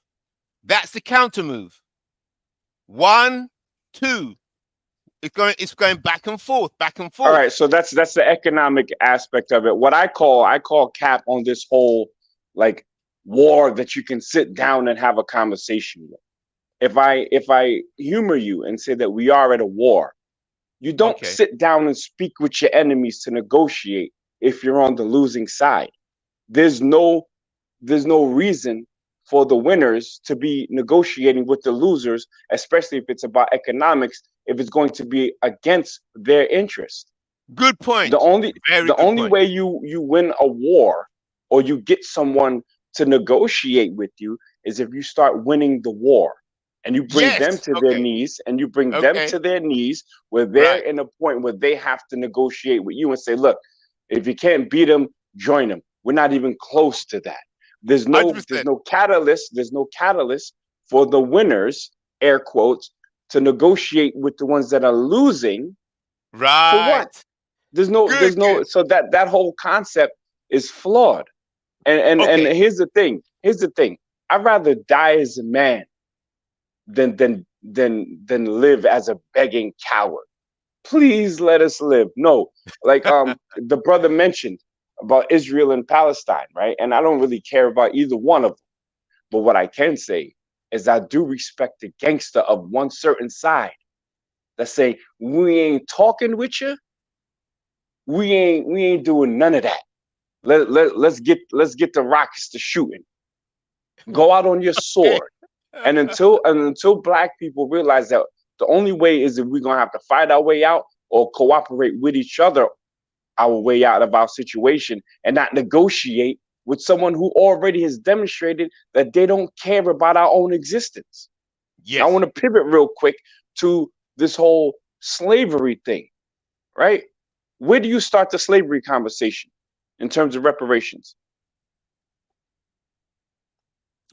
That's the counter move. 1, 2. It's going back and forth, back and forth. All right, so that's the economic aspect of it. What I call cap on this whole like war that you can sit down and have a conversation with. If I humor you and say that we are at a war, you don't sit down and speak with your enemies to negotiate if you're on the losing side. There's no reason for the winners to be negotiating with the losers, especially if it's about economics, if it's going to be against their interest. Good point. The only way you win a war or you get someone to negotiate with you is if you start winning the war and you bring them to their knees and you bring them to their knees where they're in a point where they have to negotiate with you and say, look, if you can't beat them, join them. We're not even close to that. There's no catalyst for the winners, air quotes, to negotiate with the ones that are losing. Right. For what? There's no so that whole concept is flawed. And here's the thing. I'd rather die as a man than live as a begging coward. Please let us live. No, like the brother mentioned about Israel and Palestine, right? And I don't really care about either one of them. But what I can say is I do respect the gangster of one certain side that say, we ain't talking with you. We ain't doing none of that. Let's get the rockets to shooting. Go out on your sword. And until black people realize that the only way is if we're gonna have to fight our way out or cooperate with each other our way out of our situation and not negotiate with someone who already has demonstrated that they don't care about our own existence. Yes. I want to pivot real quick to this whole slavery thing, right? Where do you start the slavery conversation in terms of reparations?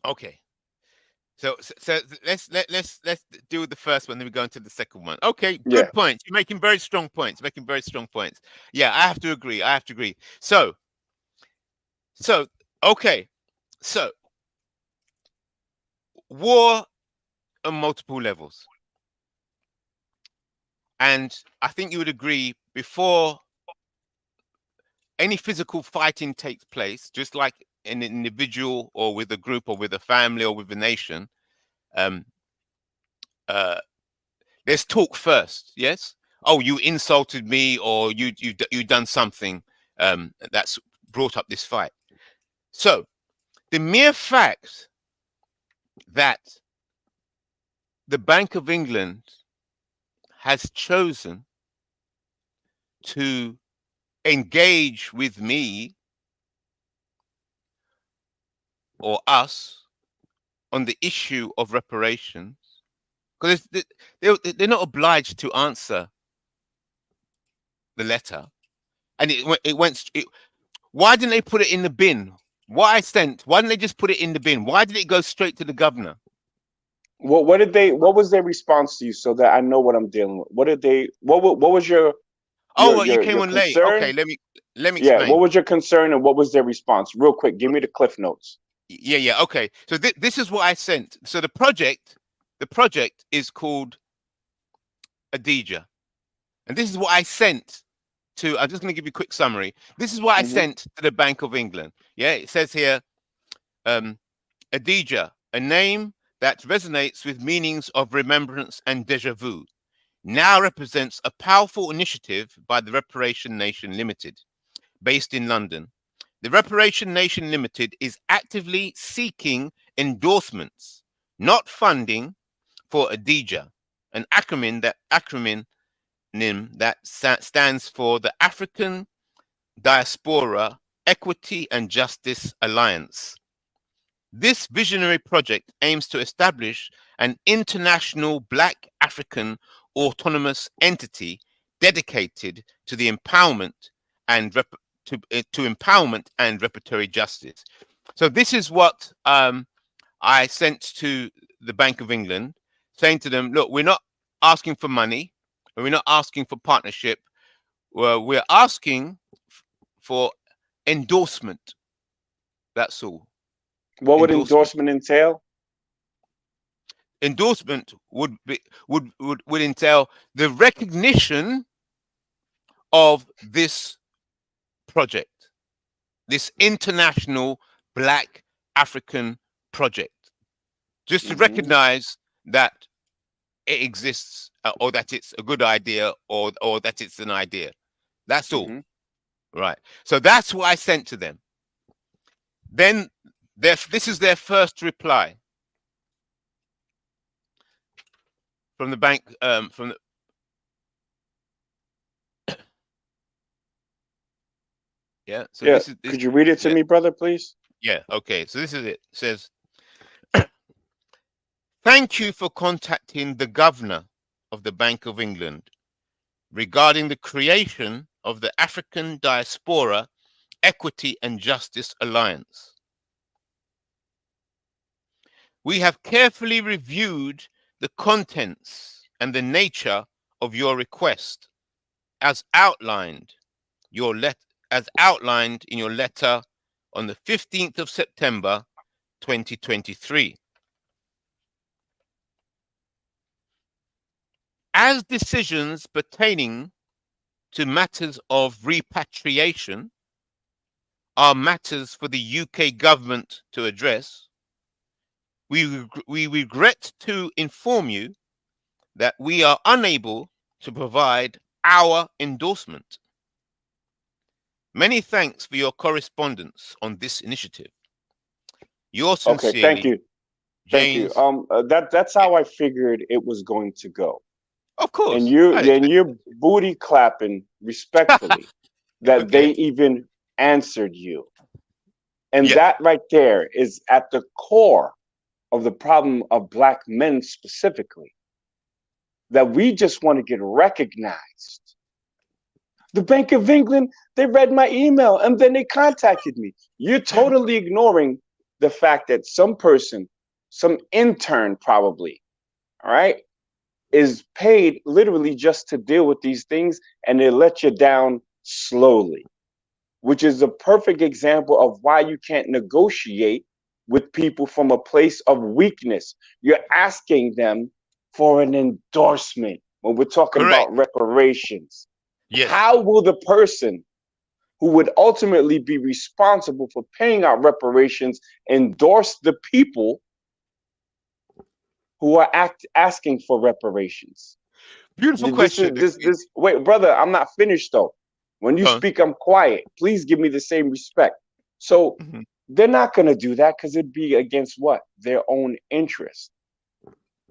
Okay. So let's do the first one, then we go into the second one. Okay, good points. You're making very strong points. Yeah, I have to agree. So war on multiple levels. And I think you would agree, before any physical fighting takes place, just like an individual or with a group or with a family or with a nation, there's talk first. Yes. Oh, you insulted me, or you done something that's brought up this fight. So the mere fact that the Bank of England has chosen to engage with me or us on the issue of reparations, because they're not obliged to answer the letter, and it went. Why didn't they put it in the bin? Why didn't they just put it in the bin? Why did it go straight to the governor? What was their response to you, so that I know what I'm dealing with? What was your you came on late. Okay, let me explain. Yeah, what was your concern and what was their response? Real quick, give me the cliff notes. Yeah. Okay. So this is what I sent. So the project is called Adidja. And this is what I sent to, I'm just going to give you a quick summary. This is what I sent to the Bank of England. Yeah, it says here, Adidja, a name that resonates with meanings of remembrance and déjà vu, now represents a powerful initiative by the Repatriation Nation Limited, based in London. The Repatriation Nation Limited is actively seeking endorsements, not funding, for Adidja, an acronym that stands for the African Diaspora Equity and Justice Alliance. This visionary project aims to establish an international Black African autonomous entity dedicated to the empowerment and empowerment and reparatory justice. So this is what I sent to the Bank of England, saying to them, look, we're not asking for money, and we're not asking for partnership. We're asking for endorsement. That's all. What would endorsement entail? Endorsement would entail the recognition of this project, this international Black African project, just to recognize that it exists, or that it's a good idea, or that it's an idea. That's all. Right. So that's what I sent to them. Then this is their first reply from the bank. Yeah. So yeah. Could you read it to me, brother, please? Yeah. Okay. So this is it. It says, thank you for contacting the governor of the Bank of England regarding the creation of the African Diaspora Equity and Justice Alliance. We have carefully reviewed the contents and the nature of your request as outlined in your letter on the 15th of September 2023. As decisions pertaining to matters of repatriation are matters for the UK government to address, we regret to inform you that we are unable to provide our endorsement. Many thanks for your correspondence on this initiative. Yours sincerely. Okay, thank you. James. Thank you. That's how I figured it was going to go. Of course. And you're booty clapping respectfully that they even answered you. And that right there is at the core of the problem of Black men specifically, that we just want to get recognized. The Bank of England, they read my email and then they contacted me. You're totally ignoring the fact that some person, some intern probably, all right, is paid literally just to deal with these things, and they let you down slowly, which is a perfect example of why you can't negotiate with people from a place of weakness. You're asking them for an endorsement when we're talking about reparations. Yes. How will the person who would ultimately be responsible for paying out reparations endorse the people who are asking for reparations? Beautiful question. Wait, brother, I'm not finished though. When you speak, I'm quiet. Please give me the same respect. So they're not going to do that because it'd be against what? Their own interest.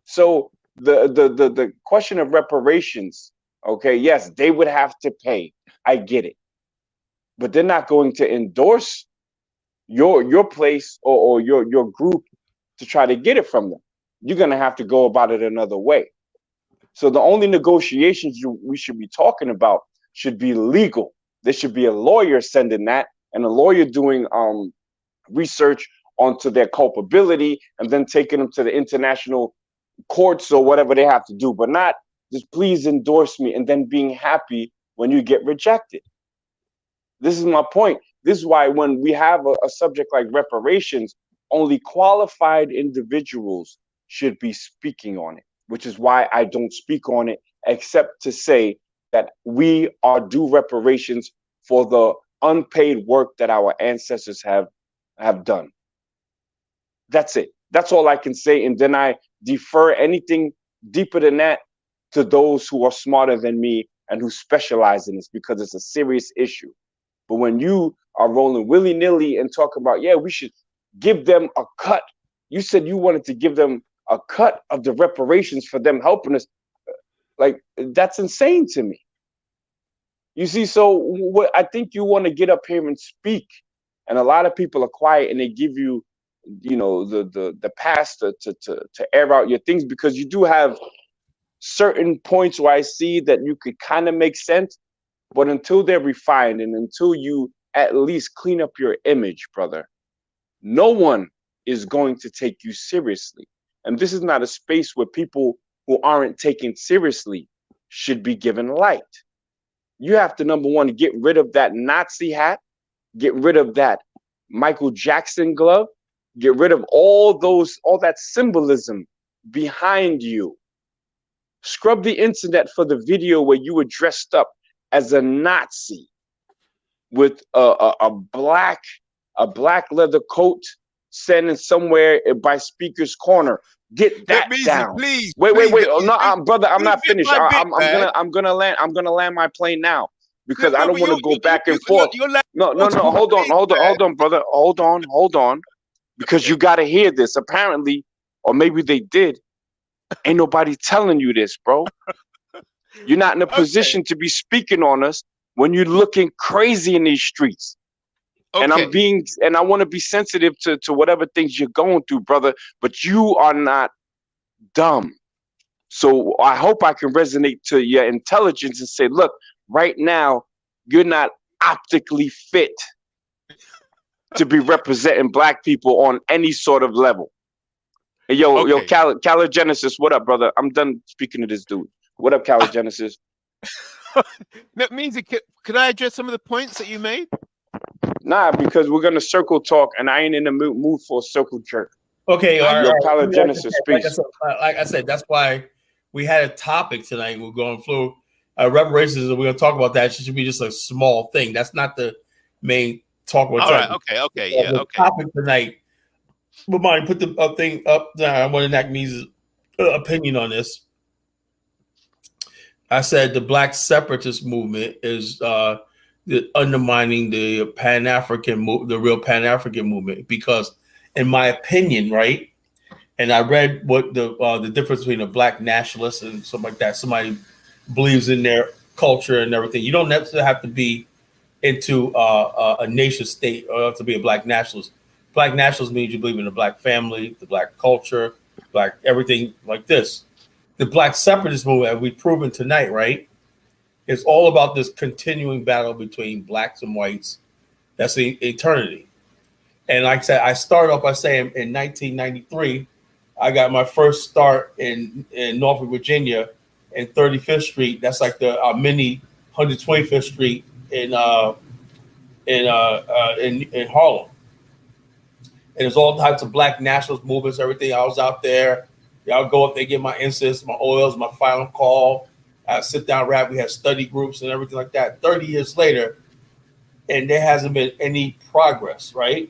So the question of reparations, okay, yes, they would have to pay. I get it. But they're not going to endorse your place or your group to try to get it from them. You're going to have to go about it another way. So the only negotiations we should be talking about should be legal. There should be a lawyer sending that, and a lawyer doing research onto their culpability and then taking them to the international courts or whatever they have to do, but not just please endorse me and then being happy when you get rejected. This is my point. This is why when we have a subject like reparations, only qualified individuals should be speaking on it, which is why I don't speak on it except to say that we are due reparations for the unpaid work that our ancestors have done. That's it. That's all I can say. And then I defer anything deeper than that to those who are smarter than me and who specialize in this, because it's a serious issue. But when you are rolling willy-nilly and talking about, yeah, we should give them a cut. You said you wanted to give them a cut of the reparations for them helping us. Like, that's insane to me. You see, so what I think you want to get up here and speak, and a lot of people are quiet and they give you, you know, the pass to air out your things, because you do have certain points where I see that you could kind of make sense, but until they're refined and until you at least clean up your image, brother, no one is going to take you seriously. And this is not a space where people who aren't taken seriously should be given light. You have to, number one, get rid of that Nazi hat, get rid of that Michael Jackson glove, get rid of all that symbolism behind you. Scrub the internet for the video where you were dressed up as a Nazi with a black leather coat standing somewhere by Speaker's Corner. Get that down. Please, wait. Please, Oh, no, brother, I'm not finished. I'm gonna land my plane now, because I don't want to go back and forth. No. Hold on, brother. Hold on. Because you got to hear this. Apparently, or maybe they did. Ain't nobody telling you this, bro. You're not in a position to be speaking on us when you're looking crazy in these streets. And I want to be sensitive to whatever things you're going through, brother, but you are not dumb. So I hope I can resonate to your intelligence and say, look, right now, you're not optically fit to be representing black people on any sort of level. Hey, yo, Caligenesis, what up, brother? I'm done speaking to this dude. What up, Caligenesis? That means, could I address some of the points that you made? Nah, because we're gonna circle talk, and I ain't in the mood for a circle jerk. Okay, Caligenesis, peace. Like I said, that's why we had a topic tonight. We're going through reparations, and we're going to talk about that. It should be just a small thing. That's not the main talk. All right, okay, yeah, the topic tonight. But mind, put the thing up there. I want to NACME's opinion on this. I said the Black Separatist movement is undermining the the real Pan-African movement, because, in my opinion, right, and I read what the difference between a Black nationalist and something like that. Somebody believes in their culture and everything. You don't necessarily have to be into a nation state or to be a Black nationalist. Black nationalist means you believe in the Black family, the Black culture, Black everything like this. The Black Separatist movement, we've proven tonight, right, it's all about this continuing battle between blacks and whites. That's the eternity. And like I said, I started off by saying in 1993, I got my first start in Norfolk, Virginia, in 35th Street. That's like the mini 125th Street in Harlem. And there's all types of Black nationalist movements, everything. I was out there. Y'all go up there, get my incense, my oils, my final call. Sit down rap. We had study groups and everything like that. 30 years later, and there hasn't been any progress, right,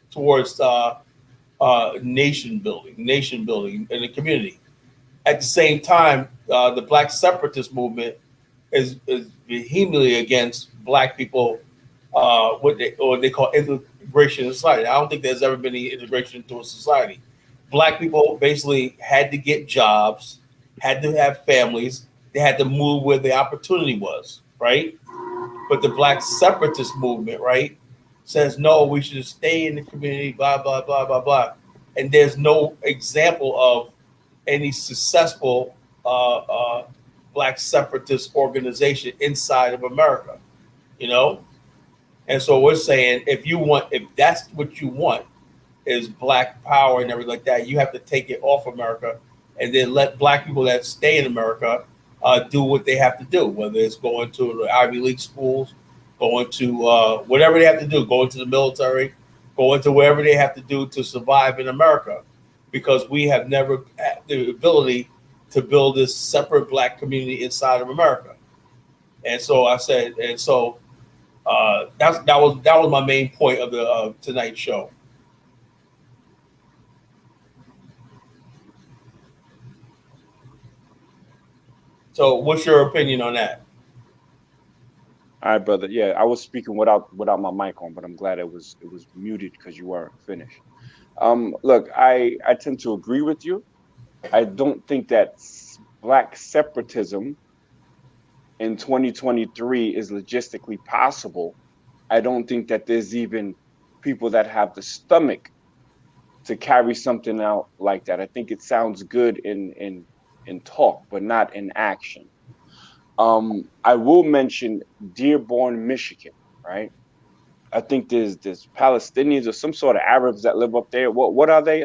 towards nation building in the community. At the same time, the Black Separatist movement is vehemently against Black people, what they call integration in society. I don't think there's ever been any integration into a society. Black people basically had to get jobs, had to have families. They had to move where the opportunity was, right? But the Black Separatist movement, right, says, no, we should stay in the community, blah, blah, blah, blah, blah. And there's no example of any successful Black Separatist organization inside of America, you know? And so we're saying, if that's what you want, is Black power and everything like that, you have to take it off America and then let Black people that stay in America do what they have to do, whether it's going to the Ivy League schools, going to whatever they have to do, going to the military, going to wherever they have to do to survive in America, because we have never had the ability to build this separate black community inside of America. And so I said, and so that was my main point of the tonight's show. So what's your opinion on that? All right, brother. Yeah, I was speaking without my mic on, but I'm glad it was muted because you weren't finished. Look, I tend to agree with you. I don't think that black separatism in 2023 is logistically possible. I don't think that there's even people that have the stomach to carry something out like that. I think it sounds good in talk, but not in action. I will mention Dearborn, Michigan, right? I think there's Palestinians or some sort of Arabs that live up there. What are they?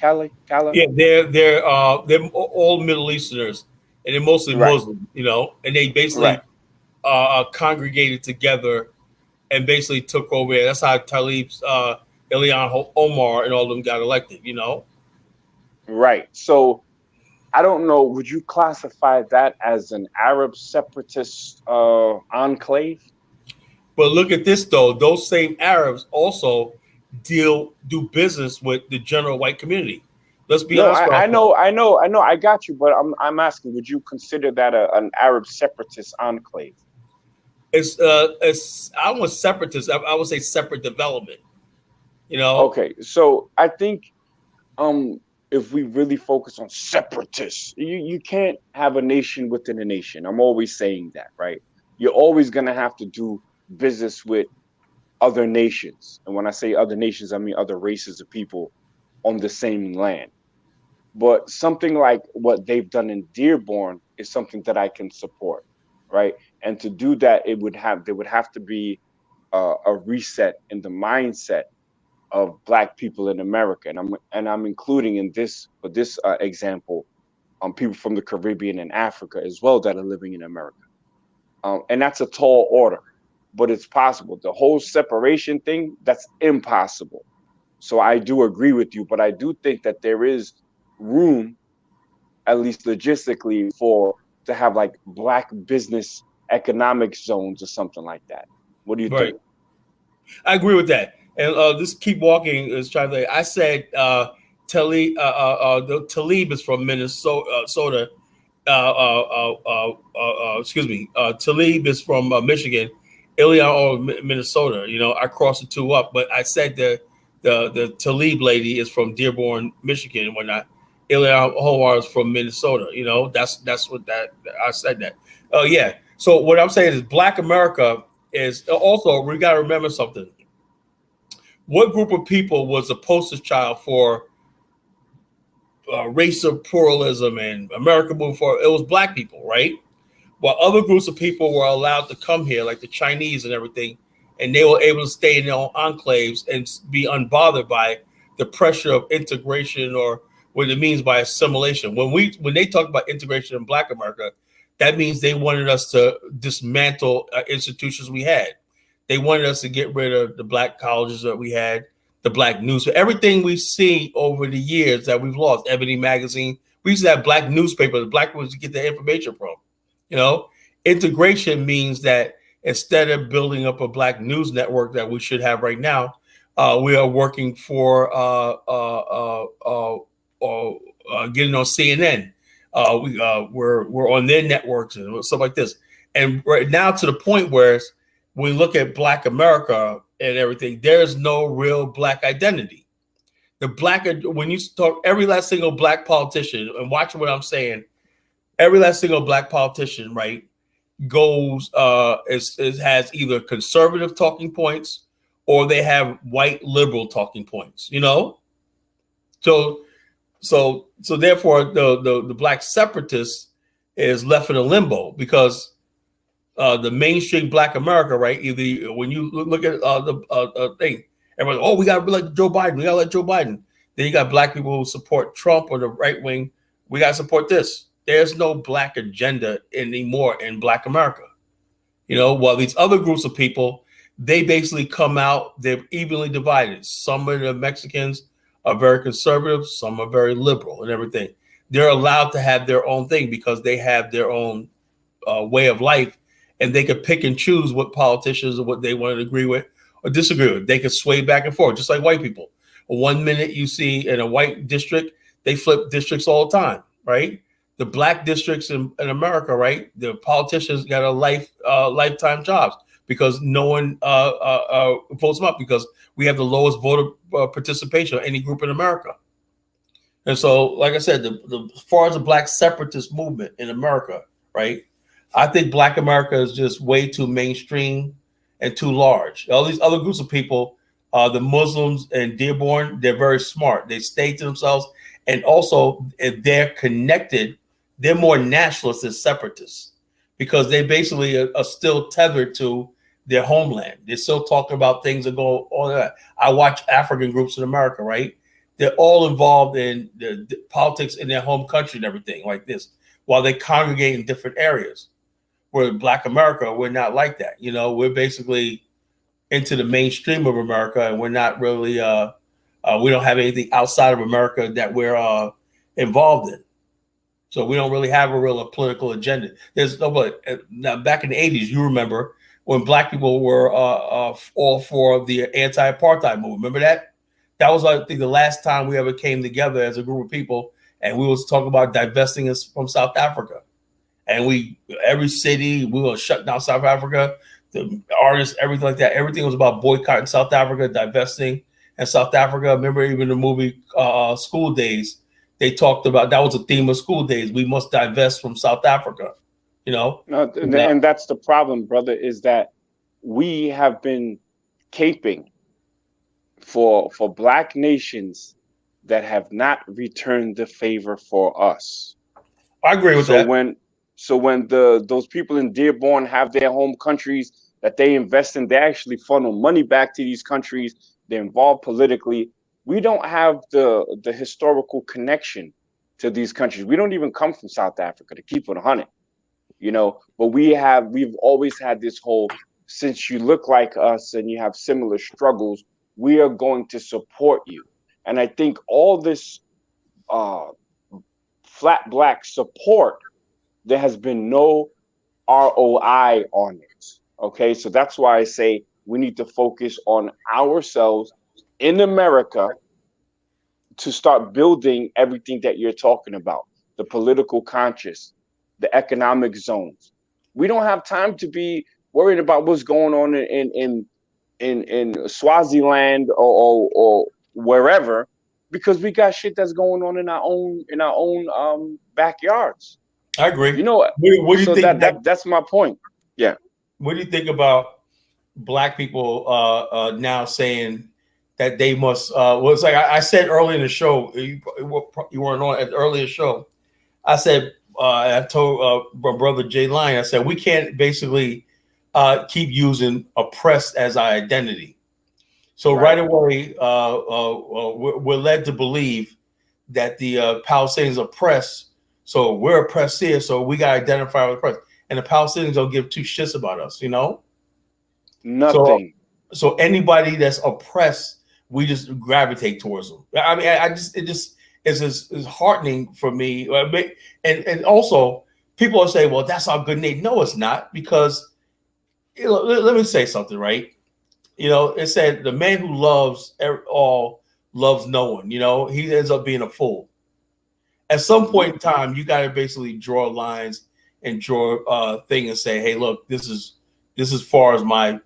Kala? Yeah, they're all Middle Easterners, and they're mostly Muslim, you know, and they basically congregated together and basically took over. That's how Talib's Ilhan Omar and all of them got elected, you know. Right. So I don't know. Would you classify that as an Arab separatist enclave? But look at this though; those same Arabs also do business with the general white community. Let's be honest. I know. I got you, but I'm asking: would you consider that an Arab separatist enclave? It's I don't want separatist. I would say separate development. You know. Okay, so I think if we really focus on separatists, you can't have a nation within a nation. I'm always saying that, right? You're always gonna have to do business with other nations, and when I say other nations, I mean other races of people on the same land. But something like what they've done in Dearborn is something that I can support, right? And to do that, there would have to be a reset in the mindset of Black people in America, and I'm including in this example, people from the Caribbean and Africa as well that are living in America, and that's a tall order, but it's possible. The whole separation thing, that's impossible. So I do agree with you, but I do think that there is room, at least logistically, to have like Black business economic zones or something like that. What do you think? I agree with that. And this keep walking is trying to. I said Talib is from Minnesota. Excuse me. Talib is from Michigan. Ilya, Minnesota. You know, I crossed the two up, but I said the Talib lady is from Dearborn, Michigan. When Ilya Omar is from Minnesota. You know, that's what I said that. Oh yeah. So what I'm saying is, Black America is also. We got to remember something. What group of people was the poster child for racial pluralism and America moving forward? It was Black people, right? While other groups of people were allowed to come here, like the Chinese and everything, and they were able to stay in their own enclaves and be unbothered by the pressure of integration, or what it means by assimilation. When they talk about integration in Black America, that means they wanted us to dismantle institutions we had. They wanted us to get rid of the Black colleges that we had, the Black news, everything we see over the years that we've lost. Ebony magazine, we used to have Black newspapers, Black people to get their information from. You know, integration means that instead of building up a Black news network that we should have right now, we are working for getting on CNN. We're on their networks and stuff like this. And right now, to the point where when we look at Black America and everything, there's no real Black identity. When you talk, every last single Black politician, and watch what I'm saying, every last single Black politician, right, goes has either conservative talking points or they have white liberal talking points. You know, so therefore the Black separatist is left in a limbo, because the mainstream Black America, right? Either when you look at the thing, everybody, we got to let Joe Biden. We got to let Joe Biden. Then you got Black people who support Trump or the right wing. We got to support this. There's no Black agenda anymore in Black America. You know, while these other groups of people, they basically come out, they're evenly divided. Some of the Mexicans are very conservative, some are very liberal and everything. they're allowed to have their own thing because they have their own way of life, and they could pick and choose what politicians or what they want to agree with or disagree with. They could sway back and forth, just like white people. 1 minute you see in a white district, they flip districts all the time, right? The black districts in America, right? The politicians got a lifetime jobs because no one votes them up because we have the lowest voter participation of any group in America. And so, like I said, as far as the black separatist movement in America, right? I think black America is just way too mainstream and too large. All these other groups of people, the Muslims and Dearborn, they're very smart. They stay to themselves. And also, if they're connected, they're more nationalists than separatists because they basically are still tethered to their homeland. They're still talking about things that go on. I watch African groups in America, right? They're all involved in the politics in their home country and everything like this, while they congregate in different areas. Where Black America, we're not like that. You know, we're basically into the mainstream of America, and we're not really, we don't have anything outside of America that we're involved in. So we don't really have a real political agenda. There's nobody. Now, back in the 80s, you remember when black people were all for the anti-apartheid movement. Remember that? That was, I think, the last time we ever came together as a group of people, and we was talking about divesting us from South Africa. And every city, we were shut down South Africa, the artists, everything like that. Everything was about boycotting South Africa, divesting in South Africa. Remember even the movie School Days, they talked about, that was a theme of School Days. We must divest from South Africa, you know? No, and that's the problem, brother, is that we have been caping for black nations that have not returned the favor for us. I agree with that. So when those people in Dearborn have their home countries that they invest in, they actually funnel money back to these countries. They're involved politically. We don't have the historical connection to these countries. We don't even come from South Africa, to keep it 100, you know. But we've always had this whole, since you look like us and you have similar struggles, we are going to support you. And I think all this flat black support, there has been no ROI on it. Okay, so that's why I say we need to focus on ourselves in America to start building everything that you're talking about, the political conscious, the economic zones. We don't have time to be worried about what's going on in Swaziland or wherever, because we got shit that's going on in our own backyards. I agree. You know what? What do you think? That's my point. Yeah. What do you think about black people now saying that they must? Well, it's like I said earlier in the show. You weren't on at the earlier show. I said I told my brother Jay Lyon. I said we can't basically keep using oppressed as our identity. So right away, we're led to believe that the Palestinians are oppressed. So we're oppressed here, so we got to identify with oppressed. And the Palestinians don't give two shits about us, you know? Nothing. So anybody that's oppressed, we just gravitate towards them. I mean, it's heartening for me. And also, people are saying, well, that's our good name. No, it's not, because let me say something, right? You know, it said the man who loves all loves no one. You know, he ends up being a fool. At some point in time, you got to basically draw lines and draw a thing and say, hey, look, this is as far as my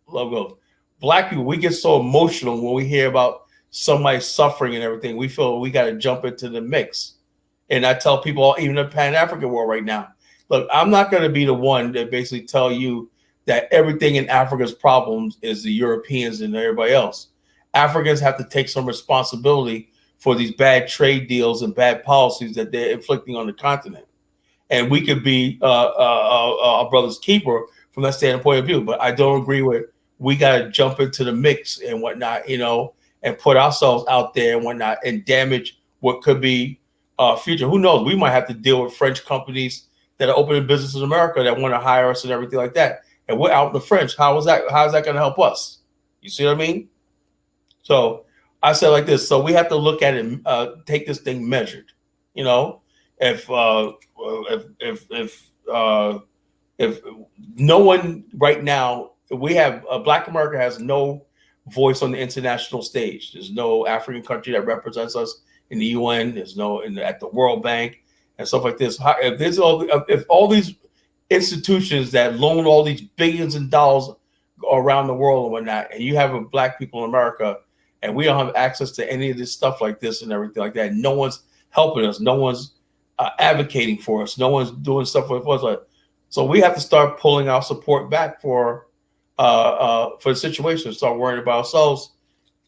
love goes. Black people, we get so emotional when we hear about somebody suffering and everything. We feel we got to jump into the mix. And I tell people, even the Pan-African world right now, look, I'm not going to be the one that basically tell you that everything in Africa's problems is the Europeans and everybody else. Africans have to take some responsibility for these bad trade deals and bad policies that they're inflicting on the continent. And we could be our brother's keeper from that standpoint of view. But I don't agree with, we got to jump into the mix and whatnot, you know, and put ourselves out there and whatnot and damage what could be future. Who knows? We might have to deal with French companies that are opening businesses in America that want to hire us and everything like that. And we're out in the French. How is that going to help us? You see what I mean? So I said like this. So we have to look at it, take this thing measured, you know. if no one right now, we have Black America has no voice on the international stage. There's no African country that represents us in the UN. There's no at the World Bank and stuff like this. If all these institutions that loan all these billions of dollars around the world and whatnot, and you have Black people in America, and we don't have access to any of this stuff like this and everything like that, no one's helping us. No one's advocating for us. No one's doing stuff with us. So we have to start pulling our support back for the situation. Start worrying about ourselves,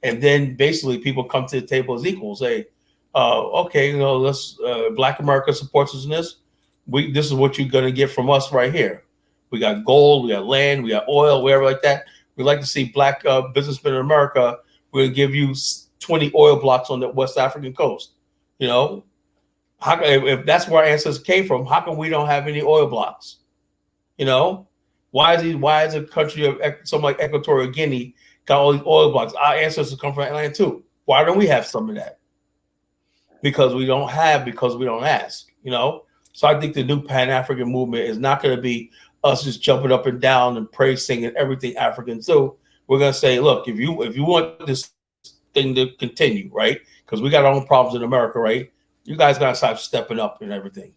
and then basically people come to the table as equals. Say, okay, let's Black America supports us in this. This is what you're gonna get from us right here. We got gold, we got land, we got oil, whatever like that. We like to see Black businessmen in America. We're gonna give you 20 oil blocks on the West African coast. How if that's where our ancestors came from? How come we don't have any oil blocks? Why is a country of something like Equatorial Guinea got all these oil blocks? Our ancestors come from Atlanta too. Why don't we have some of that? Because we don't ask. So I think the new Pan-African movement is not going to be us just jumping up and down and praise singing everything African. So we're going to say, look, if you want this thing to continue, right? Because we got our own problems in America, right? You guys got to stop stepping up and everything.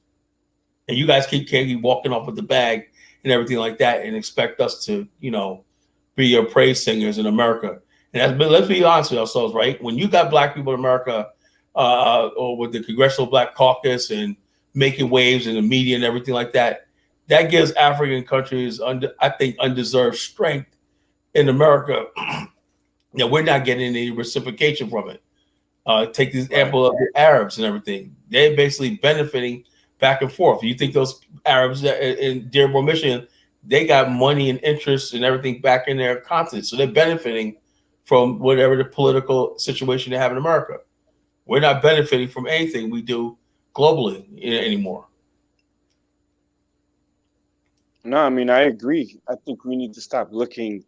And you guys can't keep walking off with the bag and everything like that and expect us to, be your praise singers in America. And let's be honest with ourselves, right? When you got Black people in America or with the Congressional Black Caucus and making waves in the media and everything like that, that gives African countries, I think, undeserved strength in America. We're not getting any reciprocation from it. Take the example of the Arabs and everything. They're basically benefiting back and forth. You think those Arabs in Dearborn, Michigan, they got money and interest and everything back in their continent. So they're benefiting from whatever the political situation they have in America. We're not benefiting from anything we do globally anymore. No, I mean, I agree. I think we need to stop looking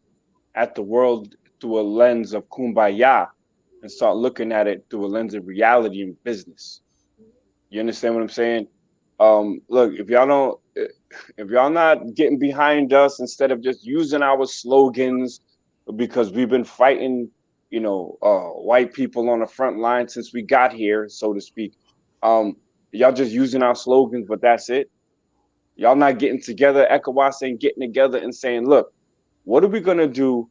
at the world through a lens of kumbaya and start looking at it through a lens of reality and business. You understand what I'm saying? Look, if y'all not getting behind us instead of just using our slogans, because we've been fighting, white people on the front line since we got here, so to speak. Y'all just using our slogans, but that's it. Y'all not getting together, ECOWAS ain't getting together and saying, look, what are we going to do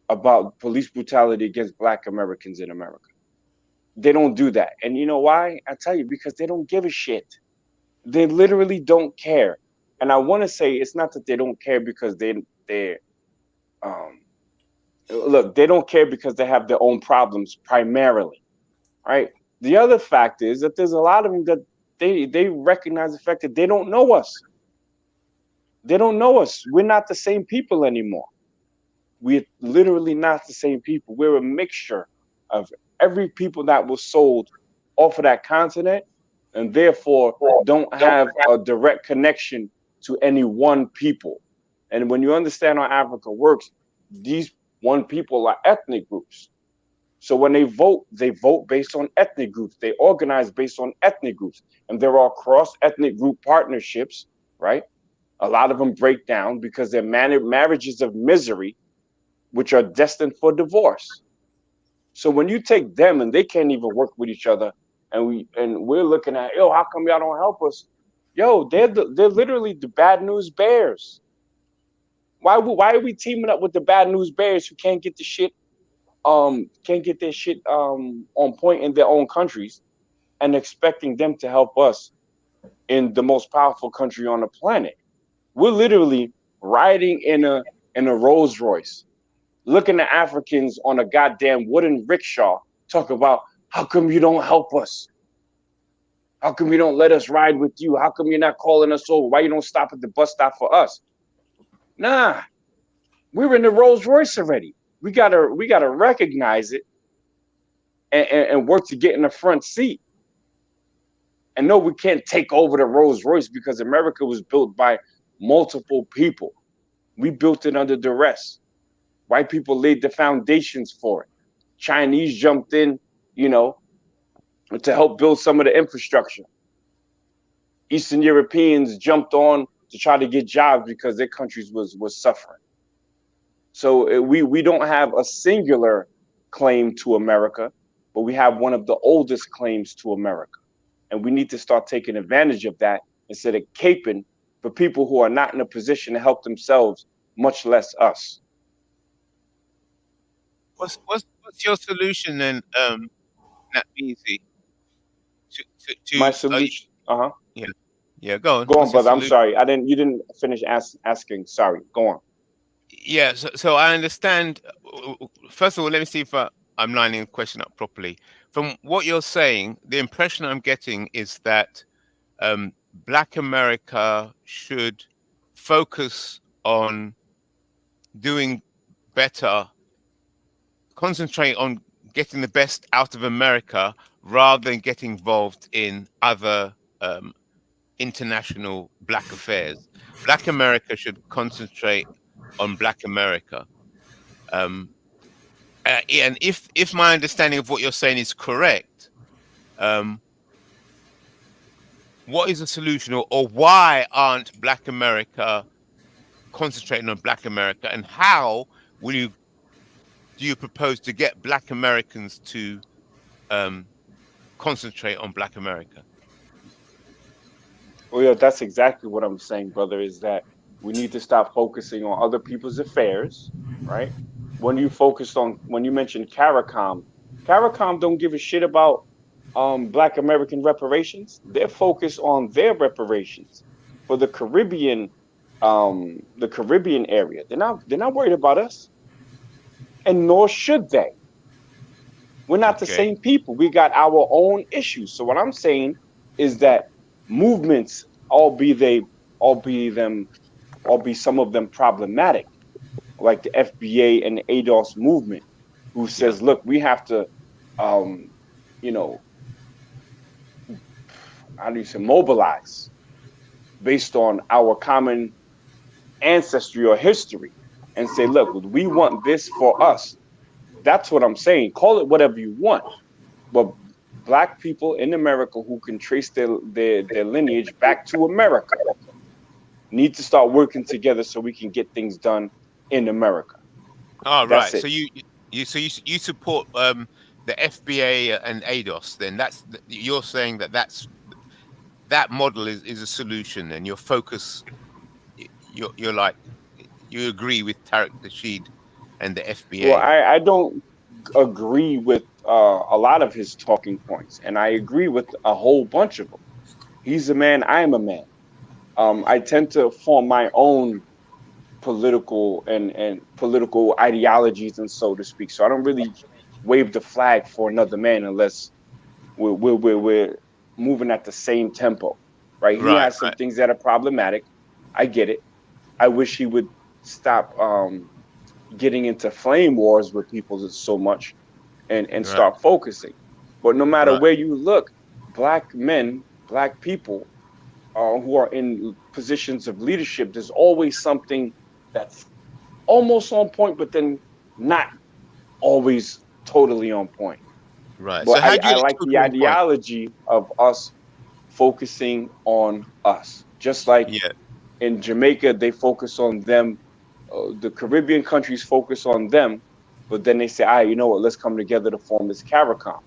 about police brutality against Black Americans in America? They don't do that. And you know why? I tell you, because they don't give a shit. They literally don't care. And I want to say it's not that they don't care because they don't care because they have their own problems primarily, right? The other fact is that there's a lot of them that they recognize the fact that they don't know us. They don't know us. We're not the same people anymore. We're literally not the same people. We're a mixture of every people that was sold off of that continent, and therefore don't have a direct connection to any one people. And when you understand how Africa works, these one people are ethnic groups. So when they vote based on ethnic groups. They organize based on ethnic groups. And there are cross-ethnic group partnerships, right? A lot of them break down because they're marriages of misery, which are destined for divorce. So when you take them and they can't even work with each other, and we're looking at, how come y'all don't help us? They're literally the bad news bears. Why are we teaming up with the bad news bears who can't get the shit, their shit on point in their own countries, and expecting them to help us in the most powerful country on the planet? We're literally riding in a Rolls Royce, looking at Africans on a goddamn wooden rickshaw, talk about, how come you don't help us? How come you don't let us ride with you? How come you're not calling us over? Why you don't stop at the bus stop for us? Nah, we're in the Rolls Royce already. We gotta recognize it and work to get in the front seat. And no, we can't take over the Rolls Royce because America was built by multiple people. We built it under duress. White people laid the foundations for it. Chinese jumped in, to help build some of the infrastructure. Eastern Europeans jumped on to try to get jobs because their countries was suffering. So we don't have a singular claim to America, but we have one of the oldest claims to America. And we need to start taking advantage of that instead of caping for people who are not in a position to help themselves, much less us. What's your solution then, Nat Easy? To My solution. Yeah, go on. Go on, What's your brother. I'm solution? sorry. You didn't finish asking. Sorry. Go on. Yeah, so I understand. First of all, let me see if I'm lining the question up properly. From what you're saying, the impression I'm getting is that Black America should focus on doing better, concentrate on getting the best out of America rather than get involved in other international Black affairs. Black America should concentrate on Black America. And if my understanding of what you're saying is correct, what is the solution, or why aren't Black America concentrating on Black America, and how do you propose to get Black Americans to concentrate on Black America? Well, yeah, that's exactly what I'm saying, brother, is that we need to stop focusing on other people's affairs, right? When you mentioned CARICOM don't give a shit about Black American reparations. They're focused on their reparations for the Caribbean area. They're not worried about us, and nor should they. We're not the same people. We got our own issues. So what I'm saying is that movements, albeit some of them problematic, like the FBA and the ADOS movement, who says, look, we have to, mobilize based on our common ancestry or history and say, look, we want this for us. That's what I'm saying. Call it whatever you want. But Black people in America who can trace their lineage back to America need to start working together so we can get things done in America. Oh, right. So you support the FBA and ADOS. Then you're saying that model is a solution, and your focus. You're like, you agree with Tariq Nasheed and the FBA. Well, I don't agree with a lot of his talking points, and I agree with a whole bunch of them. He's a man, I am a man. I tend to form my own political and political ideologies, and so to speak. So I don't really wave the flag for another man unless we're moving at the same tempo, right? He has some things that are problematic. I get it. I wish he would stop getting into flame wars with people so much and start focusing. But no matter where you look, Black men, Black people who are in positions of leadership, there's always something that's almost on point, but then not always totally on point. Right. But So how do you I like the ideology of us focusing on us. Just like in Jamaica, they focus on them. The Caribbean countries focus on them, but then they say, you know what, let's come together to form this CARICOM.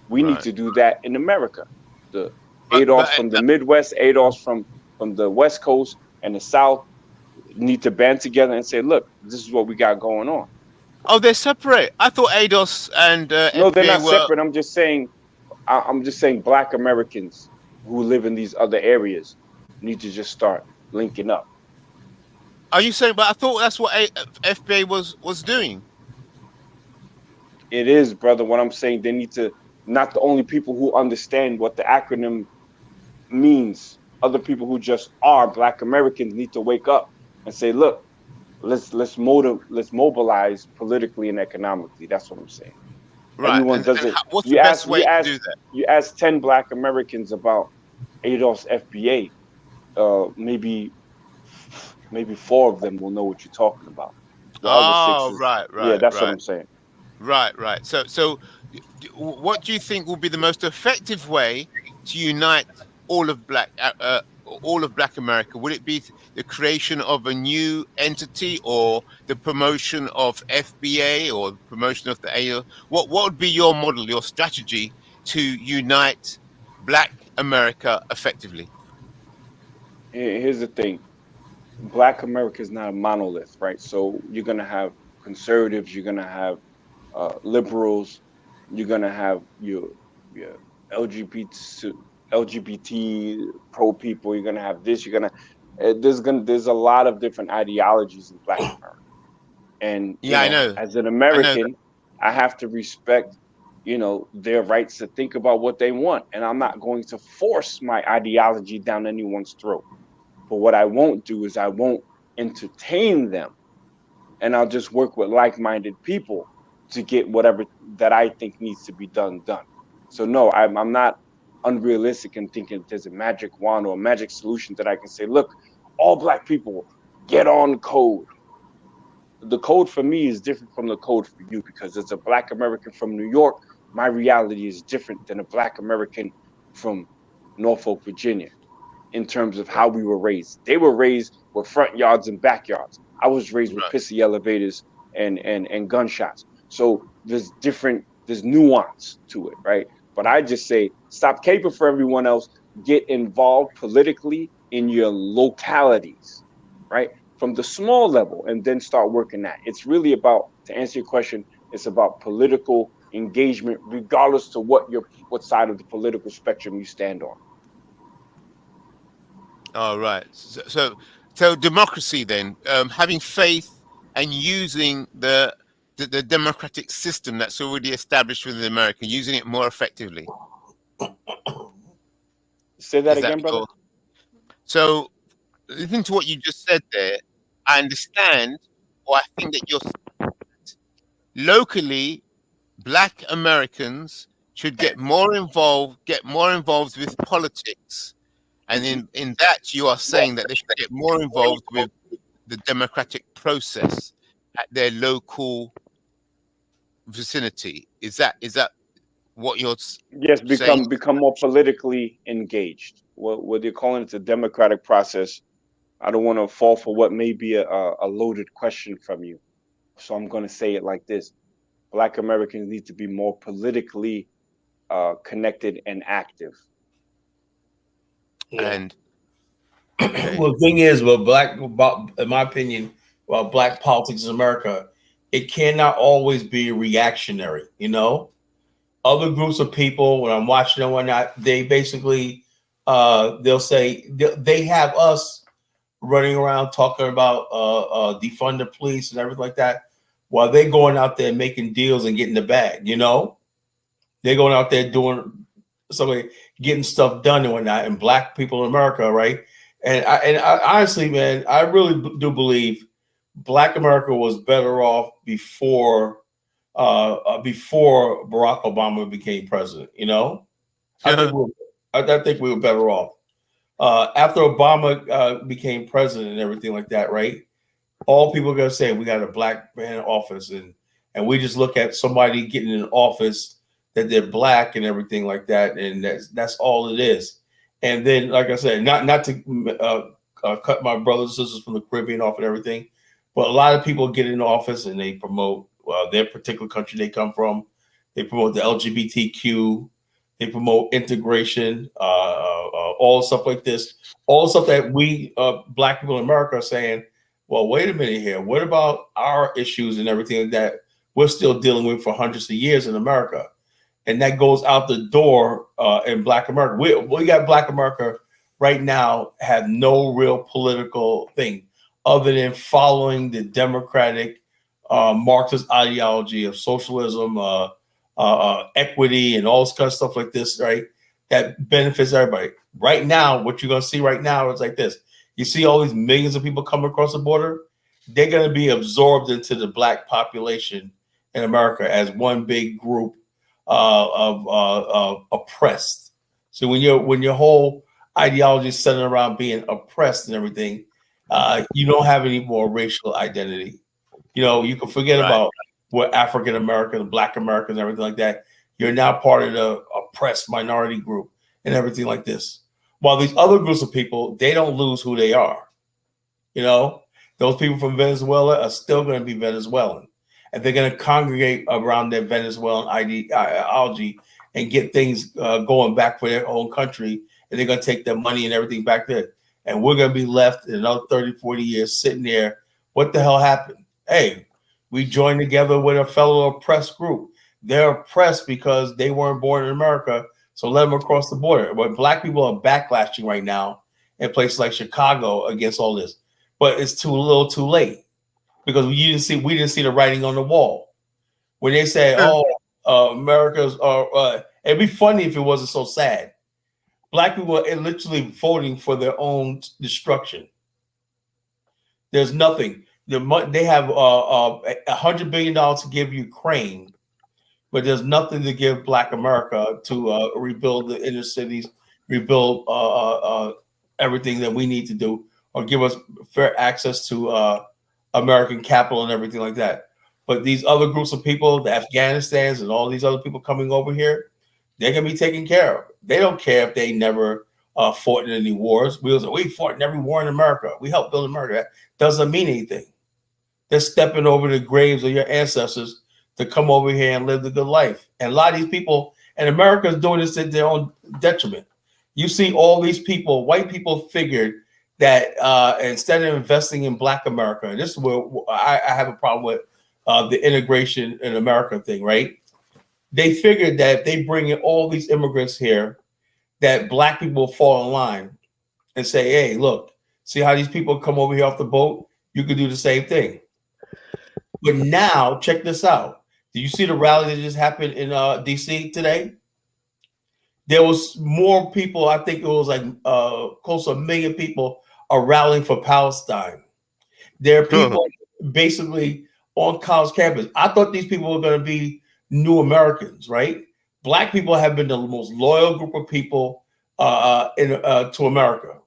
We need to do that in America. The ADOS from the Midwest, ADOS from the West Coast and the South need to band together and say, look, this is what we got going on. Oh, they're separate. I thought ADOS and no, they're FBA not separate. I'm just saying Black Americans who live in these other areas need to just start linking up. Are you saying? But I thought that's what FBA was doing. It is, brother. What I'm saying, they need to, not the only people who understand what the acronym means. Other people who just are Black Americans need to wake up and say, look, let's mobilize politically and economically. That's what I'm saying. Right. Everyone does it. What's the best way to do that? You ask 10 Black Americans about ADOS FBA, maybe 4 of them will know what you're talking about. The other 6 right. Yeah, that's what I'm saying. Right. So what do you think will be the most effective way to unite all of Black America? Would it be the creation of a new entity, or the promotion of FBA, or the promotion of the AO? What would be your model, your strategy to unite Black America effectively? Here's the thing. Black America is not a monolith, right? So you're gonna have conservatives, you're gonna have liberals, you're gonna have your LGBT pro people. You're gonna have this. You're gonna there's a lot of different ideologies in Black America, and Yeah, I know. as an American, I have to respect their rights to think about what they want, and I'm not going to force my ideology down anyone's throat. But what I won't do is I won't entertain them, and I'll just work with like-minded people to get whatever that I think needs to be done. So no, I'm not unrealistic in thinking there's a magic wand or a magic solution that I can say, look, all Black people get on code. The code for me is different from the code for you, because as a Black American from New York, my reality is different than a Black American from Norfolk, Virginia, in terms of how we were raised. They were raised with front yards and backyards. I was raised with pissy elevators and gunshots. So there's nuance to it, right? But I just say, stop caping for everyone else. Get involved politically in your localities, right? From the small level, and then start working that. It's really about, to answer your question, it's about political engagement, regardless to what side of the political spectrum you stand on. All right. So democracy then, having faith and using the democratic system that's already established within America, using it more effectively. Say that again, brother. So, listening to what you just said there, I understand, or I think that you're locally, Black Americans should get more involved with politics. And in that, you are saying that they should get more involved with the democratic process at their local vicinity. Is that what you're saying? Become more politically engaged. What they're calling it, the democratic process. I don't want to fall for what may be a loaded question from you, so I'm going to say it like this: Black Americans need to be more politically connected and active. And well, the thing is, in my opinion, Black politics in America, it cannot always be reactionary. Other groups of people, when I'm watching them, whatnot, they basically they'll say they have us running around talking about defund the police and everything like that, while they're going out there making deals and getting the bag. They're going out there doing something, getting stuff done and whatnot, and Black people in America, right? And I honestly, man, I really do believe Black America was better off before Barack Obama became president. I think we were better off after Obama became president and everything like that, right? All people are gonna say, we got a Black man in office, and we just look at somebody getting in office that they're Black and everything like that, and that's all it is. And then, like I said, not to cut my brothers and sisters from the Caribbean off and everything, but a lot of people get in office and they promote their particular country they come from. They promote the LGBTQ. They promote integration, all stuff like this, all stuff that we Black people in America are saying, well, wait a minute here. What about our issues and everything that we're still dealing with for hundreds of years in America? And that goes out the door in Black America. We got Black America right now have no real political thing other than following the democratic Marxist ideology of socialism, equity, and all this kind of stuff like this, right? That benefits everybody. Right now, what you're going to see right now is like this. You see all these millions of people coming across the border. They're going to be absorbed into the Black population in America as one big group of oppressed. So when your whole ideology is centered around being oppressed and everything, you don't have any more racial identity. You can forget about what African Americans, Black Americans, everything like that. You're now part of the oppressed minority group and everything like this. While these other groups of people, they don't lose who they are. You know, those people from Venezuela are still going to be Venezuelan, and they're going to congregate around their Venezuelan ideology and get things going back for their own country, and they're going to take their money and everything back there. And we're going to be left in another 30, 40 years sitting there. What the hell happened? Hey, we joined together with a fellow oppressed group. They're oppressed because they weren't born in America, so let them across the border. But black people are backlashing right now in places like Chicago against all this. But it's a little too late because we didn't see the writing on the wall. When they say, America's are, it'd be funny if it wasn't so sad. Black people are literally voting for their own destruction. There's nothing. They have $100 billion to give Ukraine, but there's nothing to give Black America to rebuild the inner cities, rebuild everything that we need to do, or give us fair access to American capital and everything like that. But these other groups of people, the Afghanistans and all these other people coming over here, they're going to be taken care of. They don't care if they never fought in any wars. We fought in every war in America. We helped build America. That doesn't mean anything. They're stepping over the graves of your ancestors to come over here and live the good life. And a lot of these people, and America is doing this at their own detriment. You see all these people, white people figured that instead of investing in Black America, and this is where I have a problem with the integration in America thing, right? They figured that if they bring in all these immigrants here, that Black people will fall in line and say, hey, look, see how these people come over here off the boat? You could do the same thing. But now, check this out. Did you see the rally that just happened in DC today? There was more people, I think it was like close to 1 million people are rallying for Palestine. There are people basically on college campus. I thought these people were going to be new Americans, right? Black people have been the most loyal group of people to America.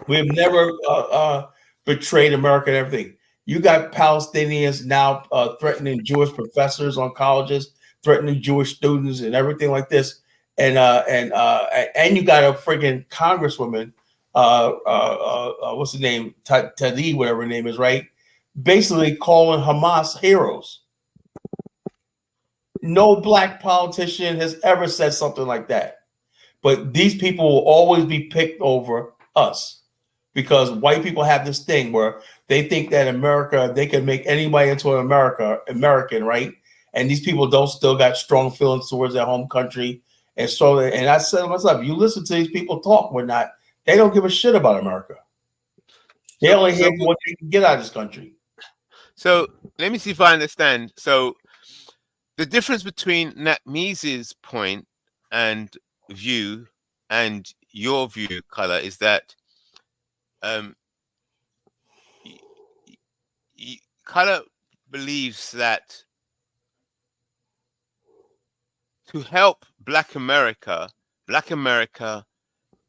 We've never betrayed America and everything. You got Palestinians now threatening Jewish professors on colleges, threatening Jewish students and everything like this. And you got a freaking congresswoman, what's the name? Tadi, whatever her name is, right? Basically calling Hamas heroes. No Black politician has ever said something like that. But these people will always be picked over us because white people have this thing where they think that America, they can make anybody into an American, right? And these people don't still got strong feelings towards their home country. And so, and I said to myself, you listen to these people talk, they don't give a shit about America. They only hear what they can get out of this country. So let me see if I understand. So the difference between Natmee's point and view and your view, Color, is that Color believes that to help Black America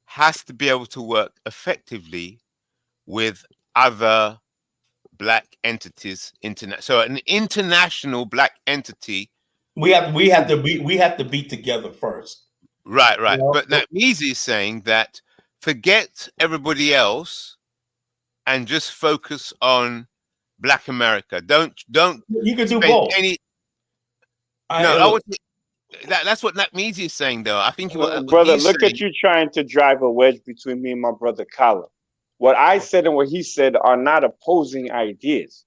has to be able to work effectively with other Black entities. So an international Black entity. We have to be together first. Right. You know? But Natmee's is saying that forget everybody else and just focus on Black America. Don't. You can do both. That's what Natmee's is saying, though. I think brother, look at you trying to drive a wedge between me and my brother Kala. What I said and what he said are not opposing ideas.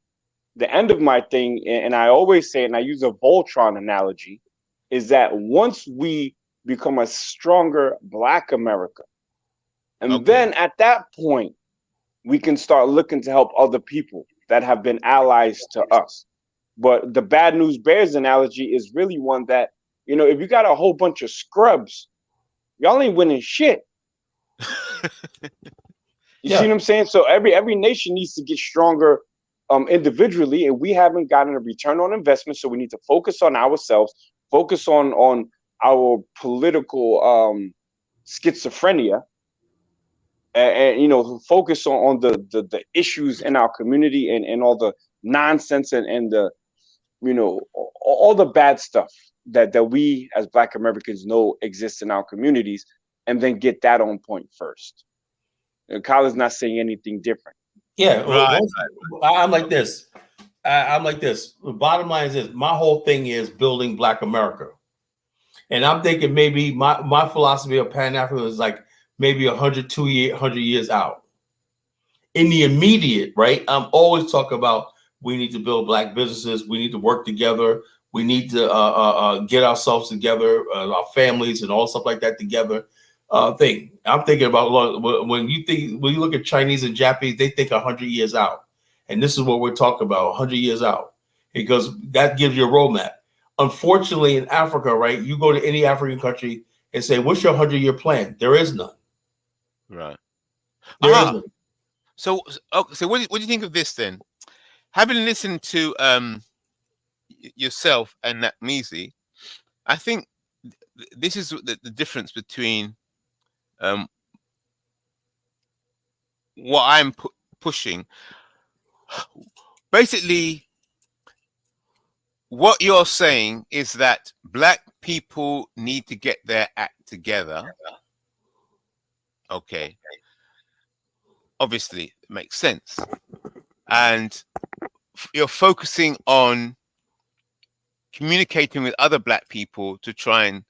The end of my thing, and I always say, and I use a Voltron analogy, is that once we become a stronger Black America, and then at that point, we can start looking to help other people that have been allies to us. But the bad news bears analogy is really one that, if you got a whole bunch of scrubs, y'all ain't winning shit. You see what I'm saying? So every nation needs to get stronger individually, and we haven't gotten a return on investment. So we need to focus on ourselves, focus on our political schizophrenia, and focus on the issues in our community and all the nonsense and the all the bad stuff that we as Black Americans know exists in our communities, and then get that on point first. And Kyle's not saying anything different. Yeah, Right. I'm like this. I'm like this. The bottom line is this. My whole thing is building Black America. And I'm thinking maybe my philosophy of Pan-Africanism is like maybe 100 years out. In the immediate, right? I'm always talking about we need to build Black businesses. We need to work together. We need to get ourselves together, our families and all stuff like that together. Thing. I'm thinking about when you look at Chinese and Japanese, they think 100 years out. And this is what we're talking about, 100 years out, because that gives you a roadmap. Unfortunately, in Africa, right, you go to any African country and say, what's your 100-year plan? There is none. Right. There is none. So what do you think of this then? Having listened to yourself and Nakmizi, I think this is the difference between what I'm pushing. Basically, what you're saying is that Black people need to get their act together. Okay. Obviously, it makes sense. And you're focusing on communicating with other Black people to try and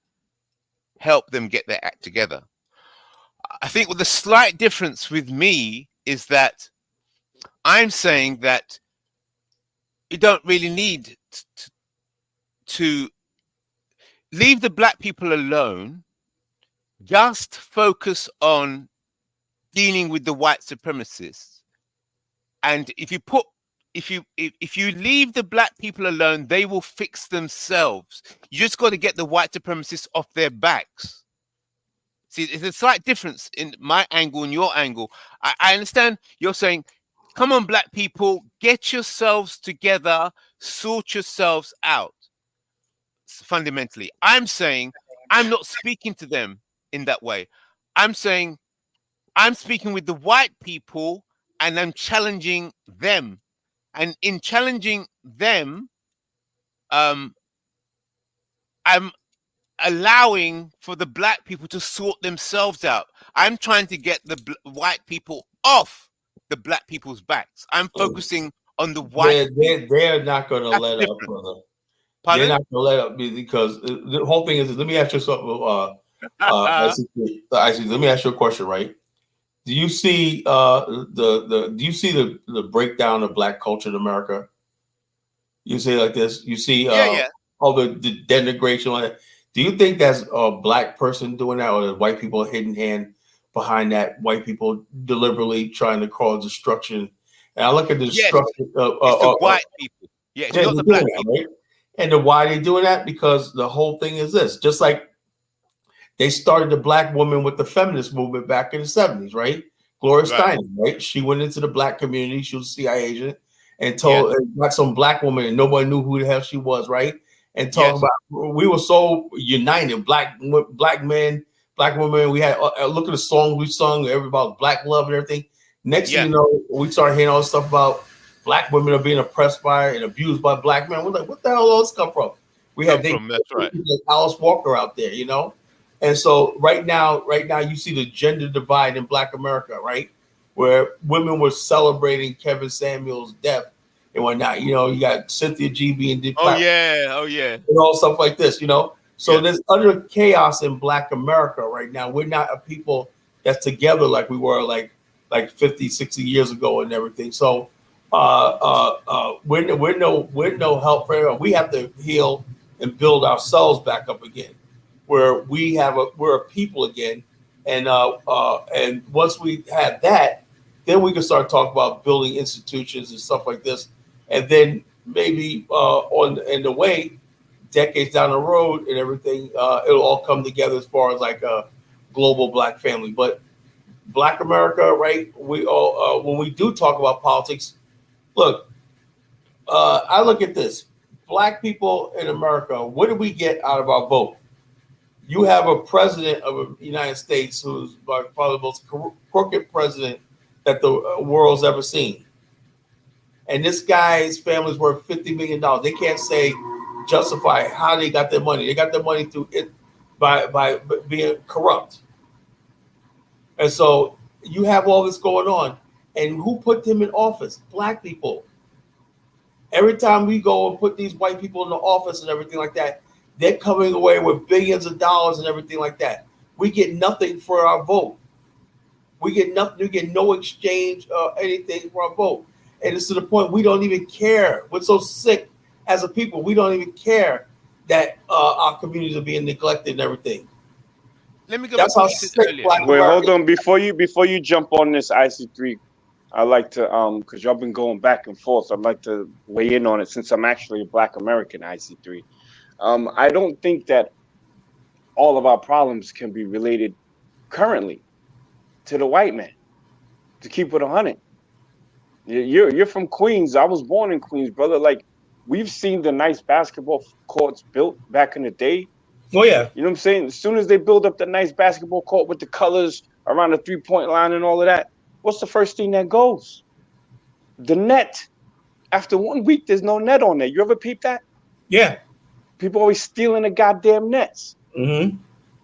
help them get their act together. I think the slight difference with me is that I'm saying that you don't really need to leave the Black people alone. Just focus on dealing with the white supremacists. And if you leave the Black people alone, they will fix themselves. You just got to get the white supremacists off their backs. See, it's a slight difference in my angle and your angle. I understand you're saying, come on, Black people, get yourselves together, sort yourselves out. Fundamentally, I'm saying I'm not speaking to them in that way. I'm saying I'm speaking with the white people and I'm challenging them. And in challenging them, I'm allowing for the Black people to sort themselves out. I'm trying to get the white people off the Black people's backs. I'm focusing on the white. They're not going to let up, brother. Pardon? They're not going to let up because the whole thing is. Let me ask you something. Let me ask you a question, right? Do you see the breakdown of Black culture in America? You say it like this. You see all the denigration on it. Do you think that's a Black person doing that, or the white people hidden hand behind that? White people deliberately trying to cause destruction. And I look at the destruction of the white people. Yeah, it's not the Black people. Right? And why are they doing that? Because the whole thing is this. Just like they started the Black woman with the feminist movement back in the 70s, right? Gloria Steinem, right? She went into the Black community. She was a CIA agent and told got some Black woman, and nobody knew who the hell she was, right? And talking about we were so united, Black men, Black women. We had look at the songs we sung, about Black love and everything. Next thing you know, we started hearing all this stuff about Black women are being oppressed by and abused by Black men. We're like, what the hell all this come from? We had that's right. Alice Walker out there, you know. And so right now, you see the gender divide in Black America, right? Where women were celebrating Kevin Samuel's death and whatnot. You know, you got Cynthia G being oh yeah, and all stuff like this, you know. So there's utter chaos in Black America right now. We're not a people that's together like we were like 50, 60 years ago and everything. So we're no help for everyone. We have to heal and build ourselves back up again, where we're a people again, and once we have that, then we can start talking about building institutions and stuff like this, and then maybe in the way, decades down the road and everything, it'll all come together as far as like a global Black family. But Black America, right? We all when we do talk about politics, look, I look at this. Black people in America, what do we get out of our vote? You have a president of the United States who's probably the most crooked president that the world's ever seen. And this guy's family's worth $50 million. They can't justify how they got their money. They got their money through it by being corrupt. And so you have all this going on. And who put them in office? Black people. Every time we go and put these white people in the office and everything like that, they're coming away with billions of dollars and everything like that. We get nothing for our vote. We get nothing. We get no exchange anything for our vote. And it's to the point we don't even care. We're so sick as a people. We don't even care that our communities are being neglected and everything. Let me go That's back how to this sick earlier. Black Wait, America. hold on. Before you jump on this IC3, I like to because y'all been going back and forth. I'd like to weigh in on it since I'm actually a Black American IC3. I don't think that all of our problems can be related currently to the white man. To keep it 100, you're from Queens. I was born in Queens, brother. Like, we've seen the nice basketball courts built back in the day. Oh yeah, you know what I'm saying. As soon as they build up the nice basketball court with the colors around the 3-point line and all of that, what's the first thing that goes? The net. After 1 week, there's no net on there. You ever peep that? Yeah. People always stealing the goddamn nets. Mm-hmm.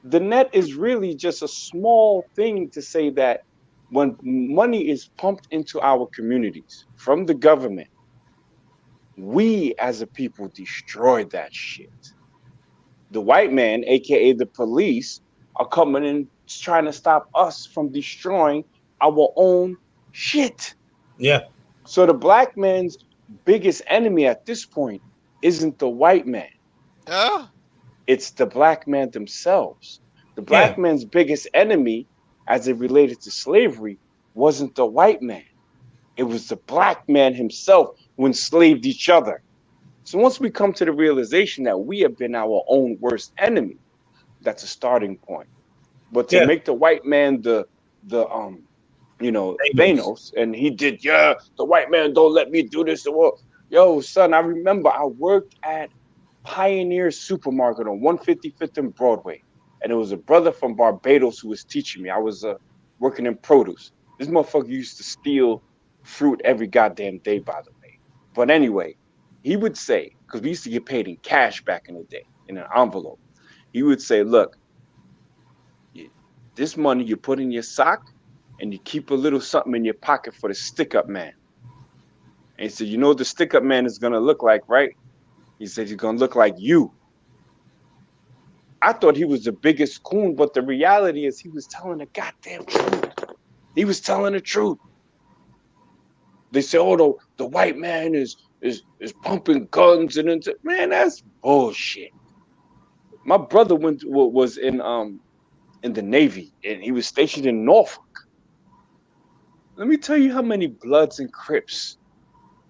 The net is really just a small thing to say that when money is pumped into our communities from the government, we as a people destroy that shit. The white man, aka the police, are coming in trying to stop us from destroying our own shit. Yeah. So the black man's biggest enemy at this point isn't the white man. It's the black man themselves. The black man's biggest enemy, as it related to slavery, wasn't the white man. It was the black man himself who enslaved each other. So once we come to the realization that we have been our own worst enemy, that's a starting point. But to make the white man the Thanos, and he did, the white man don't let me do this. Yo, son, I remember I worked at Pioneer Supermarket on 155th and Broadway. And it was a brother from Barbados who was teaching me. I was working in produce. This motherfucker used to steal fruit every goddamn day, by the way. But anyway, he would say, because we used to get paid in cash back in the day, in an envelope. He would say, look, this money you put in your sock and you keep a little something in your pocket for the stick-up man. And he said, you know what the stick-up man is going to look like, right? He said, he's going to look like you. I thought he was the biggest coon, but the reality is he was telling the goddamn truth. He was telling the truth. They say, oh, the white man is pumping guns and man, that's bullshit. My brother was in the Navy, and he was stationed in Norfolk. Let me tell you how many Bloods and Crips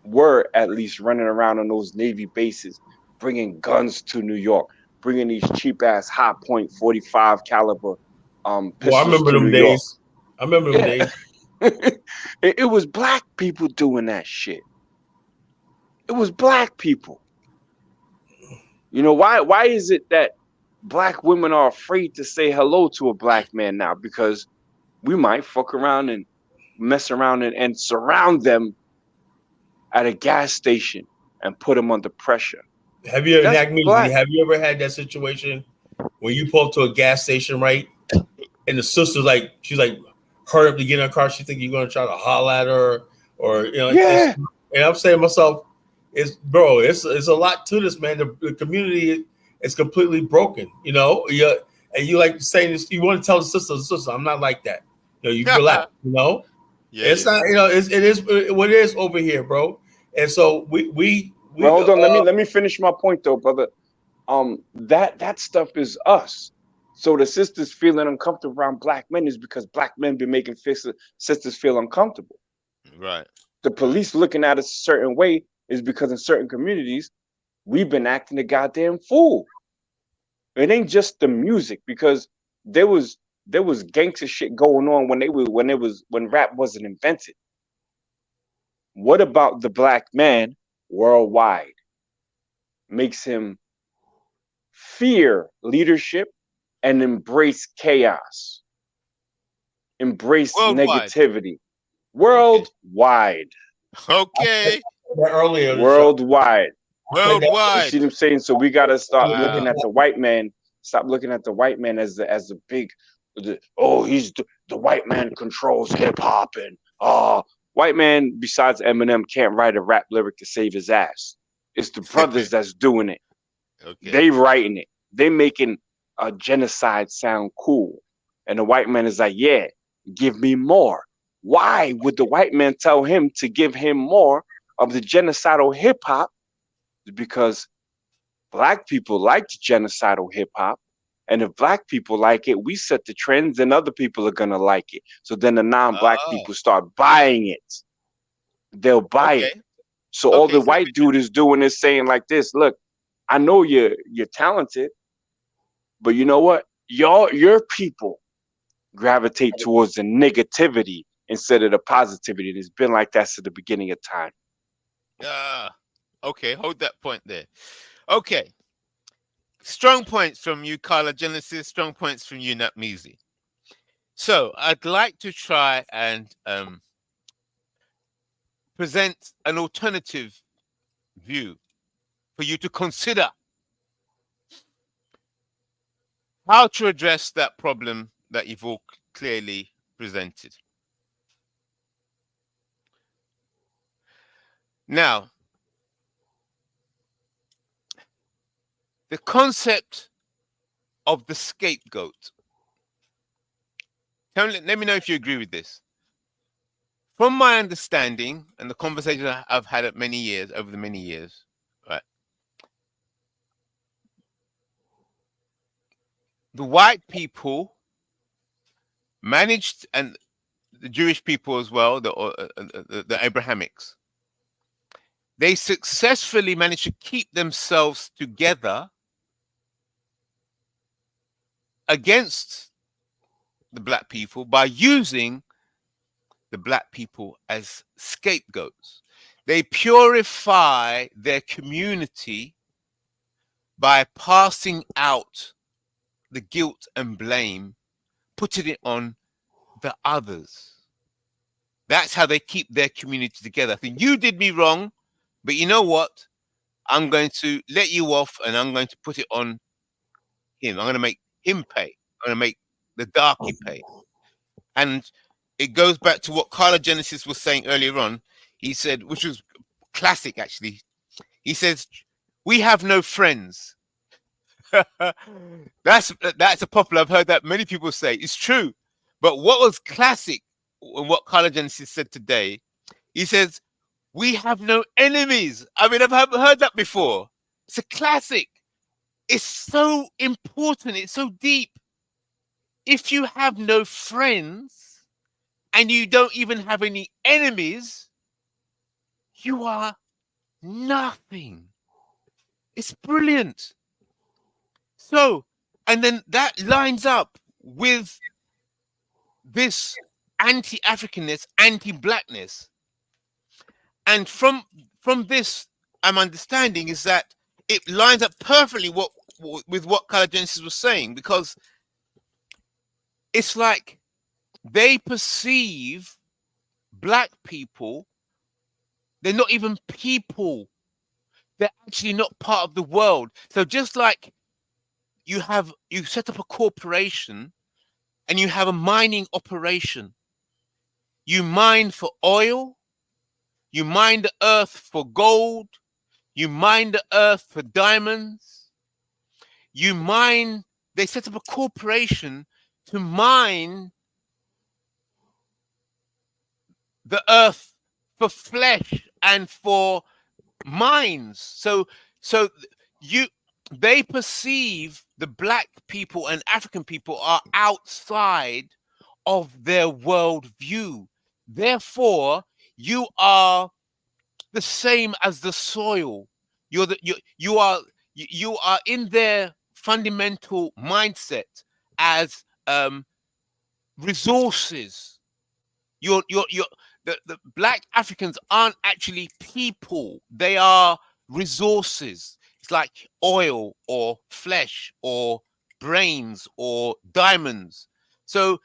were at least running around on those Navy bases, bringing guns to New York, bringing these cheap ass high point 45 caliber pistols. Well, I remember them days. I remember them days. It was black people doing that shit. It was black people. You know why is it that black women are afraid to say hello to a black man now? Because we might fuck around and mess around and surround them at a gas station and put them under pressure. Have you ever had that situation where you pull up to a gas station, right? And the sister's like, she's like, hurry up to get in her car. She think you're going to try to holler at her, or and I'm saying to myself, it's a lot to this, man. The community is completely broken, and you like saying this. You want to tell the sister, I'm not like that. You relax, it's not, it is what it is over here, bro. And so we hold on. Let me finish my point though, brother. That stuff is us. So the sisters feeling uncomfortable around black men is because black men been making sisters feel uncomfortable. Right. The police looking at us a certain way is because in certain communities we've been acting a goddamn fool. It ain't just the music, because there was gangster shit going on when rap wasn't invented. What about the black man worldwide makes him fear leadership and embrace chaos, embrace negativity worldwide? Okay. Earlier, worldwide. You see what I'm saying? So we gotta start looking at the white man. Stop looking at the white man as the big The white man controls hip hop, and white man besides Eminem can't write a rap lyric to save his ass. It's the brothers that's doing it. Okay. They writing it. They making a genocide sound cool, and the white man is like, yeah, give me more. Why would the white man tell him to give him more of the genocidal hip hop? Because black people like the genocidal hip hop. And if black people like it, we set the trends and other people are going to like it. So then the non-black people start buying it. They'll buy it. So all the white dude is doing is saying like this, look, I know you're talented, but you know what? Your people gravitate towards the negativity instead of the positivity. It's been like that since the beginning of time. Okay, hold that point there. Okay. Strong points from you, Carla Genesis. Strong points from you, Nat Measy. So I'd like to try and present an alternative view for you to consider how to address that problem that you've all clearly presented. Now, the concept of the scapegoat. Let me know if you agree with this. From my understanding and the conversations I've had over the many years, right? The white people managed, and the Jewish people as well, the Abrahamics, they successfully managed to keep themselves together against the black people by using the black people as scapegoats. They purify their community by passing out the guilt and blame, putting it on the others. That's how they keep their community together. I think you did me wrong, but you know what? I'm going to let you off and I'm going to put it on him. I'm going to make him pay. I'm going to make the darkie pay. And it goes back to what Carla Genesis was saying earlier on. He said, which was classic actually. He says, we have no friends. That's a popular. I've heard that many people say. It's true. But what was classic in what Carla Genesis said today, he says, we have no enemies. I mean, I've heard that before. It's a classic. It's so important. It's so deep. If you have no friends and you don't even have any enemies, you are nothing. It's brilliant. So, and then that lines up with this anti-Africanness, anti-blackness. And from this, I'm understanding is that it lines up perfectly with what Carla Genesis was saying, because it's like they perceive black people, they're not even people. They're actually not part of the world. So just like you set up a corporation and you have a mining operation, you mine for oil, you mine the earth for gold, you mine the earth for diamonds, they set up a corporation to mine the earth for flesh and for mines. So they perceive the black people and African people are outside of their worldview. Therefore, you are the same as the soil. You are in their fundamental mindset as resources. The black Africans aren't actually people. They are resources. It's like oil or flesh or brains or diamonds. So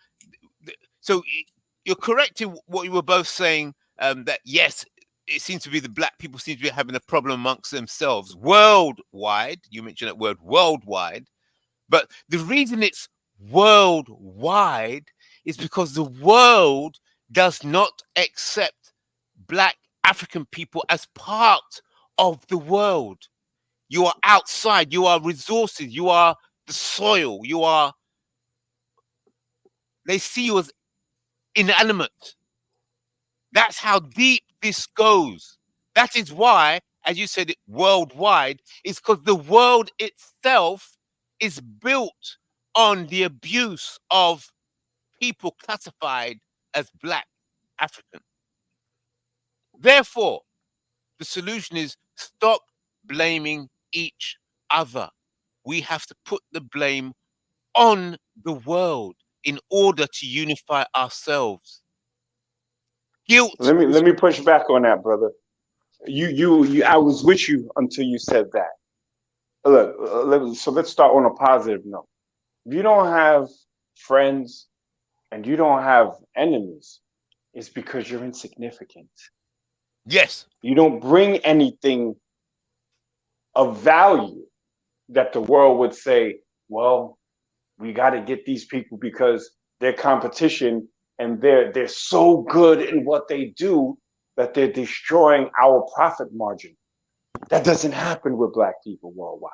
you're correct in what you were both saying, that yes, it seems to be the black people seem to be having a problem amongst themselves worldwide. You mentioned that word worldwide, but the reason it's worldwide is because the world does not accept Black African people as part of the world. You are outside, you are resources, you are the soil, they see you as inanimate. That's how deep this goes. That is why, as you said, worldwide, is because the world itself is built on the abuse of people classified as Black African. Therefore, the solution is stop blaming each other. We have to put the blame on the world in order to unify ourselves. Guilt. Let me push back on that, brother. You I was with you until you said that. Look, so let's start on a positive note. If you don't have friends and you don't have enemies, it's because you're insignificant. Yes. You don't bring anything of value that the world would say, well, we got to get these people because they're competition and they're so good in what they do that they're destroying our profit margin. That doesn't happen with Black people worldwide.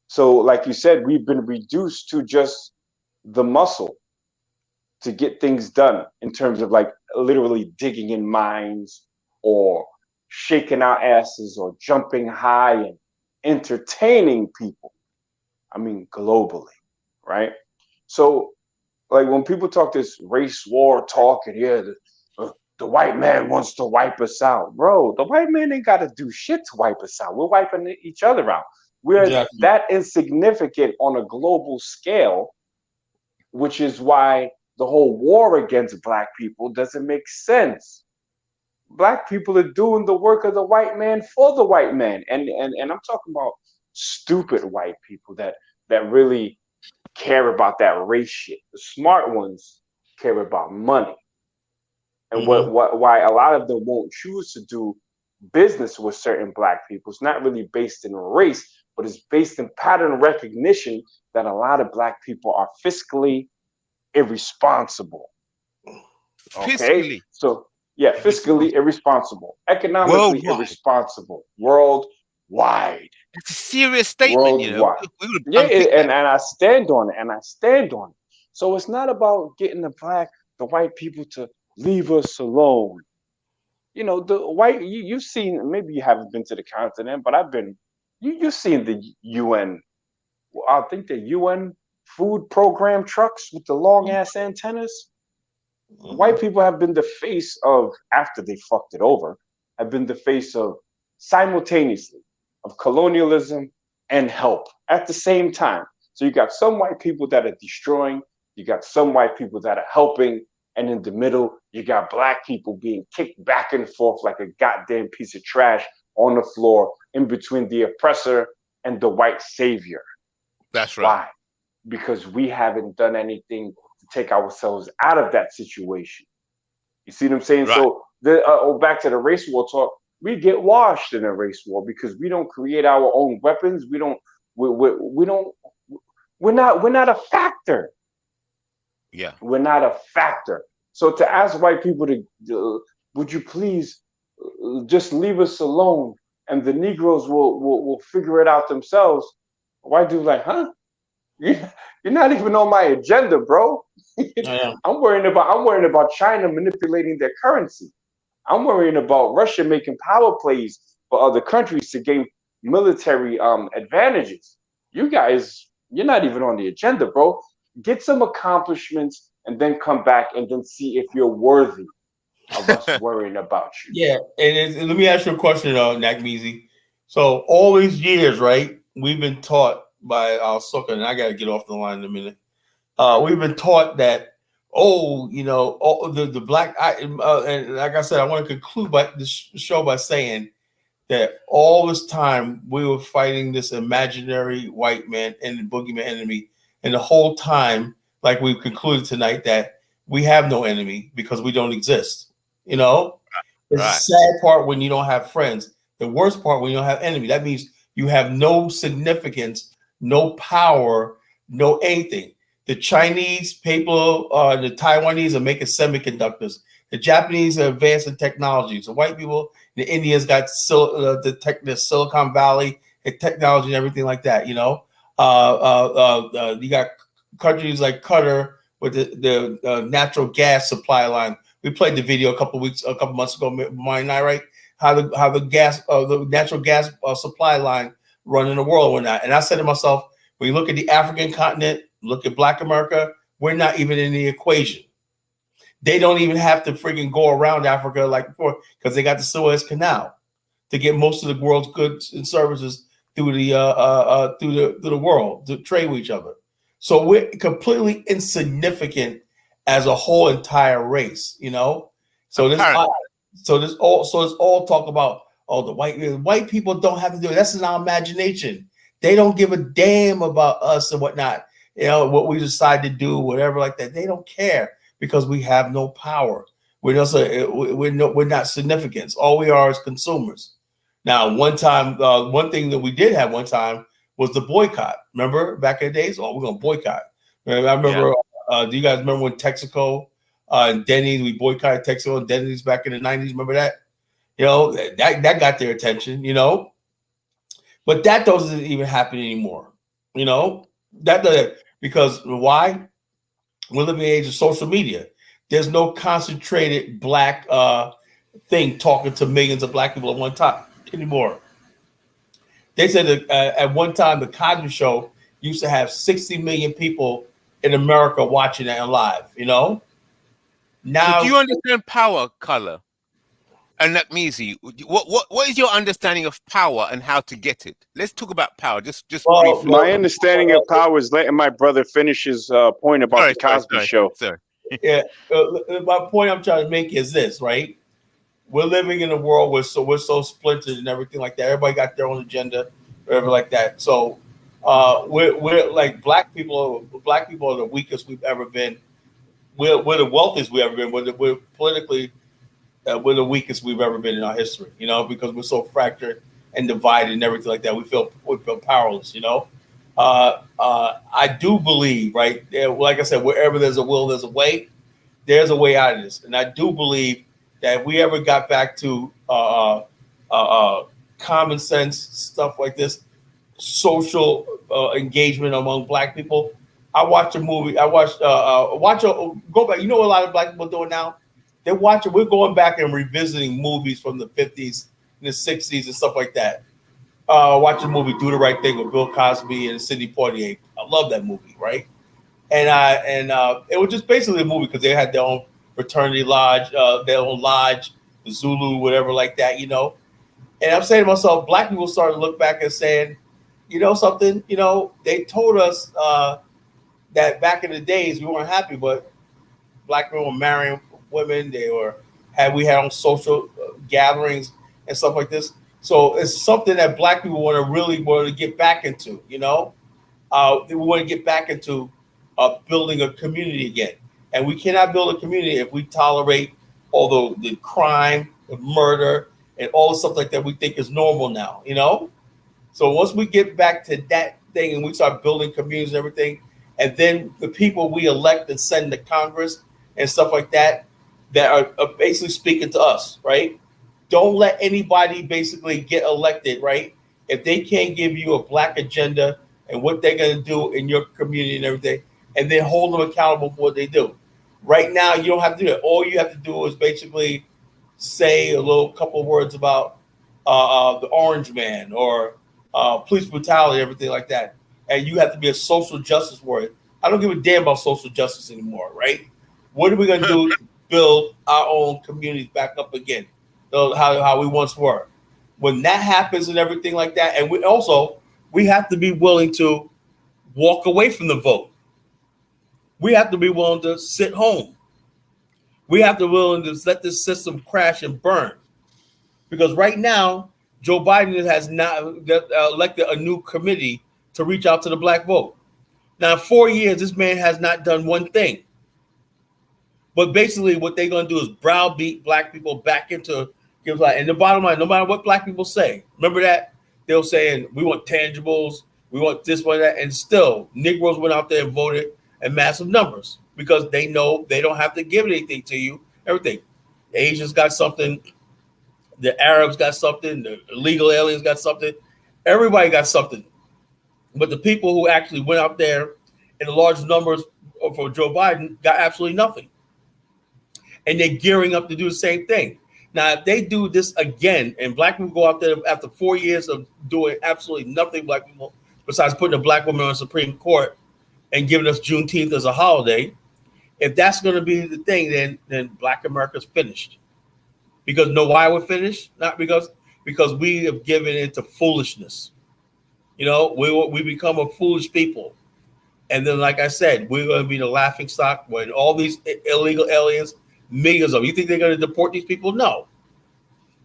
So like you said, we've been reduced to just the muscle to get things done in terms of like literally digging in mines or shaking our asses or jumping high and entertaining people. I mean, globally, right? So like when people talk this race war talk and the white man wants to wipe us out, bro, the white man ain't got to do shit to wipe us out. We're wiping each other out. We're that insignificant on a global scale, which is why the whole war against Black people doesn't make sense. Black people are doing the work of the white man for the white man. And I'm talking about stupid white people that really care about that race shit. The smart ones care about money. And why a lot of them won't choose to do business with certain Black people. It's not really based in race, but it's based in pattern recognition that a lot of Black people are fiscally irresponsible. Okay? Fiscally. So, yeah, fiscally irresponsible, economically irresponsible, worldwide. It's a serious statement, worldwide. Yeah, and I stand on it, So it's not about getting the white people to leave us alone. You know, the white, you've seen, maybe you haven't been to the continent, but you've seen the UN, I think the UN food program trucks with the long ass antennas. White people have been the face of, after they fucked it over, have been the face of simultaneously of colonialism and help at the same time. So you got some white people that are destroying, you got some white people that are helping, and in the middle, you got Black people being kicked back and forth like a goddamn piece of trash on the floor in between the oppressor and the white savior. That's right. Why? Because we haven't done anything to take ourselves out of that situation. You see what I'm saying? Right. So back to the race war talk, we get washed in a race war because we don't create our own weapons. We're not a factor. Yeah. We're not a factor. So to ask white people to, would you please just leave us alone and the Negroes will figure it out themselves. White dude's like, huh? You're not even on my agenda, bro. I'm worrying about China manipulating their currency. I'm worrying about Russia making power plays for other countries to gain military advantages. You guys, you're not even on the agenda, bro. Get some accomplishments and then come back and then see if you're worthy of us worrying about you. Yeah, and let me ask you a question, Nakmeezy. So all these years, right, we've been taught by our sucker, and I got to get off the line in a minute. We've been taught that, the black, and like I said, I want to conclude this show by saying that all this time we were fighting this imaginary white man and the boogeyman enemy, and the whole time, like we've concluded tonight, that we have no enemy because we don't exist. It's the sad part when you don't have friends. The worst part when you don't have enemy. That means you have no significance, no power, know anything. The Chinese people, the Taiwanese are making semiconductors. The Japanese are advancing technologies. The white people, the Indians got the Silicon Valley and technology and everything like that. You know, you got countries like Qatar with the natural gas supply line. We played the video a couple months ago, Bomani and I, right? How the natural gas supply line running the world or not. And I said to myself, when you look at the African continent, look at Black America, we're not even in the equation. They don't even have to freaking go around Africa like before because they got the Suez Canal to get most of the world's goods and services through the world to trade with each other. So we're completely insignificant as a whole entire race, you know. So it's all talk about the white people don't have to do it. That's in our imagination. They don't give a damn about us and whatnot. You know what we decide to do, whatever like that. They don't care because we have no power. We're not significant. All we are is consumers. Now, one thing that we did have one time was the boycott. Remember back in the days? Oh, we're gonna boycott. I remember. Do you guys remember when Texaco and Denny's, we boycotted Texaco and Denny's back in the 90s? Remember that? You know, that got their attention, you know. But that doesn't even happen anymore. You know, because why? We're living in the age of social media. There's no concentrated Black thing talking to millions of Black people at one time anymore. They said that at one time the Cosby Show used to have 60 million people in America watching that live. You know. Now, so do you understand power, Color? And Nakmizi, what is your understanding of power and how to get it? Let's talk about power. Just briefly. My understanding of power is letting my brother finish his point about the Cosby Show. Sorry. Yeah, my point I'm trying to make is this, right? We're living in a world where we're so splintered and everything like that. Everybody got their own agenda, whatever like that. So we're like black people are the weakest we've ever been. We're the wealthiest we've ever been. We're politically. We're the weakest we've ever been in our history, you know, because we're so fractured and divided and everything like that. We feel powerless, you know. I do believe, right? Like I said, wherever there's a will, there's a way. There's a way out of this, and I do believe that if we ever got back to common sense stuff like this, social engagement among Black people. I watched a movie. Go back. You know what a lot of Black people are doing now? They're watching. We're going back and revisiting movies from the 50s and the 60s and stuff like that. Watch the movie "Do the Right Thing" with Bill Cosby and Sidney Poitier. I love that movie, right? And it was just basically a movie because they had their own fraternity lodge, their own lodge, the Zulu, whatever like that, you know. And I'm saying to myself, Black people started to look back and saying, you know something, you know, they told us that back in the days we weren't happy, but Black men were marrying women. We had on social gatherings and stuff like this. So it's something that Black people want to get back into, you know. We want to get back into building a community again. And we cannot build a community if we tolerate all the crime, the murder, and all the stuff like that we think is normal now, you know. So once we get back to that thing and we start building communities and everything, and then the people we elect and send to Congress and stuff like that are basically speaking to us, right? Don't let anybody basically get elected, right? If they can't give you a Black agenda and what they're going to do in your community and everything, and then hold them accountable for what they do. Right now, you don't have to do it. All you have to do is basically say a couple of words about the Orange Man or police brutality, everything like that. And you have to be a social justice warrior. I don't give a damn about social justice anymore, right? What are we going to do to build our own communities back up again, how we once were? When that happens and everything like that, and we have to be willing to walk away from the vote. We have to be willing to sit home. We have to be willing to let this system crash and burn. Because right now, Joe Biden has not elected a new committee to reach out to the Black vote. Now, in 4 years, this man has not done one thing. But basically, what they're going to do is browbeat Black people back into and the bottom line, no matter what Black people say, remember that they'll say we want tangibles, We want this, one, that, and still Negroes went out there and voted in massive numbers because they know they don't have to give anything to you. Everything. The Asians got something. The Arabs got something. The illegal aliens got something. Everybody got something. But the people who actually went out there in large numbers for Joe Biden got absolutely nothing. And they're gearing up to do the same thing. Now, if they do this again, and black people go out there after 4 years of doing absolutely nothing, black people, besides putting a black woman on the Supreme Court and giving us Juneteenth as a holiday, if that's going to be the thing, then Black America's finished. Because know why we're finished? Not because we have given into foolishness. You know, we become a foolish people. And then, like I said, we're going to be the laughing stock when all these illegal aliens, millions of them, you think they're going to deport these people? No.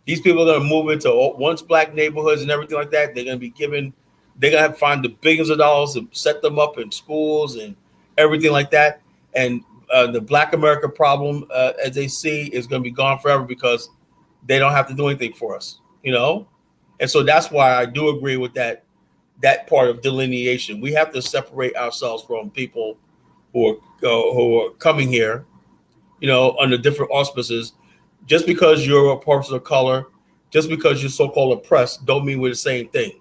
These people are going to move into once black neighborhoods and everything like that. They're going to be given, they're going to have to find the billions of dollars to set them up in schools and everything like that. And the Black America problem, as they see, is going to be gone forever because they don't have to do anything for us, you know? And so that's why I do agree with that part of delineation. We have to separate ourselves from people who are coming here, you know, under different auspices. Just because you're a person of color, just because you're so-called oppressed, don't mean we're the same thing.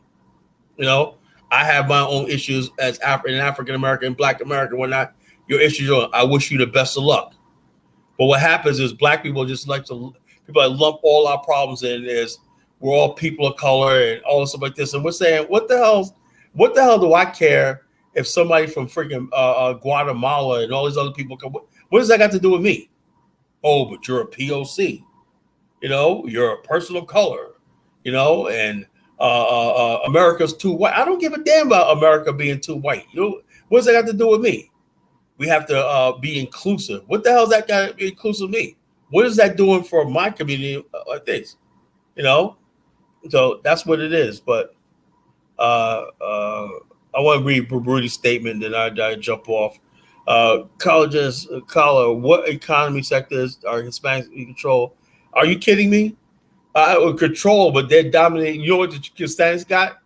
You know, I have my own issues as African American, Black American. Whatnot. Your issues are, I wish you the best of luck. But what happens is black people just like to, people that lump all our problems in is we're all people of color and all this stuff like this. And we're saying, what the hell do I care if somebody from freaking Guatemala and all these other people come? What does that got to do with me? Oh, but you're a POC. You know, you're a person of color, you know, and America's too white. I don't give a damn about America being too white. You know, what does that got to do with me? We have to be inclusive. What the hell is that got to be inclusive of me? What is that doing for my community like this? You know, so that's what it is. But I want to read Rudy's statement, then I jump off. Colleges, what economy sectors are Hispanics in control? Are you kidding me? Control, but they're dominating. You know what the Hispanics got?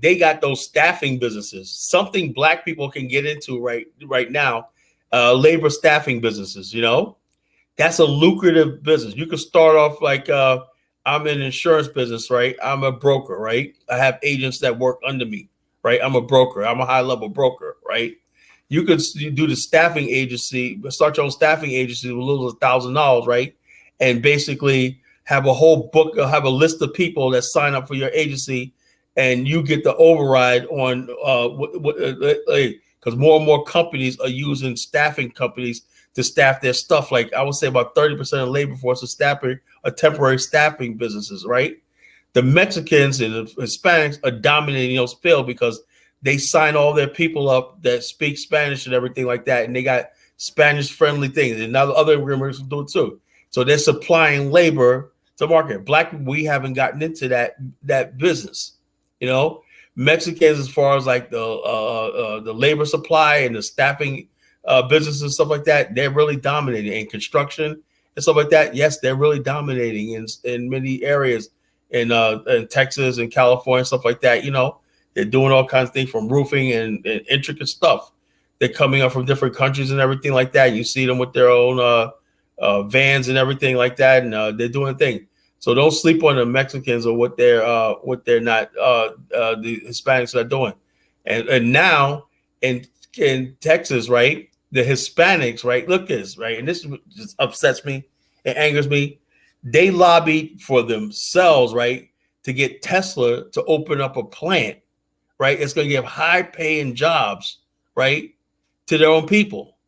They got those staffing businesses. Something black people can get into right now. Labor staffing businesses. You know, that's a lucrative business. You could start off like I'm in insurance business, right? I'm a broker, right? I have agents that work under me, right? I'm a broker. I'm a high level broker, right? You could do the staffing agency, start your own staffing agency with a little $1,000, right? And basically have a whole book, have a list of people that sign up for your agency, and you get the override on because more and more companies are using staffing companies to staff their stuff. Like I would say about 30% of labor force is staffing or temporary staffing businesses, right? The Mexicans and the Hispanics are dominating those fields because they sign all their people up that speak Spanish and everything like that. And they got Spanish friendly things. And now the other immigrants do it too. So they're supplying labor to market. Black people, we haven't gotten into that business. You know, Mexicans, as far as like the labor supply and the staffing business and stuff like that, they're really dominating in construction and stuff like that. Yes, they're really dominating in many areas in Texas and California and stuff like that. You know, they're doing all kinds of things from roofing and intricate stuff. They're coming up from different countries and everything like that. You see them with their own vans and everything like that, and they're doing a thing. So don't sleep on the Mexicans or what they're not the Hispanics are doing. And now in Texas, right, the Hispanics, right, look at this, right, and this just upsets me, it angers me. They lobbied for themselves, right, to get Tesla to open up a plant, right? It's going to give high-paying jobs, right, to their own people.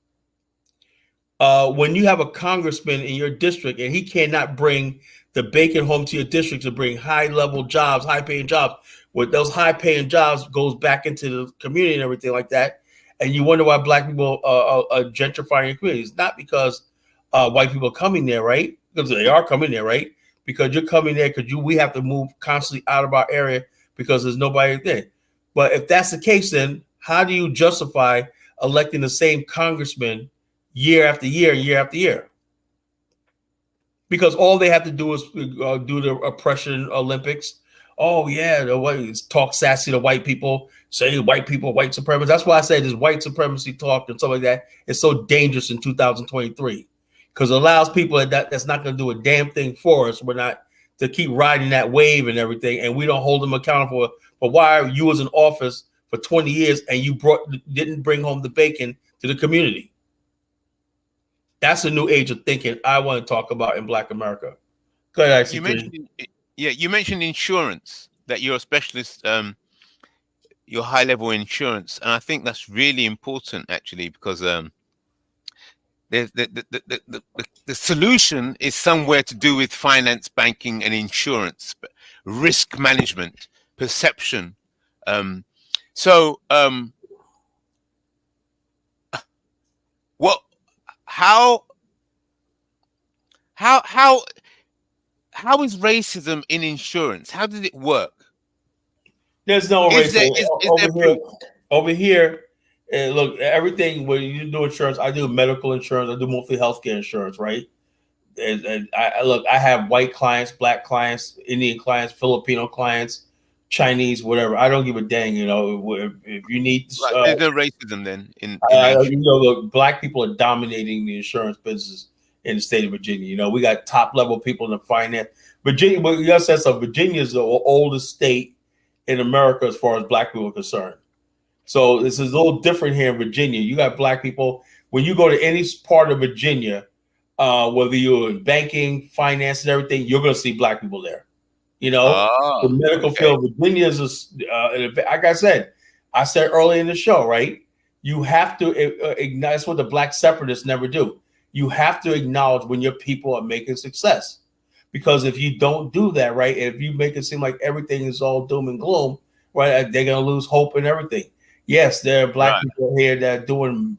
When you have a congressman in your district and he cannot bring the bacon home to your district to bring high-level jobs, high-paying jobs, with those high-paying jobs goes back into the community and everything like that, and you wonder why black people are gentrifying your communities. Not because white people are coming there, right? Because they are coming there, right? Because you're coming there because we have to move constantly out of our area because there's nobody there. But if that's the case, then how do you justify electing the same congressman year after year, year after year? Because all they have to do is do the oppression Olympics. oh yeah, the white talk sassy to white people, say white people, white supremacy. That's why I say this white supremacy talk and stuff like that is so dangerous in 2023, because it allows people that's not going to do a damn thing for us. We're not to keep riding that wave and everything, and we don't hold them accountable for why you was in office for 20 years and you didn't bring home the bacon to the community. That's a new age of thinking I want to talk about in Black America. Go ahead, you mentioned insurance, that you're a specialist, you're high level insurance, and I think that's really important actually, because the solution is somewhere to do with finance, banking, and insurance, risk management, perception. How is racism in insurance? How did it work? There's no racism over here. Look, everything when you do insurance, I do medical insurance, I do mostly healthcare insurance, right? And I have white clients, black clients, Indian clients, Filipino clients, Chinese, whatever. I don't give a dang. You know, if you need, there's no racism then. Look, black people are dominating the insurance business in the state of Virginia. You know, we got top level people in the finance. Virginia, but you got to say so. Virginia is the oldest state in America as far as black people are concerned. So this is a little different here in Virginia. You got black people. When you go to any part of Virginia, whether you're in banking, finance, and everything, you're going to see black people there. You know, the medical field, Virginia is, like I said earlier in the show, right? You have to acknowledge. That's what the Black Separatists never do. You have to acknowledge when your people are making success, because if you don't do that, right, if you make it seem like everything is all doom and gloom, right, they're going to lose hope and everything. Yes, there are black people here that are doing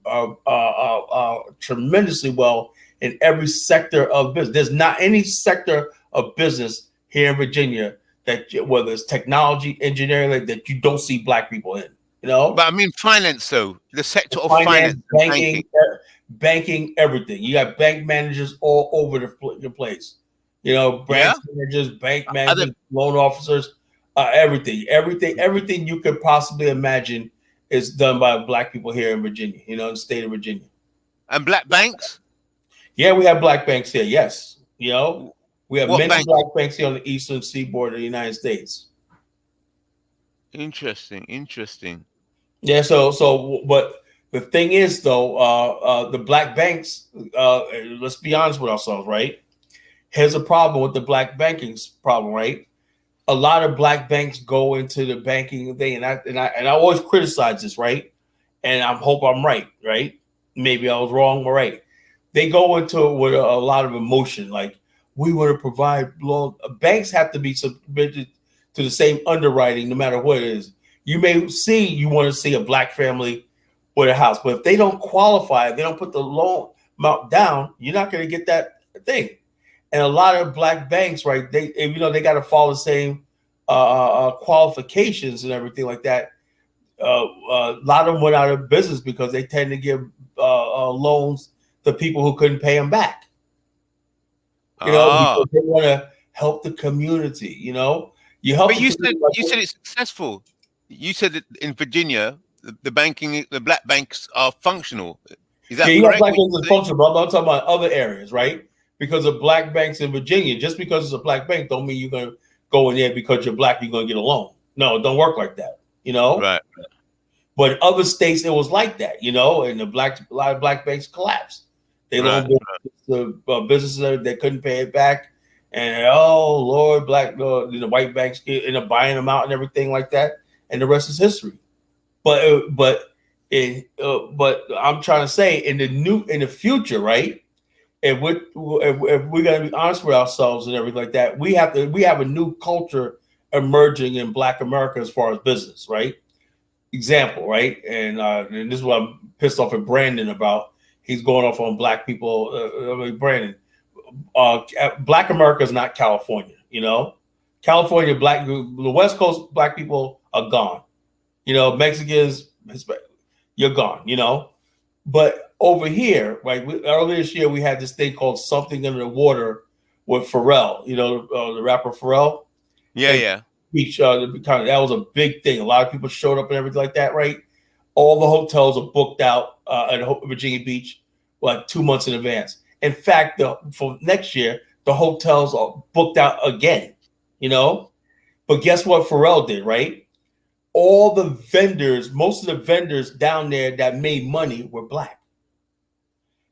tremendously well in every sector of business. There's not any sector of business here in Virginia that, whether it's technology, engineering, like that, you don't see black people in. You know, but I mean finance, though, the sector of finance, banking, everything. You got bank managers all over the place. You know, branch managers, bank managers, loan officers, everything you could possibly imagine is done by black people here in Virginia. You know, in the state of Virginia. And black banks? Yeah, we have black banks here. Yes, you know, we have many black banks here on the eastern seaboard of the United States. Interesting. Yeah. So, but the thing is, though, the black banks. Let's be honest with ourselves, right? Here's a problem with the black banking problem, right? A lot of black banks go into the banking thing, and I always criticize this, right? And I hope I'm right, right? Maybe I was wrong, but right. They go into it with a lot of emotion, like we want to provide loan. Banks have to be submitted to the same underwriting, no matter what it is. You want to see a black family with a house, but if they don't qualify, they don't put the loan amount down, you're not going to get that thing. And a lot of black banks, right? They got to follow the same qualifications and everything like that. A lot of them went out of business because they tend to give loans to people who couldn't pay them back. You know, because they want to help the community. You know, But you said it's successful. You said that in Virginia, the black banks are functional. Is that correct? Yeah, black banks are functional, but I'm talking about other areas, right? Because of black banks in Virginia, just because it's a black bank, don't mean you're going to go in there because you're black, you're going to get a loan. No, it don't work like that. You know, right? But in other states, it was like that. You know, and a lot of black banks collapsed. They loaned the businesses that couldn't pay it back, and oh Lord, the white banks end up buying them out and everything like that, and the rest is history. But I'm trying to say in the future, right? If we're going to be honest with ourselves and everything like that, we have a new culture emerging in Black America as far as business, right? Example, right? And this is what I'm pissed off at Brandon about. He's going off on black people. Brandon, Black America is not California. You know, California, the West Coast black people are gone. You know, Mexicans, you're gone. You know, but over here, right? Earlier this year, we had this thing called Something Under the Water with Pharrell. You know, the rapper Pharrell. Yeah. Beach. That was a big thing. A lot of people showed up and everything like that, right? All the hotels are booked out at Virginia Beach like 2 months in advance. In fact, for next year, the hotels are booked out again, you know? But guess what Pharrell did, right? All the vendors, most of the vendors down there that made money were black.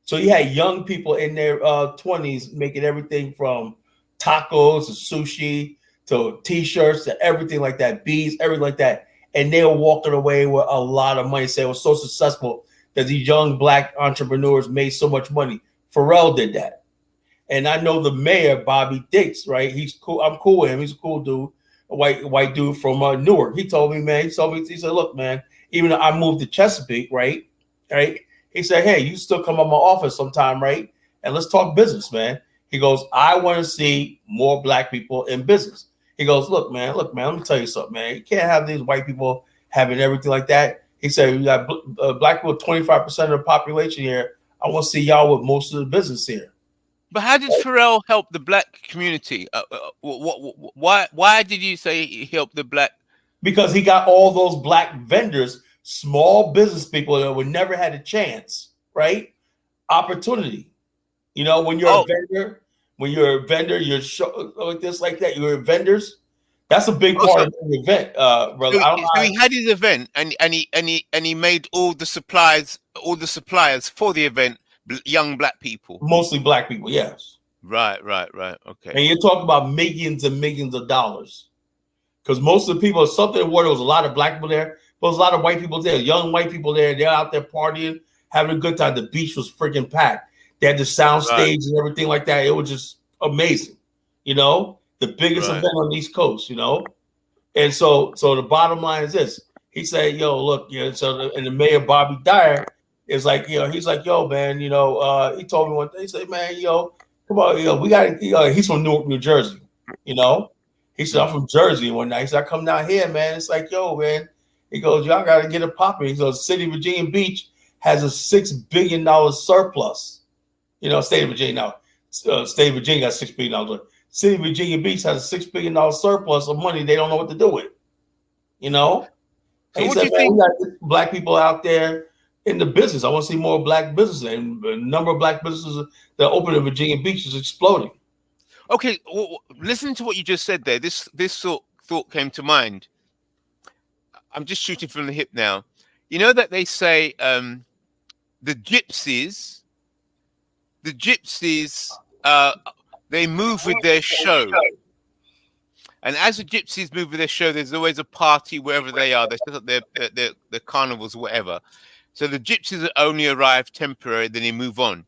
So you had young people in their 20s making everything from tacos to sushi to t-shirts to everything like that, beads, everything like that. And they were walking away with a lot of money. Say it was so successful that these young black entrepreneurs made so much money. Pharrell did that. And I know the mayor, Bobby Dix, right? He's cool. I'm cool with him. He's a cool dude, a white dude from Newark. He told me, man, he said, look, man, even though I moved to Chesapeake, right? He said, hey, you still come to my office sometime, right? And let's talk business, man. He goes, I want to see more black people in business. He goes, look, man, let me tell you something, man. You can't have these white people having everything like that. He said, you got black people, 25% of the population here. I want to see y'all with most of the business here. But how did Pharrell help the black community? Why did you say he helped the black? Because he got all those black vendors, small business people that would never had a chance, right? Opportunity. You know, when you're a vendor, you're like this, like that. You're vendors. That's a big part of the event, brother. So he had his event, and he made all the suppliers for the event, young black people, mostly black people. Yes. Right. Okay. And you're talking about millions and millions of dollars, because most of the people, something where there was a lot of black people there, but there was a lot of white people there, young white people there. They're out there partying, having a good time. The beach was freaking packed. They had the sound stage and everything like that. It was just amazing, you know, the biggest event on the East Coast, you know. And so the bottom line is this. He said, yo, look, you know, and the mayor, Bobby Dyer, is like, you know, he's like, yo, man, you know, he told me one thing. He said, man, yo, come on, you know, we got to, he's from Newark, New Jersey, you know. He said, I'm from Jersey one night. He said, I come down here, man. It's like, yo, man. He goes, y'all got to get it popping. He goes, City of Virginia Beach has a $6 billion surplus. You know, state of Virginia now. State of Virginia got $6 billion. City of Virginia Beach has a $6 billion surplus of money they don't know what to do with. You know? So he what said, do you think? We got black people out there in the business. I want to see more black businesses. And the number of black businesses that open in Virginia Beach is exploding. Okay, well, listen to what you just said there. This thought came to mind. I'm just shooting from the hip now. You know that they say the gypsies, they move with their show. And as the gypsies move with their show, there's always a party wherever they are. They set up their carnivals, whatever. So the gypsies only arrive temporary, then they move on.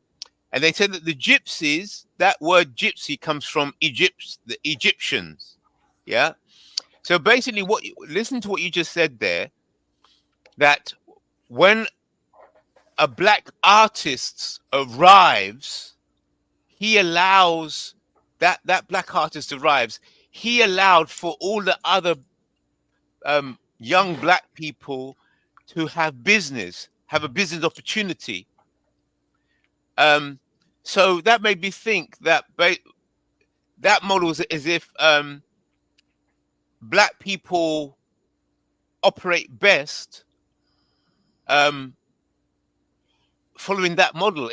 And they said that the gypsies, that word gypsy comes from Egypt, the Egyptians. Yeah. So basically, listen to what you just said there, that when a black artist arrives, he allows that black artist arrives. He allowed for all the other young black people to have a business opportunity. So that made me think that that model is as if black people operate best following that model.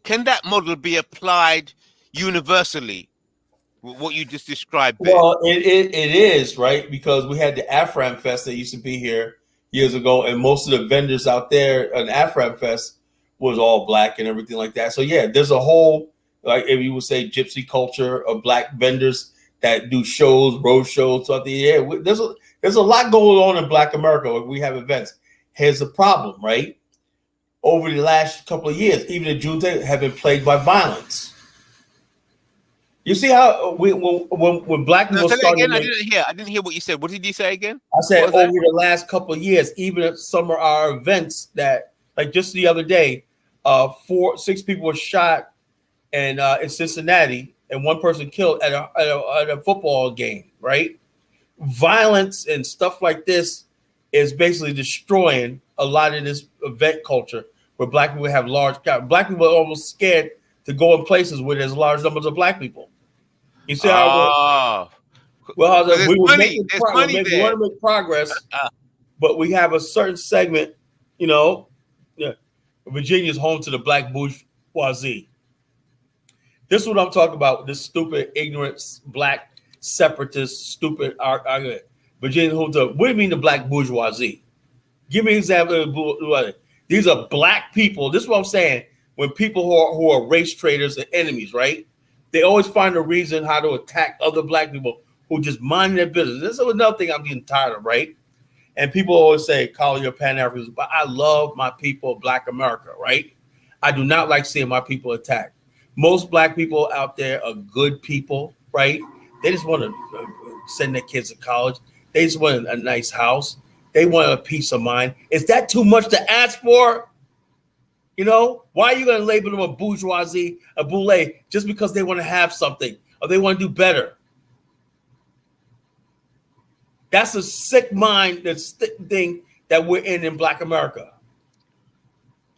Can that model be applied universally? What you just described there? Well, it is, right? Because we had the Afram Fest that used to be here years ago, and most of the vendors out there on Afram Fest was all black and everything like that. So yeah, there's a whole, like if you would say, gypsy culture of black vendors that do shows, road shows, something. Yeah, there's a lot going on in Black America when we have events. Here's the problem, right? Over the last couple of years, even the Junta have been plagued by violence. You see how when black people started again? I didn't hear what you said. What did you say again? I said over the last couple of years, even some of our events that, like just the other day, 6 people were shot in Cincinnati and 1 person killed at a football game, right? Violence and stuff like this is basically destroying a lot of this event culture where black people have black people are almost scared to go in places where there's large numbers of black people. You see how it works? Well, there's we were money. making There's money we there. want to make progress, but we have a certain segment, you know. Yeah, Virginia's home to the black bourgeoisie. This is what I'm talking about. This stupid, ignorant, black separatist, stupid argument. Virginia home to. What do you mean the black bourgeoisie? Give me an example of bourgeoisie. These are black people. This is what I'm saying. When people who are race traders and enemies, right? They always find a reason how to attack other black people who just mind their business. This is another thing I'm getting tired of, right? And people always say, call your Pan-Africanism, but I love my people, Black America, right? I do not like seeing my people attacked. Most black people out there are good people, right? They just want to send their kids to college. They just want a nice house. They want a peace of mind. Is that too much to ask for? You know, why are you going to label them a bourgeoisie, a boule, just because they want to have something or they want to do better? That's a sick mind, that's thing that we're in Black America.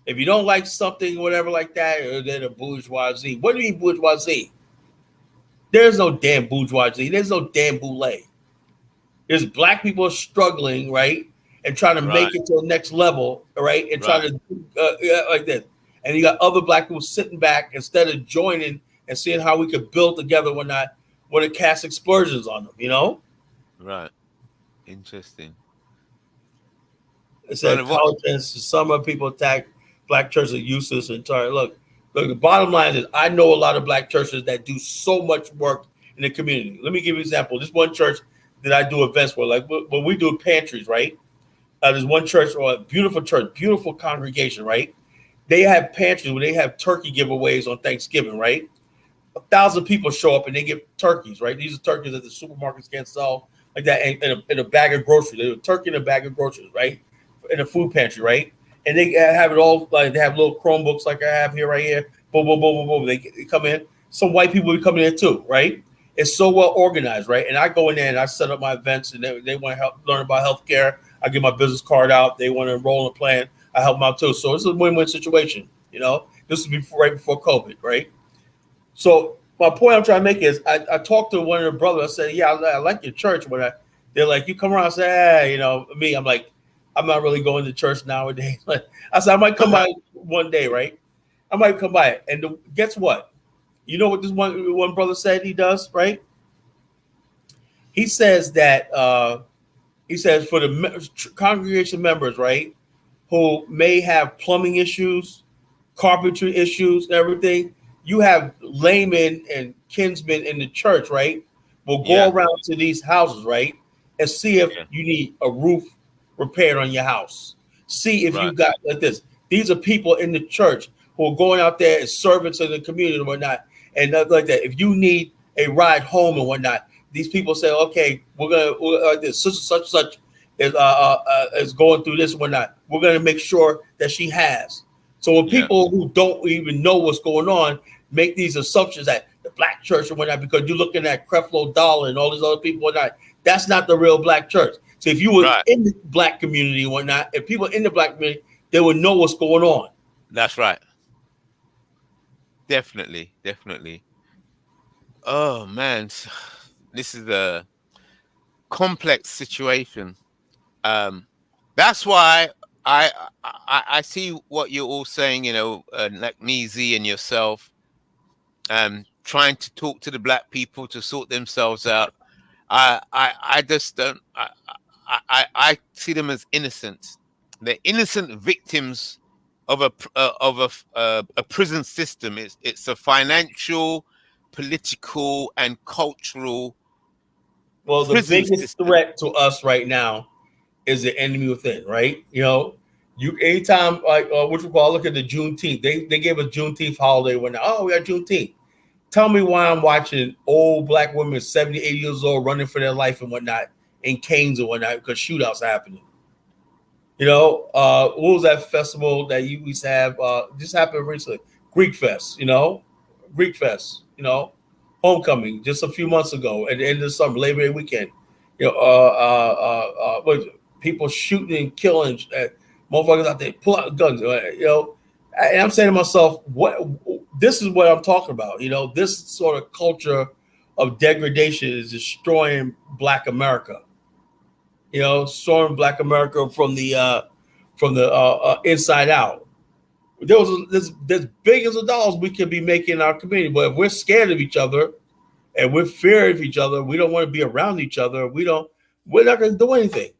If you don't like something, whatever like that, then a bourgeoisie. What do you mean bourgeoisie? There's no damn bourgeoisie. There's no damn boule. There's black people struggling, right? And trying to make it to the next level, right? And trying to like this. And you got other black people sitting back instead of joining and seeing how we could build together when it casts explosions on them, you know? Right. Interesting. It said college some of people attack black churches are useless and tired. Look, the bottom line is I know a lot of black churches that do so much work in the community. Let me give you an example. This one church that I do events for, like when we do pantries, right? There's one church, or a beautiful church, beautiful congregation, right? They have pantries where they have turkey giveaways on Thanksgiving, right? 1,000 people show up and they give turkeys, right? These are turkeys that the supermarkets can't sell, like that, in a bag of groceries. They have a turkey in a bag of groceries, right? In a food pantry, right? And they have it all, like they have little Chromebooks like I have here, right here. Boom, boom, boom, boom, boom. They come in. Some white people will come in there too, right? It's so well organized, right? And I go in there and I set up my events, and they want to learn about healthcare. I get my business card out. They want to enroll in a plan. I help them out too. So it's a win-win situation, you know? This was right before COVID, right? So my point I'm trying to make is I talked to one of the brothers. I said, yeah, I like your church. They're like, you come around and say, hey, you know, me, I'm like, I'm not really going to church nowadays. I said, I might come by one day, right? I might come by. And guess what? You know what this one brother said he does, right? He says that, for the congregation members, right, who may have plumbing issues, carpentry issues, everything, you have laymen and kinsmen in the church, right, will go around to these houses, right, and see if you need a roof repaired on your house. See if you got like this. These are people in the church who are going out there as servants in the community and whatnot, and like that. If you need a ride home and whatnot, these people say, okay, we're gonna this such is going through this and whatnot. We're gonna make sure that she has. So when people who don't even know what's going on make these assumptions that the black church and whatnot, because you're looking at Creflo Dollar and all these other people and whatnot, that's not the real black church. So if you were in the black community and whatnot, if people in the black community, they would know what's going on. That's right. Definitely. Oh man, this is a complex situation. That's why I see what you're all saying, you know, like Neezy and yourself, trying to talk to the black people to sort themselves out. I just don't. I see them as innocent. They're innocent victims of a prison system. It's a financial, political, and cultural. Well, the biggest threat to us right now is the enemy within, right? You know, anytime like what you call, look at the Juneteenth. They gave a Juneteenth holiday when we got Juneteenth. Tell me why I'm watching old black women, 70, 80 years old, running for their life and whatnot in canes and whatnot because shootouts are happening. You know, what was that festival that you used to have? Just happened recently, Greek Fest. You know, homecoming just a few months ago at the end of the summer, Labor Day weekend. You know, people shooting and killing motherfuckers out there, pull out guns. You know, and I'm saying to myself, this is what I'm talking about. You know, this sort of culture of degradation is destroying Black America. You know, destroying Black America from the inside out. There's billions of dollars we could be making in our community, but if we're scared of each other and we're fearing of each other, we don't want to be around each other. We're not going to do anything.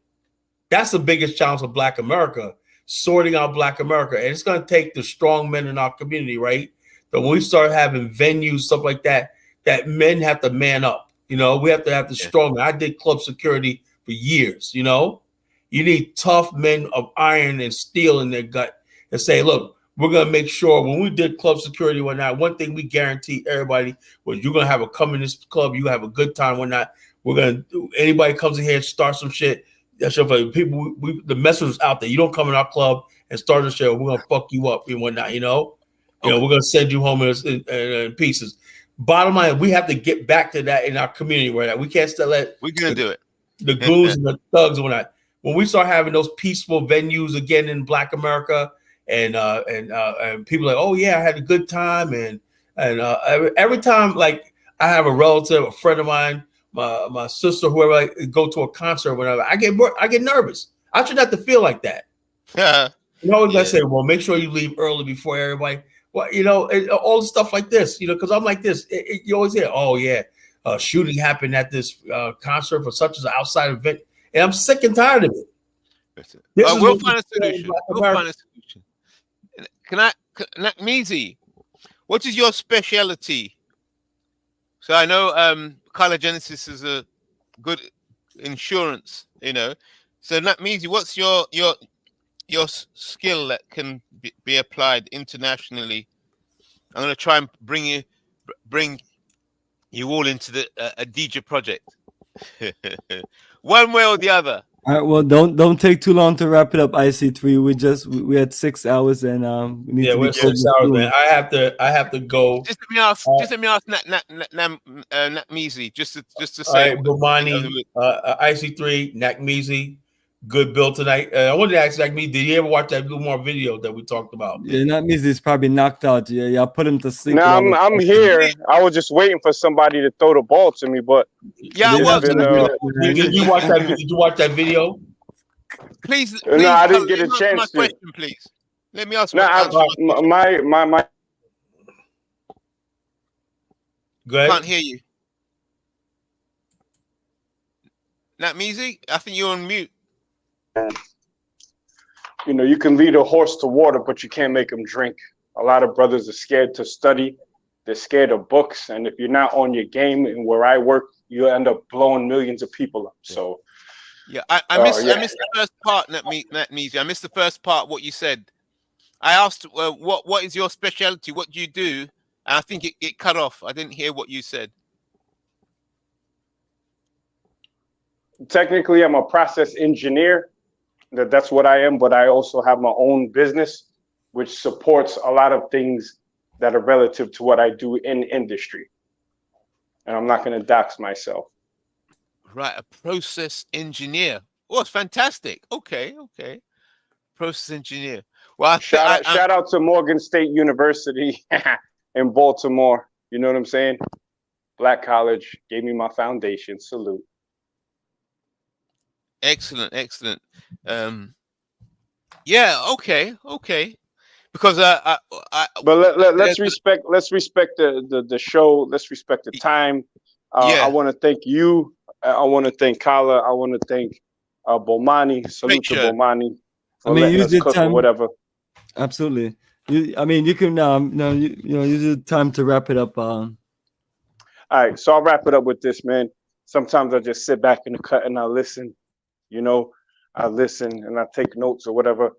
That's the biggest challenge of Black America, sorting out Black America. And it's going to take the strong men in our community, right? But when we start having venues, stuff like that, that men have to man up. You know, we have to have the strong men. I did club security for years, you know. You need tough men of iron and steel in their gut and say, look, we're going to make sure when we did club security one night, one thing we guarantee everybody was you're going to have a come in this club, you have a good time one night. We're going to do, anybody comes in here and start some shit. That's like people, the message is out there. You don't come in our club and start a show, we're going to fuck you up and whatnot, you know? You know, we're going to send you home in pieces. Bottom line, we have to get back to that in our community where that we can't still let we're going to do it. The goons and the thugs and whatnot. When we start having those peaceful venues again in Black America, and people are like, oh yeah, I had a good time, and every time like I have a relative, a friend of mine, my sister, whoever, I go to a concert or whatever, I get nervous. I should have to feel like that. Yeah. You know, I say, well, make sure you leave early before everybody. Well, you know, all the stuff like this, you know, because I'm like this. You always hear, oh yeah, shooting happened at this concert for such as an outside event, and I'm sick and tired of it. We'll find a solution. We'll find a solution. Meezy, what is your specialty? So I know Carlogenesis is a good insurance, you know. So Meezy, what's your skill that can be applied internationally? I'm going to try and bring you all into the a DJ project, one way or the other. All right, well, don't take too long to wrap it up, IC3. We had 6 hours, and we need to be 6 hours, man. I have to go. Just let me ask Meezy, just to say. All right, Bomani, IC3, Meezy, good build tonight. I wanted to ask Meezy, did you ever watch that Blue Mar video that we talked about? Yeah, Meezy is probably knocked out. Yeah, I put him to sleep. No, I'm here. I was just waiting for somebody to throw the ball to me, but yeah, did you watch that? Did you watch that video? Please, no, I didn't get a chance. My question, please. Let me ask. No, my. Go ahead. Can't hear you. Meezy, I think you're on mute. You know, you can lead a horse to water, but you can't make him drink. A lot of brothers are scared to study. They're scared of books. And if you're not on your game and where I work, you end up blowing millions of people up. So, yeah, I missed the first part, Meezy. I missed the first part, what you said. I asked, what is your specialty? What do you do? And I think it cut off. I didn't hear what you said. Technically, I'm a process engineer. That's what I am, but I also have my own business, which supports a lot of things that are relative to what I do in industry. And I'm not going to dox myself. Right, a process engineer. Oh, it's fantastic. Okay. Process engineer. Well, shout out to Morgan State University in Baltimore. You know what I'm saying? Black college gave me my foundation. Salute. Excellent. Yeah, okay. Because but let's respect the show. Let's respect the time. I want to thank you. I want to thank Kala. I want to thank Bomani. Salute to Bomani for letting us cook or whatever. Absolutely. You can use the time to wrap it up. All right, so I'll wrap it up with this, man. Sometimes I just sit back in the cut and I listen. You know, I listen and I take notes or whatever.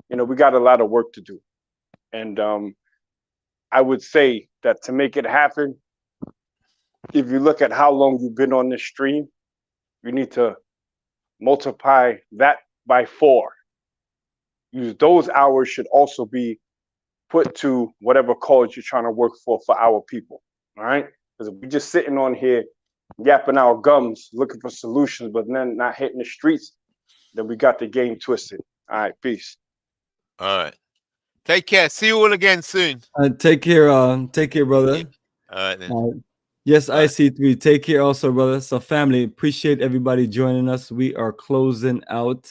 You know, we got a lot of work to do. And I would say that to make it happen, if you look at how long you've been on this stream, you need to multiply that by 4. Those hours should also be put to whatever cause you're trying to work for our people. All right? Because if we're just sitting on here yapping our gums, looking for solutions, but then not hitting the streets, then we got the game twisted. All right, peace. All right. Take care. See you all again soon. Take care, brother. All right then. Yes, IC3. Take care also, brother. So family, appreciate everybody joining us. We are closing out.